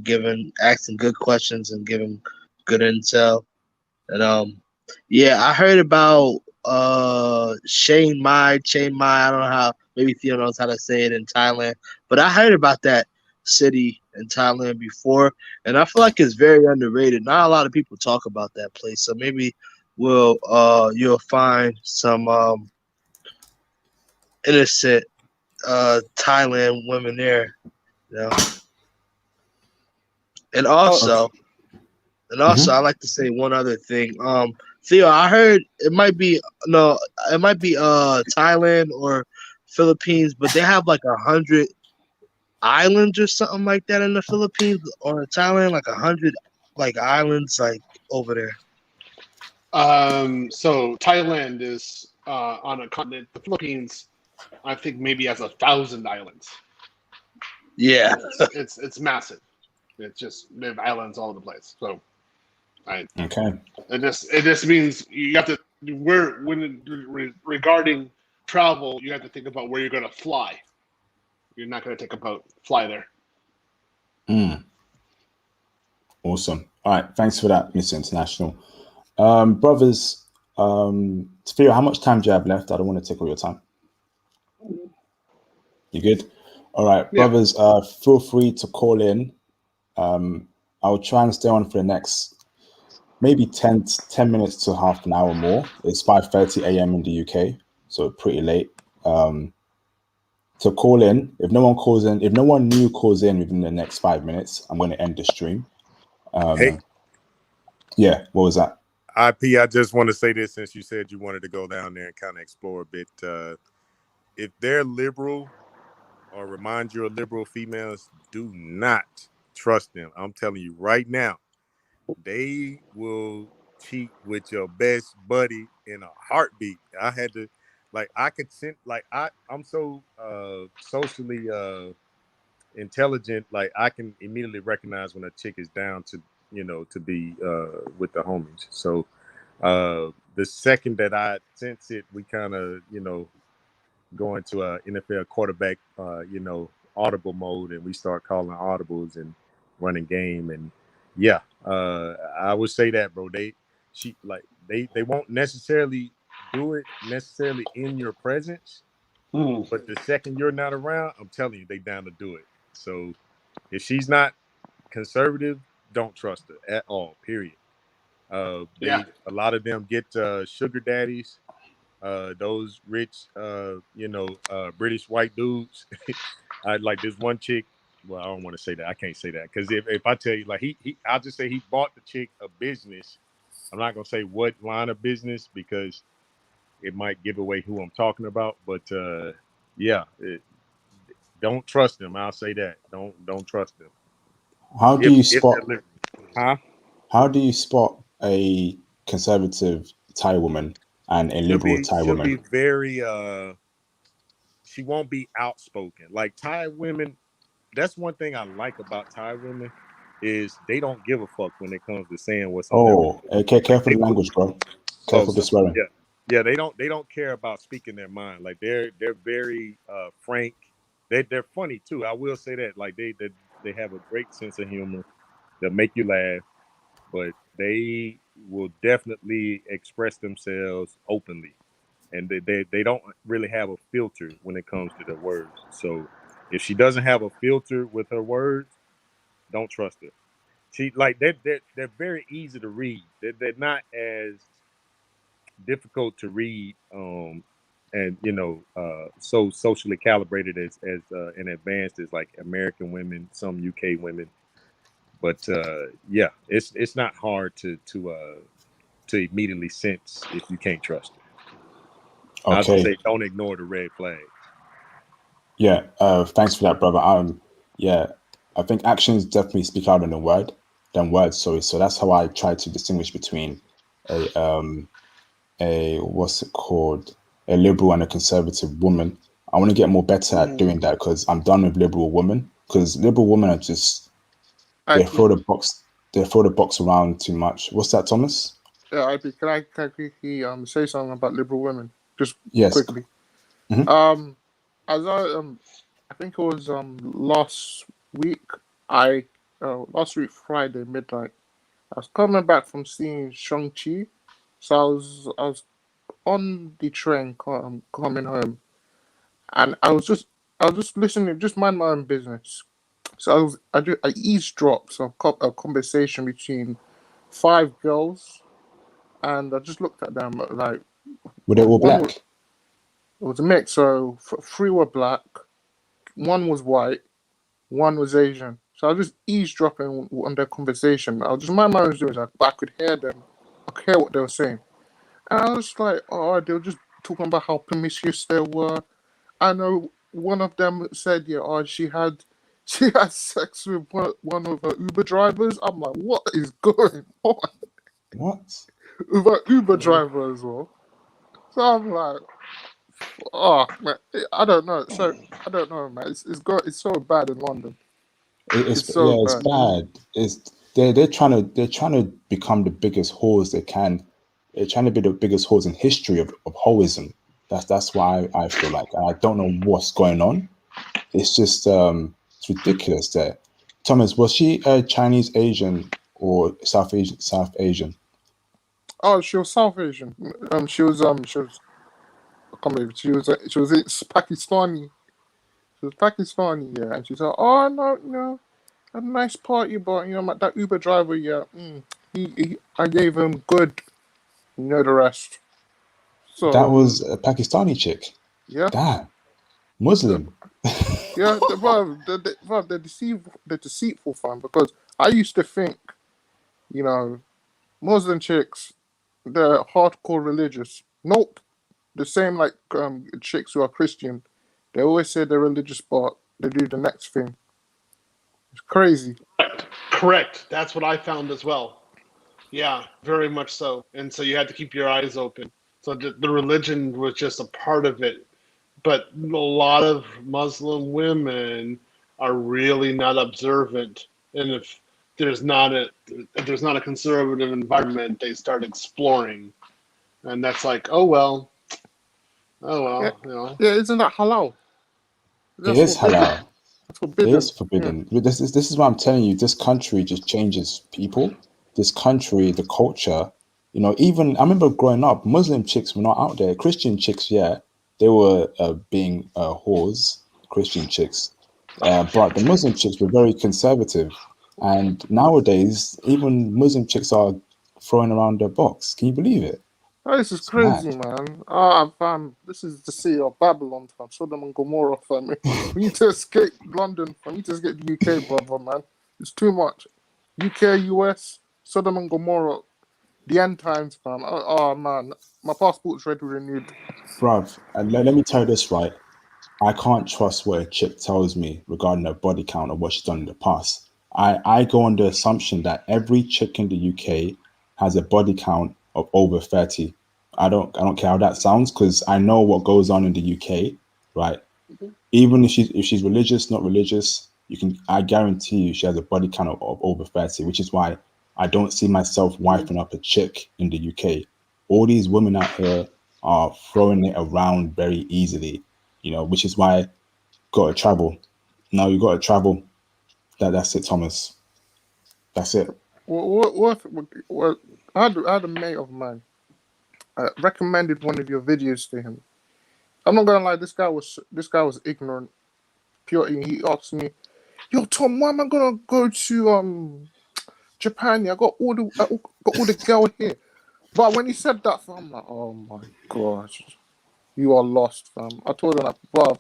asking good questions and giving good intel. And yeah, I heard about Chiang Mai. I don't know how. Maybe Theo knows how to say it in Thailand, but I heard about that city in Thailand before, and I feel like it's very underrated. Not a lot of people talk about that place, so maybe you'll find some innocent Thailand women there, you know. And also, I'd like to say one other thing. Theo, I heard it might be Thailand or Philippines, but they have like 100 islands or something like that in the Philippines or Thailand, like 100 like islands like over there. So Thailand is on a continent. The Philippines, I think, maybe has 1,000 islands. Yeah, it's massive. It's just they have islands all over the place. So, okay. It just means you have to regarding travel, you have to think about where you're going to fly. You're not going to take a boat, fly there. Awesome. All right. Thanks for that, Mr. International. Brothers, Theo, how much time do you have left? I don't want to take all your time. You good? All right, Yeah. brothers, feel free to call in. I'll try and stay on for the next maybe 10 minutes to half an hour more. It's 5:30 a.m. in the UK, so pretty late. To call in, if no one new calls in within the next 5 minutes, I'm going to end the stream. Hey. Yeah, what was that? IP, I just want to say this since you said you wanted to go down there and kind of explore a bit. If they're liberal or remind you of liberal females, do not trust them. I'm telling you right now, they will cheat with your best buddy in a heartbeat. I had to, I'm so socially intelligent, like I can immediately recognize when a chick is down to, to be with the homies. So the second that I sense it, we kind of, go into a NFL quarterback, audible mode, and we start calling audibles and running game. And yeah, I would say that, bro. They won't necessarily do it in your presence, but the second you're not around, I'm telling you, they down to do it. So if she's not conservative, don't trust her at all. Period. A lot of them get sugar daddies. Those rich, British white dudes. I like this one chick. Well, I don't want to say that. I can't say that because if I tell you, like I'll just say he bought the chick a business. I'm not gonna say what line of business because it might give away who I'm talking about. But don't trust them. I'll say that. Don't trust them. How do you spot? How do you spot a conservative Thai woman and a liberal Thai woman? She'll be very. She won't be outspoken. Like Thai women, that's one thing I like about Thai women is they don't give a fuck when it comes to saying what's on their mind. Okay, careful the language, bro. Careful the swearing. Yeah, they don't care about speaking their mind. Like they're very frank. They're funny too. I will say that. Like they have a great sense of humor. They'll make you laugh, but they will definitely express themselves openly. And they don't really have a filter when it comes to their words. So if she doesn't have a filter with her words, don't trust her. She they're very easy to read. They're not as difficult to read, and so socially calibrated as and advanced as like American women, some UK women. But it's not hard to immediately sense if you can't trust her. Okay. I would say don't ignore the red flags. Yeah, thanks for that, brother. yeah, I think actions definitely speak louder than words. Sorry, so that's how I try to distinguish between a what's it called, a liberal and a conservative woman. I want to get more better at doing that because I'm done with liberal women. Because liberal women are just they IP. throw the box around too much. What's that, Thomas? Yeah, IP. Can I quickly say something about liberal women? Just Yes. quickly. Mhm. As I think it was last week. Last week Friday midnight. I was coming back from seeing Shang-Chi, so I was on the train coming home, and I was just listening, just mind my own business. So I eavesdropped a conversation between 5 girls, and I just looked at them like Were they all one black? it was a mix. So 3 were black, 1 was white, 1 was Asian. So I was just eavesdropping on their conversation. I was just mind my own business, but I could hear them. I could hear what they were saying. And I was like, oh, they were just talking about how promiscuous they were. I know one of them said, yeah, oh, she had sex with one of her Uber drivers. I'm like, what is going on? What? With an Uber driver as well. So I'm like, oh man, I don't know. So I don't know, man. It's so bad in London. It's so It's bad. bad. They're trying to become the biggest whores they can. They're trying to be the biggest whores in history of whoreism. That's why I feel like I don't know what's going on. It's just it's ridiculous there. Thomas, was she a Chinese Asian or South Asian? South Asian. Oh, she was South Asian. She was I can't believe it. She was Pakistani. She was Pakistani, yeah. And she said, oh no, a nice party, but that Uber driver, yeah, I gave him good, the rest. That So was a Pakistani chick. yeah, Damn. Muslim. yeah, they're deceitful, fam. Because I used to think, Muslim chicks, they're hardcore religious. Nope, the same like chicks who are Christian. They always say they're religious, but they do the next thing. It's crazy. Correct. That's what I found as well. Yeah, very much so. And so you had to keep your eyes open. So the religion was just a part of it. But a lot of Muslim women are really not observant. And if there's not a conservative environment, they start exploring. And that's like, Yeah, well. yeah. Isn't that halal? It That's is forbidden. halal. That's It forbidden. is forbidden. But this is why I'm telling you, this country just changes people. This country, the culture, even I remember growing up, Muslim chicks were not out there. Christian chicks, yeah, they were being whores, Christian chicks. But the Muslim chicks were very conservative. And nowadays, even Muslim chicks are throwing around their box. Can you believe it? Oh, this is It's crazy, mad. man. Fam, this is the city of Babylon, fam. Sodom and Gomorrah, fam. We need to escape London, fam. We need to escape the UK, brother, man. It's too much. UK, US, Sodom and Gomorrah, the end times, fam. Oh man, my passport's ready renewed. Bruv, and let me tell you this, right? I can't trust what a chick tells me regarding her body count or what she's done in the past. I go on the assumption that every chick in the UK has a body count of over 30. I don't care how that sounds because I know what goes on in the UK, right? Even if she's religious, not religious, I guarantee you she has a body count of over 30, which is why I don't see myself wifing up a chick in the UK. All these women out here are throwing it around very easily, which is why gotta travel. No, you gotta travel. That's it, Thomas. That's it. What I had a mate of mine recommended one of your videos to him. I'm not gonna lie, this guy was ignorant. Pure. He asked me, "Yo, Tom, why am I gonna go to Japan? Yeah, I got all the girl here." But when he said that, fam, I'm like, "Oh my gosh, you are lost, fam." I told him, like, "Bro,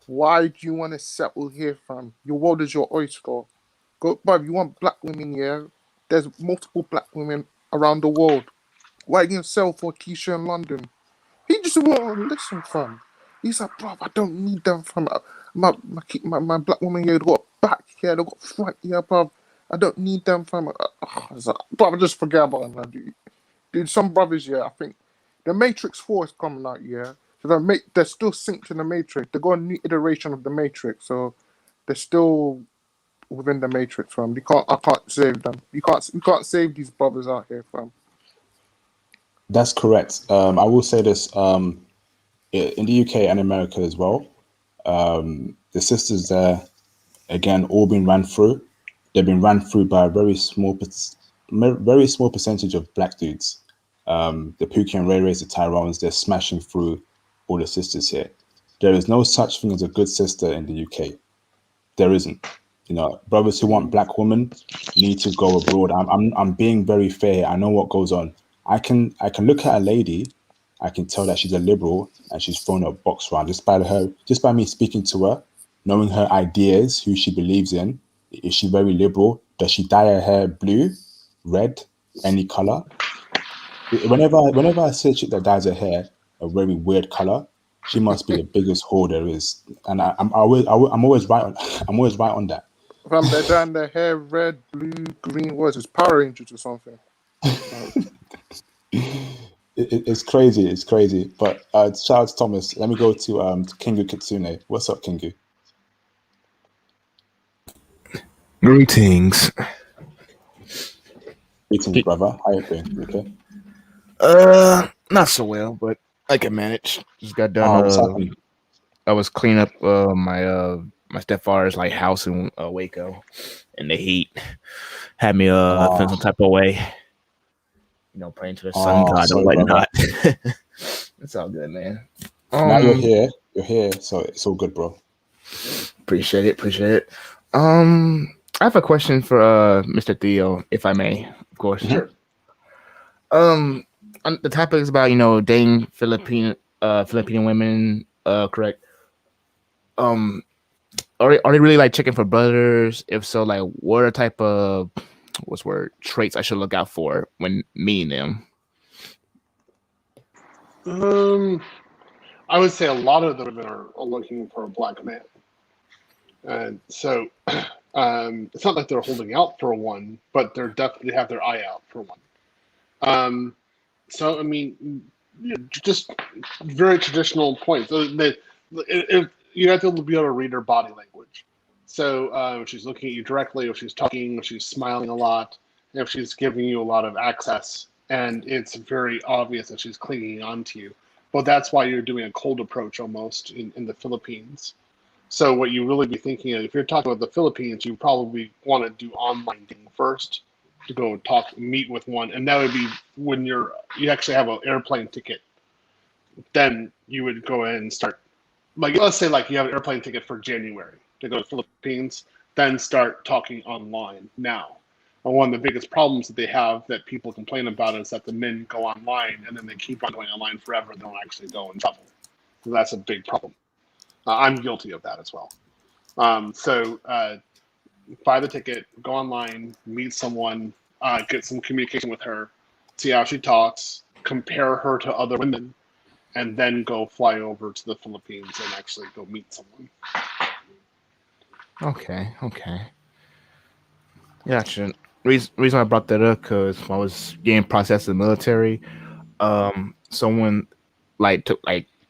why do you want to settle here, fam? Your world is your oyster. Go, bruv, you want black women, yeah? There's multiple black women around the world. Why are you gonna settle for Keisha in London?" He just won't listen, fam. He's like, "Bro, I don't need them, fam. My black woman here got yeah, they got front, yeah, bruv. I don't need them, fam. Bruv, just forget about them, man. Dude, some brothers, yeah, I think the Matrix 4 is coming out, yeah. So they're still synced in the Matrix. They got a new iteration of the Matrix, so they're still within the Matrix, fam. I can't save them. You can't save these brothers out here, fam. That's correct. I will say this in the UK and America as well. The sisters there, again, all been ran through. They've been ran through by a very small percentage of black dudes. The Pookie and Ray Rays, the Tyrones, they're smashing through all the sisters here. There is no such thing as a good sister in the UK. There isn't. You know, brothers who want black women need to go abroad. I'm being very fair. I know what goes on. I can look at a lady, I can tell that she's a liberal and she's thrown a box around just by me speaking to her, knowing her ideas, who she believes in. Is she very liberal? Does she dye her hair blue, red, any color? Whenever I see a chick that dyes her hair a very weird color, she must be the biggest whore there is. And I'm always right on. I'm always right on that. Fam, they're dyeing their hair red, blue, green. What is this? Power Rangers or something? It's crazy. It's crazy. But shout out to Thomas. Let me go to Kingu Kitsune. What's up, Kingu? Greetings. Greetings, brother. How you doing? You okay? Not so well, but I can manage. Just got done. I was cleaning up my stepfather's like house in Waco, and the heat had me feeling some type of way. You know, praying to the sun god and whatnot. It's all good, man. Now you're here. You're here, so it's all good, bro. Appreciate it. I have a question for Mr. Theo, if I may, of course. Sure. The topic is about, you know, dating Filipino women, correct? Are they really like checking for brothers? If so, like, what are type of traits I should look out for when meeting them? I would say a lot of the women are looking for a black man, and so it's not like they're holding out for one, but they're definitely have their eye out for one. So I mean, just very traditional points. If you have to be able to read her body language. So if she's looking at you directly, if she's talking, if she's smiling a lot, if she's giving you a lot of access, and it's very obvious that she's clinging on to you. But that's why you're doing a cold approach almost in the Philippines. So what you really be thinking of, if you're talking about the Philippines, you probably want to do online dating first to go meet with one, and that would be when you actually have an airplane ticket. Then you would go ahead and start, like, let's say like you have an airplane ticket for January to go to the Philippines, then start talking online now. And one of the biggest problems that they have that people complain about is that the men go online and then they keep on going online forever. They don't actually go and travel. So that's a big problem. I'm guilty of that as well. So buy the ticket, go online, meet someone, get some communication with her, see how she talks, compare her to other women, and then go fly over to the Philippines and actually go meet someone. Okay. Gotcha. Reason I brought that up because when I was getting processed in the military, someone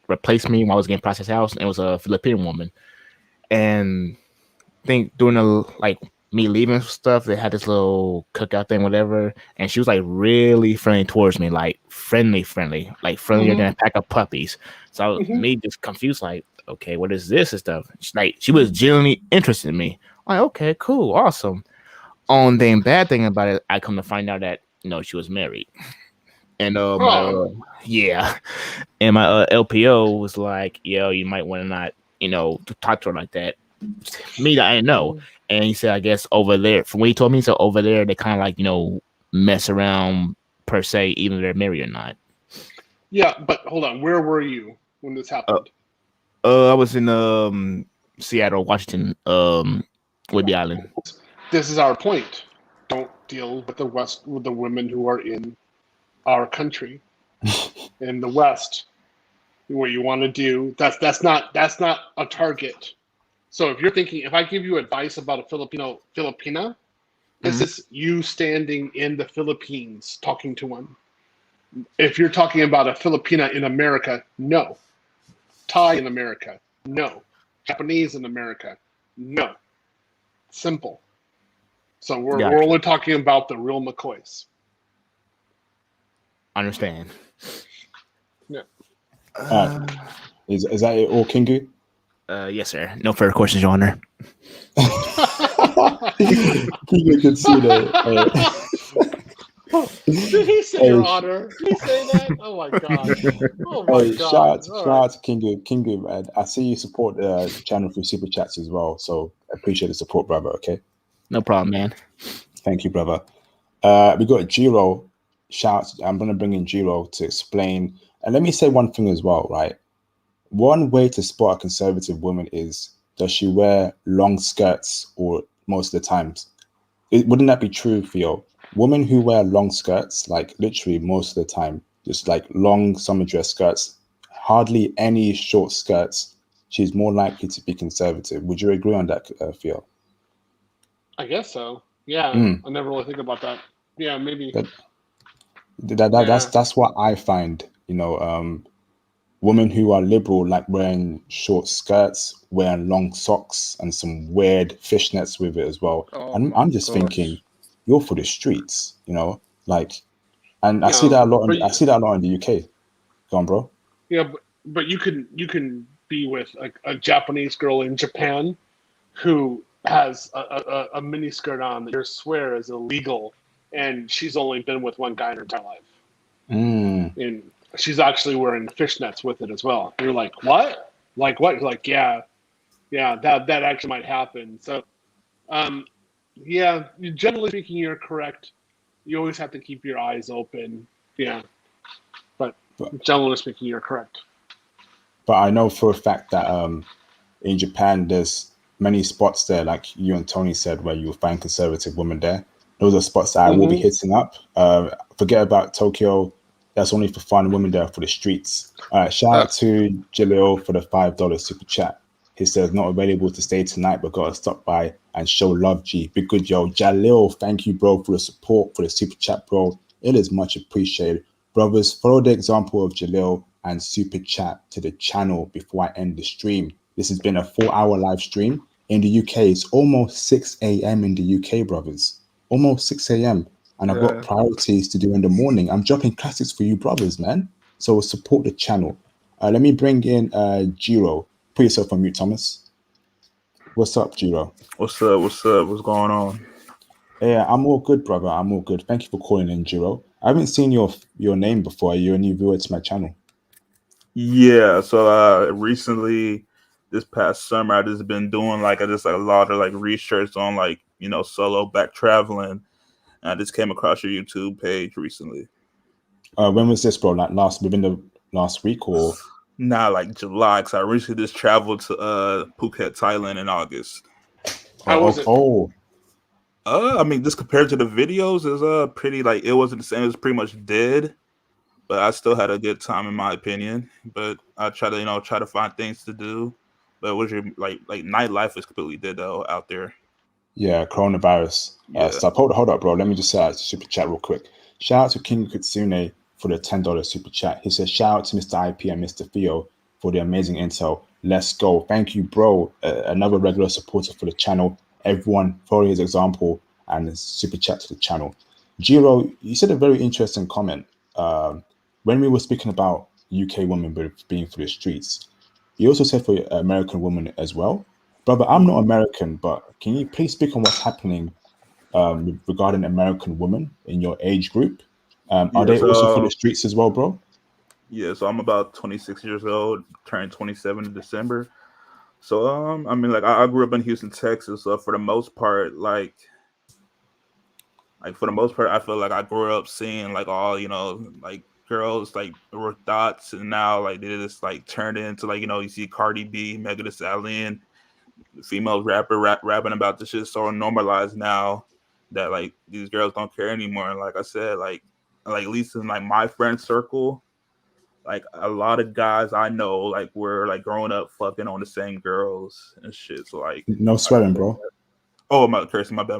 replaced me when I was getting processed out, and it was a Filipino woman. And I think during me leaving stuff, they had this little cookout thing, whatever, and she was like really friendly towards me, like friendly, like friendlier than a pack of puppies. So I was me just confused, like, okay, what is this and stuff? She was genuinely interested in me. I'm like, okay, cool, awesome. The bad thing about it, I come to find out that she was married, and my LPO was like, yo, you might want to not to talk to her like that. Me, I didn't know. And he said, I guess over there, from what he told me, so over there they kind of like mess around per se, even if they're married or not. Yeah, but hold on, where were you when this happened? I was in Seattle, Washington, Whidbey Island. This is our point. Don't deal with the West, with the women who are in our country. In the West, what you want to do, that's not a target. So if you're thinking, if I give you advice about a Filipina, this is you standing in the Philippines talking to one. If you're talking about a Filipina in America, no. Thai in America, no. Japanese in America, no. Simple. So we're Gotcha. only talking about the real McCoys. Understand. Yeah. Is that it all, Kingu? Yes, sir. No further questions, Your Honor. Kingu can see that. Did he say Your Honor? Did he say that? Oh my god! Oh my god! Shout out to Kingu. Kingu, man. I see you support the channel through super chats as well, so I appreciate the support, brother. Okay. No problem, man. Thank you, brother. We got Jiro. I'm gonna bring in Jiro to explain. And let me say one thing as well, right? One way to spot a conservative woman is, does she wear long skirts or most of the times? Wouldn't that be true, Theo? Women who wear long skirts, like literally most of the time, just like long summer dress skirts, hardly any short skirts, she's more likely to be conservative. Would you agree on that, Theo? I guess so. Yeah, I never really think about that. Yeah, maybe. That's what I find. You know, women who are liberal like wearing short skirts, wearing long socks, and some weird fishnets with it as well. And I'm just thinking, you're for the streets, you know, like, and I see that a lot. I see that a lot in the UK. Go on, bro. Yeah, but you can be with a Japanese girl in Japan who has a mini skirt on that you swear is illegal, and she's only been with one guy in her entire life. And she's actually wearing fishnets with it as well. And you're like, what? Like what? You're like, yeah, that actually might happen. So, yeah, generally speaking, you're correct. You always have to keep your eyes open. Yeah, but generally speaking, you're correct. But I know for a fact that in Japan, there's many spots there, like you and Tony said, where you'll find conservative women there. Those are spots that I will be hitting up. Forget about Tokyo. That's only for fun. Women there for the streets. Shout out to Jalil for the $5 super chat. He says, not available to stay tonight, but got to stop by and show love, G. Be good, yo. Jalil, thank you, bro, for the support, for the super chat, bro. It is much appreciated. Brothers, follow the example of Jalil and super chat to the channel before I end the stream. This has been a 4-hour live stream. In the UK, it's almost 6 a.m. in the UK, brothers. Almost 6 a.m. And I've got priorities to do in the morning. I'm dropping classics for you brothers, man. So support the channel. Let me bring in Jiro. Put yourself on mute, Thomas. What's up, Jiro? What's up? What's going on? Yeah, I'm all good, brother. I'm all good. Thank you for calling in, Jiro. I haven't seen your name before. You're a new viewer to my channel. Yeah, so recently, this past summer, I just been doing a lot of research on solo back traveling. And I just came across your YouTube page recently. When was this, bro? Like within the last week or? Nah, July, because I recently just traveled to Phuket, Thailand in August. How was it? I mean, just compared to the videos, is pretty it wasn't the same. It was pretty much dead, but I still had a good time in my opinion. But I try to find things to do. But was your nightlife is completely dead though out there. Yeah, coronavirus stuff. Hold up, bro. Let me just super chat real quick. Shout out to King Kitsune for the $10 super chat. He says, shout out to Mr. IP and Mr. Theo for the amazing intel. Let's go. Thank you, bro. Another regular supporter for the channel. Everyone follow his example and super chat to the channel. Jiro, you said a very interesting comment. When we were speaking about UK women being for the streets, you also said for American women as well. Brother, I'm not American, but can you please speak on what's happening regarding American women in your age group? Are they also for the streets as well, bro? Yeah, so I'm about 26 years old, turned 27 in December. So I mean, I grew up in Houston, Texas. So for the most part, for the most part, I feel like I grew up seeing all girls were thoughts, and now they just turned into you see Cardi B, Megan Thee Stallion, female rapper rapping about this shit so normalized now that these girls don't care anymore. And like I said, at least in my friend circle, like a lot of guys I know, like were like growing up fucking on the same girls and shit. So like, No swearing, bro. oh, my cursing, my bad.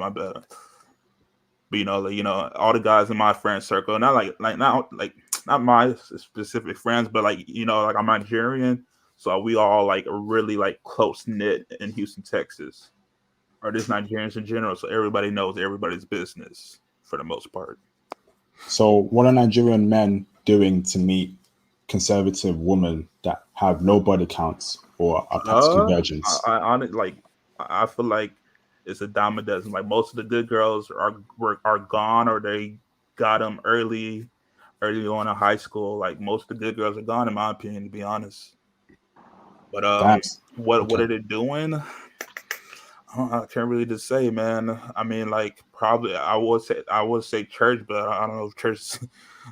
But all the guys in my friend circle, not not my specific friends, but like like I'm Nigerian, so we all like are really like close knit in Houston, Texas, or just Nigerians in general. So everybody knows everybody's business for the most part. So what are Nigerian men doing to meet conservative women that have no body counts or are practically virgins? I feel like it's a dime a dozen. Like most of the good girls are gone, or they got them early on in high school. Like most of the good girls are gone, in my opinion, to be honest. But what are they doing? I can't really just say, man. I mean, like probably I would say church, but I don't know if church is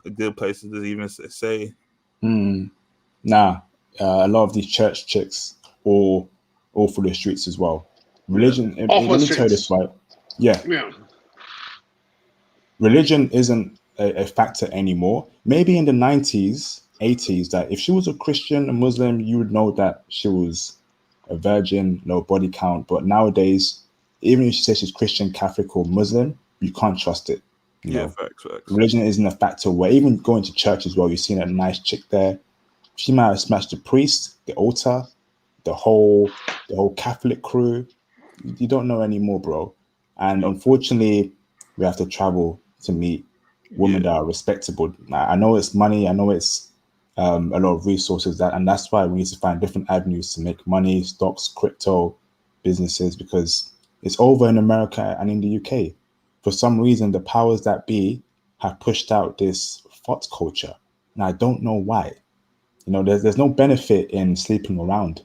a good place to even say. Nah, a lot of these church chicks all through the streets as well. Religion. Yeah. Let me tell you this, right? Yeah. Religion isn't a factor anymore. Maybe in the 90s, 80s, that if she was a Christian, a Muslim, you would know that she was a virgin, no body count. But nowadays, even if she says she's Christian, Catholic, or Muslim, you can't trust it. You know? Facts. Religion isn't a factor. Where even going to church as well, you've seen a nice chick there. She might have smashed the priest, the altar, the whole Catholic crew. You don't know anymore, bro. And unfortunately, we have to travel to meet women that are respectable. I know it's money. I know it's a lot of resources, and that's why we need to find different avenues to make money, stocks, crypto, businesses, because it's over in America and in the UK. For some reason, the powers that be have pushed out this thought culture, and I don't know why. There's no benefit in sleeping around,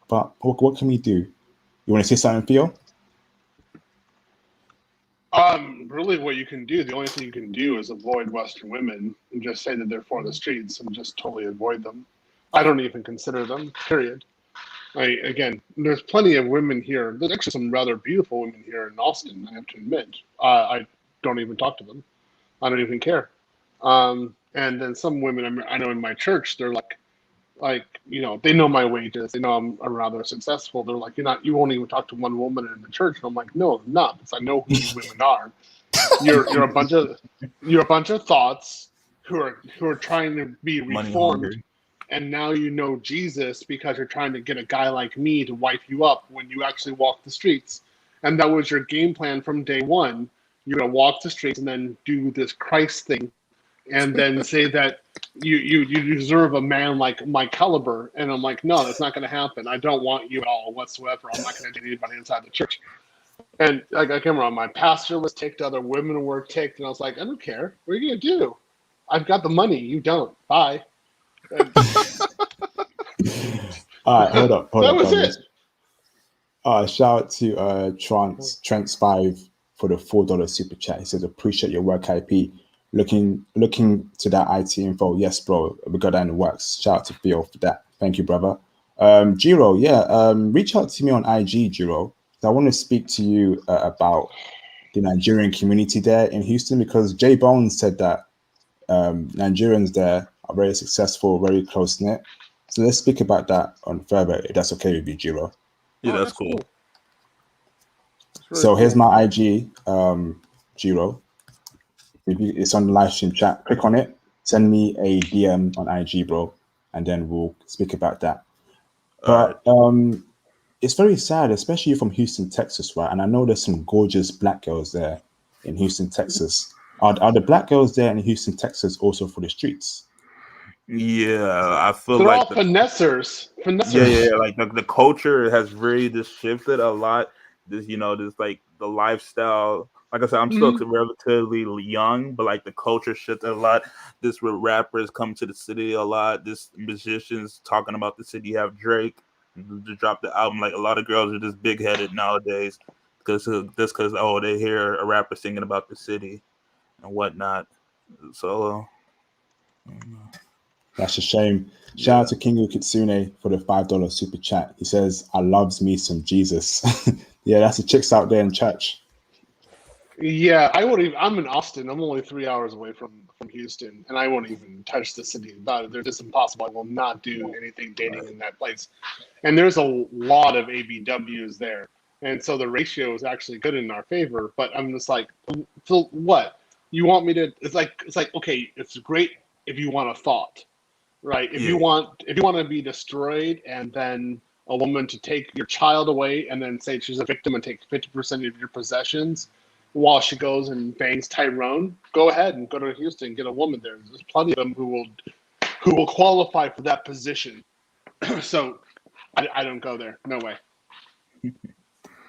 but what can we do? You want to say something, Theo? Really what you can do, the only thing you can do is avoid Western women and just say that they're for the streets and just totally avoid them. I don't even consider them, period. Again, there's plenty of women here. There's actually some rather beautiful women here in Austin, I have to admit. I don't even talk to them. I don't even care. And then some women I know in my church, they're like, they know my wages. They know I'm rather successful. They're like, you won't even talk to one woman in the church. And I'm like, no, I'm not, because I know who you women are. You're a bunch of thoughts who are trying to be reformed, and now you know Jesus because you're trying to get a guy like me to wipe you up when you actually walk the streets. And that was your game plan from day one. You're gonna walk the streets and then do this Christ thing, and then say that you deserve a man like my caliber. And I'm like, no, that's not going to happen. I don't want you at all whatsoever. I'm not going to date anybody inside the church. And I came around, my pastor was ticked, other women were ticked, and I was like, I don't care. What are you going to do? I've got the money. You don't. Bye. All right, hold up. That was it. Shout out to Trent5 for the $4 super chat. He says, appreciate your work, IP. Looking to that IT info. Yes, bro, we got that in the works. Shout out to Theo for that. Thank you, brother. Jiro, reach out to me on IG, Jiro. I want to speak to you about the Nigerian community there in Houston, because Jay Bones said that Nigerians there are very successful, very close knit. So let's speak about that on further, if that's okay with you, Jiro. Yeah, that's cool. So here's my IG, Jiro. It's on the live stream chat. Click on it. Send me a DM on IG, bro, and then we'll speak about that. But it's very sad, especially from Houston, Texas, right? And I know there's some gorgeous black girls there in Houston, Texas. Are the black girls there in Houston, Texas also for the streets? Yeah, I feel they're like all finessers. Yeah, like the culture has really just shifted a lot. This like the lifestyle. Like I said, I'm still relatively young, but like the culture shifted a lot. This with rappers come to the city a lot. This musicians talking about the city. You have Drake to drop the album. Like a lot of girls are just big headed nowadays because they hear a rapper singing about the city and whatnot. So that's a shame. Shout out to Kingu Kitsune for the $5 super chat. He says, I loves me some Jesus. Yeah, that's the chicks out there in church. Yeah, I won't even. I'm in Austin. I'm only 3 hours away from Houston, and I won't even touch the city about it. They're just impossible. I will not do anything dating in that place. And there's a lot of ABWs there, and so the ratio is actually good in our favor. But I'm just like, so what? You want me to? It's like okay, it's great if you want a thought, right? If you Yeah. want to be destroyed, and then a woman to take your child away, and then say she's a victim and take 50% of your possessions, while she goes and bangs Tyrone, go ahead and go to Houston and get a woman there. There's plenty of them who will qualify for that position. So I don't go there. No way.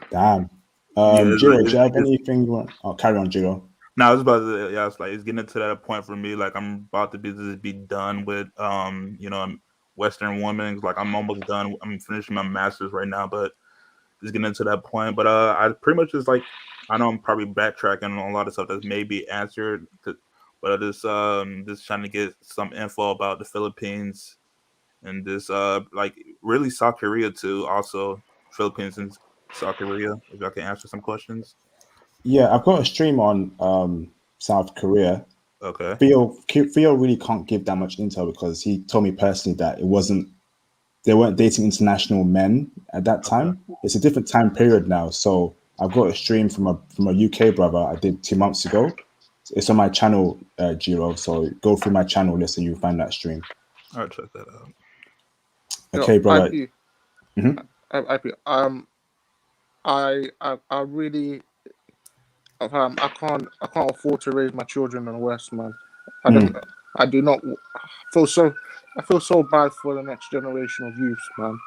Damn. Yeah, Jiro, do you have anything you want? Oh, carry on, Jiro. No, I was about to. Yeah, it's like it's getting to that point for me. Like I'm about to be done with Western women. Like I'm almost done. I'm finishing my master's right now, but it's getting to that point. But I pretty much just like I know I'm probably backtracking on a lot of stuff that's maybe answered, but I just trying to get some info about the Philippines and this like really South Korea too. Also Philippines and South Korea. If I can answer some questions. Yeah, I've got a stream on South Korea. Okay. Theo really can't give that much intel because he told me personally that they weren't dating international men at that time. It's a different time period now. So I've got a stream from a UK brother I did 2 months ago. It's on my channel, Jiro. So go through my channel list and you'll find that stream. I'll check that out. Okay, brother. IP. Mhm. IP. I really I can't afford to raise my children in the West, man. I do not feel so. I feel so bad for the next generation of youths, man.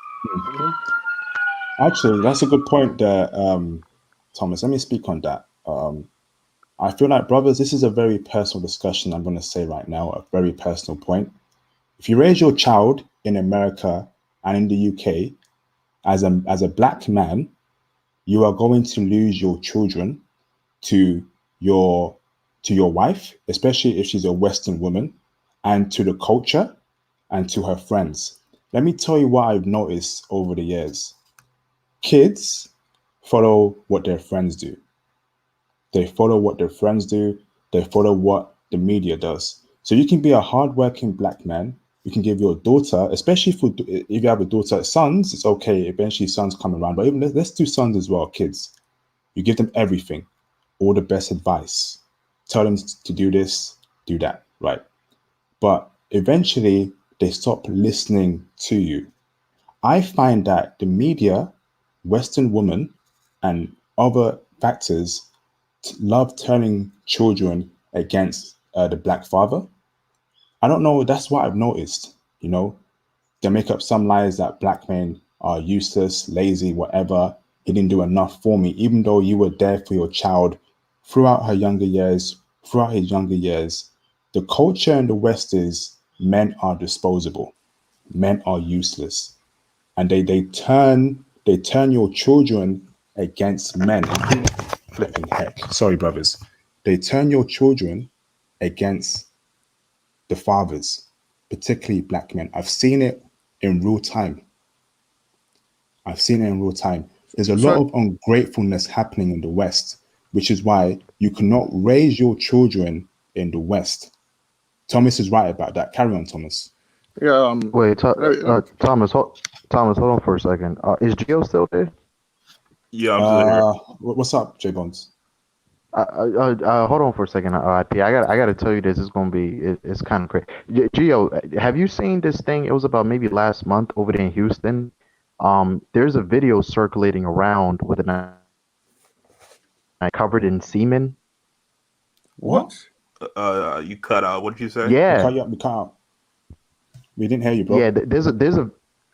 Actually, that's a good point there, Thomas. Let me speak on that. I feel like, brothers, this is a very personal discussion I'm going to say right now, a very personal point. If you raise your child in America and in the UK as a black man, you are going to lose your children to your wife, especially if she's a Western woman, and to the culture and to her friends. Let me tell you what I've noticed over the years. Kids follow what their friends do. They follow what their friends do. They follow what the media does. So you can be a hardworking black man. You can give your daughter, especially if you have a daughter, sons, it's okay. Eventually sons come around, but even let's do sons as well, kids. You give them everything, all the best advice. Tell them to do this, do that, right? But eventually they stop listening to you. I find that the media, Western women, and other factors love turning children against the black father. I don't know. That's what I've noticed. They make up some lies that black men are useless, lazy, whatever. He didn't do enough for me, even though you were there for your child throughout his younger years. The culture in the West is men are disposable, men are useless, and they turn your children against men. Flipping heck. Sorry, brothers. They turn your children against the fathers, particularly black men. I've seen it in real time. There's a lot of ungratefulness happening in the West, which is why you cannot raise your children in the West. Thomas is right about that. Carry on, Thomas. Yeah. Wait, Thomas, hold on for a second. Is Gio still there? Yeah, I'm still here. What's up, J Bones? Hold on for a second, IP. I gotta tell you this. It's gonna be it's kind of crazy. Gio, have you seen this thing? It was about maybe last month over there in Houston. There's a video circulating around with an eye covered in semen. What? You cut out. What did you say? Yeah. We cut out. We didn't hear you, bro. Yeah,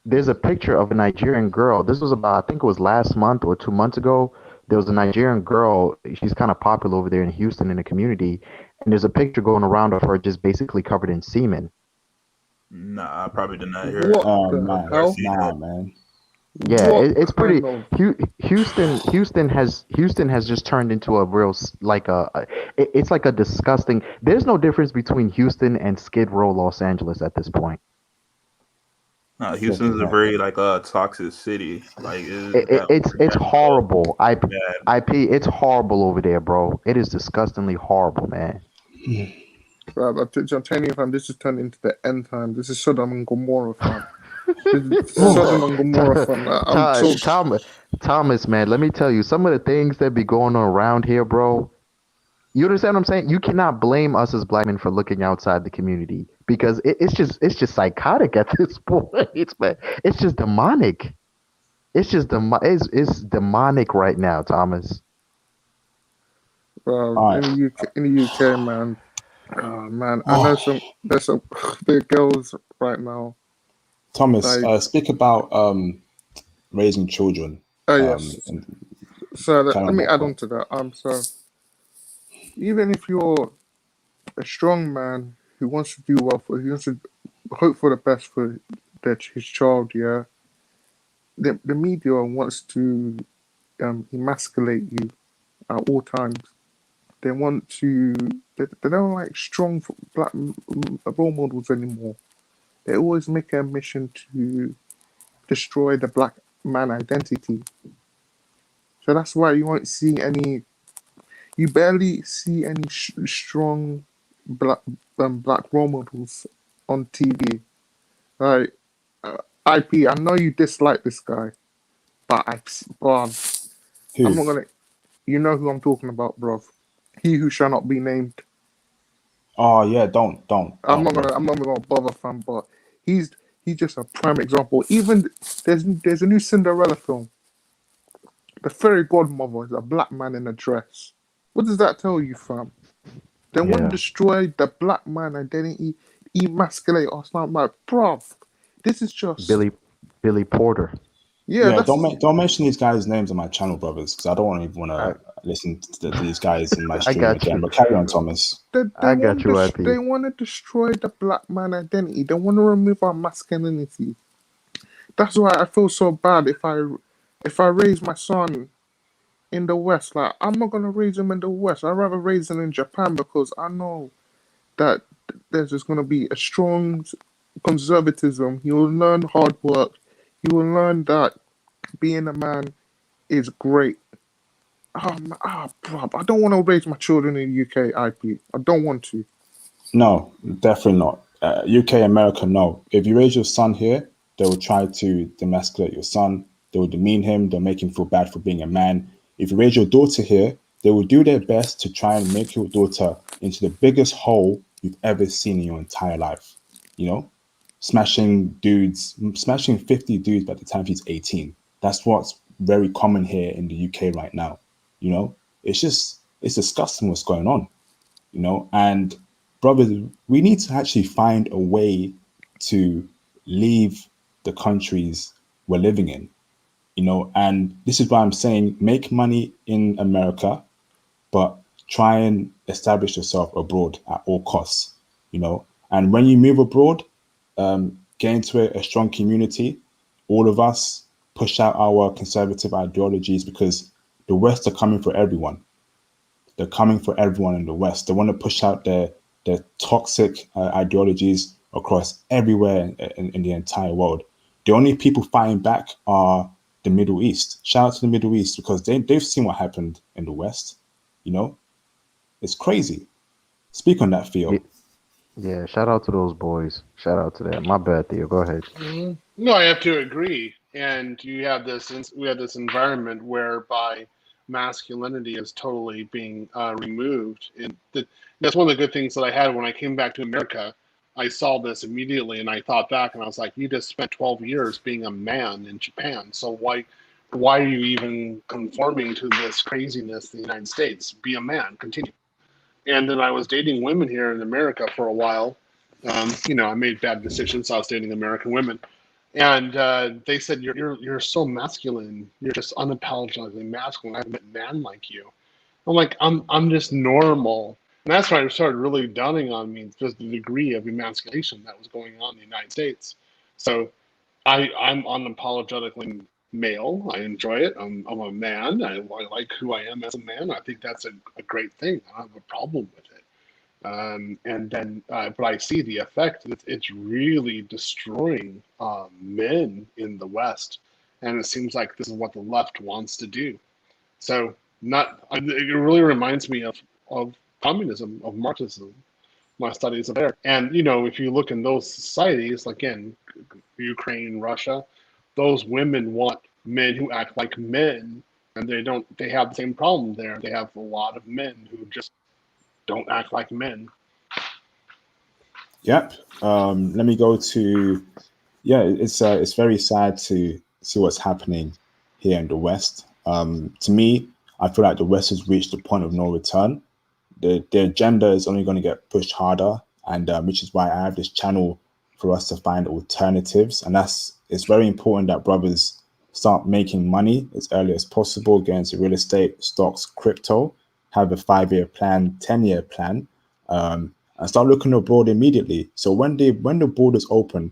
there's a picture of a Nigerian girl. This was about, I think it was last month or 2 months ago. There was a Nigerian girl. She's kind of popular over there in Houston in the community, and there's a picture going around of her just basically covered in semen. Nah, I probably did not hear it. Oh man, nah, man. Yeah, it's pretty. Houston has just turned into a real it's like a disgusting. There's no difference between Houston and Skid Row, Los Angeles at this point. No, Houston's a very like toxic city. Like It's horrible. bad. It's horrible over there, bro. It is disgustingly horrible, man. Bro, I'm telling you, fam, this is turned into the end time. This is Sodom and Gomorrah, fam. This is Sodom and Gomorrah, fam. Thomas, man, let me tell you, some of the things that be going on around here, bro. You understand what I'm saying? You cannot blame us as black men for looking outside the community because it's just psychotic at this point. It's just demonic. It's demonic right now, Thomas. Bro, in the UK, man. Oh, man, I know there's some big girls right now. Thomas, speak about raising children. Oh yes. So let me add on to that. So even if you're a strong man who wants to do well he wants to hope for the best for his child, yeah. The media wants to emasculate you at all times. They want to. They don't like strong black role models anymore. They always make a mission to destroy the black man identity. So that's why you won't see any. You barely see any strong black role models on TV. Like IP, I know you dislike this guy, but I'm not gonna. You know who I'm talking about, bruv. He who shall not be named. Oh yeah, don't. I'm not gonna bother, fam. But he's just a prime example. Even there's a new Cinderella film. The fairy godmother is a black man in a dress. What does that tell you, fam? They want to destroy the black man identity, emasculate us. I'm like, bruv, this is just Billy Porter. Yeah, don't mention these guys' names on my channel, brothers, because I don't want to listen to these guys in my stream again. But carry on, Thomas. They want to destroy the black man identity. They want to remove our masculinity. That's why I feel so bad if I raise my son in the West. Like, I'm not gonna raise him in the West. I'd rather raise him in Japan because I know that there's just gonna be a strong conservatism. He will learn hard work. He will learn that being a man is great. Bro, I don't want to raise my children in the UK, IP. I don't want to. No, definitely not. UK, America, no. If you raise your son here, they will try to demasculate your son. They will demean him. They'll make him feel bad for being a man. If you raise your daughter here, they will do their best to try and make your daughter into the biggest hole you've ever seen in your entire life. You know, smashing 50 dudes by the time he's 18. That's what's very common here in the UK right now. You know, it's disgusting what's going on. You know, and brothers, we need to actually find a way to leave the countries we're living in. You know, and this is why I'm saying make money in America, but try and establish yourself abroad at all costs. You know, and when you move abroad, get into a strong community. All of us push out our conservative ideologies because the West are coming for everyone. They're coming for everyone in the West. They want to push out their toxic ideologies across everywhere in the entire world. The only people fighting back are the Middle East. Shout out to the Middle East because they've seen what happened in the West. You know, it's crazy. Speak on that, Theo. Yeah, shout out to those boys. Shout out to that. My bad, Theo. Go ahead. No, I have to agree. And we have this environment whereby masculinity is totally being removed. And that's one of the good things that I had when I came back to America. I saw this immediately, and I thought back, and I was like, "You just spent 12 years being a man in Japan. So why are you even conforming to this craziness in the United States? Be a man. Continue." And then I was dating women here in America for a while. You know, I made bad decisions. So I was dating American women. And they said, you're so masculine. You're just unapologetically masculine. I haven't met a man like you. I'm like, I'm just normal. And that's when it started really dawning on me just the degree of emasculation that was going on in the United States. So I'm unapologetically male. I enjoy it. I'm a man. I like who I am as a man. I think that's a great thing. I don't have a problem with it. And then, but I see the effect. It's really destroying men in the West, and it seems like this is what the left wants to do. So, it really reminds me of communism, of Marxism, my studies of there. And if you look in those societies, like in Ukraine, Russia, those women want men who act like men, and they don't. They have the same problem there. They have a lot of men who just don't act like men. Yep. Let me go to. Yeah, it's very sad to see what's happening here in the West. To me, I feel like the West has reached the point of no return. The agenda is only going to get pushed harder, and which is why I have this channel for us to find alternatives. And it's very important that brothers start making money as early as possible, get into real estate, stocks, crypto, have a 5-year plan, 10-year plan, and start looking abroad immediately. So when the borders open,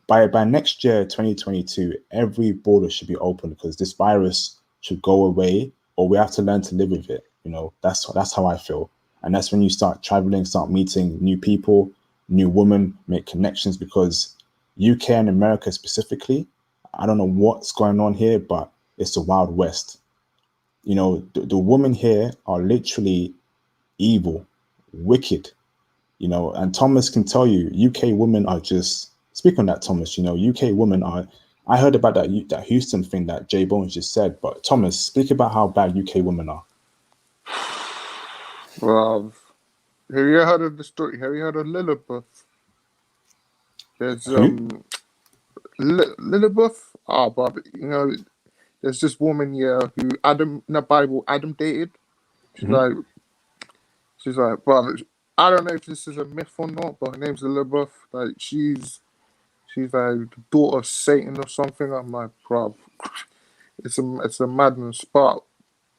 by next year, 2022, every border should be open because this virus should go away, or we have to learn to live with it. That's how I feel. And that's when you start traveling, start meeting new people, new women, make connections, because UK and America specifically, I don't know what's going on here, but it's the Wild West. The women here are literally evil, wicked, and Thomas can tell you, UK women are just, speak on that, Thomas, UK women are, I heard about that Houston thing that Jay Bones just said, but Thomas, speak about how bad UK women are. Well, have you heard of the story? Have you heard of Lillibeth? There's Lillibeth. But there's this woman here who Adam in the Bible, Adam dated. She's like, but I don't know if this is a myth or not, but her name's Lillibeth. Like she's like the daughter of Satan or something. I'm like, bruv, it's a madness. But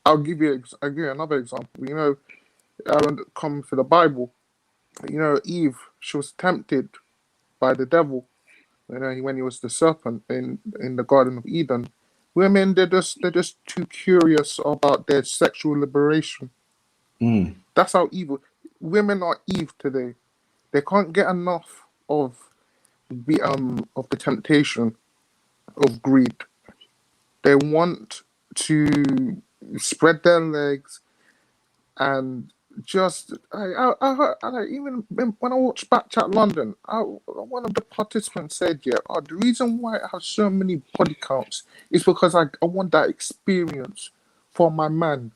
I'll give you another example. When it comes to the Bible, Eve, she was tempted by the devil. When he was the serpent in the Garden of Eden. Women, they're just too curious about their sexual liberation. That's how evil women are. Eve today, they can't get enough of the temptation of greed. They want to spread their legs and just even when I watched Backchat London, one of the participants said, the reason why I have so many body counts is because I want that experience for my man.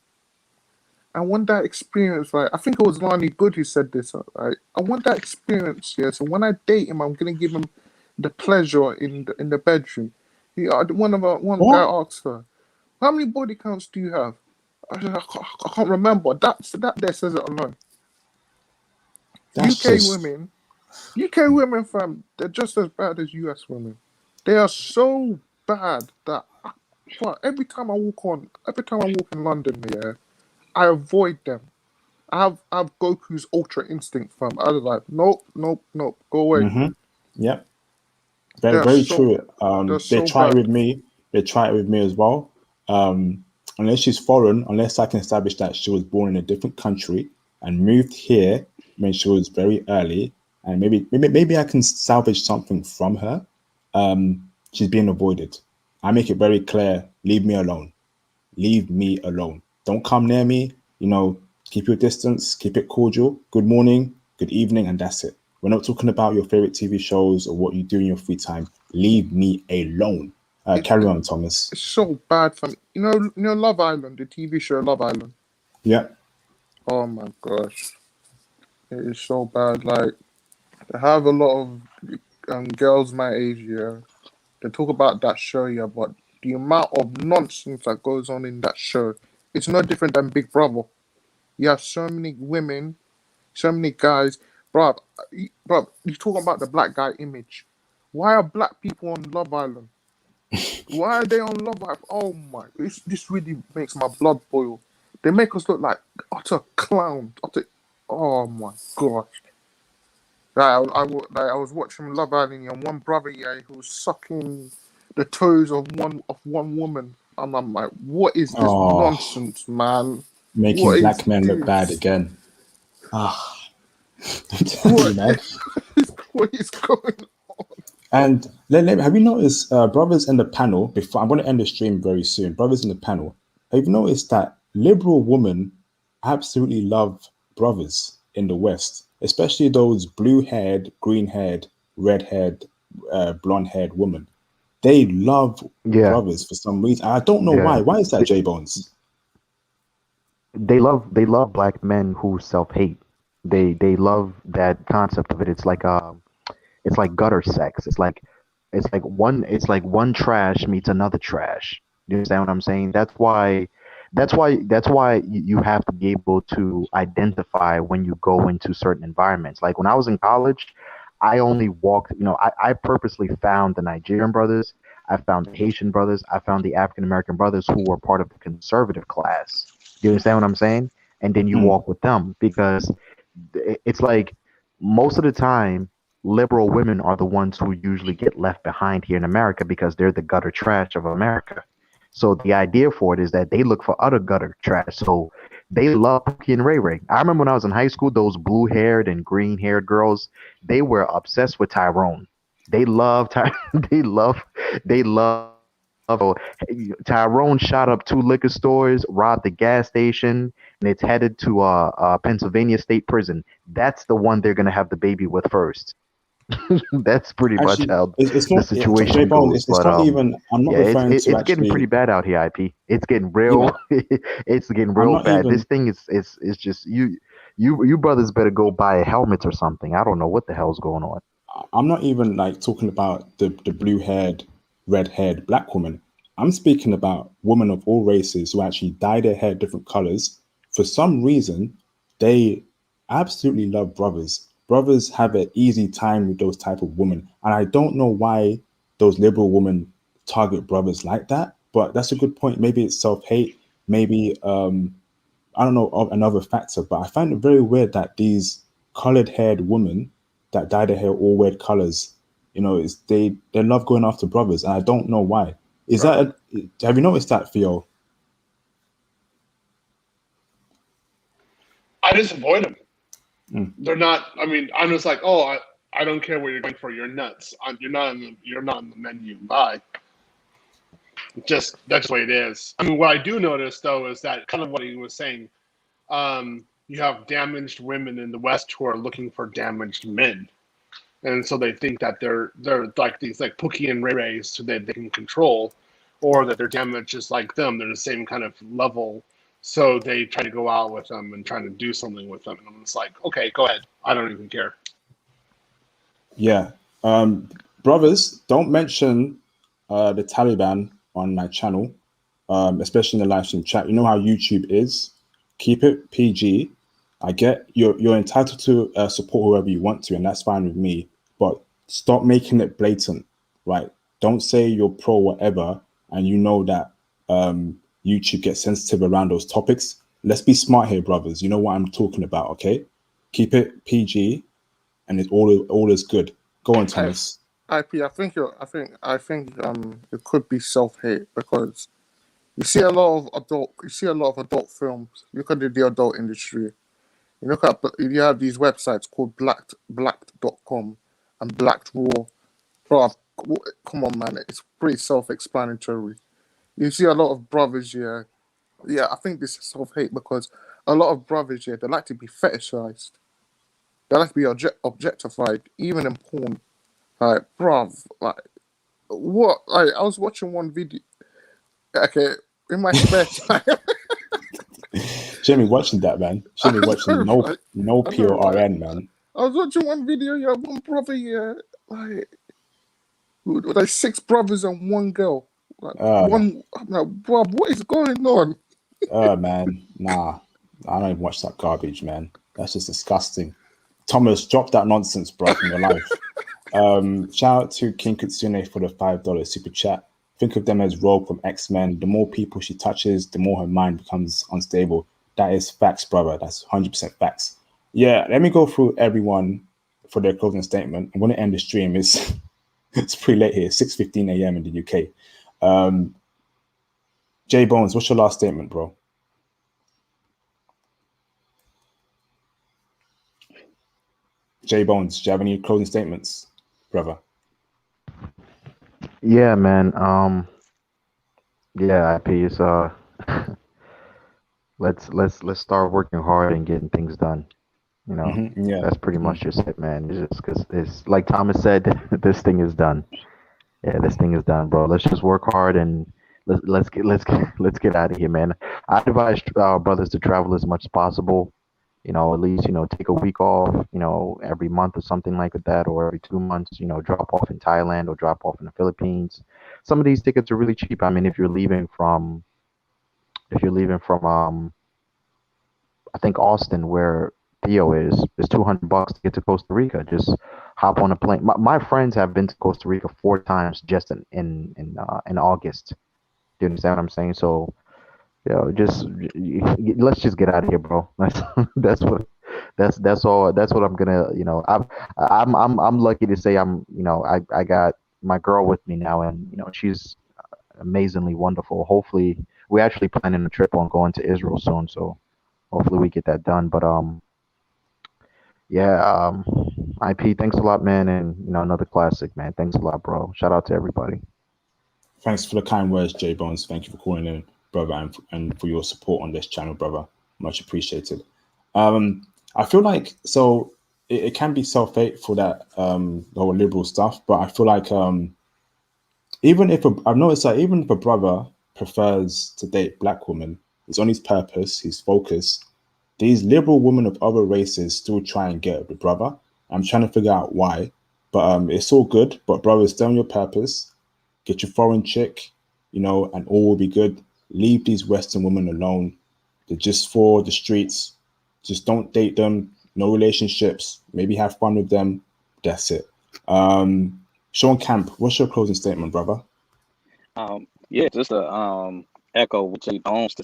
I want that experience. Like I think it was Lonnie Good who said this. Right? I want that experience. Yeah. So when I date him, I'm gonna give him the pleasure in the bedroom. One guy asked her, "How many body counts do you have?" I can't remember. That there says it alone. UK women, fam, they're just as bad as US women. They are so bad that every time I walk in London, I avoid them. I have Goku's Ultra Instinct, fam. I was like, nope, go away. Yep. Very true. They try it with me. They try it with me as well. Unless she's foreign, unless I can establish that she was born in a different country and moved here when she was very early, and maybe I can salvage something from her. She's being avoided. I make it very clear, leave me alone. Leave me alone. Don't come near me. Keep your distance, keep it cordial. Good morning, good evening, and that's it. We're not talking about your favorite TV shows or what you do in your free time. Leave me alone. Carry on, Thomas. It's so bad for me. You know Love Island, the TV show Love Island. Yeah. Oh my gosh, it is so bad. Like, I have a lot of girls my age here. They talk about that show, but the amount of nonsense that goes on in that show, it's no different than Big Brother. You have so many women, so many guys. Bro, you talking about the black guy image. Why are black people on Love Island? Why are they on Love Island? Oh my, this really makes my blood boil. They make us look like utter clowns. Oh my gosh. I was watching Love Island and one brother who was sucking the toes of one woman. And I'm like, what is this nonsense, man? Making black men look bad again. I'm telling you, man. What is going on? And have you noticed, brothers in the panel, before I'm going to end the stream very soon, brothers in the panel, have you noticed that liberal women absolutely love brothers in the West, especially those blue-haired, green-haired, red-haired, blonde-haired women? They love Yeah, brothers for some reason. I don't know yeah. why. Why is that, J Bones? They love black men who self-hate. They love that concept of it. It's like gutter sex. It's like one trash meets another trash. You understand what I'm saying? That's why you have to be able to identify when you go into certain environments. Like when I was in college, I only walked, I purposely found the Nigerian brothers, I found the Haitian brothers, I found the African American brothers who were part of the conservative class. You understand what I'm saying? And then you Mm. walk with them because it's like most of the time liberal women are the ones who usually get left behind here in America because they're the gutter trash of America. So the idea for it is that they look for other gutter trash. So they love Pookie and Ray Ray. I remember when I was in high school, those blue haired and green haired girls, they were obsessed with Tyrone. They love they love so Tyrone shot up two liquor stores, robbed the gas station, and it's headed to Pennsylvania State Prison. That's the one they're gonna have the baby with first. That's pretty much Actually, how it's the not, J situation Bones, goes. it's But not even, I'm not yeah, it's referring it, to it's getting pretty actually, bad out here. IP, it's getting yeah, real, it's getting I'm real not bad. This even, thing is just you brothers better go buy a helmet or something. I don't know what the hell's going on. I'm not even like talking about the blue-haired, red-haired black woman. I'm speaking about women of all races who actually dye their hair different colors. For some reason, they absolutely love brothers. Brothers have an easy time with those type of women, and I don't know why those liberal women target brothers like that. But that's a good point. Maybe it's self-hate. Maybe I don't know of another factor, but I find it very weird that these colored haired women that dye their hair all weird colors, is they love going after brothers, and I don't know why. Is Right. that have you noticed that, Theo? I just avoid them. Mm. They're not. I mean, I'm just like, oh, I don't care what you're going for. You're nuts. You're not on the menu. Bye. Just that's the way it is. I mean, what I do notice though is that kind of what he was saying. You have damaged women in the West who are looking for damaged men, and so they think that they're like these like Pookie and Ray Rays so that they can control, or that they're damaged just like them. They're the same kind of level, so they try to go out with them and try to do something with them. And I'm just like, okay, go ahead. I don't even care. Yeah. Brothers, don't mention the Taliban on my channel, especially in the live stream chat. You know how YouTube is. Keep it PG. I get you're entitled to support whoever you want to, and that's fine with me. But stop making it blatant, right? Don't say you're pro whatever, and you know that YouTube gets sensitive around those topics. Let's be smart here, brothers. You know what I'm talking about, okay? Keep it PG, and it's all is good. Go on, I, Thomas. IP, I think it could be self-hate because you see a lot of adult films. Look at the adult industry. You have these websites called blacked.com and blacked raw. Bro, come on, man, it's pretty self-explanatory. You see a lot of brothers, yeah. Yeah, I think this is self-hate because a lot of brothers, yeah, they like to be fetishized. They like to be objectified, even in porn. Like, bruv, like, what? Like, I was watching one video. Okay, in my spare time. Shouldn't be watching that, man. Shouldn't I be watching know, right? no I know, right? PORN, man. I was watching one video, yeah, one brother, yeah, like, like 6 brothers and one girl. Like, Uh, one, I'm like, bruv, what is going on? man, nah. I don't even watch that garbage, man. That's just disgusting. Thomas, drop that nonsense, bro, from your life. Shout out to King Kitsune for the $5 super chat. Think of them as Rogue from X-Men. The more people she touches, the more her mind becomes unstable. That is facts, brother. That's 100% facts. Yeah, let me go through everyone for their closing statement. I'm going to end the stream. It's pretty late here, 6:15 a.m. in the UK. J Bones, what's your last statement, bro? J Bones, do you have any closing statements, brother? Yeah, man. Yeah, IP is let's start working hard and getting things done. You know, Yeah. that's pretty much just it, man. It's just because it's like Thomas said, this thing is done. Yeah, this thing is done, bro. Let's just work hard and let's get out of here, man. I advise our brothers to travel as much as possible. You know, at least take a week off. Every month or something like that, or every 2 months. Drop off in Thailand or drop off in the Philippines. Some of these tickets are really cheap. I mean, if you're leaving from I think Austin, where Theo is, it's $200 to get to Costa Rica. Just hop on a plane. My friends have been to Costa Rica 4 times just in August. Do you understand what I'm saying? So, just let's just get out of here, bro. That's what that's all. That's what I'm gonna. I'm lucky to say I got my girl with me now, and she's amazingly wonderful. Hopefully, we're actually planning a trip on going to Israel soon, so hopefully we get that done. But yeah, IP, thanks a lot, man, and another classic, man. Thanks a lot, bro. Shout out to everybody. Thanks for the kind words, J Bones. Thank you for calling in, brother, and for your support on this channel, brother. Much appreciated. I feel like it can be self-hate for that the whole liberal stuff, but I feel like I've noticed that even if a brother prefers to date black women, he's on his purpose, his focus. These liberal women of other races still try and get the brother. I'm trying to figure out why, but it's all good. But brother, stay on your purpose. Get your foreign chick, and all will be good. Leave these Western women alone. They're just for the streets. Just don't date them. No relationships. Maybe have fun with them. That's it. Sean Camp, what's your closing statement, brother? Yeah, just to echo what J Bones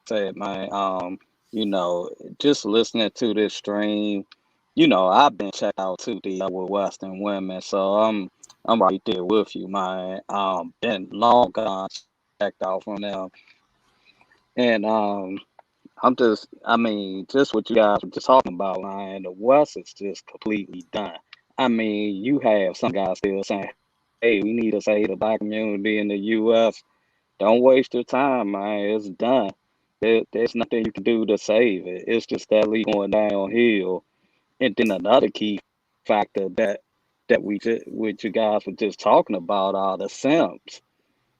said, man. Just listening to this stream, I've been checked out too with Western women, so I'm right there with you, man. Been long gone checked out from them, and just what you guys were just talking about, man. The West is just completely done. I mean, you have some guys still saying, "Hey, we need to save the black community in the U.S." Don't waste your time, man. It's done. There's nothing you can do to save it. It's just steadily going downhill. And then another key factor that what you guys were just talking about are the simps.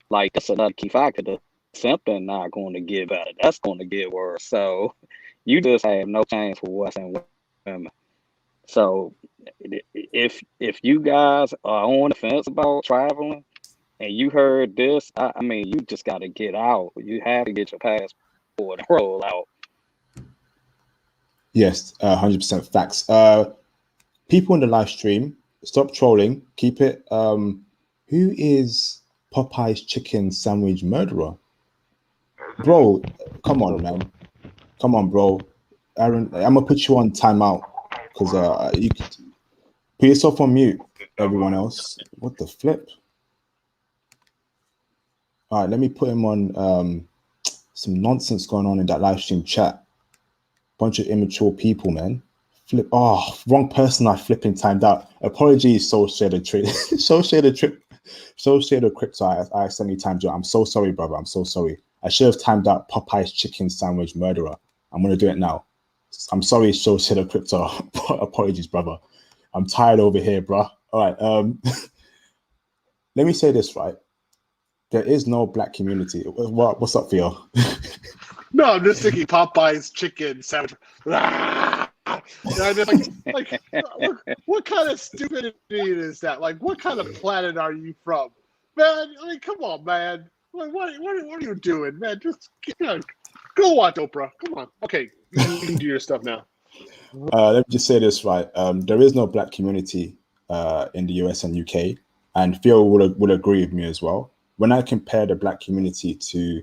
Like, that's another key factor. The simping not going to get better. That's going to get worse. So you just have no chance for Western women. So if you guys are on the fence about traveling and you heard this, I mean, you just got to get out. You have to get your passport and roll out. Yes, 100% facts. People in the live stream, stop trolling. Keep it. Who is Popeye's chicken sandwich murderer? Bro, come on, man. Come on, bro. Aaron, I'm gonna put you on timeout because you could put yourself on mute. Everyone else, what the flip? All right, let me put him on. Some nonsense going on in that live stream chat. Bunch of immature people, man. Flip. Oh, wrong person. I flipping timed out. Apologies, Soul Shader Trip. Soul Shader Crypto. I accidentally timed you out. I'm so sorry, brother. I'm so sorry. I should have timed out Popeye's chicken sandwich murderer. I'm gonna do it now. I'm sorry, Soul Shader Crypto. Apologies, brother. I'm tired over here, bro. All right. Let me say this, right? There is no black community. What's up, Theo? No, I'm just thinking Popeye's chicken sandwich. What kind of stupidity is that? Like, what kind of planet are you from, man? Like, come on, man. Like, what are you doing, man? Just go watch Oprah. Come on. Okay, you can do your stuff now. Let me just say this, right? There is no black community in the US and UK, and Theo will agree with me as well. When I compare the black community to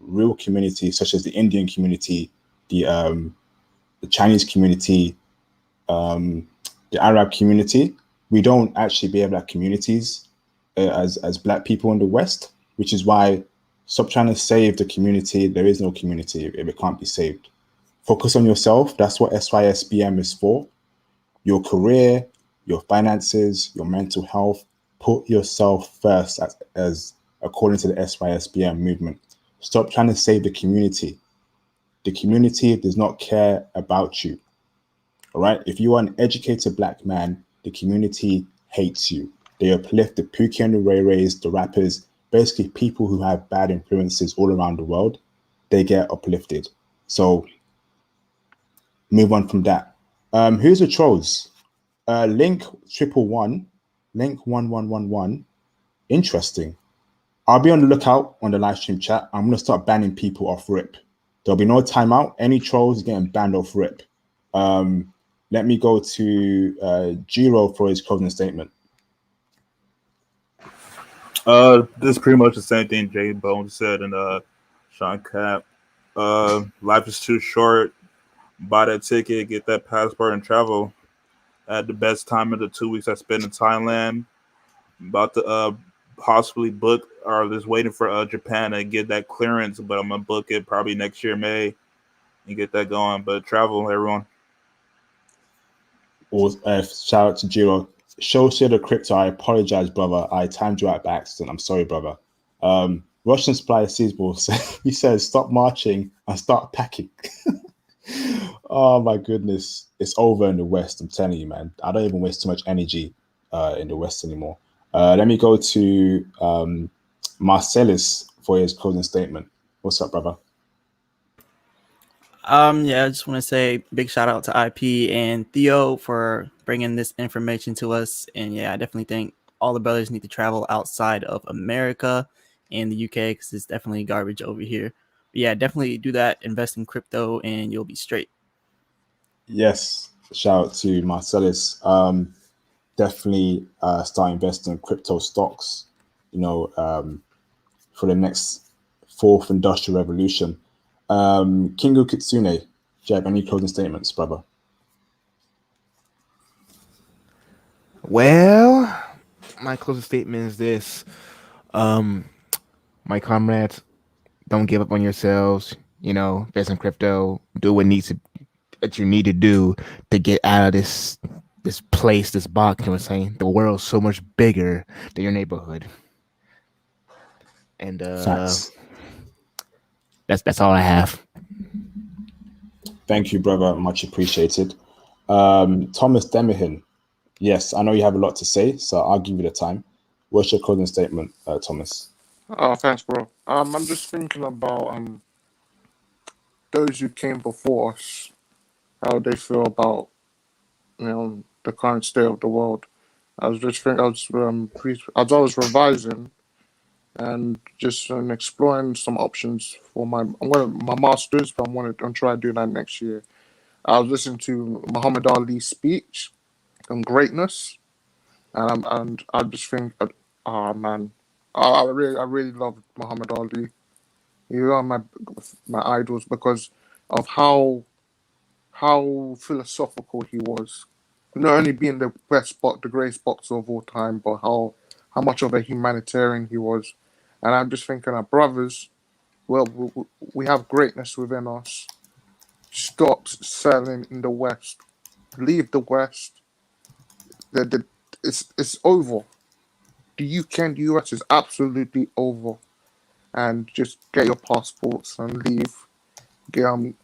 real communities such as the Indian community, the Chinese community, the Arab community, we don't actually be black communities as black people in the West, which is why stop trying to save the community. There is no community if it can't be saved. Focus on yourself. That's what SYSBM is for. Your career, your finances, your mental health. Put yourself first as according to the SYSBM movement. Stop trying to save the community. The community does not care about you. All right. If you are an educated black man, the community hates you. They uplift the Pookie and the Ray Rays, the rappers, basically people who have bad influences all around the world. They get uplifted. So move on from that. Who's the trolls? Link 111, Link 1111. Interesting. I'll be on the lookout on the live stream chat. I'm gonna start banning people off rip. There'll be no timeout. Any trolls getting banned off rip. Let me go to Jiro for his closing statement. This is pretty much the same thing Jay Bones said and Sean Cap. Life is too short. Buy that ticket, get that passport, and travel. I had the best time of the 2 weeks I spent in Thailand. About to possibly book or just waiting for Japan to get that clearance, but I'm gonna book it probably next year, May, and get that going. But travel, everyone. Or shout out to Jiro. Show the crypto. I apologize, brother. I timed you out by accident. I'm sorry, brother. Russian Supply Seasball, he says, stop marching and start packing. Oh my goodness. It's over in the West. I'm telling you, man. I don't even waste too much energy in the West anymore. Let me go to Marcellus for his closing statement. What's up, brother? Yeah, I just want to say big shout out to IP and Theo for bringing this information to us. And yeah, I definitely think all the brothers need to travel outside of America and the UK because it's definitely garbage over here. But yeah, definitely do that. Invest in crypto and you'll be straight. Yes, shout out to Marcellus. Definitely start investing in crypto stocks, for the next fourth industrial revolution. Kingo Kitsune, do you have any closing statements, brother? Well, my closing statement is this. My comrades, don't give up on yourselves. Invest in crypto. Do what you need to do to get out of this place, this box. You know what I'm saying? The world's so much bigger than your neighborhood. And Facts. That's all I have. Thank you, brother. Much appreciated. Thomas Demihin. Yes, I know you have a lot to say, so I'll give you the time. What's your closing statement, Thomas? Thanks, bro. I'm just thinking about those who came before us, how they feel about the current state of the world. I was just thinking, as I was revising and just exploring some options for my masters, but I'm trying to do that next year. I was listening to Muhammad Ali's speech on greatness, and I just think, man, I really love Muhammad Ali. You are my idols because of how philosophical he was. Not only being the the greatest boxer of all time, but how much of a humanitarian he was. And I'm just thinking, our brothers, well, we have greatness within us. Stop selling in the West. Leave the West. It's over. The UK and the US is absolutely over. And just get your passports and leave.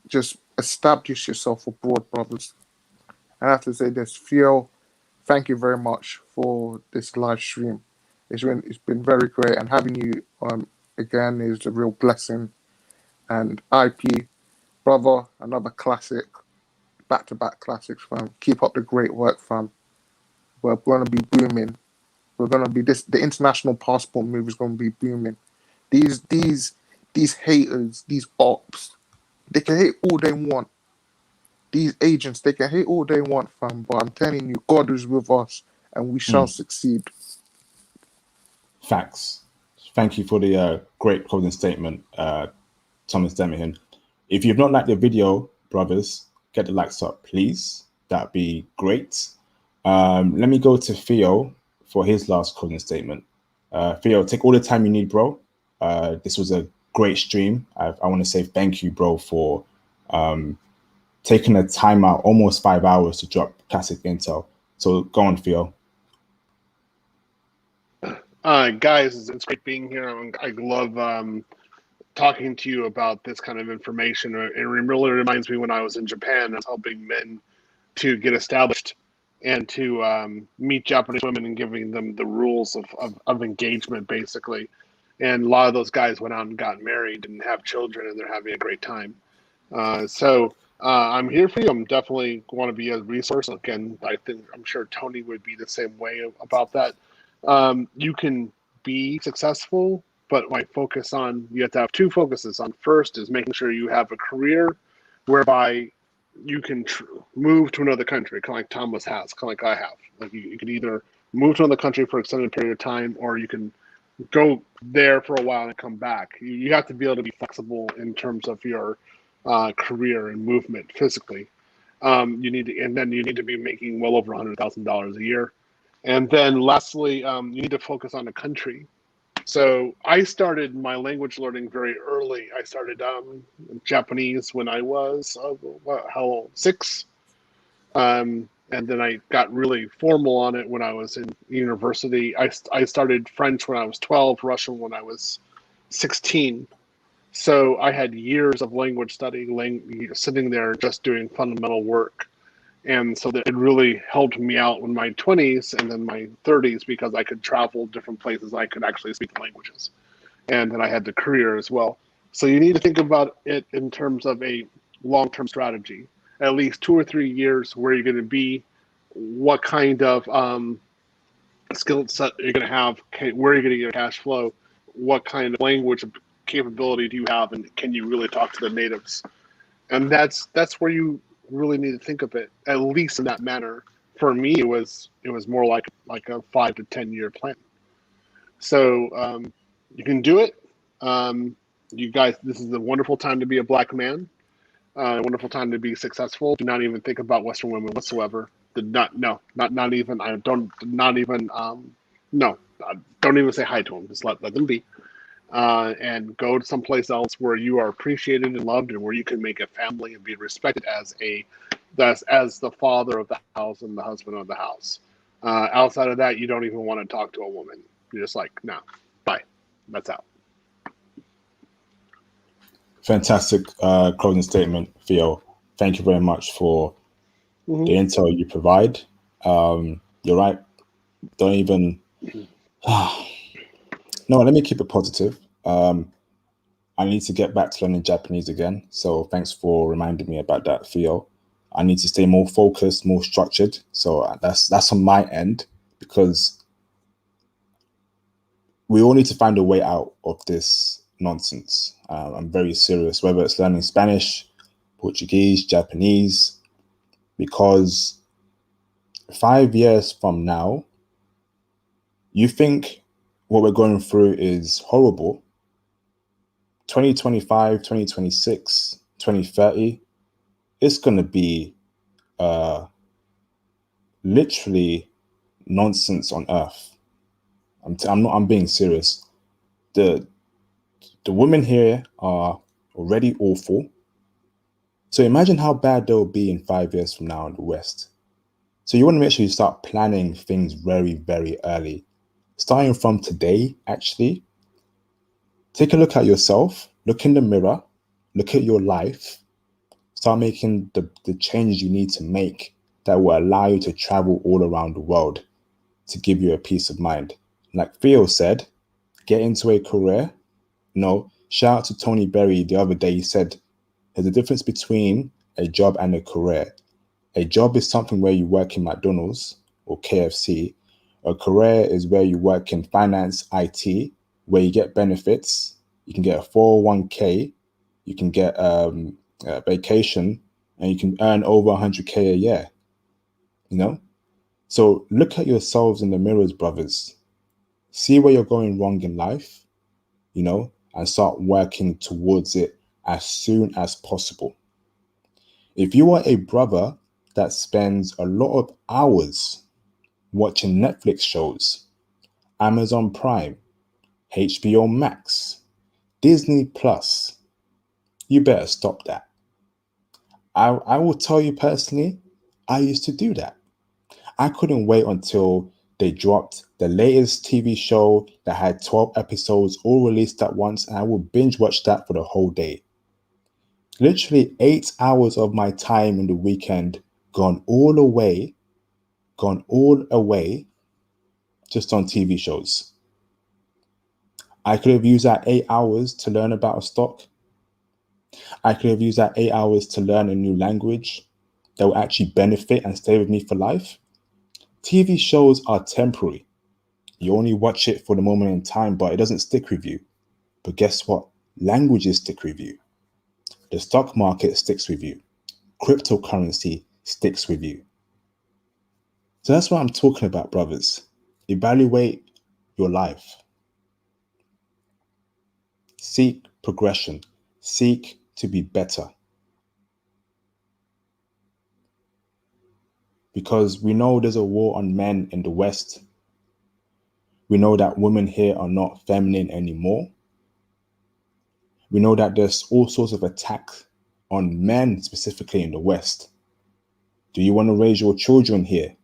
Just establish yourself abroad, brothers. I have to say this, Theo, thank you very much for this live stream. It's been very great, and having you again is a real blessing. And IP, brother, another classic, back-to-back classics, fam. Keep up the great work, fam. We're gonna be booming. We're gonna be the international passport move is gonna be booming. These haters, these ops, they can hate all they want. These agents, they can hate all they want, fam. But I'm telling you, God is with us, and we shall succeed. Facts. Thank you for the great closing statement, Thomas Demihin. If you've not liked the video, brothers, get the likes up, please. That'd be great. Let me go to Theo for his last closing statement. Theo, take all the time you need, bro. This was a great stream. I want to say thank you, bro, for taking a time out, almost 5 hours to drop classic intel. So go on, Theo. Guys, it's great being here. I love talking to you about this kind of information. It really reminds me when I was in Japan, I was helping men to get established and to meet Japanese women and giving them the rules of engagement, basically. And a lot of those guys went out and got married and have children, and they're having a great time. So I'm here for you. I'm definitely want to be a resource. Again, I'm sure Tony would be the same way about that. You can be successful, but you have to have two focuses on. First is making sure you have a career whereby you can move to another country, kind of like Thomas has, kind of like I have. Like you can either move to another country for an extended period of time, or you can go there for a while and come back. You have to be able to be flexible in terms of your career and movement physically. You need to be making well over $100,000 a year. And then lastly, you need to focus on the country. So I started my language learning very early. I started Japanese when I was, 6? And then I got really formal on it when I was in university. I started French when I was 12, Russian when I was 16. So I had years of language study, sitting there just doing fundamental work. And so that it really helped me out in my 20s and then my 30s because I could travel different places. I could actually speak languages. And then I had the career as well. So you need to think about it in terms of a long-term strategy. At least 2 or 3 years where you're going to be, what kind of skill set you're going to have, where you're going to get your cash flow, what kind of language capability do you have, and can you really talk to the natives? And that's where you really need to think of it, at least in that manner. For me, it was more like a 5 to 10 year plan. So you can do it. You guys, this is a wonderful time to be a Black man. A wonderful time to be successful. Do not even think about Western women whatsoever. Don't even say hi to them. Just let them be. And go to someplace else where you are appreciated and loved, and where you can make a family and be respected as the father of the house and the husband of the house. Outside of that, you don't even want to talk to a woman. You're just like, no, bye. That's out. Fantastic closing statement, Theo. Thank you very much for the intel you provide. You're right. Don't even. No, let me keep it positive. I need to get back to learning Japanese again. So thanks for reminding me about that, Theo. I need to stay more focused, more structured. So that's on my end, because we all need to find a way out of this nonsense. I'm very serious, whether it's learning Spanish, Portuguese, Japanese, because 5 years from now, you think what we're going through is horrible. 2025, 2026, 2030, it's going to be literally nonsense on earth. I'm being serious. The women here are already awful. So imagine how bad they'll be in 5 years from now in the West. So you want to make sure you start planning things very, very early. Starting from today, actually. Take a look at yourself, look in the mirror, look at your life, start making the changes you need to make that will allow you to travel all around the world to give you a peace of mind. Like Theo said, get into a career. Shout out to Tony Berry the other day. He said, there's a difference between a job and a career. A job is something where you work in McDonald's or KFC. A career is where you work in finance, IT, where you get benefits. You can get a 401k, you can get a vacation, and you can earn over 100k a year. So look at yourselves in the mirrors, brothers. See where you're going wrong in life, and start working towards it as soon as possible. If you are a brother that spends a lot of hours watching Netflix shows, Amazon Prime, HBO Max, Disney Plus, you better stop that. I will tell you personally, I used to do that. I couldn't wait until they dropped the latest TV show that had 12 episodes all released at once, and I would binge watch that for the whole day. Literally 8 hours of my time in the weekend gone all away just on TV shows. I could have used that 8 hours to learn about a stock. I could have used that 8 hours to learn a new language that will actually benefit and stay with me for life. TV shows are temporary. You only watch it for the moment in time, but it doesn't stick with you. But guess what? Languages stick with you. The stock market sticks with you. Cryptocurrency sticks with you. So that's what I'm talking about, brothers. Evaluate your life. Seek progression. Seek to be better. Because we know there's a war on men in the West. We know that women here are not feminine anymore. We know that there's all sorts of attacks on men, specifically in the West. Do you want to raise your children here?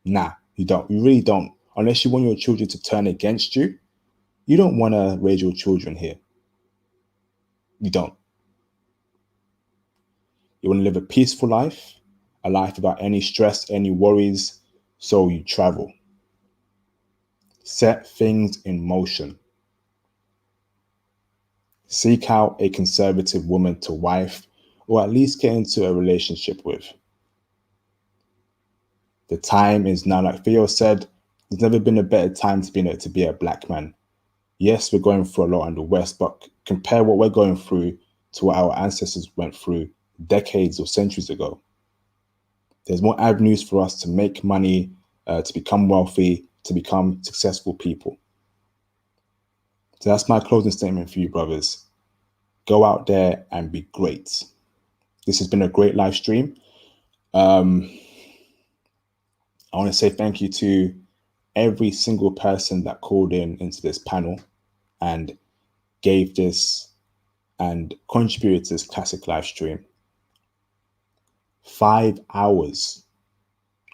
Nah, you don't. You really don't. Unless you want your children to turn against you, you don't want to raise your children here. You don't. You want to live a peaceful life, a life without any stress, any worries, so you travel. Set things in motion. Seek out a conservative woman to wife, or at least get into a relationship with. The time is now, like Theo said, there's never been a better time to be a black man. Yes, we're going through a lot in the West, but compare what we're going through to what our ancestors went through decades or centuries ago. There's more avenues for us to make money, to become wealthy, to become successful people. So that's my closing statement for you, brothers. Go out there and be great. This has been a great live stream. I want to say thank you to every single person that called into this panel and gave this and contributed to this classic live stream. 5 hours,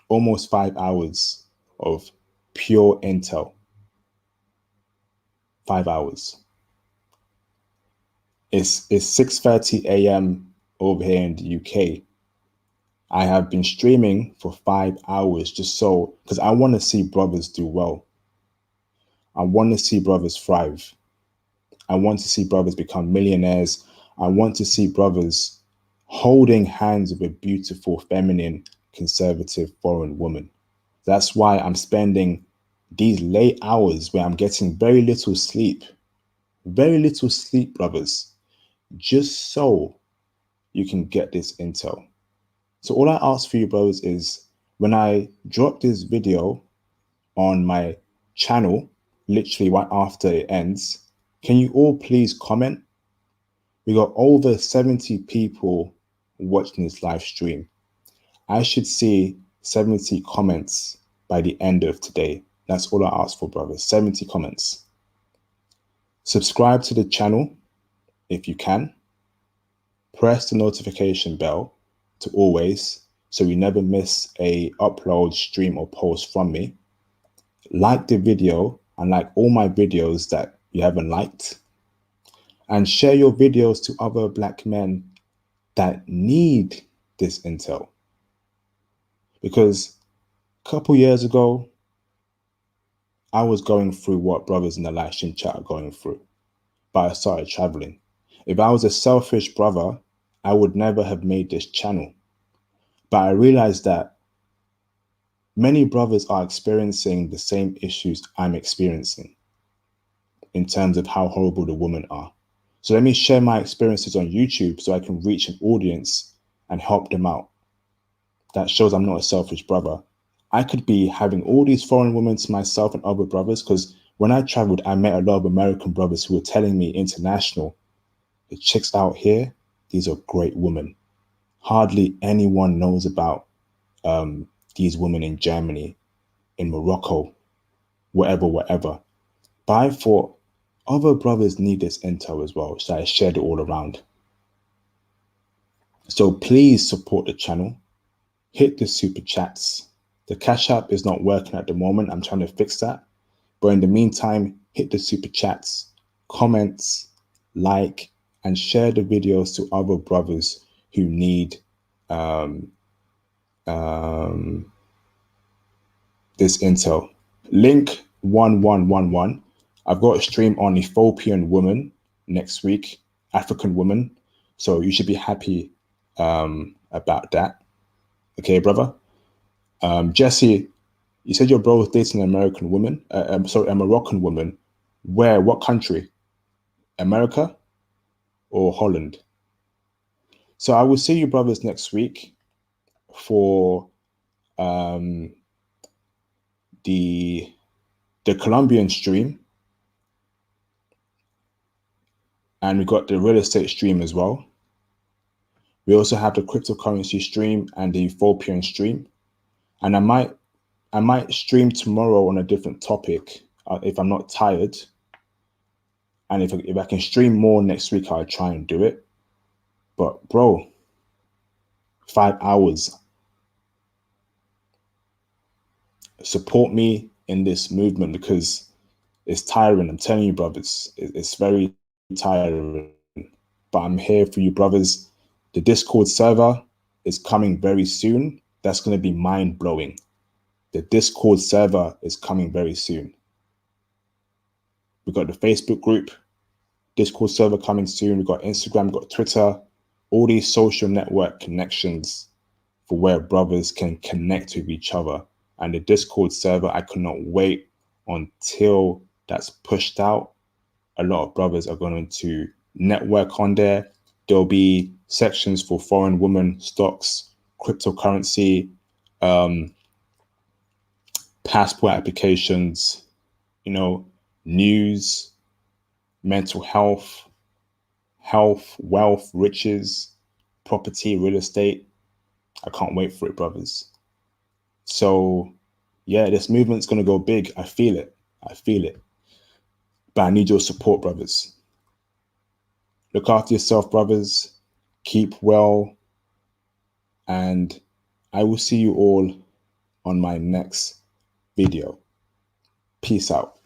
almost 5 hours of pure intel. 5 hours. It's 6:30 a.m. over here in the UK. I have been streaming for 5 hours just so, because I want to see brothers do well. I want to see brothers thrive. I want to see brothers become millionaires. I want to see brothers holding hands with a beautiful, feminine, conservative foreign woman. That's why I'm spending these late hours where I'm getting very little sleep, brothers, just so you can get this intel. So all I ask for you, brothers, is when I drop this video on my channel, literally right after it ends, can you all please comment? We got over 70 people watching this live stream. I should see 70 comments by the end of today. That's all I ask for, brothers. 70 comments. Subscribe to the channel if you can. Press the notification bell to always, so you never miss a upload, stream, or post from me. Like the video and like all my videos that you haven't liked. And share your videos to other black men that need this intel. Because a couple years ago, I was going through what brothers in the live stream chat are going through, but I started traveling. If I was a selfish brother, I would never have made this channel. But I realized that many brothers are experiencing the same issues I'm experiencing in terms of how horrible the women are. So let me share my experiences on YouTube so I can reach an audience and help them out. That shows I'm not a selfish brother. I could be having all these foreign women to myself and other brothers, because when I traveled, I met a lot of American brothers who were telling me, international, the chicks out here, these are great women. Hardly anyone knows about these women in Germany, in Morocco, whatever. But I thought other brothers need this intel as well, so I shared it all around. So please support the channel. Hit the super chats. The Cash App is not working at the moment. I'm trying to fix that. But in the meantime, hit the super chats, comments, like, and share the videos to other brothers who need this intel. Link 1111. I've got a stream on Ethiopian women next week, African women. So you should be happy about that. Okay, brother. Jesse, you said your bro was dating an American woman. Sorry, a Moroccan woman. Where? What country? America or Holland? So I will see you brothers next week for the Colombian stream. And we got the real estate stream as well. We also have the cryptocurrency stream and the Ethiopian stream. And I might stream tomorrow on a different topic if I'm not tired. And if I can stream more next week, I'll try and do it. But bro, 5 hours. Support me in this movement because it's tiring. I'm telling you, brothers, it's very tiring. But I'm here for you, brothers. The Discord server is coming very soon. That's going to be mind-blowing. The Discord server is coming very soon. We've got the Facebook group, Discord server coming soon. We've got Instagram, we've got Twitter, all these social network connections for where brothers can connect with each other. And the Discord server, I cannot wait until that's pushed out. A lot of brothers are going to network on there. There'll be sections for foreign women, stocks, cryptocurrency, passport applications, you know, news, mental health, wealth, riches, property, real estate. I can't wait for it, brothers. So yeah, this movement's going to go big. I feel it. I feel it. But I need your support, brothers. Look after yourself, brothers. Keep well. And I will see you all on my next video. Peace out.